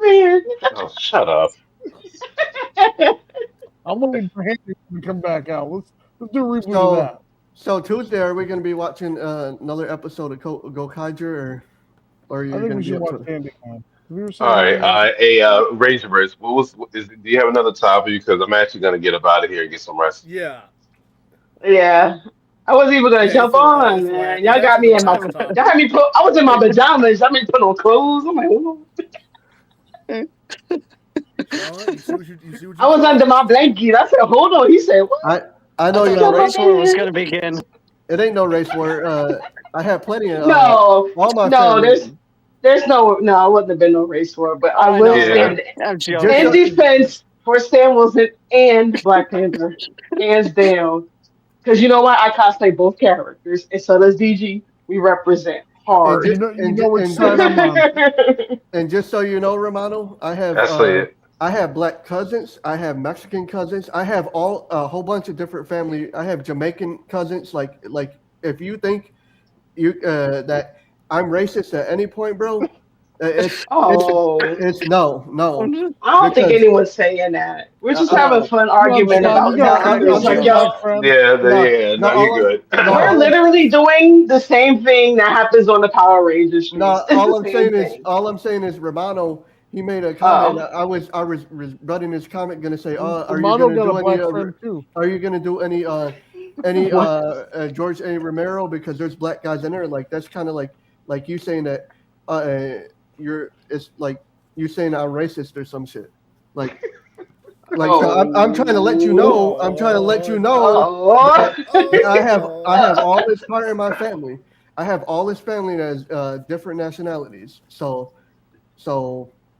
Speaker 10: Man.
Speaker 4: Oh, shut up.
Speaker 8: I'm waiting for Handyman to come back out. Let's do a reboot of that.
Speaker 3: So Tuesday, are we going to be watching another episode of Gokaiger, or are you
Speaker 8: I think
Speaker 3: going
Speaker 8: we
Speaker 3: to
Speaker 8: should
Speaker 3: be
Speaker 8: watch
Speaker 3: up to
Speaker 8: Handyman.
Speaker 4: All right, Razorverse. Do you have another topic? Because I'm actually gonna get up out of here and get some rest.
Speaker 2: Yeah.
Speaker 10: Yeah. I wasn't even gonna jump on, man. Y'all got me in my. Y'all had me put. I was in my pajamas. I mean, put on clothes. I'm like, ooh. I was under my blanket. I said, hold on. He said, what?
Speaker 3: I know
Speaker 6: the race war was gonna begin.
Speaker 3: It ain't no race war. I have plenty of.
Speaker 10: No,
Speaker 3: all my
Speaker 10: no,
Speaker 3: family.
Speaker 10: there's no, I wouldn't have been no race war, but I will stand
Speaker 6: I'm joking.
Speaker 10: in defense for Sam Wilson and Black Panther, hands down. Because you know what? I cosplay both characters, and so does DG. We represent. hard.
Speaker 8: You know which side I'm on.
Speaker 3: And just so you know, Romano, I
Speaker 4: That's it.
Speaker 3: have black cousins. I have Mexican cousins. I have a whole bunch of different family. I have Jamaican cousins. Like if you think that I'm racist at any point, bro, it's
Speaker 10: Oh,
Speaker 3: no.
Speaker 10: I don't think
Speaker 3: Because
Speaker 10: anyone's saying that. We're just having a
Speaker 4: No.
Speaker 10: fun
Speaker 8: Come on,
Speaker 10: argument
Speaker 8: Sean.
Speaker 10: about
Speaker 8: You got
Speaker 10: countries.
Speaker 8: some
Speaker 10: Like,
Speaker 8: black
Speaker 10: yo,
Speaker 8: friends.
Speaker 4: Yeah, no, you're good.
Speaker 10: we're
Speaker 3: no.
Speaker 10: literally doing the same thing that happens on the Power Rangers streets.
Speaker 3: No,
Speaker 10: It's the same thing.
Speaker 3: all I'm saying is Romano. He made a comment.
Speaker 10: Oh,
Speaker 3: I was rebutting his comment. Gonna say, are you
Speaker 8: Romano
Speaker 3: gonna
Speaker 8: got a
Speaker 3: do any?
Speaker 8: black friend too.
Speaker 3: Are you gonna do any?
Speaker 10: what?
Speaker 3: George A. Romero? Because there's black guys in there. Like that's kind of like you saying that you're. It's like you saying I'm racist or some shit. Like so I'm trying to let you know. I'm trying to let you know
Speaker 10: Oh.
Speaker 3: that I have all this part in my family. I have all this family that has different nationalities. So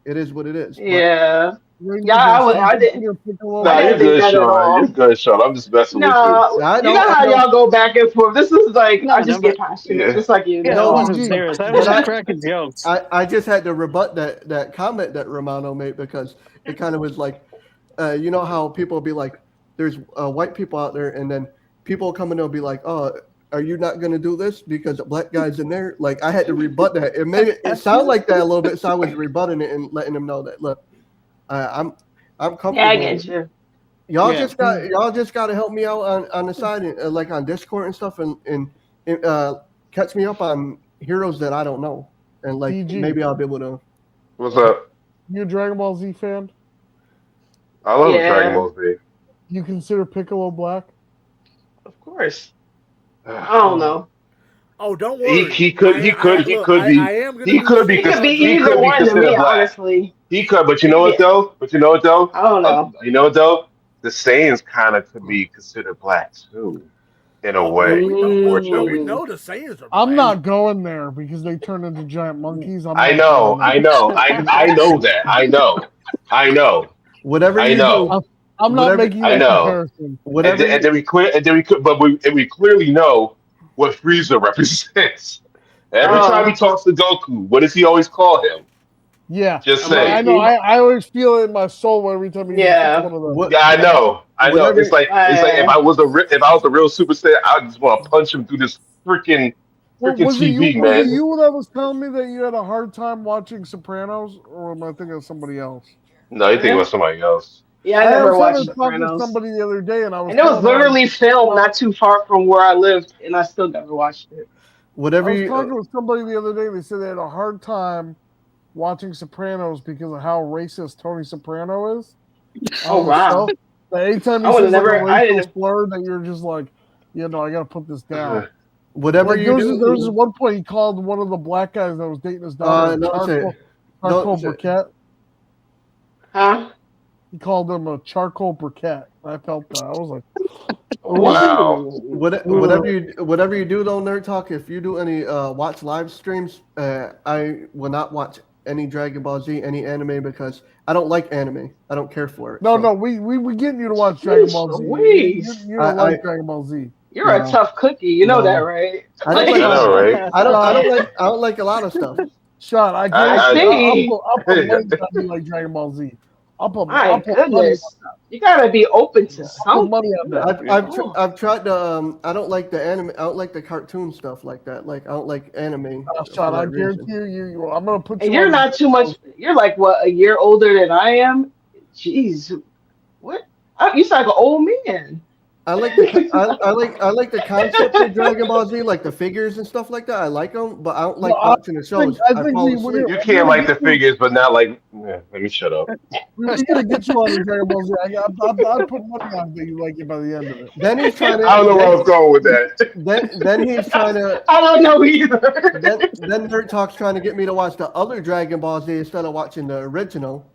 Speaker 3: it is what it is. But
Speaker 10: Yeah.
Speaker 8: Ranger,
Speaker 10: Yeah,
Speaker 8: does he
Speaker 10: I didn't.
Speaker 8: consider Piccolo
Speaker 10: I
Speaker 4: Nah, you're
Speaker 10: didn't
Speaker 8: black?
Speaker 10: think
Speaker 4: good,
Speaker 10: that at
Speaker 4: Sean. You're
Speaker 10: all.
Speaker 4: good, Sean. I'm just messing with you.
Speaker 10: No,
Speaker 3: I
Speaker 10: you know
Speaker 3: know, I
Speaker 10: how
Speaker 3: know.
Speaker 10: y'all go back and forth. This is like I
Speaker 6: No,
Speaker 10: just
Speaker 6: but
Speaker 10: get passionate,
Speaker 4: Yeah.
Speaker 10: just like you.
Speaker 6: yeah,
Speaker 10: That's
Speaker 6: I
Speaker 3: No,
Speaker 10: all.
Speaker 6: wasn't
Speaker 8: PG.
Speaker 6: serious. I was
Speaker 3: but
Speaker 6: just cracking jokes.
Speaker 3: I just had to rebut that comment that Romano made because it kind of was like, you know how people be like, there's white people out there, and then people come in and be like, oh, are you not gonna do this because a black guy's in there? Like I had to rebut that. It made it sound like that a little bit, so I was rebutting it and letting them know that look, I'm
Speaker 10: Yeah, I
Speaker 3: comfortable.
Speaker 10: get you.
Speaker 6: Yeah.
Speaker 3: Y'all just got to help me out on the side, like on Discord and stuff, and catch me up on heroes that I don't know, and like
Speaker 8: PG.
Speaker 3: maybe I'll be able to.
Speaker 4: What's up?
Speaker 8: You a Dragon Ball Z fan?
Speaker 4: I love Dragon
Speaker 10: Yeah,
Speaker 4: Ball Z.
Speaker 8: You consider Piccolo black?
Speaker 10: of course. I don't know.
Speaker 2: Oh, don't
Speaker 4: He
Speaker 2: worry.
Speaker 4: he could he could he
Speaker 2: Look.
Speaker 4: could be
Speaker 2: I am gonna
Speaker 4: he
Speaker 2: do the
Speaker 4: could be
Speaker 10: He could be
Speaker 2: Dragon
Speaker 4: he
Speaker 10: either
Speaker 4: could
Speaker 2: Ball
Speaker 4: be
Speaker 10: one to
Speaker 2: Z.
Speaker 10: me,
Speaker 4: considered black.
Speaker 10: honestly.
Speaker 4: He could, but you
Speaker 10: He
Speaker 4: know
Speaker 10: could
Speaker 4: what
Speaker 10: be.
Speaker 4: though? But you know what though?
Speaker 10: I don't know.
Speaker 4: You know what though? The Saiyans kind of could be considered black too, in a
Speaker 2: Oh no,
Speaker 4: way.
Speaker 2: we know. We
Speaker 4: Unfortunately,
Speaker 10: Mm.
Speaker 2: know the Saiyans are
Speaker 8: I'm
Speaker 2: black.
Speaker 8: not going there because they turn into giant monkeys. I'm
Speaker 4: I
Speaker 8: not going
Speaker 4: know,
Speaker 8: there.
Speaker 4: I know that, I know,
Speaker 3: Whatever
Speaker 4: I
Speaker 3: you do,
Speaker 4: know,
Speaker 8: I'm not
Speaker 3: whatever
Speaker 8: making
Speaker 4: I
Speaker 8: that
Speaker 4: know.
Speaker 8: comparison.
Speaker 3: whatever
Speaker 4: And
Speaker 3: you
Speaker 4: then we clear, and then we could, and we clearly know what Frieza represents. Every time he
Speaker 10: Oh,
Speaker 4: talks to Goku, what does he always call him?
Speaker 8: Yeah,
Speaker 4: Just
Speaker 10: a
Speaker 8: I
Speaker 4: saying.
Speaker 8: know.
Speaker 10: monkey.
Speaker 8: I always feel it in my soul every time he hits
Speaker 10: Yeah.
Speaker 8: one of the.
Speaker 3: what
Speaker 4: Yeah, I know, I know.
Speaker 3: whatever
Speaker 4: It's like
Speaker 10: Uh,
Speaker 4: if I was a real Super Saiyan, I just want to punch him through this freaking
Speaker 8: Was it you?
Speaker 4: TV,
Speaker 8: Was it
Speaker 4: man.
Speaker 8: you that was telling me that you had a hard time watching Sopranos, or am I thinking of somebody else?
Speaker 4: No, you think
Speaker 10: eh.
Speaker 4: about somebody else.
Speaker 10: Yeah, I
Speaker 8: I
Speaker 10: never
Speaker 8: was having
Speaker 10: watched
Speaker 8: a talk with
Speaker 10: Sopranos.
Speaker 8: somebody the other day, and I was
Speaker 10: And it was
Speaker 8: telling her,
Speaker 10: literally filmed not too far from where I lived, and I still never watched it.
Speaker 8: I
Speaker 3: whatever
Speaker 8: was
Speaker 3: you
Speaker 8: talking with somebody the other day. They said they had a hard time watching Sopranos because of how racist Tony Soprano is
Speaker 10: Oh
Speaker 8: on the
Speaker 10: wow.
Speaker 8: show. That anytime
Speaker 10: I
Speaker 8: he
Speaker 10: would have
Speaker 8: says like a
Speaker 10: never. I
Speaker 8: racial
Speaker 10: didn't.
Speaker 8: slur, that you're just like, I got to put this down.
Speaker 3: whatever
Speaker 8: Like
Speaker 3: you
Speaker 8: there was
Speaker 3: do,
Speaker 8: this one point he called one of the black guys that was dating his daughter a
Speaker 3: don't say it.
Speaker 8: charcoal
Speaker 3: Don't say it.
Speaker 8: briquette.
Speaker 10: Huh?
Speaker 8: He called him a charcoal briquette. I felt that. I was like,
Speaker 4: Wow.
Speaker 3: Whatever you do though, Nerd Talk. If you do any watch live streams, I will not watch any Dragon Ball Z, any anime because I don't like anime. I don't care for it.
Speaker 8: no,
Speaker 3: So
Speaker 8: no, we getting you to watch Dragon
Speaker 10: Jeez
Speaker 8: Ball Z.
Speaker 10: Louise.
Speaker 8: You don't
Speaker 3: I
Speaker 8: like Dragon Ball Z.
Speaker 10: You're a
Speaker 3: no
Speaker 10: tough cookie. You know that,
Speaker 3: no
Speaker 10: right?
Speaker 3: I don't like
Speaker 4: I know, right?
Speaker 3: I don't like a lot of stuff.
Speaker 8: Sean, I
Speaker 10: I
Speaker 8: guarantee
Speaker 10: see.
Speaker 8: I'll put money on you like Dragon Ball Z.
Speaker 10: My
Speaker 8: I'll put money on
Speaker 10: goodness. You gotta be open to
Speaker 8: I'll put money
Speaker 10: something.
Speaker 8: on that.
Speaker 10: Oh.
Speaker 3: I've tried to I don't like the anime. I don't like the cartoon stuff like that. Like I don't like anime for
Speaker 8: Sean, I
Speaker 3: that
Speaker 8: guarantee
Speaker 3: reason.
Speaker 8: I'm gonna put
Speaker 10: And
Speaker 8: you
Speaker 10: you're
Speaker 8: on.
Speaker 10: not too much. You're like what, a year older than I am? Jeez. What? You sound like an old man.
Speaker 3: I like the concepts of Dragon Ball Z, like the figures and stuff like that. I like them, but I don't
Speaker 8: No,
Speaker 3: like watching the shows.
Speaker 8: I
Speaker 3: I
Speaker 8: think
Speaker 3: fall
Speaker 8: we're
Speaker 3: asleep.
Speaker 4: You
Speaker 8: gonna,
Speaker 4: can't like the figures, but not like. Yeah, let me shut up.
Speaker 8: we're gonna get you on the Dragon Ball Z. I'll put money on that you like it by the end of it.
Speaker 3: Then he's trying
Speaker 4: I don't know where I
Speaker 3: to
Speaker 4: was going with that.
Speaker 3: then he's trying to
Speaker 10: I don't know either.
Speaker 3: then Nerd Talk's trying to get me to watch the other Dragon Ball Z instead of watching the original.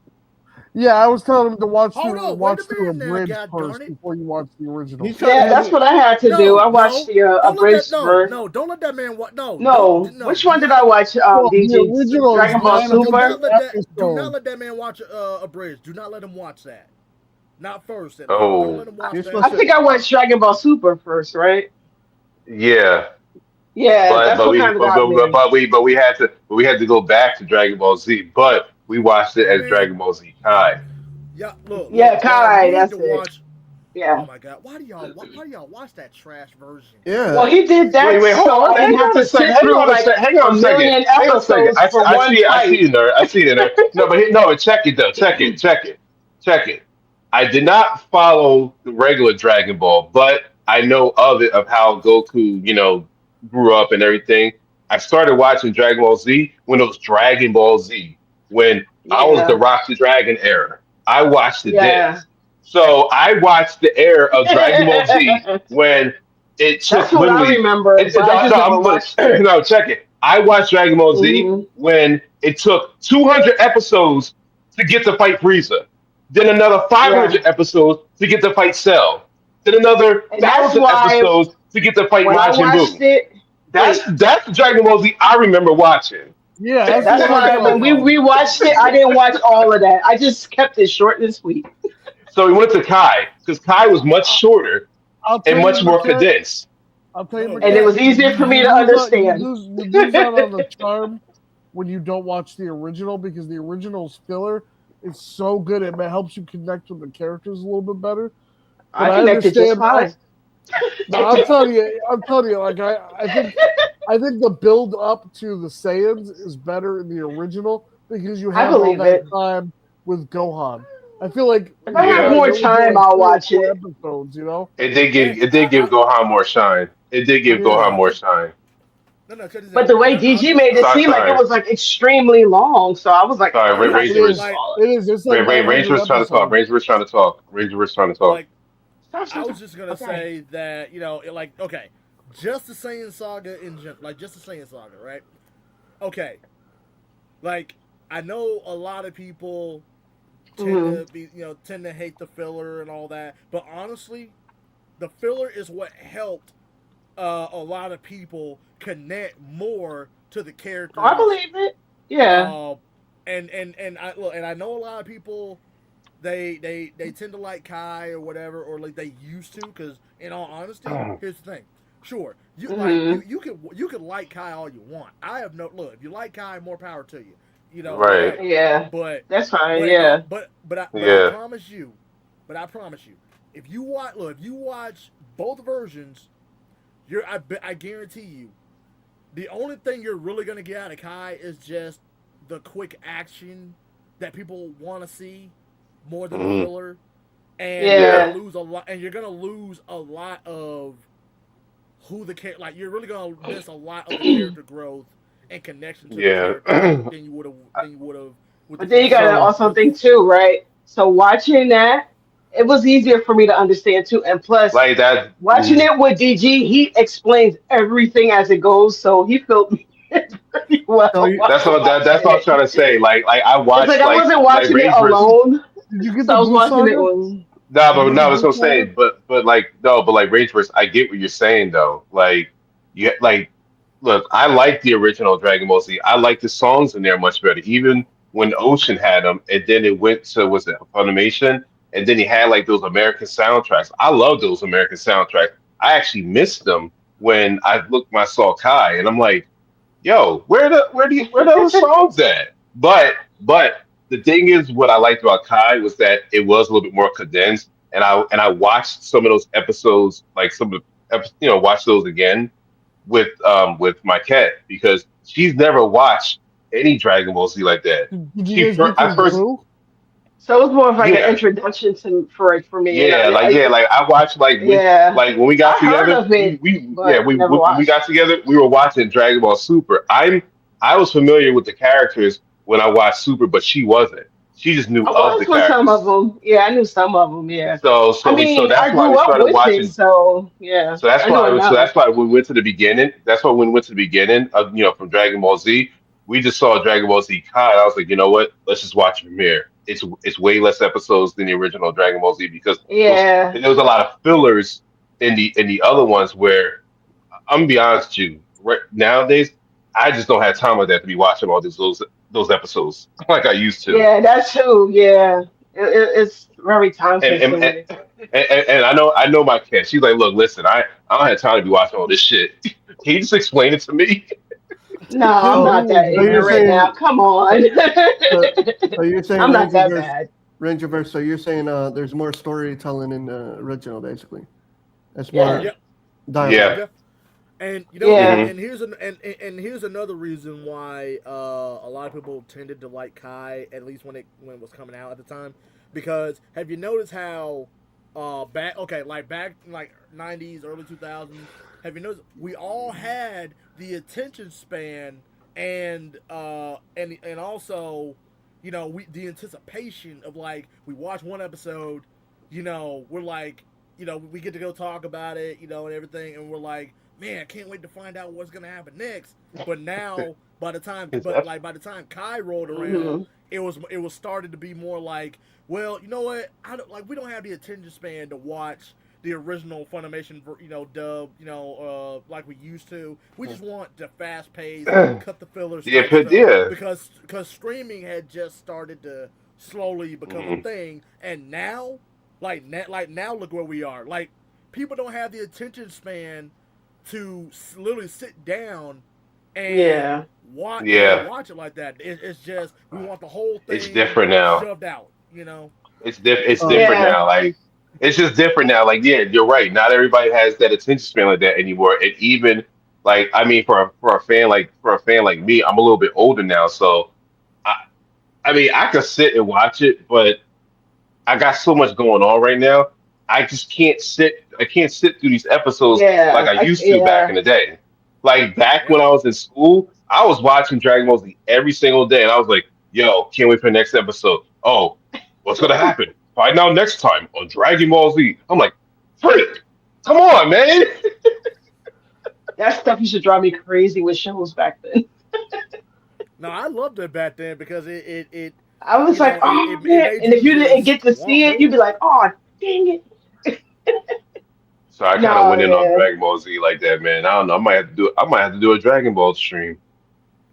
Speaker 8: Yeah, I was telling him to watch
Speaker 2: Hold
Speaker 8: through
Speaker 2: on, wait a
Speaker 8: a
Speaker 2: minute now,
Speaker 8: bridge
Speaker 2: God darn
Speaker 8: first
Speaker 2: it.
Speaker 8: before you watch the original.
Speaker 3: He's trying to
Speaker 10: Yeah,
Speaker 3: have
Speaker 10: that's
Speaker 3: me.
Speaker 10: what I had to do. I watched the
Speaker 2: Don't let that.
Speaker 10: abridged version.
Speaker 2: Don't let that man watch. No,
Speaker 10: No,
Speaker 2: don't. No,
Speaker 10: which
Speaker 2: do
Speaker 10: one did
Speaker 2: not.
Speaker 10: I watch?
Speaker 8: Well, the
Speaker 10: DG
Speaker 8: original is
Speaker 10: Dragon Ball
Speaker 8: 900
Speaker 2: Do not
Speaker 10: Super.
Speaker 2: let that. Do
Speaker 8: episodes.
Speaker 2: not let that man watch a bridge. Do not let him watch that. Not first, at least. Don't
Speaker 4: Oh,
Speaker 2: let him watch
Speaker 3: You're
Speaker 2: that.
Speaker 3: supposed
Speaker 10: I think I watched Dragon Ball Super first, right?
Speaker 4: yeah.
Speaker 10: Yeah,
Speaker 4: but
Speaker 10: that's
Speaker 4: but
Speaker 10: what
Speaker 4: we
Speaker 10: kind of got me.
Speaker 4: but we had to go back to Dragon Ball Z. But we watched it as
Speaker 2: Man,
Speaker 4: Dragon Ball Z Kai.
Speaker 2: yeah, look,
Speaker 10: Yeah,
Speaker 2: y'all
Speaker 10: Kai,
Speaker 2: need to
Speaker 10: that's it.
Speaker 2: watch. Oh
Speaker 10: Yeah.
Speaker 2: my god, why do y'all watch that trash version?
Speaker 3: Yeah.
Speaker 10: Well, he did
Speaker 4: Wait,
Speaker 10: that
Speaker 4: wait, hold
Speaker 10: so
Speaker 4: on.
Speaker 10: I
Speaker 4: Hang
Speaker 10: didn't have
Speaker 4: on a
Speaker 10: to
Speaker 4: second.
Speaker 10: sit
Speaker 4: Hang
Speaker 10: through
Speaker 4: on a
Speaker 10: like
Speaker 4: second. Hang
Speaker 10: a
Speaker 4: on a second.
Speaker 10: million
Speaker 4: Hang on a second.
Speaker 10: episodes for one
Speaker 4: I see
Speaker 10: fight.
Speaker 4: you there. I see you there. No, but no, but check it though. Check it. I did not follow the regular Dragon Ball, but I know of it of how Goku, grew up and everything. I started watching Dragon Ball Z when it was Dragon Ball Z, when I was the
Speaker 10: Yeah.
Speaker 4: Rock the Dragon era. I watched it then.
Speaker 10: Yeah.
Speaker 4: So I watched the era of Dragon Ball Z when it took
Speaker 10: That's what I
Speaker 4: literally.
Speaker 10: remember, but I
Speaker 4: No,
Speaker 10: just never watched it.
Speaker 4: no, check it. I watched Dragon Ball Z
Speaker 10: Hmm.
Speaker 4: when it took 200 episodes to get to fight Frieza, then another
Speaker 10: Yeah.
Speaker 4: 500 episodes to get to fight Cell, then another
Speaker 10: And that's
Speaker 4: 1,000
Speaker 10: why
Speaker 4: episodes to get to fight
Speaker 10: when I
Speaker 4: Majin
Speaker 10: watched
Speaker 4: Buu.
Speaker 10: it,
Speaker 4: That's
Speaker 10: wait,
Speaker 4: that's the Dragon Ball Z I remember watching.
Speaker 8: Yeah, that's the
Speaker 10: that's
Speaker 8: one I
Speaker 10: why
Speaker 8: grew
Speaker 10: when
Speaker 8: up
Speaker 10: we
Speaker 8: on.
Speaker 10: rewatched it, I didn't watch all of that. I just kept it short and sweet.
Speaker 4: So we went to Kai because Kai was much
Speaker 8: I-
Speaker 4: shorter
Speaker 8: I'll
Speaker 4: and
Speaker 8: tell you,
Speaker 4: much more
Speaker 8: McKenna.
Speaker 4: condensed.
Speaker 8: I'll tell you,
Speaker 2: No,
Speaker 10: And it
Speaker 2: yeah,
Speaker 8: McKenna.
Speaker 10: was easier for me
Speaker 8: You
Speaker 10: to
Speaker 8: lose out.
Speaker 10: understand.
Speaker 8: You lose out on the charm when you don't watch the original because the original's filler is so good. It helps you connect with the characters a little bit better. But
Speaker 10: I
Speaker 8: I
Speaker 10: connected just
Speaker 8: understand.
Speaker 10: fine.
Speaker 8: No, I'm telling you. Like I think the build up to the Saiyans is better in the original because you
Speaker 10: I
Speaker 8: have all
Speaker 10: believe
Speaker 8: that
Speaker 10: it.
Speaker 8: time with Gohan. I feel like
Speaker 10: If I
Speaker 8: with
Speaker 10: have
Speaker 4: Yeah,
Speaker 8: Kai,
Speaker 10: more
Speaker 8: you're only
Speaker 10: time,
Speaker 8: doing
Speaker 10: I'll
Speaker 8: three or
Speaker 10: watch
Speaker 8: four
Speaker 10: it.
Speaker 8: episodes. You know.
Speaker 2: and
Speaker 4: it did give Gohan more shine. It did give Gohan
Speaker 8: Yeah.
Speaker 4: more shine.
Speaker 2: no, check this
Speaker 10: But
Speaker 2: out.
Speaker 10: the
Speaker 2: And
Speaker 10: way
Speaker 2: I'll
Speaker 10: DG
Speaker 2: just
Speaker 10: made it
Speaker 4: Sorry,
Speaker 10: seem like it
Speaker 4: sorry,
Speaker 10: was like extremely long, so I was like,
Speaker 4: sorry.
Speaker 10: I'm not
Speaker 8: It
Speaker 10: sitting
Speaker 8: is.
Speaker 10: through
Speaker 2: like
Speaker 10: all of
Speaker 8: It
Speaker 10: it.
Speaker 8: is. It's like
Speaker 4: Ranger
Speaker 8: 900
Speaker 4: was trying to talk.
Speaker 8: episodes.
Speaker 4: Ranger was trying to talk. Ranger was trying to talk.
Speaker 2: like
Speaker 10: Stop,
Speaker 2: I
Speaker 10: stop,
Speaker 2: was
Speaker 10: stop.
Speaker 2: just gonna
Speaker 10: Okay.
Speaker 2: say that like okay, just the Saiyan saga in general, like just the Saiyan saga, right? Okay, like I know a lot of people
Speaker 10: Hmm.
Speaker 2: tend to hate the filler and all that, but honestly, the filler is what helped a lot of people connect more to the
Speaker 10: Oh, I
Speaker 2: characters.
Speaker 10: believe it. Yeah.
Speaker 2: Uh, and I look, and I know a lot of people they tend to like Kai or whatever, or like they used to. Because in all honesty, here's the thing. Sure,
Speaker 10: Hmm.
Speaker 2: you can like Kai all you want. I have no look. If you like Kai, more power to you.
Speaker 4: Right.
Speaker 2: Whatever.
Speaker 10: Yeah.
Speaker 2: But
Speaker 10: That's fine.
Speaker 2: but no,
Speaker 10: Yeah.
Speaker 2: but I
Speaker 4: Yeah.
Speaker 2: promise you, if you watch both versions, I guarantee you, the only thing you're really gonna get out of Kai is just the quick action that people want to see more than the
Speaker 4: Hmm.
Speaker 2: filler, and you're gonna
Speaker 4: Yeah.
Speaker 10: Yeah.
Speaker 2: lose a lot. And you're gonna lose a lot of who the character. Like you're really gonna miss a lot of the character growth and connection to the
Speaker 4: Yeah.
Speaker 2: characters than you would have with the
Speaker 10: But then you
Speaker 2: filler.
Speaker 10: gotta
Speaker 8: So
Speaker 10: also
Speaker 2: Because
Speaker 10: think too, right? So watching that, it was easier for me to understand too. And plus,
Speaker 4: Like that.
Speaker 10: watching it with DG, he explains everything as it goes, so he felt me pretty
Speaker 3: So
Speaker 10: well
Speaker 3: you,
Speaker 10: while
Speaker 4: That's
Speaker 10: I was
Speaker 4: all. That's
Speaker 10: watching
Speaker 4: all I'm trying to say.
Speaker 10: it.
Speaker 4: Like I
Speaker 10: It's like
Speaker 4: watched
Speaker 10: I wasn't
Speaker 4: like
Speaker 10: watching it
Speaker 4: Rage versus.
Speaker 10: alone,
Speaker 8: did you get
Speaker 10: so
Speaker 8: the
Speaker 10: I was
Speaker 8: Blue
Speaker 10: watching it
Speaker 8: Saga?
Speaker 10: with.
Speaker 4: No,
Speaker 8: Did you
Speaker 4: but
Speaker 8: get the
Speaker 4: no, that's
Speaker 8: Blue
Speaker 4: what I'm
Speaker 8: Saga?
Speaker 4: saying. But like no, but like Rage versus. I get what you're saying though. Like you like look. I like the original Dragon Ball Z. I like the songs in there much better. Even when Ocean had them, and then it went to was it Funimation, and then he had like those American soundtracks. I love those American soundtracks. I actually missed them when I looked my saw Kai, and I'm like. Yo, where the other songs at? But the thing is, what I liked about Kai was that it was a little bit more condensed, and I watched some of those episodes, like some of the watch those again with my cat because she's never watched any Dragon Ball Z like that.
Speaker 8: Did you guys get
Speaker 4: I
Speaker 8: to
Speaker 4: first
Speaker 8: Blue?
Speaker 10: So it was more of like an
Speaker 4: yeah
Speaker 10: introduction to for me, and
Speaker 4: yeah like I watched
Speaker 10: yeah,
Speaker 4: like when we got
Speaker 10: I heard
Speaker 4: together
Speaker 10: of it, but never
Speaker 4: when we
Speaker 10: watched.
Speaker 4: got together we were watching Dragon Ball Super. I was familiar with the characters when I watched Super, but she wasn't. She just knew
Speaker 10: I
Speaker 4: of the
Speaker 10: was with some of
Speaker 4: characters.
Speaker 10: them. Yeah, I knew some of them. Yeah, I
Speaker 4: So
Speaker 10: mean,
Speaker 4: that's
Speaker 10: I
Speaker 4: why we
Speaker 10: grew up
Speaker 4: started
Speaker 10: with it,
Speaker 4: watching.
Speaker 10: so yeah, I know
Speaker 4: So
Speaker 10: enough.
Speaker 4: that's why when we went to the beginning. That's why when we went to the beginning of from Dragon Ball Z, we just saw Dragon Ball Z Kai. I was like, you know what? Let's just watch Premiere. It's way less episodes than the original Dragon Ball Z because
Speaker 10: Yeah,
Speaker 4: there was a lot of fillers in the other ones where I'm gonna be honest with you. Right nowadays, I just don't have time like that to be watching all those episodes like I used to.
Speaker 10: yeah, that's true. Yeah, it's very time
Speaker 4: And
Speaker 10: consuming.
Speaker 4: And I know my cat. She's like, look, listen, I don't have time to be watching all this shit. Can you just explain it to me?
Speaker 10: No, I'm
Speaker 3: So,
Speaker 10: not
Speaker 8: Who
Speaker 10: that
Speaker 8: is
Speaker 3: so you're
Speaker 10: ignorant
Speaker 8: that?
Speaker 10: now.
Speaker 3: saying,
Speaker 10: Come
Speaker 3: so,
Speaker 10: on.
Speaker 3: so you're saying
Speaker 10: I'm not that bad.
Speaker 3: Rangerverse. So you're saying there's more storytelling in the original, basically. It's
Speaker 10: Yeah.
Speaker 3: more
Speaker 2: Yep.
Speaker 3: dialogue.
Speaker 4: Yeah.
Speaker 2: Yep. And
Speaker 10: Yeah.
Speaker 4: Hmm.
Speaker 2: and here's and here's another reason why a lot of people tended to like Kai, at least when it was coming out at the time, because have you noticed how back like 90s, early 2000s, have you noticed we all had the attention span and also, we the anticipation of, like, we watch one episode, we're like, we get to go talk about it, and everything, and we're like, man, I can't wait to find out what's gonna happen next. But now, by the time Kai rolled around,
Speaker 10: Hmm.
Speaker 2: it was started to be more like, well, you know what? I don't like we don't have the attention span to watch the original Funimation, dub, like we used to. We just want the fast pace, cut the fillers
Speaker 4: Yeah,
Speaker 2: type
Speaker 4: but
Speaker 2: stuff,
Speaker 4: yeah.
Speaker 2: because streaming had just started to slowly become a
Speaker 4: Hmm.
Speaker 2: thing, and now, like now, look where we are. Like, people don't have the attention span to literally sit down and
Speaker 10: Yeah.
Speaker 4: Yeah.
Speaker 2: watch it like that. It's just we want the whole
Speaker 4: It's
Speaker 2: thing
Speaker 4: different now.
Speaker 2: shoved out.
Speaker 4: It's
Speaker 3: Um,
Speaker 4: different
Speaker 10: Yeah.
Speaker 4: now. Like it's just different now. Like yeah, you're right. Not everybody has that attention span like that anymore. And even like I mean, for a fan like me, I'm a little bit older now, so I I mean I could sit and watch it, but I got so much going on right now. I just can't sit. I can't sit through these episodes like
Speaker 10: Yeah.
Speaker 4: I used to back
Speaker 10: Yeah.
Speaker 4: in the day. Like back when
Speaker 2: Yeah.
Speaker 4: I was in school, I was watching Dragon Ball Z every single day, and I was like, "Yo, can't wait for the next episode." Oh, what's gonna happen? Find out next time on Dragon Ball Z. I'm like, "Freak, come on, man!"
Speaker 10: That stuff used to drive me crazy with shows back then.
Speaker 2: No, I loved it back then because it
Speaker 10: I was like, oh
Speaker 2: it
Speaker 10: man.
Speaker 2: made
Speaker 10: And if
Speaker 2: you
Speaker 10: you didn't
Speaker 2: just
Speaker 10: get to
Speaker 2: want
Speaker 10: see it, you'd be
Speaker 2: more.
Speaker 10: like, oh dang it.
Speaker 4: So I kind of
Speaker 10: No,
Speaker 4: went in on
Speaker 10: man.
Speaker 4: Dragon Ball Z like that, man. I don't know. I might have to do a Dragon Ball stream.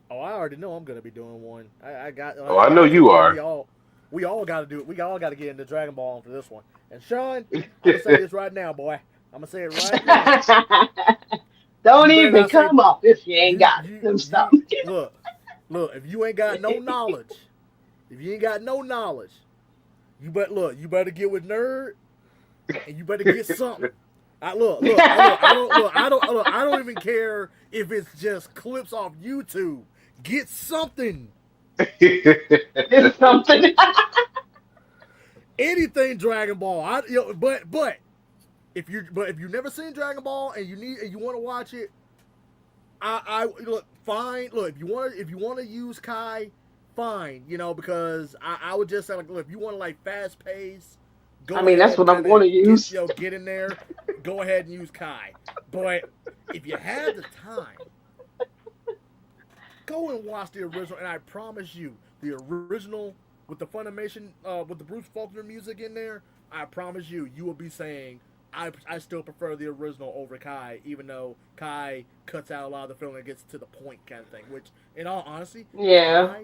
Speaker 2: Oh, I already know I'm gonna be doing one. I got
Speaker 4: Oh, I know
Speaker 2: actually,
Speaker 4: you
Speaker 2: me and
Speaker 4: are.
Speaker 2: we all got to do it. We all got to get into Dragon Ball for this one. And Sean, I'm gonna say this right now, boy. I'm gonna say it right now.
Speaker 10: Don't
Speaker 2: You better
Speaker 10: even
Speaker 2: not say
Speaker 10: come up if you ain't got it. Them stuff.
Speaker 2: look, if you ain't got no knowledge, if you ain't got no knowledge, you better get with nerd, and you better get something. I don't even care if it's just clips off YouTube. Get something.
Speaker 10: It's something.
Speaker 2: Anything Dragon Ball. But if you've never seen Dragon Ball and you want to watch it, I look fine. Look, if you want to use Kai, fine. Because I would just say, like, look, if you want to, like, fast pace,
Speaker 10: I
Speaker 2: go
Speaker 10: mean, that's
Speaker 2: ahead and
Speaker 10: what I'm
Speaker 2: kind
Speaker 10: going
Speaker 2: of
Speaker 10: to use.
Speaker 2: get in there. Go ahead and use Kai. But if you have the time, go and watch the original. And I promise you, the original with the Funimation, with the Bruce Faulkner music in there, I promise you will be saying, I still prefer the original over Kai, even though Kai cuts out a lot of the film and gets to the point kind of thing. Which, in all honesty,
Speaker 10: Yeah.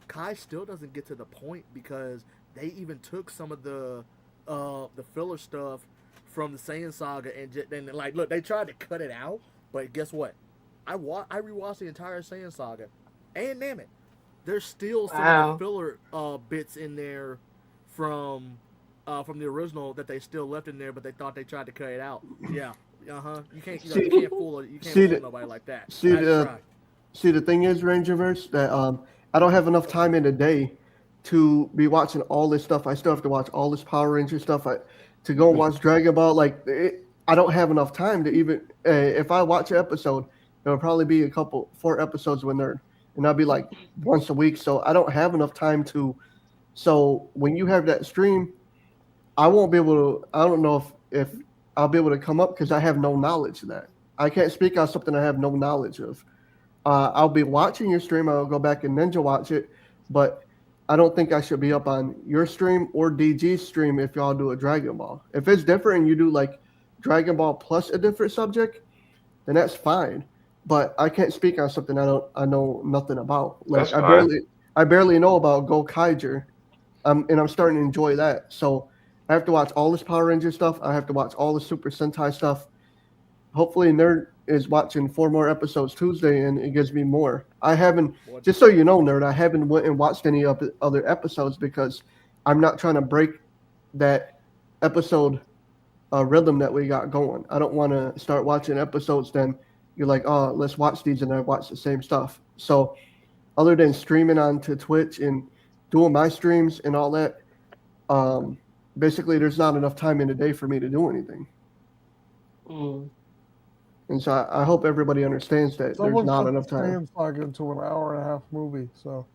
Speaker 2: Kai still doesn't get to the point because they even took some of the filler stuff from the Saiyan saga and like, look, they tried to cut it out, but guess what? I rewatched the entire Saiyan saga, and damn it, there's still some of the
Speaker 10: Wow.
Speaker 2: filler bits in there from the original that they still left in there, but they thought they tried to cut it out. Yeah,
Speaker 3: see,
Speaker 2: you can't
Speaker 3: see
Speaker 2: fool
Speaker 3: the
Speaker 2: nobody like that.
Speaker 3: see
Speaker 2: I had to
Speaker 3: the
Speaker 2: try.
Speaker 3: see the thing is, Rangerverse, that I don't have enough time in the day to be watching all this stuff. I still have to watch all this Power Ranger stuff. To go and watch Dragon Ball, I don't have enough time to even. If I watch an episode, it'll probably be 4 episodes when they're, and I'll be like once a week. So I don't have enough time to. So when you have that stream, I won't be able to. I don't know if I'll be able to come up because I have no knowledge of that. I can't speak on something I have no knowledge of. I'll be watching your stream. I'll go back and ninja watch it, but I don't think I should be up on your stream or DG's stream if y'all do a Dragon Ball. If it's different and you do like Dragon Ball plus a different subject, then that's fine. But I can't speak on something I know nothing about.
Speaker 4: That's
Speaker 3: Like
Speaker 4: fine.
Speaker 3: I barely know about Go Kaiger, and I'm starting to enjoy that. So I have to watch all this Power Ranger stuff. I have to watch all the Super Sentai stuff. Hopefully, Nerd is watching 4 more episodes Tuesday, and it gives me more. I haven't, just so you know, Nerd, I haven't went and watched any other episodes because I'm not trying to break that episode rhythm that we got going. I don't want to start watching episodes, then you're like, oh, let's watch these, and I watch the same stuff. So, other than streaming onto Twitch and doing my streams and all that, basically, there's not enough time in the day for me to do anything. And so I hope everybody understands that there's not enough time.
Speaker 8: Like into an hour and a half movie, so.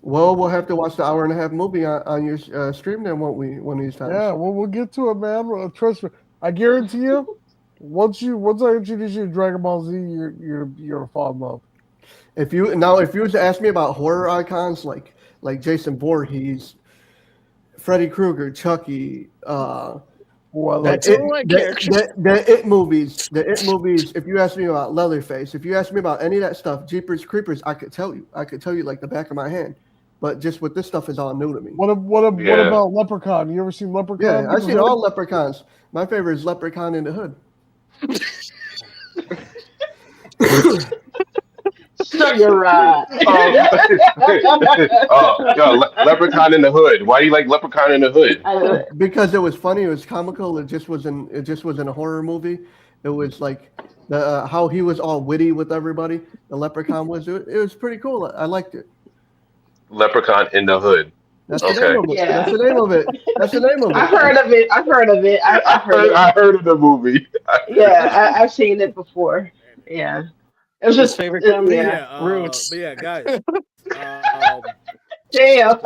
Speaker 3: Well, we'll have to watch the hour and a half movie on your stream then, won't we? One of these times.
Speaker 8: Yeah, well, we'll get to it, man. Trust me. I guarantee you, once I introduce you to Dragon Ball Z, you're gonna fall in love.
Speaker 3: If you was to ask me about horror icons like Jason Voorhees, Freddy Krueger, Chucky, the It movies. If you ask me about Leatherface, if you ask me about any of that stuff, Jeepers Creepers, I could tell you like the back of my hand. But just with this stuff is all new to me.
Speaker 8: What about Leprechaun? You ever seen Leprechaun?
Speaker 3: Yeah, I've seen all Leprechauns. My favorite is Leprechaun in the Hood.
Speaker 10: So you're right.
Speaker 4: Leprechaun in the Hood. Why do you like Leprechaun in the Hood?
Speaker 3: Because it was funny. It was comical. It just wasn't a horror movie. It was like the how he was all witty with everybody. The Leprechaun was. It was pretty cool. I liked it.
Speaker 4: Leprechaun in the Hood.
Speaker 3: That's the name of it.
Speaker 10: Yeah.
Speaker 3: That's the name of it. That's the name of it.
Speaker 10: I've heard of it.
Speaker 4: I heard of the movie.
Speaker 10: Yeah, I've seen it before. Yeah. It was just
Speaker 6: favorite
Speaker 10: comedy.
Speaker 2: Roots. But yeah, guys.
Speaker 10: Damn.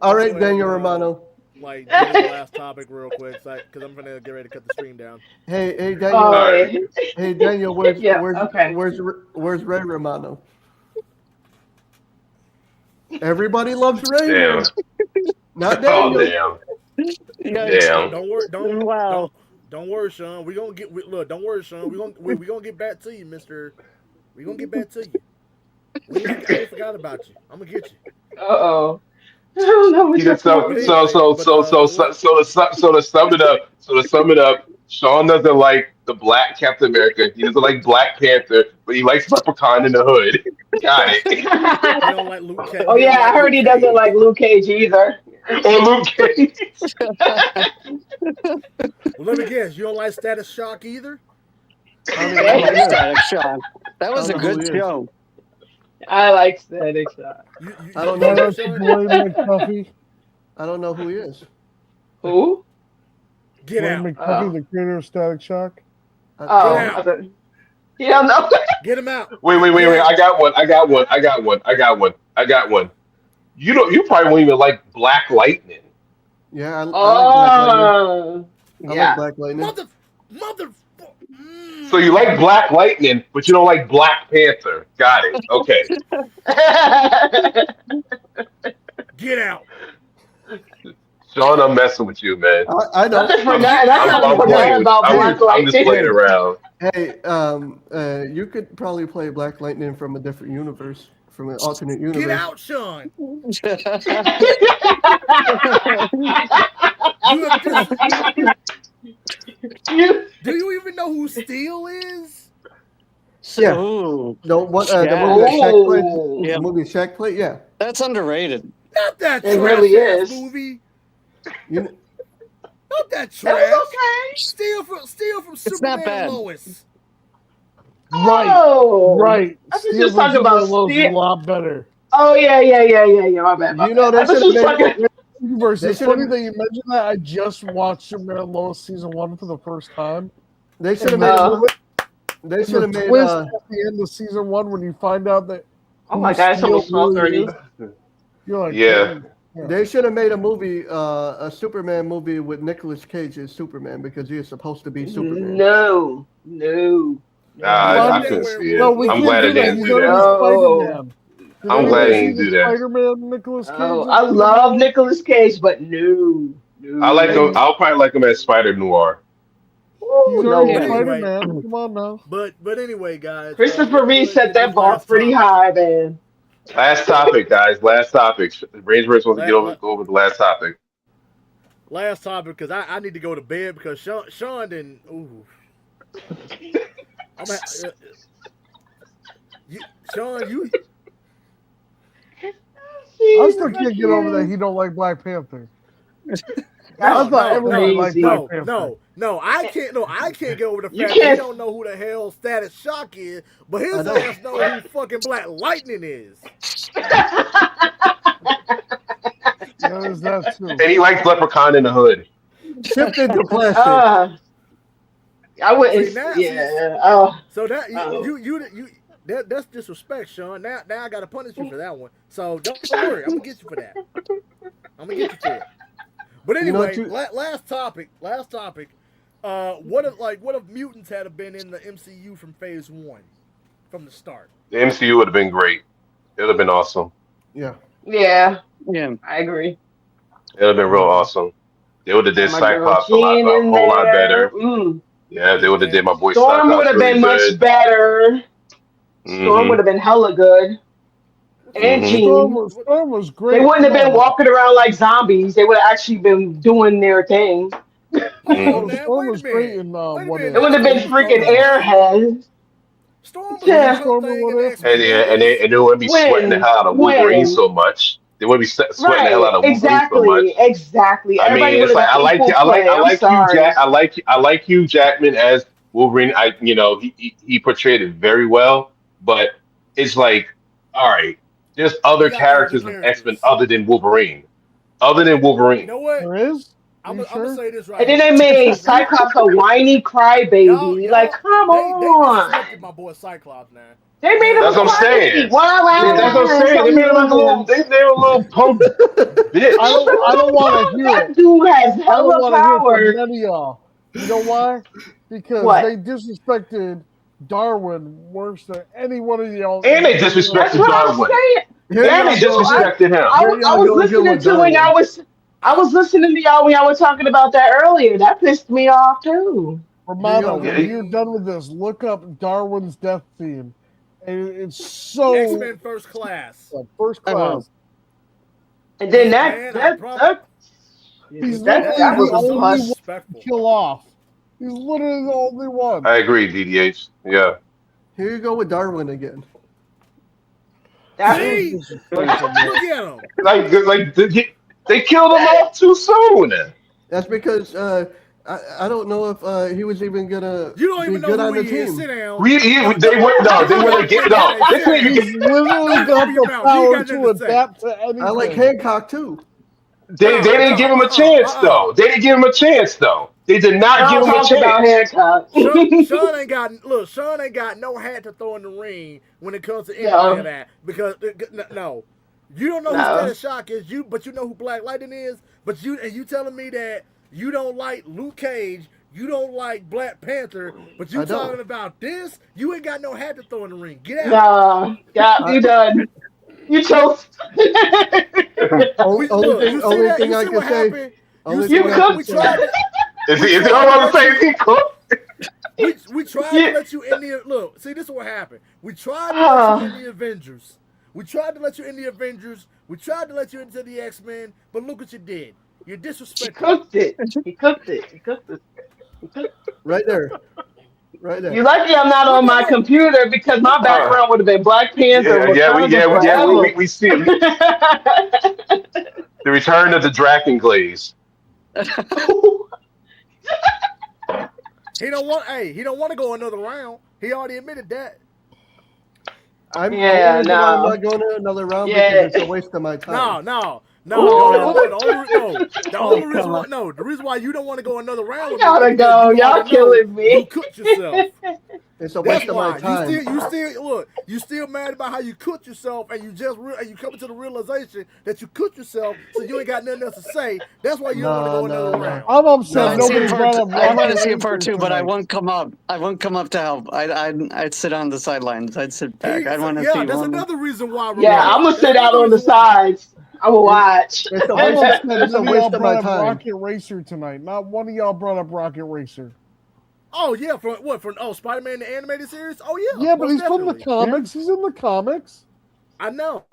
Speaker 3: All right, Daniel Romano.
Speaker 2: Like, do the last topic real quick, because I'm gonna get ready to cut the stream down.
Speaker 3: Hey, Daniel. Hey, Daniel. Where's Ray Romano? Everybody loves Ray.
Speaker 4: Damn.
Speaker 3: Not Daniel.
Speaker 4: Oh, damn.
Speaker 2: Don't worry. Don't worry, Sean. We gonna get. Don't worry, Sean. We gonna get back to you, Mister. We gonna get back to you. I ain't forgot about you. I'm gonna get you.
Speaker 10: I don't know what you're
Speaker 4: So to sum it up, Sean doesn't like the Black Captain America. He doesn't like Black Panther, but he likes Leprechaun in the Hood. Got it.
Speaker 2: You don't like Luke Cage.
Speaker 10: Oh yeah, I heard he doesn't like Luke Cage either.
Speaker 4: Or Luke Cage.
Speaker 2: Well, let me guess. You don't like Static Shock either?
Speaker 6: Static Shock. That was a good show.
Speaker 10: I like Static Shock.
Speaker 3: I don't know.
Speaker 8: I
Speaker 3: don't know who he is.
Speaker 10: Who?
Speaker 2: Get out.
Speaker 8: McCuffey, the creator of Static Shock.
Speaker 10: You don't know.
Speaker 2: Get him out.
Speaker 4: Wait. I got one. You probably won't even like Black Lightning.
Speaker 3: Yeah, I like Black Lightning.
Speaker 2: Mother.
Speaker 4: So you like Black Lightning, but you don't like Black Panther. Got it. Okay.
Speaker 2: Get out.
Speaker 4: Sean, I'm messing with you, man.
Speaker 3: I know.
Speaker 4: I'm just playing around.
Speaker 3: Hey, you could probably play Black Lightning from a different universe, from an alternate universe.
Speaker 2: Get out, Sean. Do you even know who Steel is?
Speaker 3: Yeah. No, what the movie Shaq played? Yeah.
Speaker 6: That's underrated.
Speaker 2: Not that
Speaker 10: it really is.
Speaker 2: Movie.
Speaker 3: Not
Speaker 2: that trash.
Speaker 10: Okay.
Speaker 2: Steal from Superman and Lois.
Speaker 8: Right.
Speaker 10: I was just talking about
Speaker 8: Lois a lot better.
Speaker 10: Oh yeah. My bad.
Speaker 3: You know that should have made.
Speaker 8: It's funny that you mentioned that. I just watched Superman and Lois season 1 for the first time.
Speaker 3: They should have made. They should have made.
Speaker 8: Twist at the end of season 1 when you find out that.
Speaker 10: Oh my God! It's almost 12:30.
Speaker 8: You're like,
Speaker 4: yeah.
Speaker 3: They should have made a movie, a Superman movie with Nicolas Cage as Superman because he is supposed to be Superman.
Speaker 10: No.
Speaker 4: I couldn't see it. I'm glad I didn't do that. I'm glad I didn't do that.
Speaker 8: Spider-Man, Nicolas Cage.
Speaker 10: I love Nicolas Cage, but no.
Speaker 4: I like him. I'll probably like him as Spider Noir.
Speaker 8: Spider-Man. Come on now.
Speaker 2: But anyway, guys.
Speaker 10: Christopher Reeve set that bar pretty high, man.
Speaker 4: Last topic, guys. Last topic. Rangeverse wants to go over the last topic.
Speaker 2: last topic because I need to go to bed because Sean didn't. Ooh. I'm at, Sean, you.
Speaker 8: I still can't get over that he don't like Black Panther. I thought everyone liked Black Panther.
Speaker 2: No, I can't. No, I can't get over the
Speaker 10: You
Speaker 2: fact that he
Speaker 10: can't-
Speaker 2: don't know who the hell Static Shock is, but his ass know who fucking Black Lightning is.
Speaker 8: There's that too.
Speaker 4: And he likes Leprechaun in the Hood.
Speaker 3: Shipped into plastic.
Speaker 10: I wouldn't.
Speaker 2: See, now-
Speaker 10: yeah. Oh.
Speaker 2: So that
Speaker 10: Oh.
Speaker 2: you that's disrespect, Sean. Now I gotta punish you for that one. So don't worry, I'm gonna get you for that. I'm gonna get you for it. But anyway, last topic. What if mutants had been in the MCU from Phase 1, from the start?
Speaker 4: The MCU would have been great. It would have been awesome.
Speaker 3: Yeah.
Speaker 10: Yeah.
Speaker 6: Yeah.
Speaker 10: I agree.
Speaker 4: It would have been real awesome. They would have did
Speaker 10: My girl
Speaker 4: Cyclops a
Speaker 10: Jean
Speaker 4: whole lot
Speaker 10: there.
Speaker 4: better.
Speaker 10: Mm.
Speaker 4: Yeah, they would have did my boy
Speaker 10: Storm
Speaker 4: Cyclops
Speaker 10: would have
Speaker 4: really
Speaker 10: been
Speaker 4: good.
Speaker 10: much better. Storm would have been hella good. And Jean.
Speaker 8: Storm was great.
Speaker 10: They wouldn't have been walking around like zombies. They would have actually been doing their thing.
Speaker 8: Storm was great in What If.
Speaker 10: It would have been freaking Airheads.
Speaker 2: Storm
Speaker 10: yeah.
Speaker 4: And they wouldn't be sweating the hell out of Wolverine so much. They wouldn't be sweating the hell out of Wolverine so much.
Speaker 10: Exactly.
Speaker 4: I mean, it's like I like Hugh Jackman as Wolverine. He portrayed it very well, but it's like, all right, there's other characters in X-Men other than Wolverine.
Speaker 2: You know what?
Speaker 8: There is?
Speaker 2: I'm gonna say this right.
Speaker 10: And then they made Cyclops a whiny crybaby. Like, come on.
Speaker 2: They disrespected my boy Cyclops now.
Speaker 10: They made him.
Speaker 4: That's what I'm saying. That's what I'm saying. They made him like a little. They made him a little punk bitch.
Speaker 8: I don't want to hear it.
Speaker 10: That dude has hella power.
Speaker 8: Hear from none of y'all. You know why? Because they disrespected Darwin worse than any one of y'all.
Speaker 4: And they disrespected Darwin. And they disrespected him.
Speaker 10: I was listening to when I was listening to y'all when y'all were talking about that earlier. That pissed me off too.
Speaker 8: Romano, when you're done with this, look up Darwin's death theme. And it's so
Speaker 2: X-Men First Class.
Speaker 8: First Class.
Speaker 10: And then
Speaker 8: that was the only one to kill off. He's literally the only one.
Speaker 4: I agree, DDH. Yeah.
Speaker 3: Here you go with Darwin again.
Speaker 2: See? Look at him.
Speaker 4: Like they killed him off too soon.
Speaker 3: That's because I don't know if he was even gonna
Speaker 2: you don't even
Speaker 3: be good
Speaker 2: know
Speaker 3: on
Speaker 2: who
Speaker 3: the
Speaker 2: he is.
Speaker 3: team.
Speaker 2: Sit down.
Speaker 4: They wouldn't get no.
Speaker 8: He's literally got the power to adapt to anything.
Speaker 3: I like Hancock too.
Speaker 4: They didn't give him a chance though. They didn't give him a chance though. They did not give him a chance.
Speaker 2: Sean ain't got no hat to throw in the ring when it comes to any of that. Because no. You don't know who Static Shock is, but you know who Black Lightning is. But you telling me that you don't like Luke Cage, you don't like Black Panther, but you talking about this? You ain't got no hat to throw in the ring. Get out.
Speaker 10: Nah, you done. You chose.
Speaker 3: Only thing I can say.
Speaker 10: You cooked.
Speaker 4: Is it all I'm saying? Is he cooked?
Speaker 2: We tried to let you in the look. See, this is what happened. We tried to let you in the Avengers. We tried to let you in the Avengers. We tried to let you into the X-Men, but look what you did. You disrespected.
Speaker 10: He cooked it.
Speaker 3: Right there.
Speaker 10: You're lucky I'm not on my computer because my background would have been Black Panther.
Speaker 4: We see it. The return of the Draken Glaze.
Speaker 2: He don't want to go another round. He already admitted that.
Speaker 3: I'm not going to another round because it's a waste of my time.
Speaker 2: No. The reason why you don't want to go another round.
Speaker 10: Gotta go. Y'all killing me.
Speaker 2: You cooked yourself.
Speaker 3: It's a waste of my time.
Speaker 2: You still mad about how you cooked yourself, and you coming to the realization that you cooked yourself, so you ain't got nothing else to say. That's why you don't want to go another round.
Speaker 8: I'm upset. Nobody brought up.
Speaker 6: I want to see it part 2, but I won't come up. I won't come up to help. I'd sit on the sidelines. I'd sit back. I want to see.
Speaker 2: That's another reason why.
Speaker 10: I'm gonna sit out on the sides. I will watch.
Speaker 3: It's a waste of my time.
Speaker 8: Rocket Racer tonight. Not one of y'all brought up Rocket Racer.
Speaker 2: Oh yeah, from Spider-Man the animated series? Oh yeah.
Speaker 8: Yeah, but he's from the comics. He's in the comics.
Speaker 2: I know.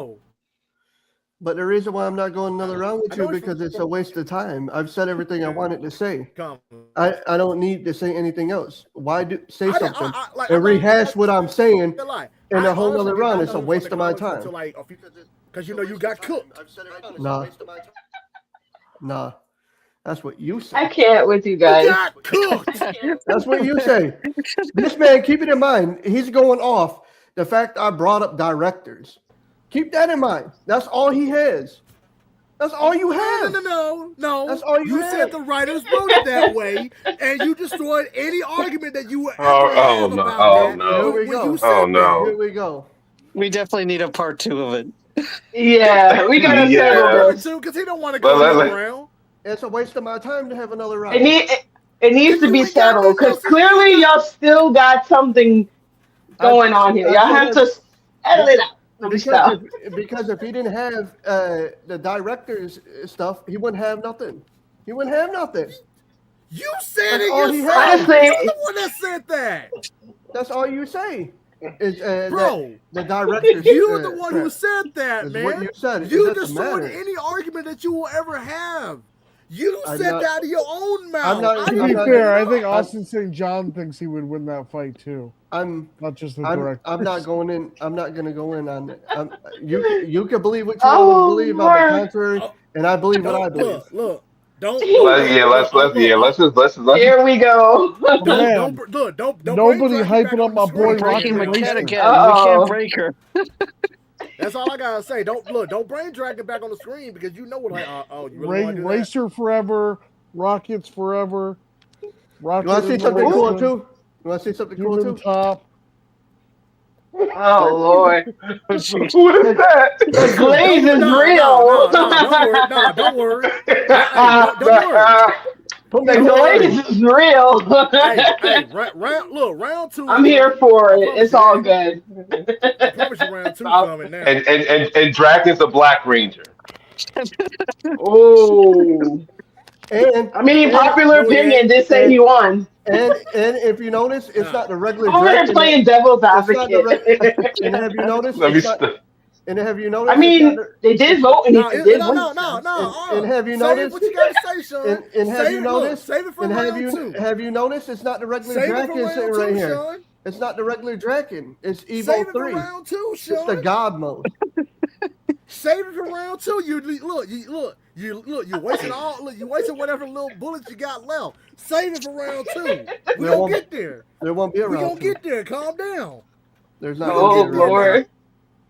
Speaker 3: But the reason why I'm not going another round with
Speaker 2: I
Speaker 3: you
Speaker 2: know it's
Speaker 3: because it's a waste of time. I've said everything I wanted to say.
Speaker 2: Come.
Speaker 3: I don't need to say anything else. Why do say something
Speaker 2: like,
Speaker 3: and
Speaker 2: I'm
Speaker 3: rehash what I'm saying
Speaker 2: not lie.
Speaker 3: in
Speaker 2: I
Speaker 3: a whole
Speaker 2: honestly
Speaker 3: other
Speaker 2: did
Speaker 3: round?
Speaker 2: not
Speaker 3: It's
Speaker 2: know
Speaker 3: a
Speaker 2: him from
Speaker 3: waste
Speaker 2: the
Speaker 3: of my
Speaker 2: comics
Speaker 3: time.
Speaker 2: until like because you know you got cooked.
Speaker 3: Nah, that's what you say.
Speaker 10: I can't with you
Speaker 2: You
Speaker 10: guys.
Speaker 2: got cooked.
Speaker 3: That's what you say. This man, keep it in mind. He's going off the fact I brought up directors. Keep that in mind. That's all he has. That's all you have.
Speaker 2: No.
Speaker 3: That's all you
Speaker 2: You
Speaker 3: have.
Speaker 2: said the writers wrote it that way, and you destroyed any argument that you would ever
Speaker 4: Oh
Speaker 2: have
Speaker 4: no!
Speaker 2: about
Speaker 4: Oh
Speaker 2: that
Speaker 3: Here
Speaker 4: no!
Speaker 3: we
Speaker 2: when
Speaker 3: go.
Speaker 2: you
Speaker 4: Oh
Speaker 2: said that.
Speaker 3: Here
Speaker 4: no!
Speaker 3: we go.
Speaker 6: We definitely need a part 2 of it.
Speaker 10: Yeah, we gotta settle
Speaker 4: Yeah.
Speaker 2: Part
Speaker 10: this.
Speaker 2: two, because he don't want to go another round.
Speaker 3: It's a waste of my time to have another round.
Speaker 10: It needs to be settled because clearly y'all still got something going on here. Y'all have to settle it out. Let me stop.
Speaker 3: Because if he didn't have the director's stuff, he wouldn't have nothing. He wouldn't have nothing.
Speaker 2: You said
Speaker 3: That's
Speaker 2: it
Speaker 3: all he
Speaker 2: yourself.
Speaker 3: has.
Speaker 10: Honestly,
Speaker 2: You're the one that said that.
Speaker 3: That's all you say. Is
Speaker 2: Bro,
Speaker 3: the director's
Speaker 2: you're the one who
Speaker 3: crap.
Speaker 2: said that,
Speaker 3: Is
Speaker 2: man.
Speaker 3: what you said. It
Speaker 2: You
Speaker 3: doesn't
Speaker 2: destroyed
Speaker 3: matter.
Speaker 2: any argument that you will ever have. You
Speaker 3: I'm
Speaker 2: said
Speaker 3: not-
Speaker 2: that out of your own mouth.
Speaker 3: I'm not-
Speaker 2: I
Speaker 8: To
Speaker 2: didn't
Speaker 8: be
Speaker 3: not-
Speaker 8: fair, I
Speaker 2: know.
Speaker 8: think Austin St. John thinks he would win that fight too.
Speaker 3: I'm
Speaker 8: Not just the
Speaker 3: I'm
Speaker 8: director.
Speaker 3: not going in. I'm not going to go in on it. You can believe what you
Speaker 10: Oh,
Speaker 3: want to believe. I'm
Speaker 10: Lord.
Speaker 3: the contrary, and I believe what I believe.
Speaker 2: Look. Don't.
Speaker 4: Let's.
Speaker 10: Here we go.
Speaker 2: Don't
Speaker 8: Nobody
Speaker 2: bring Draken back
Speaker 8: hyping
Speaker 2: on
Speaker 8: up my
Speaker 2: the
Speaker 8: boy
Speaker 2: screen.
Speaker 6: Breaking
Speaker 8: Rocky
Speaker 6: the cat
Speaker 8: Racer.
Speaker 6: again. We can't
Speaker 10: Uh-oh.
Speaker 6: break her.
Speaker 2: That's all I gotta say. Don't bring Draken back on the screen because you know what. Like, you really want to do that?
Speaker 8: Racer forever, Rockets forever. Rocket
Speaker 3: You want to see
Speaker 8: in the
Speaker 3: something cool
Speaker 8: Racer,
Speaker 3: too? You want to see something cool
Speaker 8: Human
Speaker 3: too?
Speaker 8: Top.
Speaker 10: Oh, Lord.
Speaker 4: What is that?
Speaker 10: The glaze is
Speaker 2: No,
Speaker 10: real.
Speaker 2: don't worry. Don't worry.
Speaker 3: Put me
Speaker 10: The
Speaker 3: on
Speaker 10: glaze is real.
Speaker 2: Round two.
Speaker 10: I'm here for it. It's all good.
Speaker 2: I promise you, round two coming now.
Speaker 4: And Draken's a Black Ranger.
Speaker 10: Oh.
Speaker 3: And
Speaker 10: I mean, popular
Speaker 2: no, he
Speaker 10: opinion
Speaker 2: ain't.
Speaker 10: did say he won.
Speaker 3: and if you notice, it's not the regular
Speaker 10: I'm over here
Speaker 3: Draken.
Speaker 10: playing devil's
Speaker 3: It's not the
Speaker 10: advocate.
Speaker 3: and have you noticed?
Speaker 4: Let me
Speaker 3: It's not,
Speaker 4: stop.
Speaker 3: and have you noticed?
Speaker 10: I mean, they did vote and he did win.
Speaker 3: And have you
Speaker 2: Say
Speaker 3: noticed?
Speaker 2: what you gotta say, Sean.
Speaker 3: And have you noticed?
Speaker 2: Save it for
Speaker 3: And
Speaker 2: round two.
Speaker 3: have you noticed? It's not the regular
Speaker 2: Save it for
Speaker 3: Draken sitting
Speaker 2: round
Speaker 3: right
Speaker 2: two,
Speaker 3: here.
Speaker 2: Sean.
Speaker 3: It's not the regular Draken. It's Evo
Speaker 2: Save it
Speaker 3: 3.
Speaker 2: for round two,
Speaker 3: It's the
Speaker 2: Sean.
Speaker 3: God mode.
Speaker 2: Save it for round two. You wasted you wasted whatever little bullets you got left. Save it for round two. We gonna get there.
Speaker 3: There won't be a
Speaker 2: We
Speaker 3: round
Speaker 2: gonna
Speaker 3: two.
Speaker 2: get there. Calm down.
Speaker 3: There's not
Speaker 10: Oh,
Speaker 3: gonna be a round
Speaker 10: Lord.
Speaker 3: two.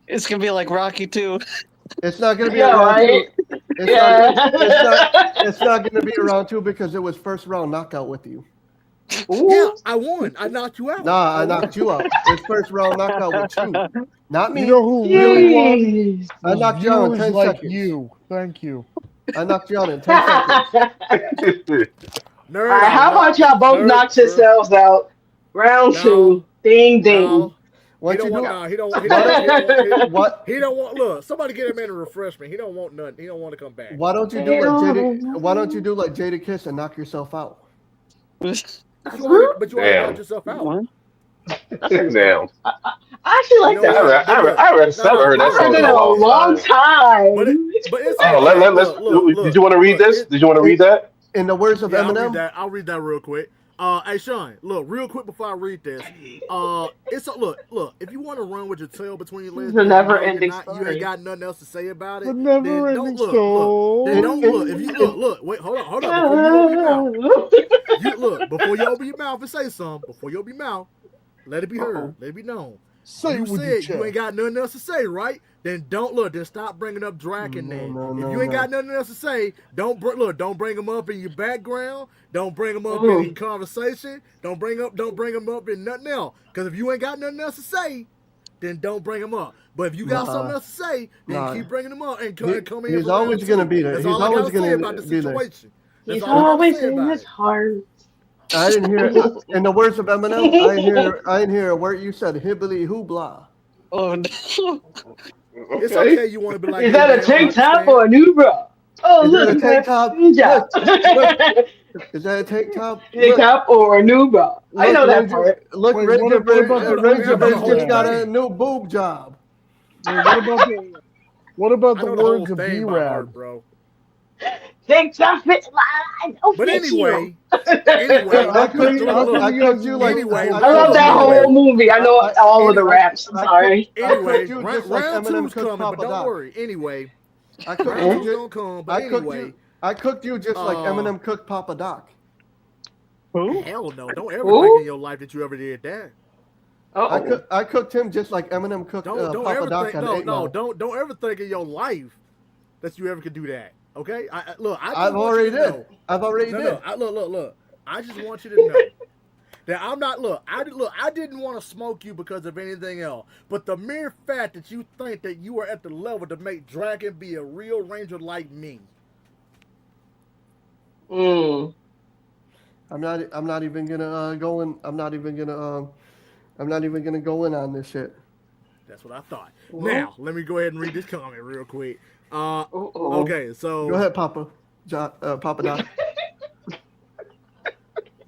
Speaker 6: It's gonna be like Rocky 2.
Speaker 3: It's not gonna be
Speaker 10: Yeah,
Speaker 3: a round
Speaker 10: right?
Speaker 3: two.
Speaker 10: Yeah.
Speaker 3: It's not gonna be a round two because it was first round knockout with you.
Speaker 10: Ooh.
Speaker 2: Yeah, I won. I knocked you out.
Speaker 3: Nah, I knocked you out. It's first round knockout with you. Not me.
Speaker 8: You know who really won?
Speaker 10: Jeez.
Speaker 3: I knocked you out in
Speaker 8: Viewers
Speaker 3: 10
Speaker 8: like
Speaker 3: seconds.
Speaker 8: you. Thank you.
Speaker 3: I knocked you out in 10 seconds.
Speaker 10: All right, how about y'all both knock yourselves out? Round two. Ding, ding.
Speaker 2: No.
Speaker 3: What
Speaker 2: He
Speaker 3: you
Speaker 2: don't
Speaker 3: do?
Speaker 2: want. He don't.
Speaker 3: What?
Speaker 2: He don't want. Look, somebody get him in a refreshment. He don't want nothing. He don't want to come back.
Speaker 3: Why don't you do like Jada? Why don't you do like Jada Kiss and knock yourself out?
Speaker 2: But you already
Speaker 4: Damn.
Speaker 2: knocked yourself out.
Speaker 6: What?
Speaker 4: Damn.
Speaker 10: I actually like
Speaker 2: You know
Speaker 10: that.
Speaker 2: what?
Speaker 4: I haven't heard that
Speaker 10: I've
Speaker 4: song
Speaker 10: heard
Speaker 4: in
Speaker 10: it
Speaker 4: a
Speaker 10: a
Speaker 4: long
Speaker 10: long
Speaker 4: time.
Speaker 10: time.
Speaker 2: But it's
Speaker 4: Oh, let's. Did you want to read this? Did you want to read that?
Speaker 3: In the words of Eminem,
Speaker 2: I'll read that real quick. Hey Sean, look, real quick before I read this. It's a look. If you want to run with your tail between your legs,
Speaker 10: It's a never-ending
Speaker 2: you
Speaker 10: story.
Speaker 2: ain't got nothing else to say about it.
Speaker 8: The
Speaker 2: Then
Speaker 8: never-ending
Speaker 2: don't
Speaker 8: story.
Speaker 2: Then don't look. If you look. Wait, hold on. Before you open your mouth, before you open your mouth and say something. Before you open your mouth, let it be heard. Let it be known.
Speaker 8: Say
Speaker 2: You
Speaker 8: it with your
Speaker 2: said you ain't got nothing else to say, right? Then don't look. Then stop bringing up Draken. If you ain't got nothing else to say, don't bring him up in your background. Don't bring him up in conversation. Don't bring him up in nothing else. Because if you ain't got nothing else to say, then don't bring him up. But if you got something else to say, then keep bringing him up and come in.
Speaker 3: he's always gonna be there.
Speaker 2: That's
Speaker 3: He's
Speaker 2: all I
Speaker 3: always
Speaker 2: gotta say
Speaker 3: gonna
Speaker 2: about the
Speaker 3: be there.
Speaker 2: situation.
Speaker 10: He's always in his heart.
Speaker 3: I didn't hear. In the words of Eminem, I didn't hear a word you said. Hibbly hoobla.
Speaker 6: Oh no.
Speaker 2: It's okay. You want to be like.
Speaker 10: Is that a tank top or a new bra? Oh,
Speaker 3: Is
Speaker 10: look,
Speaker 3: that a tank top?
Speaker 10: good job.
Speaker 3: Is that a tank top?
Speaker 10: Tank top or a new bra? I know that part.
Speaker 3: Look,
Speaker 8: Wait,
Speaker 3: Ranger
Speaker 8: what about the
Speaker 3: Ranger
Speaker 8: whole
Speaker 3: just got
Speaker 8: thing?
Speaker 3: a new boob job.
Speaker 8: Wait, what about the What about
Speaker 2: I
Speaker 8: the
Speaker 2: know the whole
Speaker 8: words of
Speaker 2: thing by
Speaker 8: B-Rad?
Speaker 2: heart, bro.
Speaker 10: TikTok fit I don't
Speaker 2: But
Speaker 10: fit
Speaker 2: anyway,
Speaker 10: you.
Speaker 2: anyway,
Speaker 8: How come,
Speaker 2: look,
Speaker 8: how
Speaker 2: look,
Speaker 8: come
Speaker 2: look.
Speaker 8: you gotta do like
Speaker 2: Anyway,
Speaker 10: I love
Speaker 2: look,
Speaker 10: that
Speaker 2: anyway,
Speaker 10: whole movie. I know all of the raps. I'm sorry.
Speaker 3: I
Speaker 2: anyway,
Speaker 3: cooked you just like
Speaker 2: round
Speaker 3: Eminem
Speaker 2: two's
Speaker 3: cooked
Speaker 2: coming, but
Speaker 3: Papa
Speaker 2: don't
Speaker 3: Doc.
Speaker 2: worry. Anyway,
Speaker 3: I cooked
Speaker 2: round
Speaker 3: you
Speaker 2: two's
Speaker 3: just,
Speaker 2: gonna come, but
Speaker 3: I cooked
Speaker 2: anyway,
Speaker 3: you. I cooked you just like Eminem cooked Papa Doc.
Speaker 6: Who?
Speaker 2: hell no, don't ever think
Speaker 10: Who?
Speaker 2: in your life that you ever did that.
Speaker 10: Uh-oh.
Speaker 3: I cooked him just like Eminem cooked
Speaker 2: Don't
Speaker 3: Papa
Speaker 2: ever
Speaker 3: Doc
Speaker 2: think
Speaker 3: on 8 Mile.
Speaker 2: don't ever think in your life that you ever could do that. Okay, look, I just
Speaker 3: I've
Speaker 2: want
Speaker 3: already
Speaker 2: you to
Speaker 3: did.
Speaker 2: know.
Speaker 3: I've already
Speaker 2: No,
Speaker 3: did.
Speaker 2: no, look. I just want you to know that I'm not. I didn't want to smoke you because of anything else, but the mere fact that you think that you are at the level to make Dragon be a real ranger like me.
Speaker 10: Mm.
Speaker 3: I'm not even gonna go in. I'm not even gonna go in on this shit.
Speaker 2: That's what I thought.
Speaker 10: Well.
Speaker 2: Now, let me go ahead and read this comment real quick.
Speaker 10: Uh-oh.
Speaker 2: Okay, so
Speaker 3: Go ahead, Papa. Papa Doc.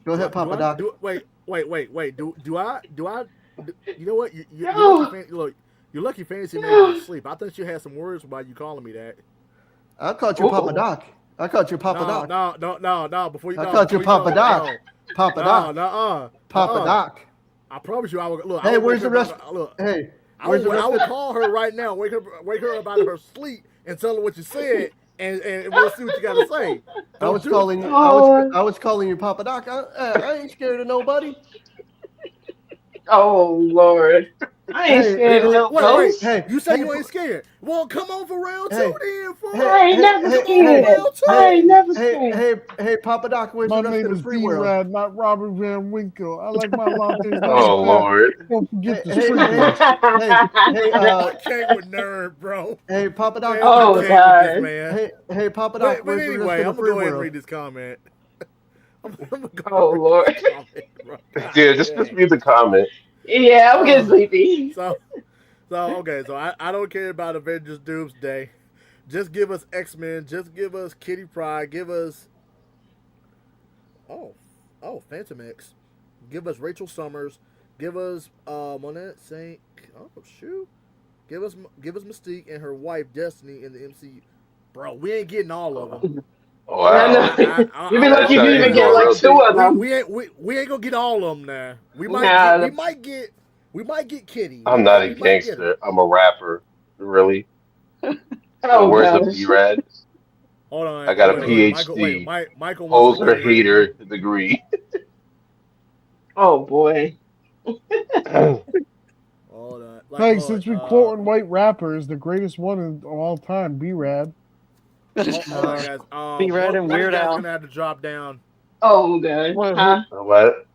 Speaker 3: Go ahead, Papa Doc.
Speaker 2: Wait. Do I? You know what? You're
Speaker 10: No.
Speaker 2: lucky. Look, your lucky fantasy made you sleep. I thought you had some words about you calling me that.
Speaker 3: I called you Papa Doc. I called you Papa Doc.
Speaker 2: No. Before you,
Speaker 3: I called you Papa Doc. Papa Doc. Papa Doc.
Speaker 2: I promise you, I will look.
Speaker 3: Hey,
Speaker 2: I will
Speaker 3: where's the rest?
Speaker 2: Look,
Speaker 3: Hey,
Speaker 2: I
Speaker 3: where's the rest?
Speaker 2: will call her right now. Wake her up out of her sleep and tell her what you said, and we'll see what you got to say.
Speaker 3: I was calling you. I was calling you Papa Doc. I ain't scared of nobody.
Speaker 10: Oh Lord. I ain't scared of no ghosts.
Speaker 3: Hey,
Speaker 2: you say you ain't scared. Well, come on for round two then, fool.
Speaker 10: I ain't never scared. I ain't never scared.
Speaker 3: Hey, Papa Doc, where's
Speaker 8: My
Speaker 3: the rest
Speaker 8: name
Speaker 3: of
Speaker 8: is
Speaker 3: the free world?
Speaker 8: B-Rad, not Robert Van Winkle. I like my lattes like
Speaker 4: Oh
Speaker 8: that.
Speaker 4: Lord.
Speaker 8: Don't forget the
Speaker 3: Hey,
Speaker 8: sprinkles.
Speaker 2: I can't with nerd, bro.
Speaker 3: Hey, Papa Doc.
Speaker 10: Oh,
Speaker 2: I can't
Speaker 10: God.
Speaker 2: with this man.
Speaker 3: Hey, Papa Doc,
Speaker 2: But
Speaker 3: where's the rest
Speaker 2: anyway,
Speaker 3: of the
Speaker 2: I'm gonna
Speaker 3: free
Speaker 2: go ahead and
Speaker 3: world?
Speaker 2: read this comment. I'm gonna go
Speaker 10: Oh
Speaker 2: read
Speaker 10: Lord.
Speaker 2: this comment, bro. God
Speaker 4: Yeah, just
Speaker 2: dang.
Speaker 4: read the comment.
Speaker 10: Yeah, I'm getting sleepy.
Speaker 2: So okay, so I don't care about Avengers Doomsday. Just give us X-Men, just give us Kitty Pryde, give us Phantom X. Give us Rachel Summers, give us Monette Saint Give us Mystique and her wife Destiny in the MCU. Bro, we ain't getting all of them.
Speaker 4: Wow.
Speaker 10: You'd be lucky if you even
Speaker 4: He's
Speaker 10: get
Speaker 4: going
Speaker 10: like
Speaker 4: real
Speaker 10: two
Speaker 4: deep.
Speaker 10: of them.
Speaker 2: We ain't gonna get all of them now. We
Speaker 10: Nah,
Speaker 2: might get Kitty.
Speaker 4: I'm not a
Speaker 2: We might get her.
Speaker 4: gangster. I'm a rapper. Really? The
Speaker 10: Oh
Speaker 4: words of
Speaker 10: gosh.
Speaker 4: B-Rad.
Speaker 2: Hold on.
Speaker 4: I got a
Speaker 2: Wait.
Speaker 4: PhD.
Speaker 2: Michael wants to
Speaker 4: Poser
Speaker 2: get in.
Speaker 4: hater degree.
Speaker 10: Oh boy.
Speaker 2: Hold on.
Speaker 8: Hey, since we quoting white rappers, the greatest one of all time, B-Rad.
Speaker 2: Hold on, guys.
Speaker 6: B-Rad and
Speaker 2: one of
Speaker 6: Weird
Speaker 2: you guys
Speaker 6: Al.
Speaker 2: gonna have to drop down.
Speaker 10: Oh god. Huh?
Speaker 4: What?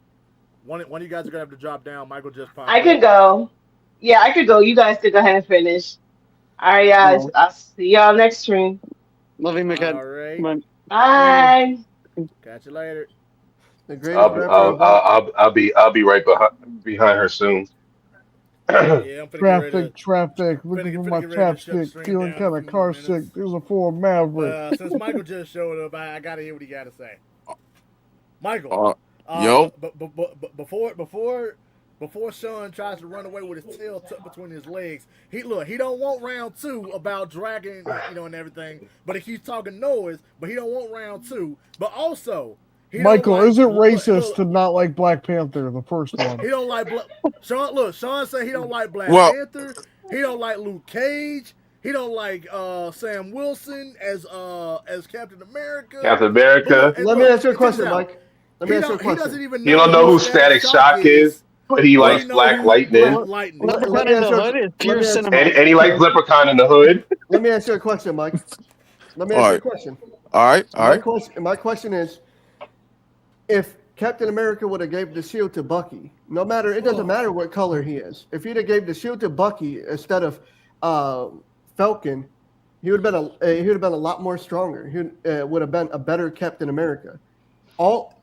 Speaker 2: One of you guys are gonna have to drop down. Michael just popped
Speaker 10: I
Speaker 2: up.
Speaker 10: could go. Yeah, I could go. You guys could go ahead and finish. All right, guys.
Speaker 6: Oh.
Speaker 10: I'll see y'all next stream.
Speaker 6: Love you, McCann.
Speaker 2: All right.
Speaker 10: Bye.
Speaker 2: Catch you later.
Speaker 3: The greatest rapper of all.
Speaker 4: I'll be right behind her soon.
Speaker 2: Yeah, I'm finna get ready
Speaker 8: Traffic. Looking for my
Speaker 2: finna get ready to shut the
Speaker 8: chapstick.
Speaker 2: stream
Speaker 8: Feeling
Speaker 2: down in a
Speaker 8: kind of
Speaker 2: few
Speaker 8: car
Speaker 2: minutes.
Speaker 8: sick. There's a Ford Maverick.
Speaker 2: Since Michael just showed up, I gotta hear what he gotta say. Michael.
Speaker 11: Yo.
Speaker 2: But before Sean tries to run away with his tail tucked between his legs, he don't want round two about Dragon, and everything. But he keeps talking noise, but he don't want round two. But also,
Speaker 8: Michael, is it racist to not like Black Panther, the first one?
Speaker 2: He don't like Sean. Look, Sean said he don't like Black
Speaker 11: Well-
Speaker 2: Panther. He don't like Luke Cage. He don't like Sam Wilson as Captain America.
Speaker 4: Captain America.
Speaker 3: Let me ask you a question, Mike. Let me ask you a
Speaker 2: He
Speaker 3: question.
Speaker 2: doesn't even
Speaker 4: You
Speaker 2: know
Speaker 4: don't know who Static Shock is, but he likes Black Lightning.
Speaker 6: Leprechaun in the Hood is pure cinema.
Speaker 4: And he likes Leprechaun in the Hood.
Speaker 3: Let me ask you a question, Mike. Let me ask you a question.
Speaker 11: All right.
Speaker 3: My question is, if Captain America would have gave the shield to Bucky, it doesn't matter what color he is. If he'd have gave the shield to Bucky instead of Falcon, he would have been a lot more stronger. He would have been a better Captain America.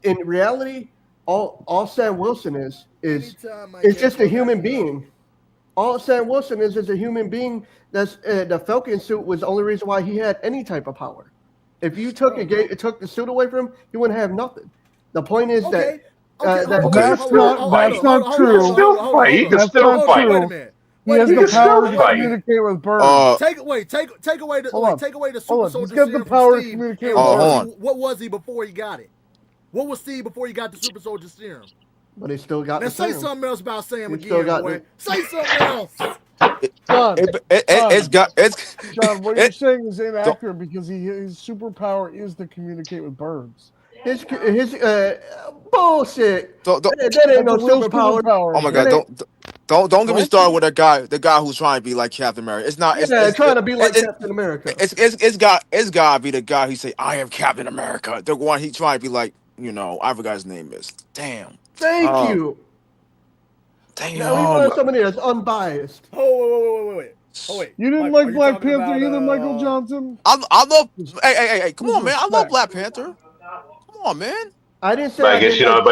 Speaker 3: In reality, all Sam Wilson is just a human being. All Sam Wilson is a human being. That's the Falcon suit was the only reason why he had any type of power. If you took the suit away from him, he wouldn't have nothing. The point is
Speaker 8: That's not true.
Speaker 4: He can still fight.
Speaker 8: That's not true. He has
Speaker 2: you
Speaker 8: the
Speaker 4: can
Speaker 2: can-
Speaker 8: power
Speaker 4: still
Speaker 8: to
Speaker 2: wait,
Speaker 4: fight.
Speaker 8: communicate with birds.
Speaker 2: take away the
Speaker 8: Hold on.
Speaker 2: take away the
Speaker 8: Hold
Speaker 2: super
Speaker 8: on. He's
Speaker 2: soldier
Speaker 8: got the
Speaker 2: serum from
Speaker 8: power to
Speaker 2: Steve.
Speaker 8: communicate
Speaker 2: And
Speaker 8: with
Speaker 11: hold
Speaker 8: birds.
Speaker 11: on.
Speaker 2: what was he before he got it? What was Steve before he got the super soldier serum?
Speaker 3: But he still got
Speaker 2: Now
Speaker 3: the
Speaker 2: say
Speaker 3: serum.
Speaker 2: something else about Sam
Speaker 3: He still
Speaker 2: again,
Speaker 3: got
Speaker 2: boy.
Speaker 3: the.
Speaker 2: Say something else.
Speaker 8: John,
Speaker 11: It's got it's
Speaker 8: John, what you're
Speaker 11: it.
Speaker 8: saying is
Speaker 11: Don't,
Speaker 8: inaccurate because his superpower is to communicate with birds.
Speaker 3: His bullshit.
Speaker 11: don't, don't,
Speaker 3: That ain't
Speaker 8: That's
Speaker 3: no
Speaker 8: a real
Speaker 3: superpower.
Speaker 11: oh my
Speaker 8: superpower.
Speaker 3: That
Speaker 11: God!
Speaker 3: ain't.
Speaker 11: Don't get me
Speaker 8: What?
Speaker 11: started with the guy who's trying to be like Captain America. It's not.
Speaker 3: Yeah, trying to be like Captain America.
Speaker 11: It's gotta be the guy who say I am Captain America. The one he trying to be like. I forgot his name is. Damn.
Speaker 3: Thank
Speaker 11: Um.
Speaker 3: you. Now we
Speaker 11: Damn.
Speaker 3: want somebody that's unbiased.
Speaker 2: Oh wait.
Speaker 8: You didn't
Speaker 2: Mike,
Speaker 8: like
Speaker 2: are you
Speaker 8: Black
Speaker 2: talking
Speaker 8: Panther
Speaker 2: about
Speaker 8: either, Michael Johnson?
Speaker 11: I love.
Speaker 8: Just,
Speaker 11: Hey! Come
Speaker 8: just
Speaker 11: on, man! I love
Speaker 8: respect.
Speaker 11: Black Panther. Come on, man!
Speaker 3: I didn't say
Speaker 4: But I
Speaker 3: I
Speaker 4: guess
Speaker 3: didn't
Speaker 4: you
Speaker 3: like.
Speaker 4: know.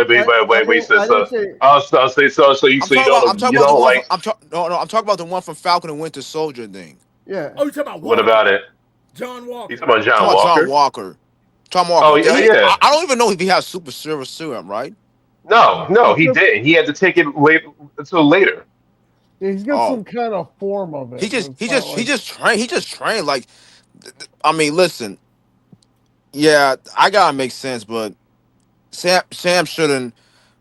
Speaker 4: Wait.
Speaker 3: I didn't
Speaker 4: So,
Speaker 3: say.
Speaker 4: I'll say so.
Speaker 11: I'm
Speaker 4: You
Speaker 11: talking about. I'm
Speaker 4: don't
Speaker 11: talking
Speaker 4: you
Speaker 11: about the
Speaker 4: don't
Speaker 11: one from.
Speaker 4: like.
Speaker 11: No. I'm talking about the one from Falcon and Winter Soldier thing.
Speaker 3: Yeah.
Speaker 2: Oh, you talking about
Speaker 4: What
Speaker 2: Walker?
Speaker 4: about it?
Speaker 2: John
Speaker 4: You
Speaker 2: Walker.
Speaker 4: talking about
Speaker 11: I'm talking
Speaker 4: John
Speaker 11: about John
Speaker 4: Walker?
Speaker 11: Walker. Tom Walker.
Speaker 4: Oh yeah,
Speaker 11: I,
Speaker 4: yeah.
Speaker 11: I don't even know if he has super silver serum, right?
Speaker 4: No,
Speaker 8: He's
Speaker 4: he
Speaker 8: got,
Speaker 4: didn't. He had to take it late until later.
Speaker 8: he's got
Speaker 11: Oh,
Speaker 8: some kind of form of
Speaker 11: he
Speaker 8: it, but
Speaker 11: just
Speaker 8: it's
Speaker 11: he
Speaker 8: not
Speaker 11: just he
Speaker 8: like.
Speaker 11: just trained. He just trained like. I mean, listen. Yeah, I gotta make sense, but Sam shouldn't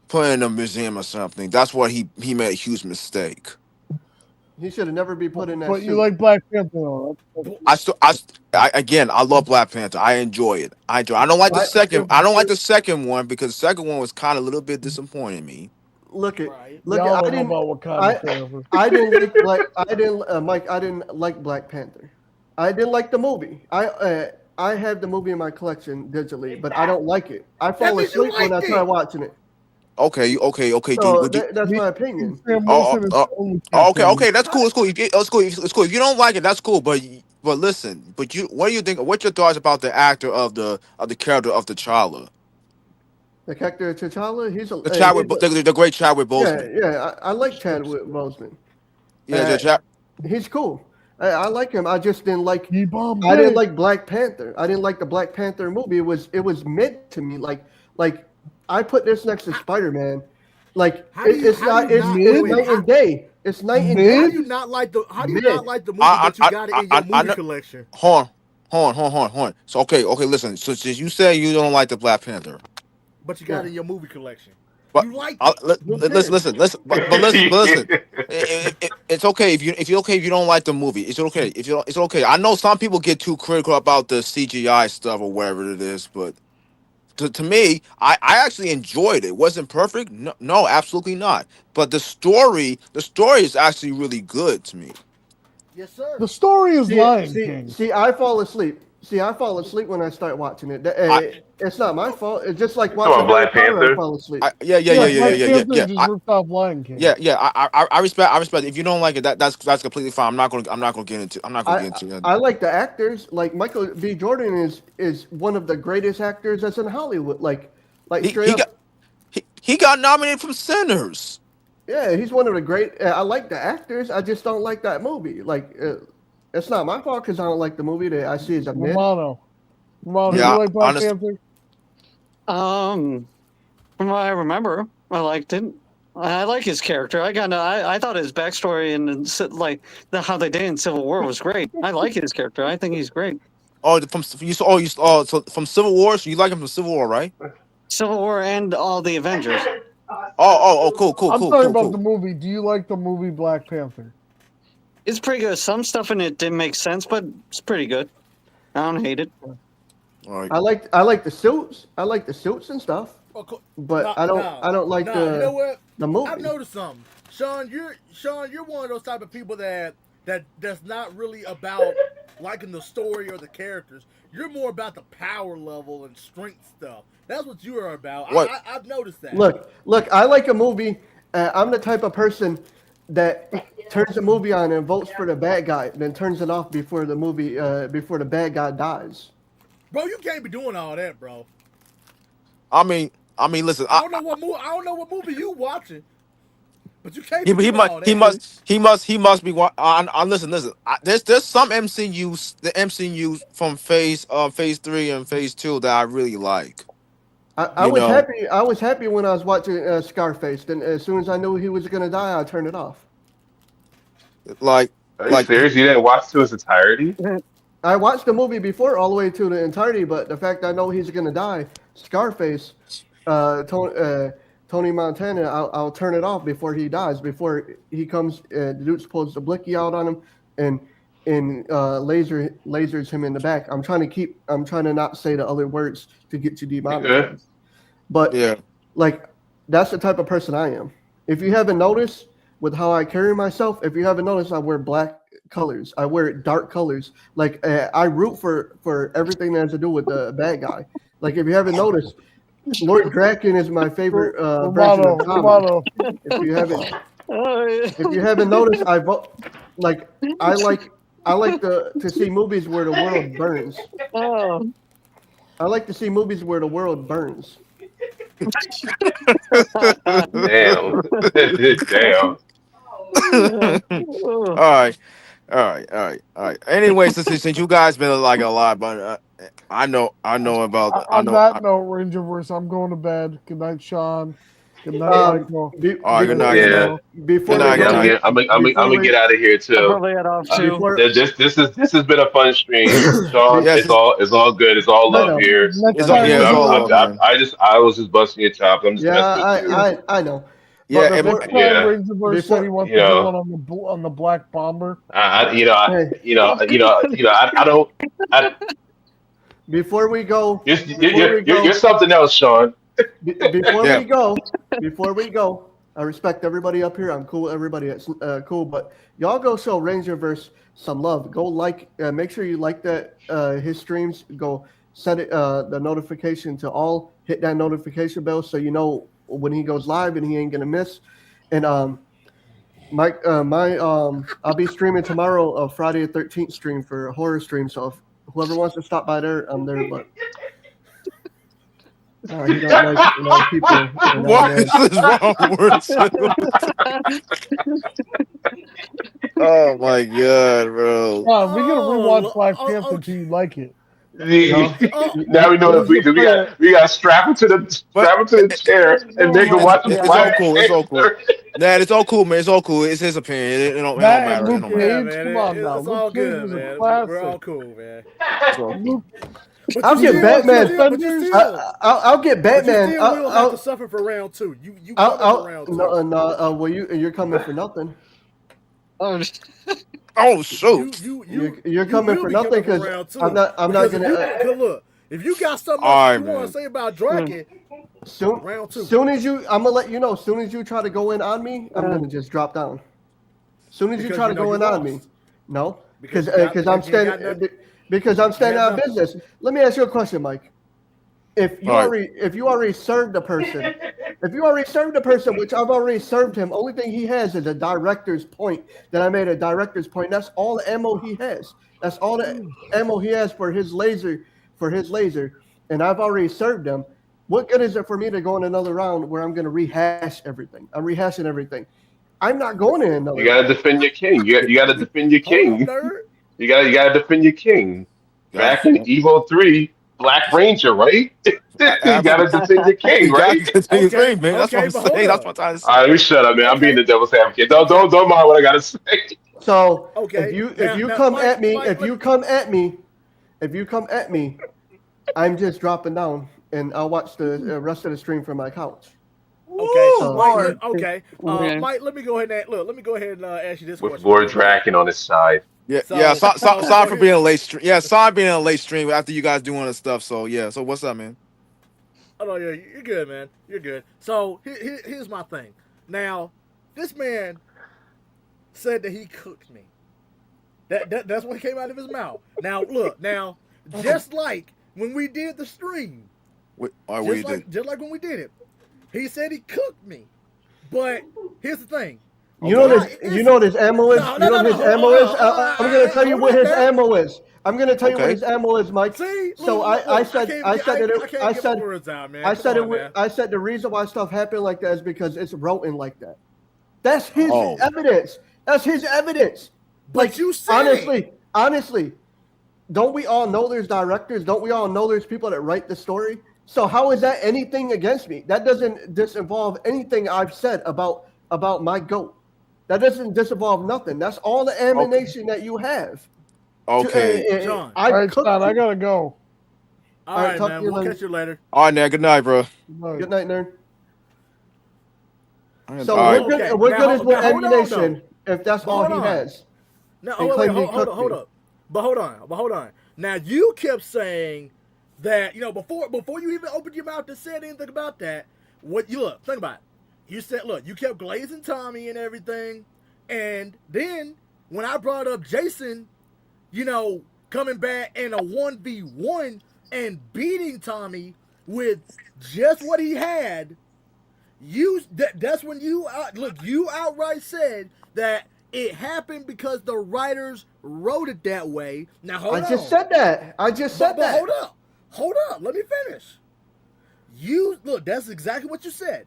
Speaker 11: put in a museum or something. That's why he made a huge mistake.
Speaker 3: He should have never be put in that
Speaker 8: But you
Speaker 3: suit.
Speaker 8: like Black Panther, though.
Speaker 11: Again, I love Black Panther. I enjoy it. I don't like the
Speaker 3: Black,
Speaker 11: second. I don't like the second one because the second one was kind of a little bit disappointing me.
Speaker 3: look at
Speaker 2: Right.
Speaker 3: look at.
Speaker 8: Y'all
Speaker 3: I
Speaker 8: don't know
Speaker 3: didn't.
Speaker 8: about Wakanda
Speaker 3: I
Speaker 8: forever.
Speaker 3: I didn't like Black. I didn't Mike. I didn't like Black Panther. I didn't like the movie. I have the movie in my collection digitally, but I don't like it. I
Speaker 2: That
Speaker 3: fall
Speaker 2: means you
Speaker 3: asleep when I
Speaker 2: liked
Speaker 3: try
Speaker 2: it.
Speaker 3: watching it.
Speaker 11: Okay.
Speaker 3: So
Speaker 11: Do
Speaker 3: that's
Speaker 8: Me
Speaker 3: my
Speaker 8: and
Speaker 3: opinion.
Speaker 8: Sam
Speaker 11: oh,
Speaker 8: Wilson is
Speaker 11: oh,
Speaker 8: the only
Speaker 11: okay.
Speaker 8: Captain.
Speaker 11: That's cool. It's cool. It's cool. It's cool. If you don't like it, that's cool. But listen. But what do you think? What's your thoughts about the actor of the character of T'Challa?
Speaker 3: The character T'Challa,
Speaker 11: The the great Chadwick
Speaker 3: yeah,
Speaker 11: Boseman.
Speaker 3: yeah. I like Chadwick Boseman.
Speaker 11: Yeah,
Speaker 3: Uh, he's cool. I like him. I just didn't like.
Speaker 8: He bombed
Speaker 3: I didn't
Speaker 8: big.
Speaker 3: like Black Panther. I didn't like the Black Panther movie. It was meant to me. Like I put this next to Spider Man. Like
Speaker 2: How do you
Speaker 3: it's
Speaker 2: how
Speaker 3: not.
Speaker 2: do you
Speaker 3: It's
Speaker 2: not
Speaker 3: it's
Speaker 2: wait,
Speaker 3: night
Speaker 2: how,
Speaker 3: and day. It's night and
Speaker 2: how
Speaker 3: day.
Speaker 2: do you not like the
Speaker 3: Mid.
Speaker 2: movie but you got it in your
Speaker 11: I
Speaker 2: movie
Speaker 11: know.
Speaker 2: collection?
Speaker 11: Horn. So okay. Listen. So since you say you don't like the Black Panther,
Speaker 2: But you got
Speaker 3: Yeah.
Speaker 2: it in your movie collection.
Speaker 11: but
Speaker 2: You liked it.
Speaker 3: Who cares?
Speaker 11: listen. But listen. It's okay if you okay if you don't like the movie. It's okay if you don't. It's okay. I know some people get too critical about the CGI stuff or whatever it is, but to me, I actually enjoyed it. Wasn't perfect? No, absolutely not. But the story is actually really good to me.
Speaker 2: Yes, sir.
Speaker 8: The story is
Speaker 3: See,
Speaker 8: Lion
Speaker 3: see,
Speaker 8: King.
Speaker 3: see. I fall asleep. See, I fall asleep when I start watching it.
Speaker 11: I,
Speaker 3: It's not my fault. It's just like
Speaker 4: You talking
Speaker 3: watching
Speaker 4: about
Speaker 3: Harry
Speaker 4: Black
Speaker 3: Potter. I
Speaker 4: Panther?
Speaker 3: fall asleep.
Speaker 8: Yeah, Black
Speaker 3: Like
Speaker 8: Panther
Speaker 11: yeah.
Speaker 8: just ripped off Lion King.
Speaker 11: I respect. I respect. If you don't like it, that's completely fine. I'm not gonna get into. I'm not gonna
Speaker 3: I
Speaker 11: get into that.
Speaker 3: I like the actors. Like Michael B. Jordan is one of the greatest actors that's in Hollywood. Like
Speaker 11: He
Speaker 3: straight
Speaker 11: he
Speaker 3: up.
Speaker 11: got he got nominated from Sinners.
Speaker 3: Yeah, he's one of the great. I like the actors. I just don't like that movie. It's not my fault because I don't like the movie that I see as a mid.
Speaker 8: Romano, do
Speaker 11: Yeah,
Speaker 8: you like Black Panther?
Speaker 6: From what I remember, I liked it. I like his character. I thought his backstory and like how they did in Civil War was great. I like his character. I think he's great.
Speaker 11: So from Civil War. So you like him from Civil War, right?
Speaker 6: Civil War and all the Avengers.
Speaker 11: Cool.
Speaker 8: I'm talking about the movie. Do you like the movie Black Panther?
Speaker 6: It's pretty good. Some stuff in it didn't make sense, but it's pretty good. I don't hate it.
Speaker 11: All right.
Speaker 3: I like the suits. I like the suits and stuff. But
Speaker 2: Nah,
Speaker 3: I don't like
Speaker 2: you
Speaker 3: the
Speaker 2: know what?
Speaker 3: the movie.
Speaker 2: I've noticed something. Sean, you're one of those type of people that's not really about liking the story or the characters. You're more about the power level and strength stuff. That's what you are about.
Speaker 11: What?
Speaker 2: I've noticed that.
Speaker 3: Look. I like a movie. I'm the type of person that turns the movie on and votes for the bad guy, then turns it off before the movie before the bad guy dies.
Speaker 2: Bro, you can't be doing all that, bro.
Speaker 11: I mean, listen.
Speaker 2: I don't know what movie you watching, but you can't
Speaker 11: He,
Speaker 2: be
Speaker 11: he
Speaker 2: doing all
Speaker 11: must
Speaker 2: that.
Speaker 11: he must be listen. There's some MCU from phase 3 and phase 2 that I really like.
Speaker 3: I was happy. I was happy when I was watching Scarface. Then as soon as I knew he was gonna die, I turned it off.
Speaker 11: Like,
Speaker 4: Are you
Speaker 11: like
Speaker 4: serious? You didn't watch to its entirety?
Speaker 3: I watched the movie before all the way to the entirety, but the fact I know he's gonna die, Scarface, Tony Montana, I'll turn it off before he dies. Before he comes, the dude pulls the blicky out on him and lasers him in the back. I'm trying to not say the other words to get you
Speaker 4: You good?
Speaker 3: demonetized. But
Speaker 11: yeah.
Speaker 3: like that's the type of person I am. If you haven't noticed with how I carry myself, if you haven't noticed, I wear black colors. I wear dark colors. Like I root for everything that has to do with the bad guy. Like if you haven't noticed, Lord Draken is my favorite version of Tommy.
Speaker 8: Romano.
Speaker 3: If you haven't noticed, I vote like I like to see movies where the world burns.
Speaker 6: Oh.
Speaker 3: I like to see movies where the world burns.
Speaker 4: Damn. Damn.
Speaker 11: All right. Anyway, since you guys been like a lot, but I know about I
Speaker 8: On
Speaker 11: know.
Speaker 8: that note, Rangerverse, I'm going to bed. Good night, Sean. Good night, Michael.
Speaker 11: All right, good night.
Speaker 4: Yeah.
Speaker 3: Before
Speaker 11: Good
Speaker 3: we
Speaker 11: night.
Speaker 3: go,
Speaker 4: I'm gonna get out of here
Speaker 6: I'll
Speaker 4: too.
Speaker 6: probably head off too.
Speaker 4: This has been a fun stream, Sean.
Speaker 11: Yes,
Speaker 4: it's all good. It's all
Speaker 3: I
Speaker 4: love
Speaker 3: know.
Speaker 4: here.
Speaker 8: Next
Speaker 11: it's all,
Speaker 8: time,
Speaker 11: yeah, it's all
Speaker 8: Ranger-
Speaker 11: love, man.
Speaker 4: I was just busting your chops. I'm just
Speaker 3: Yeah,
Speaker 4: messing with you.
Speaker 3: I know.
Speaker 11: Yeah,
Speaker 3: But before,
Speaker 8: next time
Speaker 4: Yeah.
Speaker 8: Rangerverse said he wants
Speaker 4: You
Speaker 8: to do
Speaker 4: know.
Speaker 8: one on the Black Bomber.
Speaker 3: hey,
Speaker 4: I don't.
Speaker 3: before we go,
Speaker 4: You're something else, Sean.
Speaker 3: before
Speaker 11: Yeah.
Speaker 3: we go, I respect everybody up here. I'm cool with everybody. It's cool, but y'all go show Rangerverse some love. Go make sure you like that his streams. Go set it the notification to all. Hit that notification bell so you know when he goes live and he ain't gonna miss. And I'll be streaming tomorrow a Friday the 13th stream for a horror stream. So if whoever wants to stop by there, I'm there. But he don't like people.
Speaker 11: What is this wrong words? Oh my god, bro.
Speaker 8: We gotta rewatch Black Panther until you like it.
Speaker 4: Now we know we got to strap him to the chair and make him watch
Speaker 11: It's all
Speaker 4: Black
Speaker 11: cool. It's all cool.
Speaker 4: Panther.
Speaker 11: Nah, it's all cool, man. It's all cool. It's his opinion. It don't
Speaker 8: That and
Speaker 11: matter. It
Speaker 8: Luke
Speaker 11: don't matter.
Speaker 8: Cage, come on now.
Speaker 2: It's all
Speaker 8: Luke Cage
Speaker 2: good,
Speaker 8: was a
Speaker 2: man.
Speaker 8: classic.
Speaker 2: We're all cool, man.
Speaker 11: It's all cool.
Speaker 3: I'll get Batman.
Speaker 2: But you still,
Speaker 3: I'll get Batman.
Speaker 2: But you still will have to suffer for round two. You coming for round two.
Speaker 3: No. Well, you're coming for nothing.
Speaker 11: Oh shoot!
Speaker 3: You're coming for nothing because I'm not gonna.
Speaker 2: Look, if you got something
Speaker 11: All
Speaker 2: else
Speaker 11: right,
Speaker 2: you want to say about Draken, round two.
Speaker 3: I'm gonna let you know. Soon as you try to go in on me, I'm gonna just drop down. Soon as you try to go in on me, no, because I'm standing out of business. Let me ask you a question, Mike. If you already served a person, which I've already served him, only thing he has is a director's point. That I made a director's point. That's all the ammo he has. That's all the ammo he has for his laser. And I've already served him. What good is it for me to go in another round where I'm going to rehash everything? I'm rehashing everything. I'm not going in another.
Speaker 4: You gotta defend your king. You gotta defend your king. You gotta defend your king. Back in Evo 3, Black Ranger, right? You gotta defend your king, right?
Speaker 11: Defend your king, man. That's what I'm saying. That's what I'm trying to say.
Speaker 4: All right, let me shut up, man. I'm being the devil's advocate. Don't mind what I gotta say.
Speaker 3: So if you come at me, I'm just dropping down and I'll watch the rest of the stream from my couch.
Speaker 2: Okay, Mike, let me go ahead and ask you this
Speaker 4: With
Speaker 2: question.
Speaker 4: Lord Draken on his side.
Speaker 11: Sorry for being a late stream. Yeah, sorry being a late stream after you guys doing the stuff. So yeah, so what's up, man?
Speaker 2: Oh no, yeah, you're good, man. You're good. So here's my thing. Now, this man said that he cooked me. That's what came out of his mouth. Now look, just like when we did the stream, just like when we did it, he said he cooked me. But here's the thing.
Speaker 3: You know what his ammo is? I'm gonna tell you what his ammo is. I'm gonna tell you what his ammo is, Mike. So I said the reason why stuff happened like that is because it's written like that. That's his evidence. That's his evidence.
Speaker 2: Like you said,
Speaker 3: honestly, don't we all know there's directors? Don't we all know there's people that write the story? So how is that anything against me? That doesn't disinvolve anything I've said about my goat. That doesn't disvolve nothing. That's all the ammunition that you have.
Speaker 11: Okay.
Speaker 2: John.
Speaker 3: I
Speaker 8: All right,
Speaker 3: cooked
Speaker 8: Scott, I
Speaker 3: you.
Speaker 8: gotta go.
Speaker 2: All
Speaker 3: All right,
Speaker 2: right,
Speaker 3: talk to
Speaker 2: man.
Speaker 3: you
Speaker 2: We'll
Speaker 3: later.
Speaker 2: catch you later.
Speaker 11: All right, now. Good night, bro.
Speaker 8: Bye.
Speaker 3: Good night, nerd.
Speaker 11: All
Speaker 3: So
Speaker 11: right.
Speaker 3: we're good.
Speaker 2: Okay,
Speaker 3: We're
Speaker 2: now,
Speaker 3: good as with
Speaker 2: hold on,
Speaker 3: ammunition if that's
Speaker 2: But
Speaker 3: all
Speaker 2: hold
Speaker 3: he
Speaker 2: on.
Speaker 3: has.
Speaker 2: Now,
Speaker 3: And
Speaker 2: wait,
Speaker 3: claims he
Speaker 2: hold
Speaker 3: cooked me.
Speaker 2: up. But hold on. Now you kept saying that before you even opened your mouth to say anything about that. Think about it. You said, you kept glazing Tommy and everything, and then when I brought up Jason, coming back in a 1v1 and beating Tommy with just what he had, that's when you outright said that it happened because the writers wrote it that way. Now hold
Speaker 3: I
Speaker 2: on.
Speaker 3: just said that.
Speaker 2: But hold up. Let me finish. That's exactly what you said.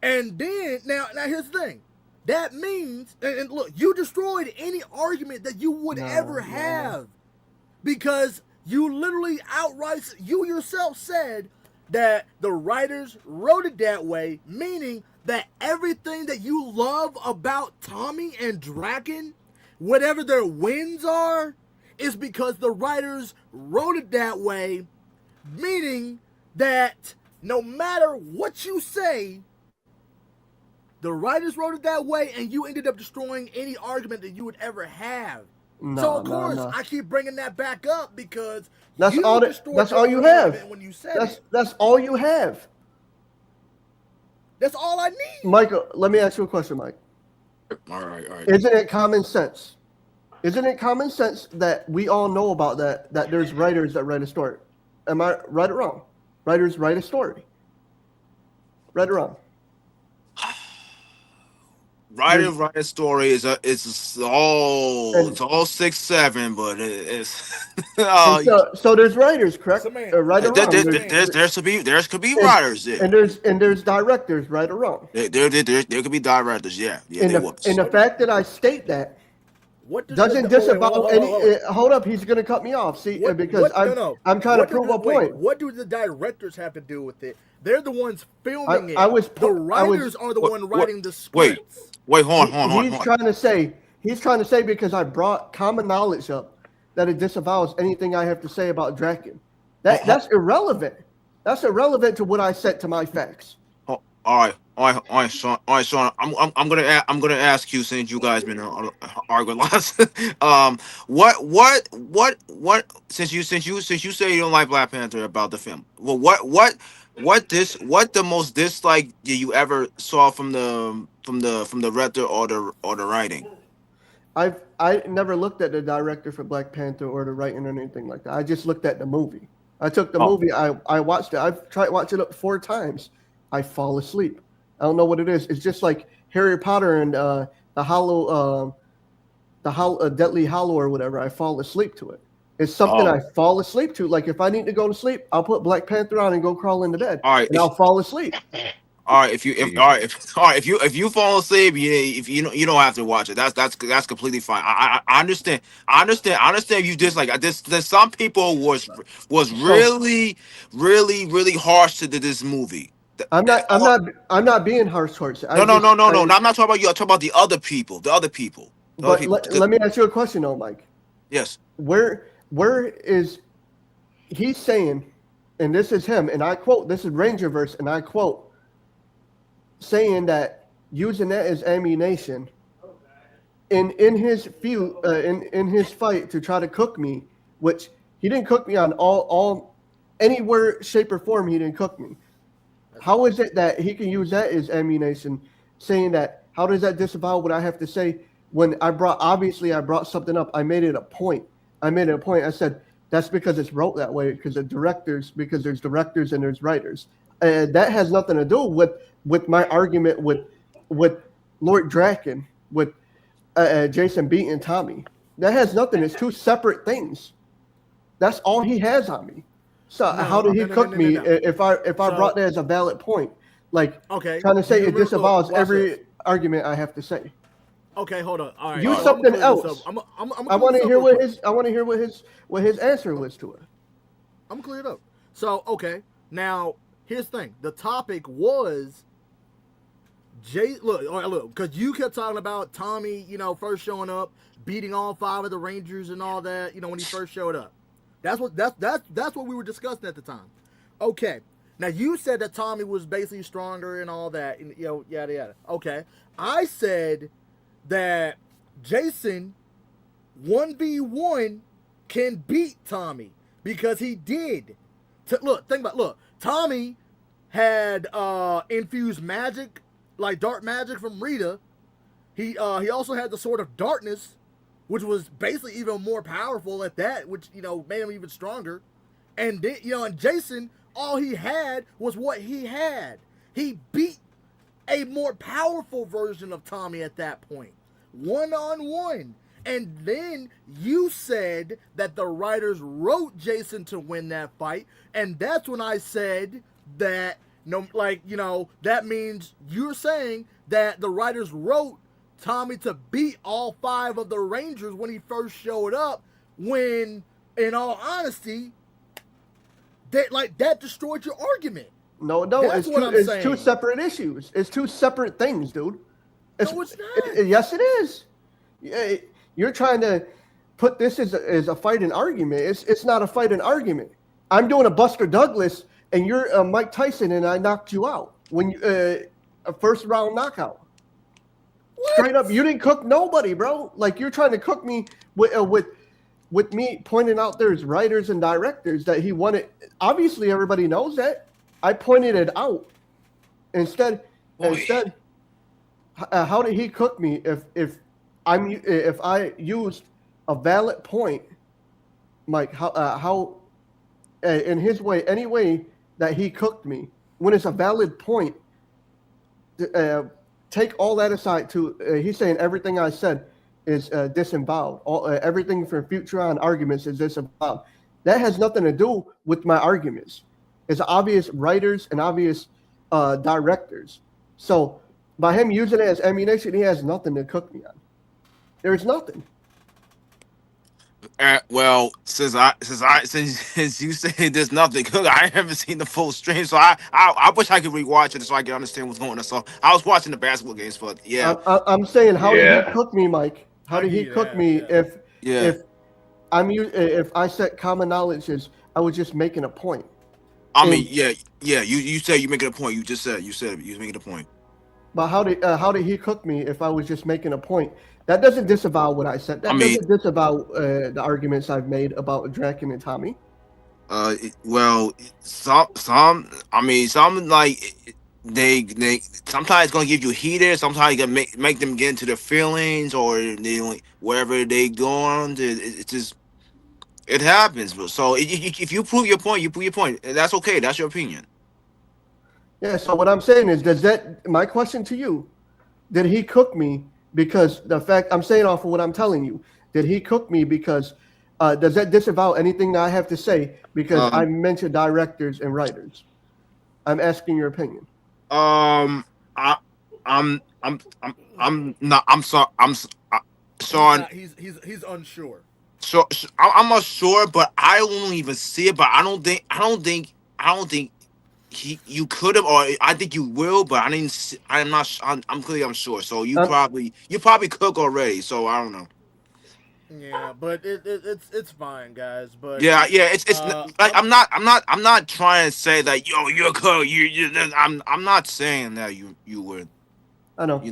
Speaker 2: And then now here's the thing. That means, and look, you destroyed any argument that you would ever have, because you literally you yourself said that the writers wrote it that way, meaning that everything that you love about Tommy and Draken, whatever their wins are, is because the writers wrote it that way, meaning that no matter what you say, the writers wrote it that way, and you ended up destroying any argument that you would ever have. So of course I keep bringing that back up because
Speaker 3: that's
Speaker 2: you
Speaker 3: all.
Speaker 2: destroyed
Speaker 3: That's
Speaker 2: your
Speaker 3: all you
Speaker 2: own
Speaker 3: have.
Speaker 2: argument when you said it.
Speaker 3: That's all you have.
Speaker 2: That's all I need.
Speaker 3: Michael, let me ask you a question, Mike.
Speaker 11: All right.
Speaker 3: Isn't it common sense? Isn't it common sense that we all know about that there's writers that write a story? Am I right or wrong? Writers write a story. Right or wrong?
Speaker 11: Writing story is all 6-7, but it's
Speaker 3: so there's writers, correct?
Speaker 2: Samantha,
Speaker 3: Right or wrong?
Speaker 11: there could be writers there.
Speaker 3: And there's directors, right or wrong?
Speaker 11: There could be directors, yeah.
Speaker 3: And the fact that I state that doesn't disavow any. Hold up, he's gonna cut me off. See, because I'm trying to prove a point.
Speaker 2: What do the directors have to do with it? They're the ones filming it. The writers are the one writing the scripts.
Speaker 11: Wait, hold on.
Speaker 3: He's trying to say because I brought common knowledge up that it disavows anything I have to say about Draken. That's irrelevant. That's irrelevant to what I said to my facts.
Speaker 11: All right, Sean. I'm gonna ask you, since you guys been arguing lots. What? Since you say you don't like Black Panther about the film. Well, what the most dislike you ever saw from the director or the writing?
Speaker 3: I never looked at the director for Black Panther or the writing or anything like that. I just looked at the movie. I took the movie. I watched it. I've tried watching it 4 times. I fall asleep. I don't know what it is. It's just like Harry Potter and the Deathly Hallow or whatever. I fall asleep to it. It's something I fall asleep to. Like if I need to go to sleep, I'll put Black Panther on and go crawl into bed.
Speaker 11: All right,
Speaker 3: and I'll fall asleep.
Speaker 11: All right, if you fall asleep, if you don't have to watch it. That's completely fine. I understand. I understand. You just like this. There's some people was really harsh to this movie.
Speaker 3: I'm not being harsh towards it.
Speaker 11: No. I'm not talking about you. I'm talking about the other people.
Speaker 3: But let me ask you a question, though, Mike.
Speaker 11: Yes.
Speaker 3: Where is he saying? And this is him, and I quote. This is Rangerverse, and I quote, saying that using that as ammunition in his fight to try to cook me, which he didn't cook me on all anywhere, shape, or form. He didn't cook me. How is it that he can use that as ammunition, saying that? How does that disavow what I have to say when I brought something up? I made it a point. I said that's because it's wrote that way because there's directors and there's writers. That has nothing to do with my argument with Lord Draken, with Jason beating Tommy. That has nothing. It's 2 separate things. That's all he has on me. So how did he cook me if I brought that as a valid point? Like trying to say it disavows every argument I have to say.
Speaker 2: Okay, hold on. All right.
Speaker 3: Use something else. I want to hear what his answer was to it.
Speaker 2: I'm gonna clear it up. So okay, now here's the thing. The topic was Look, all right, look, because you kept talking about Tommy, first showing up, beating all five of the Rangers and all that, when he first showed up. That's what we were discussing at the time. Okay, now you said that Tommy was basically stronger and all that, and yada yada. Okay, I said that Jason 1v1 can beat Tommy because he did. Look, Tommy had infused magic, like dark magic from Rita. He also had the sword of darkness, which was basically even more powerful at that, which made him even stronger. And then, and Jason, all he had was what he had. He beat a more powerful version of Tommy at that point, 1-on-1. And then you said that the writers wrote Jason to win that fight, and that's when I said that that means you're saying that the writers wrote Tommy to beat all five of the Rangers when he first showed up, when in all honesty that destroyed your argument.
Speaker 3: No,
Speaker 2: That's what I'm saying.
Speaker 3: It's two separate issues. It's two separate things, dude.
Speaker 2: No, it's not.
Speaker 3: Yes, it is. You're trying to put this as a fight and argument. It's not a fight and argument. I'm doing a Buster Douglas, and you're Mike Tyson, and I knocked you out when a first round knockout. What? Straight up, you didn't cook nobody, bro. Like you're trying to cook me with me pointing out there's writers and directors that he wanted. Obviously, everybody knows that. I pointed it out. Instead, how did he cook me if I used a valid point, Mike? How in his way, any way that he cooked me, when it's a valid point, take all that aside. He's saying everything I said is disemboweled. Everything from Futuron arguments is disemboweled. That has nothing to do with my arguments. It's obvious writers and obvious directors. So by him using it as ammunition, he has nothing to cook me on. There's nothing.
Speaker 11: Well, since you say there's nothing, I haven't seen the full stream, so I wish I could rewatch it so I can understand what's going on. So I was watching the basketball games, but yeah.
Speaker 3: I'm saying, how did he
Speaker 4: Yeah.
Speaker 3: cook me, Mike? How did he cook me if I said common knowledge is I was just making a point?
Speaker 11: I mean, yeah. You said you're making a point. You said you was making a point.
Speaker 3: But how did he cook me if I was just making a point? That doesn't disavow what I said. That doesn't disavow the arguments I've made about Draken and Tommy.
Speaker 11: Well, some like they sometimes gonna give you heaters. Sometimes you gonna make them get into their feelings, or they wherever they go on. It's just it happens. So if you prove your point, you prove your point. That's okay. That's your opinion.
Speaker 3: Yeah. So what I'm saying is, my question to you, did he cook me? Because the fact I'm saying off of what I'm telling you, did he cook me? Because does that disavow anything that I have to say? Because I mentioned directors and writers. I'm asking your opinion.
Speaker 11: I'm not. I'm sorry. Sean.
Speaker 2: He's unsure.
Speaker 11: So I'm not sure, but I won't even see it. But I don't think you could have, or I think you will, but I didn't. I'm not. I'm clearly unsure. So you probably cook already. So I don't know.
Speaker 2: Yeah, but it's fine, guys. But
Speaker 11: yeah, it's like I'm not trying to say that you're cook. I'm not saying that you would.
Speaker 3: I know.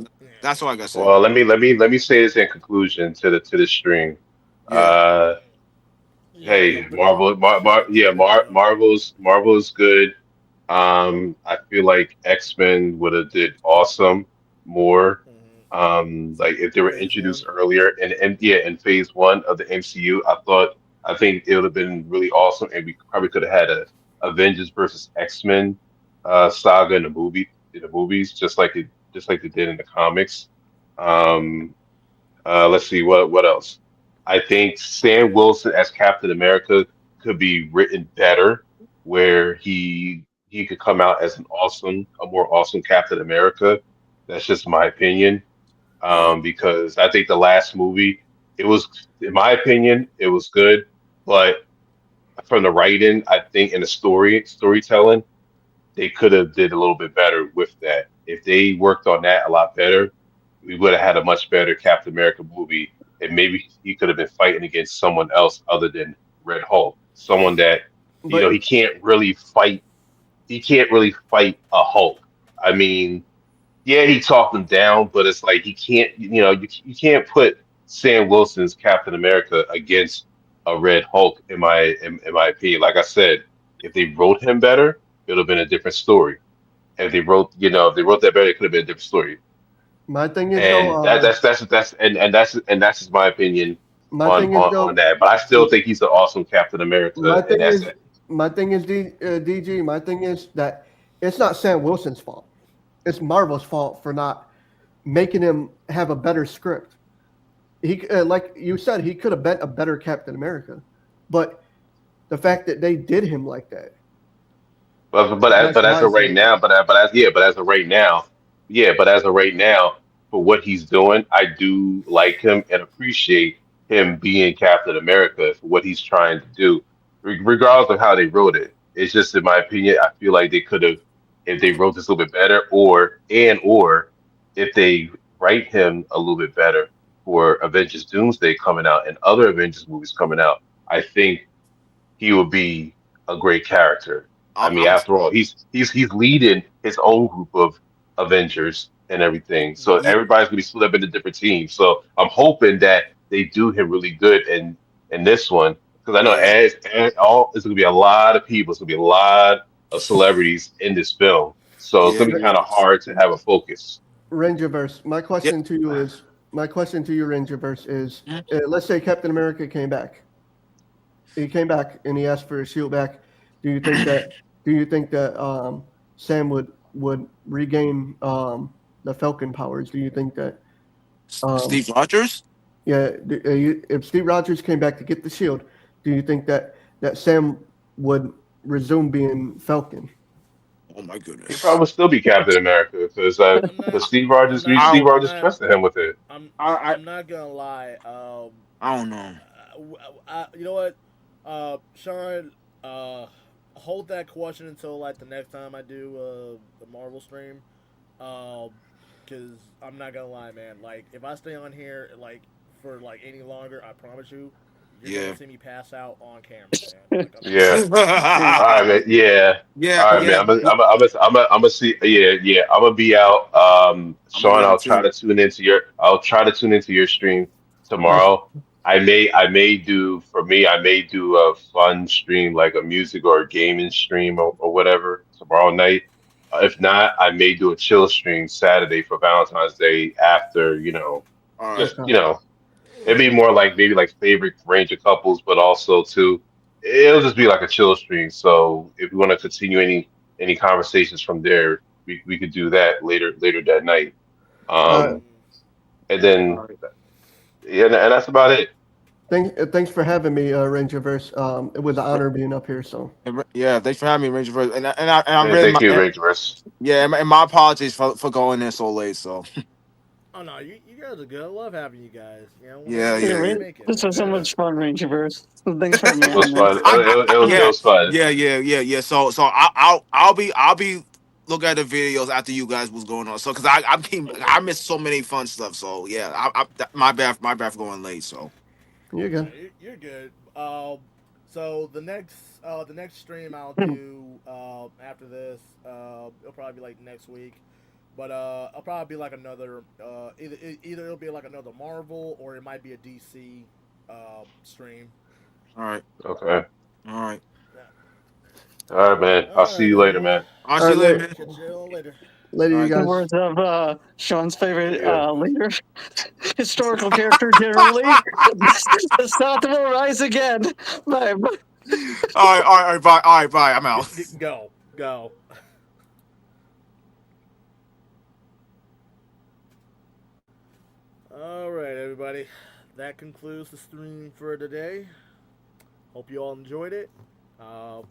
Speaker 11: That's all I gotta say.
Speaker 4: Well, let me say this in conclusion to the stream.
Speaker 11: Yeah.
Speaker 4: Hey, Marvel's good. I feel like X-Men would have did awesome more. Like if they were introduced earlier in phase one of the MCU, I think it would have been really awesome, and we probably could have had a Avengers versus X-Men saga in the movies, just like they did in the comics. Um, let's see what else. I think Sam Wilson as Captain America could be written better, where he could come out as a more awesome Captain America. That's just my opinion. Because I think the last movie, it was, in my opinion, it was good, but from the writing, I think in the storytelling, they could have did a little bit better with that. if they worked on that a lot better, we would have had a much better Captain America movie, and maybe he could have been fighting against someone else other than Red Hulk, someone that
Speaker 3: But
Speaker 4: he can't really fight. He can't really fight a Hulk. I mean, yeah, he talked him down, but it's like he can't. You can't put Sam Wilson's Captain America against a Red Hulk. In my opinion, like I said, if they wrote him better, it would have been a different story. If they wrote, if they wrote that better, it could have been a different story.
Speaker 3: my thing is though,
Speaker 4: And that's just my opinion
Speaker 3: my thing is
Speaker 4: on
Speaker 3: though,
Speaker 4: that. But I still think he's an awesome Captain America
Speaker 3: my
Speaker 4: in
Speaker 3: thing
Speaker 4: that
Speaker 3: is,
Speaker 4: sense.
Speaker 3: DG. My thing is that it's not Sam Wilson's fault. It's Marvel's fault for not making him have a better script. He, like you said, he could have been a better Captain America, but the fact that they did him like that, that's
Speaker 4: But as
Speaker 3: my
Speaker 4: of right
Speaker 3: opinion.
Speaker 4: now, but as of right now, yeah, but as of right now, for what he's doing, I do like him and appreciate him being Captain America for what he's trying to do, regardless of how they wrote it. It's just, in my opinion, I feel like they could have, if they wrote this a little bit better, or if they write him a little bit better for Avengers Doomsday coming out and other Avengers movies coming out. I think he would be a great character. I mean,
Speaker 11: I'm
Speaker 4: after all, he's leading his own group of Avengers and everything. So
Speaker 11: yeah,
Speaker 4: everybody's gonna be split up into different teams. So I'm hoping that they do him really good in this one because I know
Speaker 11: yeah,
Speaker 4: it's gonna be a lot of people. It's gonna be a lot of celebrities in this film. So it's
Speaker 11: yeah,
Speaker 4: gonna be
Speaker 11: it
Speaker 4: kind of
Speaker 11: is.
Speaker 4: hard to have a focus.
Speaker 3: Rangerverse.
Speaker 11: Yeah.
Speaker 3: My question to you, Rangerverse, is
Speaker 11: Mhm.
Speaker 3: let's say Captain America came back. He came back and he asked for his shield back. Do you think that? Do you think that Sam would regain the Falcon powers? Do you think that? Um,
Speaker 11: Steve Rogers.
Speaker 3: yeah. If Steve Rogers came back to get the shield, do you think that Sam would resume being Falcon?
Speaker 11: Oh my
Speaker 4: He
Speaker 11: goodness.
Speaker 4: probably would still be Captain America
Speaker 2: I'm not.
Speaker 4: because
Speaker 2: I'm not.
Speaker 11: I
Speaker 4: Steve
Speaker 2: I'm
Speaker 11: don't.
Speaker 4: Rogers
Speaker 2: not.
Speaker 4: trusted him with it.
Speaker 11: I
Speaker 2: I'm not gonna lie.
Speaker 11: I don't know.
Speaker 2: You know what, Sean, hold that question until like the next time I do the Marvel stream, um, because I'm not gonna lie, man. Like if I stay on here like for like any longer, I promise you, you're gonna
Speaker 11: Yeah.
Speaker 2: see me pass out on camera, man. Like I'm just
Speaker 4: Yeah.
Speaker 2: saying.
Speaker 4: All right, man. Yeah.
Speaker 11: Yeah,
Speaker 4: All right, man.
Speaker 11: yeah.
Speaker 4: I'm gonna see. Yeah, yeah. I'm gonna be out.
Speaker 11: I'm gonna be
Speaker 4: Sean,
Speaker 11: out too.
Speaker 4: I'll try to tune into your stream
Speaker 3: That's
Speaker 4: tomorrow. I may do a fun stream, like a music or a gaming stream or whatever tomorrow night. If not, I may do a chill stream Saturday for Valentine's Day after,
Speaker 11: All right.
Speaker 4: just,
Speaker 3: okay.
Speaker 4: it'd be more like maybe like favorite Ranger couples, but also too, it'll just be like a chill stream. So if you want to continue any conversations from there, we could do that later that night.
Speaker 3: Uh,
Speaker 4: Um, and then
Speaker 11: All right.
Speaker 4: yeah, and that's about it.
Speaker 3: thanks for having me, Rangerverse. It was an honor being up here. So
Speaker 11: Yeah, thanks for having me, Ranger. And I'm
Speaker 4: Man,
Speaker 11: really
Speaker 4: thank you, Rangerverse.
Speaker 11: yeah, and my apologies for going in so late. So
Speaker 2: Oh no, you guys are good. I love having you guys. You know,
Speaker 11: yeah,
Speaker 2: whenever
Speaker 6: Yeah,
Speaker 11: yeah,
Speaker 2: you
Speaker 11: yeah.
Speaker 2: make it,
Speaker 6: this was so
Speaker 2: man.
Speaker 6: much fun, Rangerverse. Thanks for having me
Speaker 4: It was
Speaker 6: on, man.
Speaker 4: fun. It
Speaker 11: Yeah,
Speaker 4: was fun.
Speaker 11: yeah. So I'll be look at the videos after you guys was going on. So because I missed so many fun stuff. So yeah, my bad for going late. So
Speaker 3: you're
Speaker 2: No,
Speaker 3: good.
Speaker 2: you're good. So the next stream I'll do after this it'll probably be like next week, but it'll probably be like another either it'll be like another Marvel or it might be a DC stream.
Speaker 11: all right,
Speaker 4: Okay.
Speaker 11: all right.
Speaker 2: Yeah.
Speaker 4: All right, man. I'll
Speaker 2: All
Speaker 4: see
Speaker 2: right,
Speaker 4: you later,
Speaker 2: then.
Speaker 4: man.
Speaker 11: I'll
Speaker 3: All
Speaker 11: see
Speaker 3: right,
Speaker 11: you later, man.
Speaker 2: Catch you all later.
Speaker 3: later,
Speaker 11: All
Speaker 3: you
Speaker 11: right.
Speaker 6: The
Speaker 3: guys.
Speaker 6: words of Sean's favorite
Speaker 4: Yeah.
Speaker 6: leader, historical character generally. The South will rise again. Bye.
Speaker 11: Bye, bye. I'm out.
Speaker 2: Go. All right, everybody. That concludes the stream for today. Hope you all enjoyed it.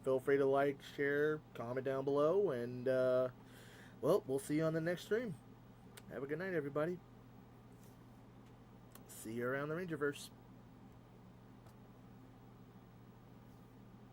Speaker 2: Feel free to like, share, comment down below, and well, we'll see you on the next stream. Have a good night, everybody. See you around the Rangerverse.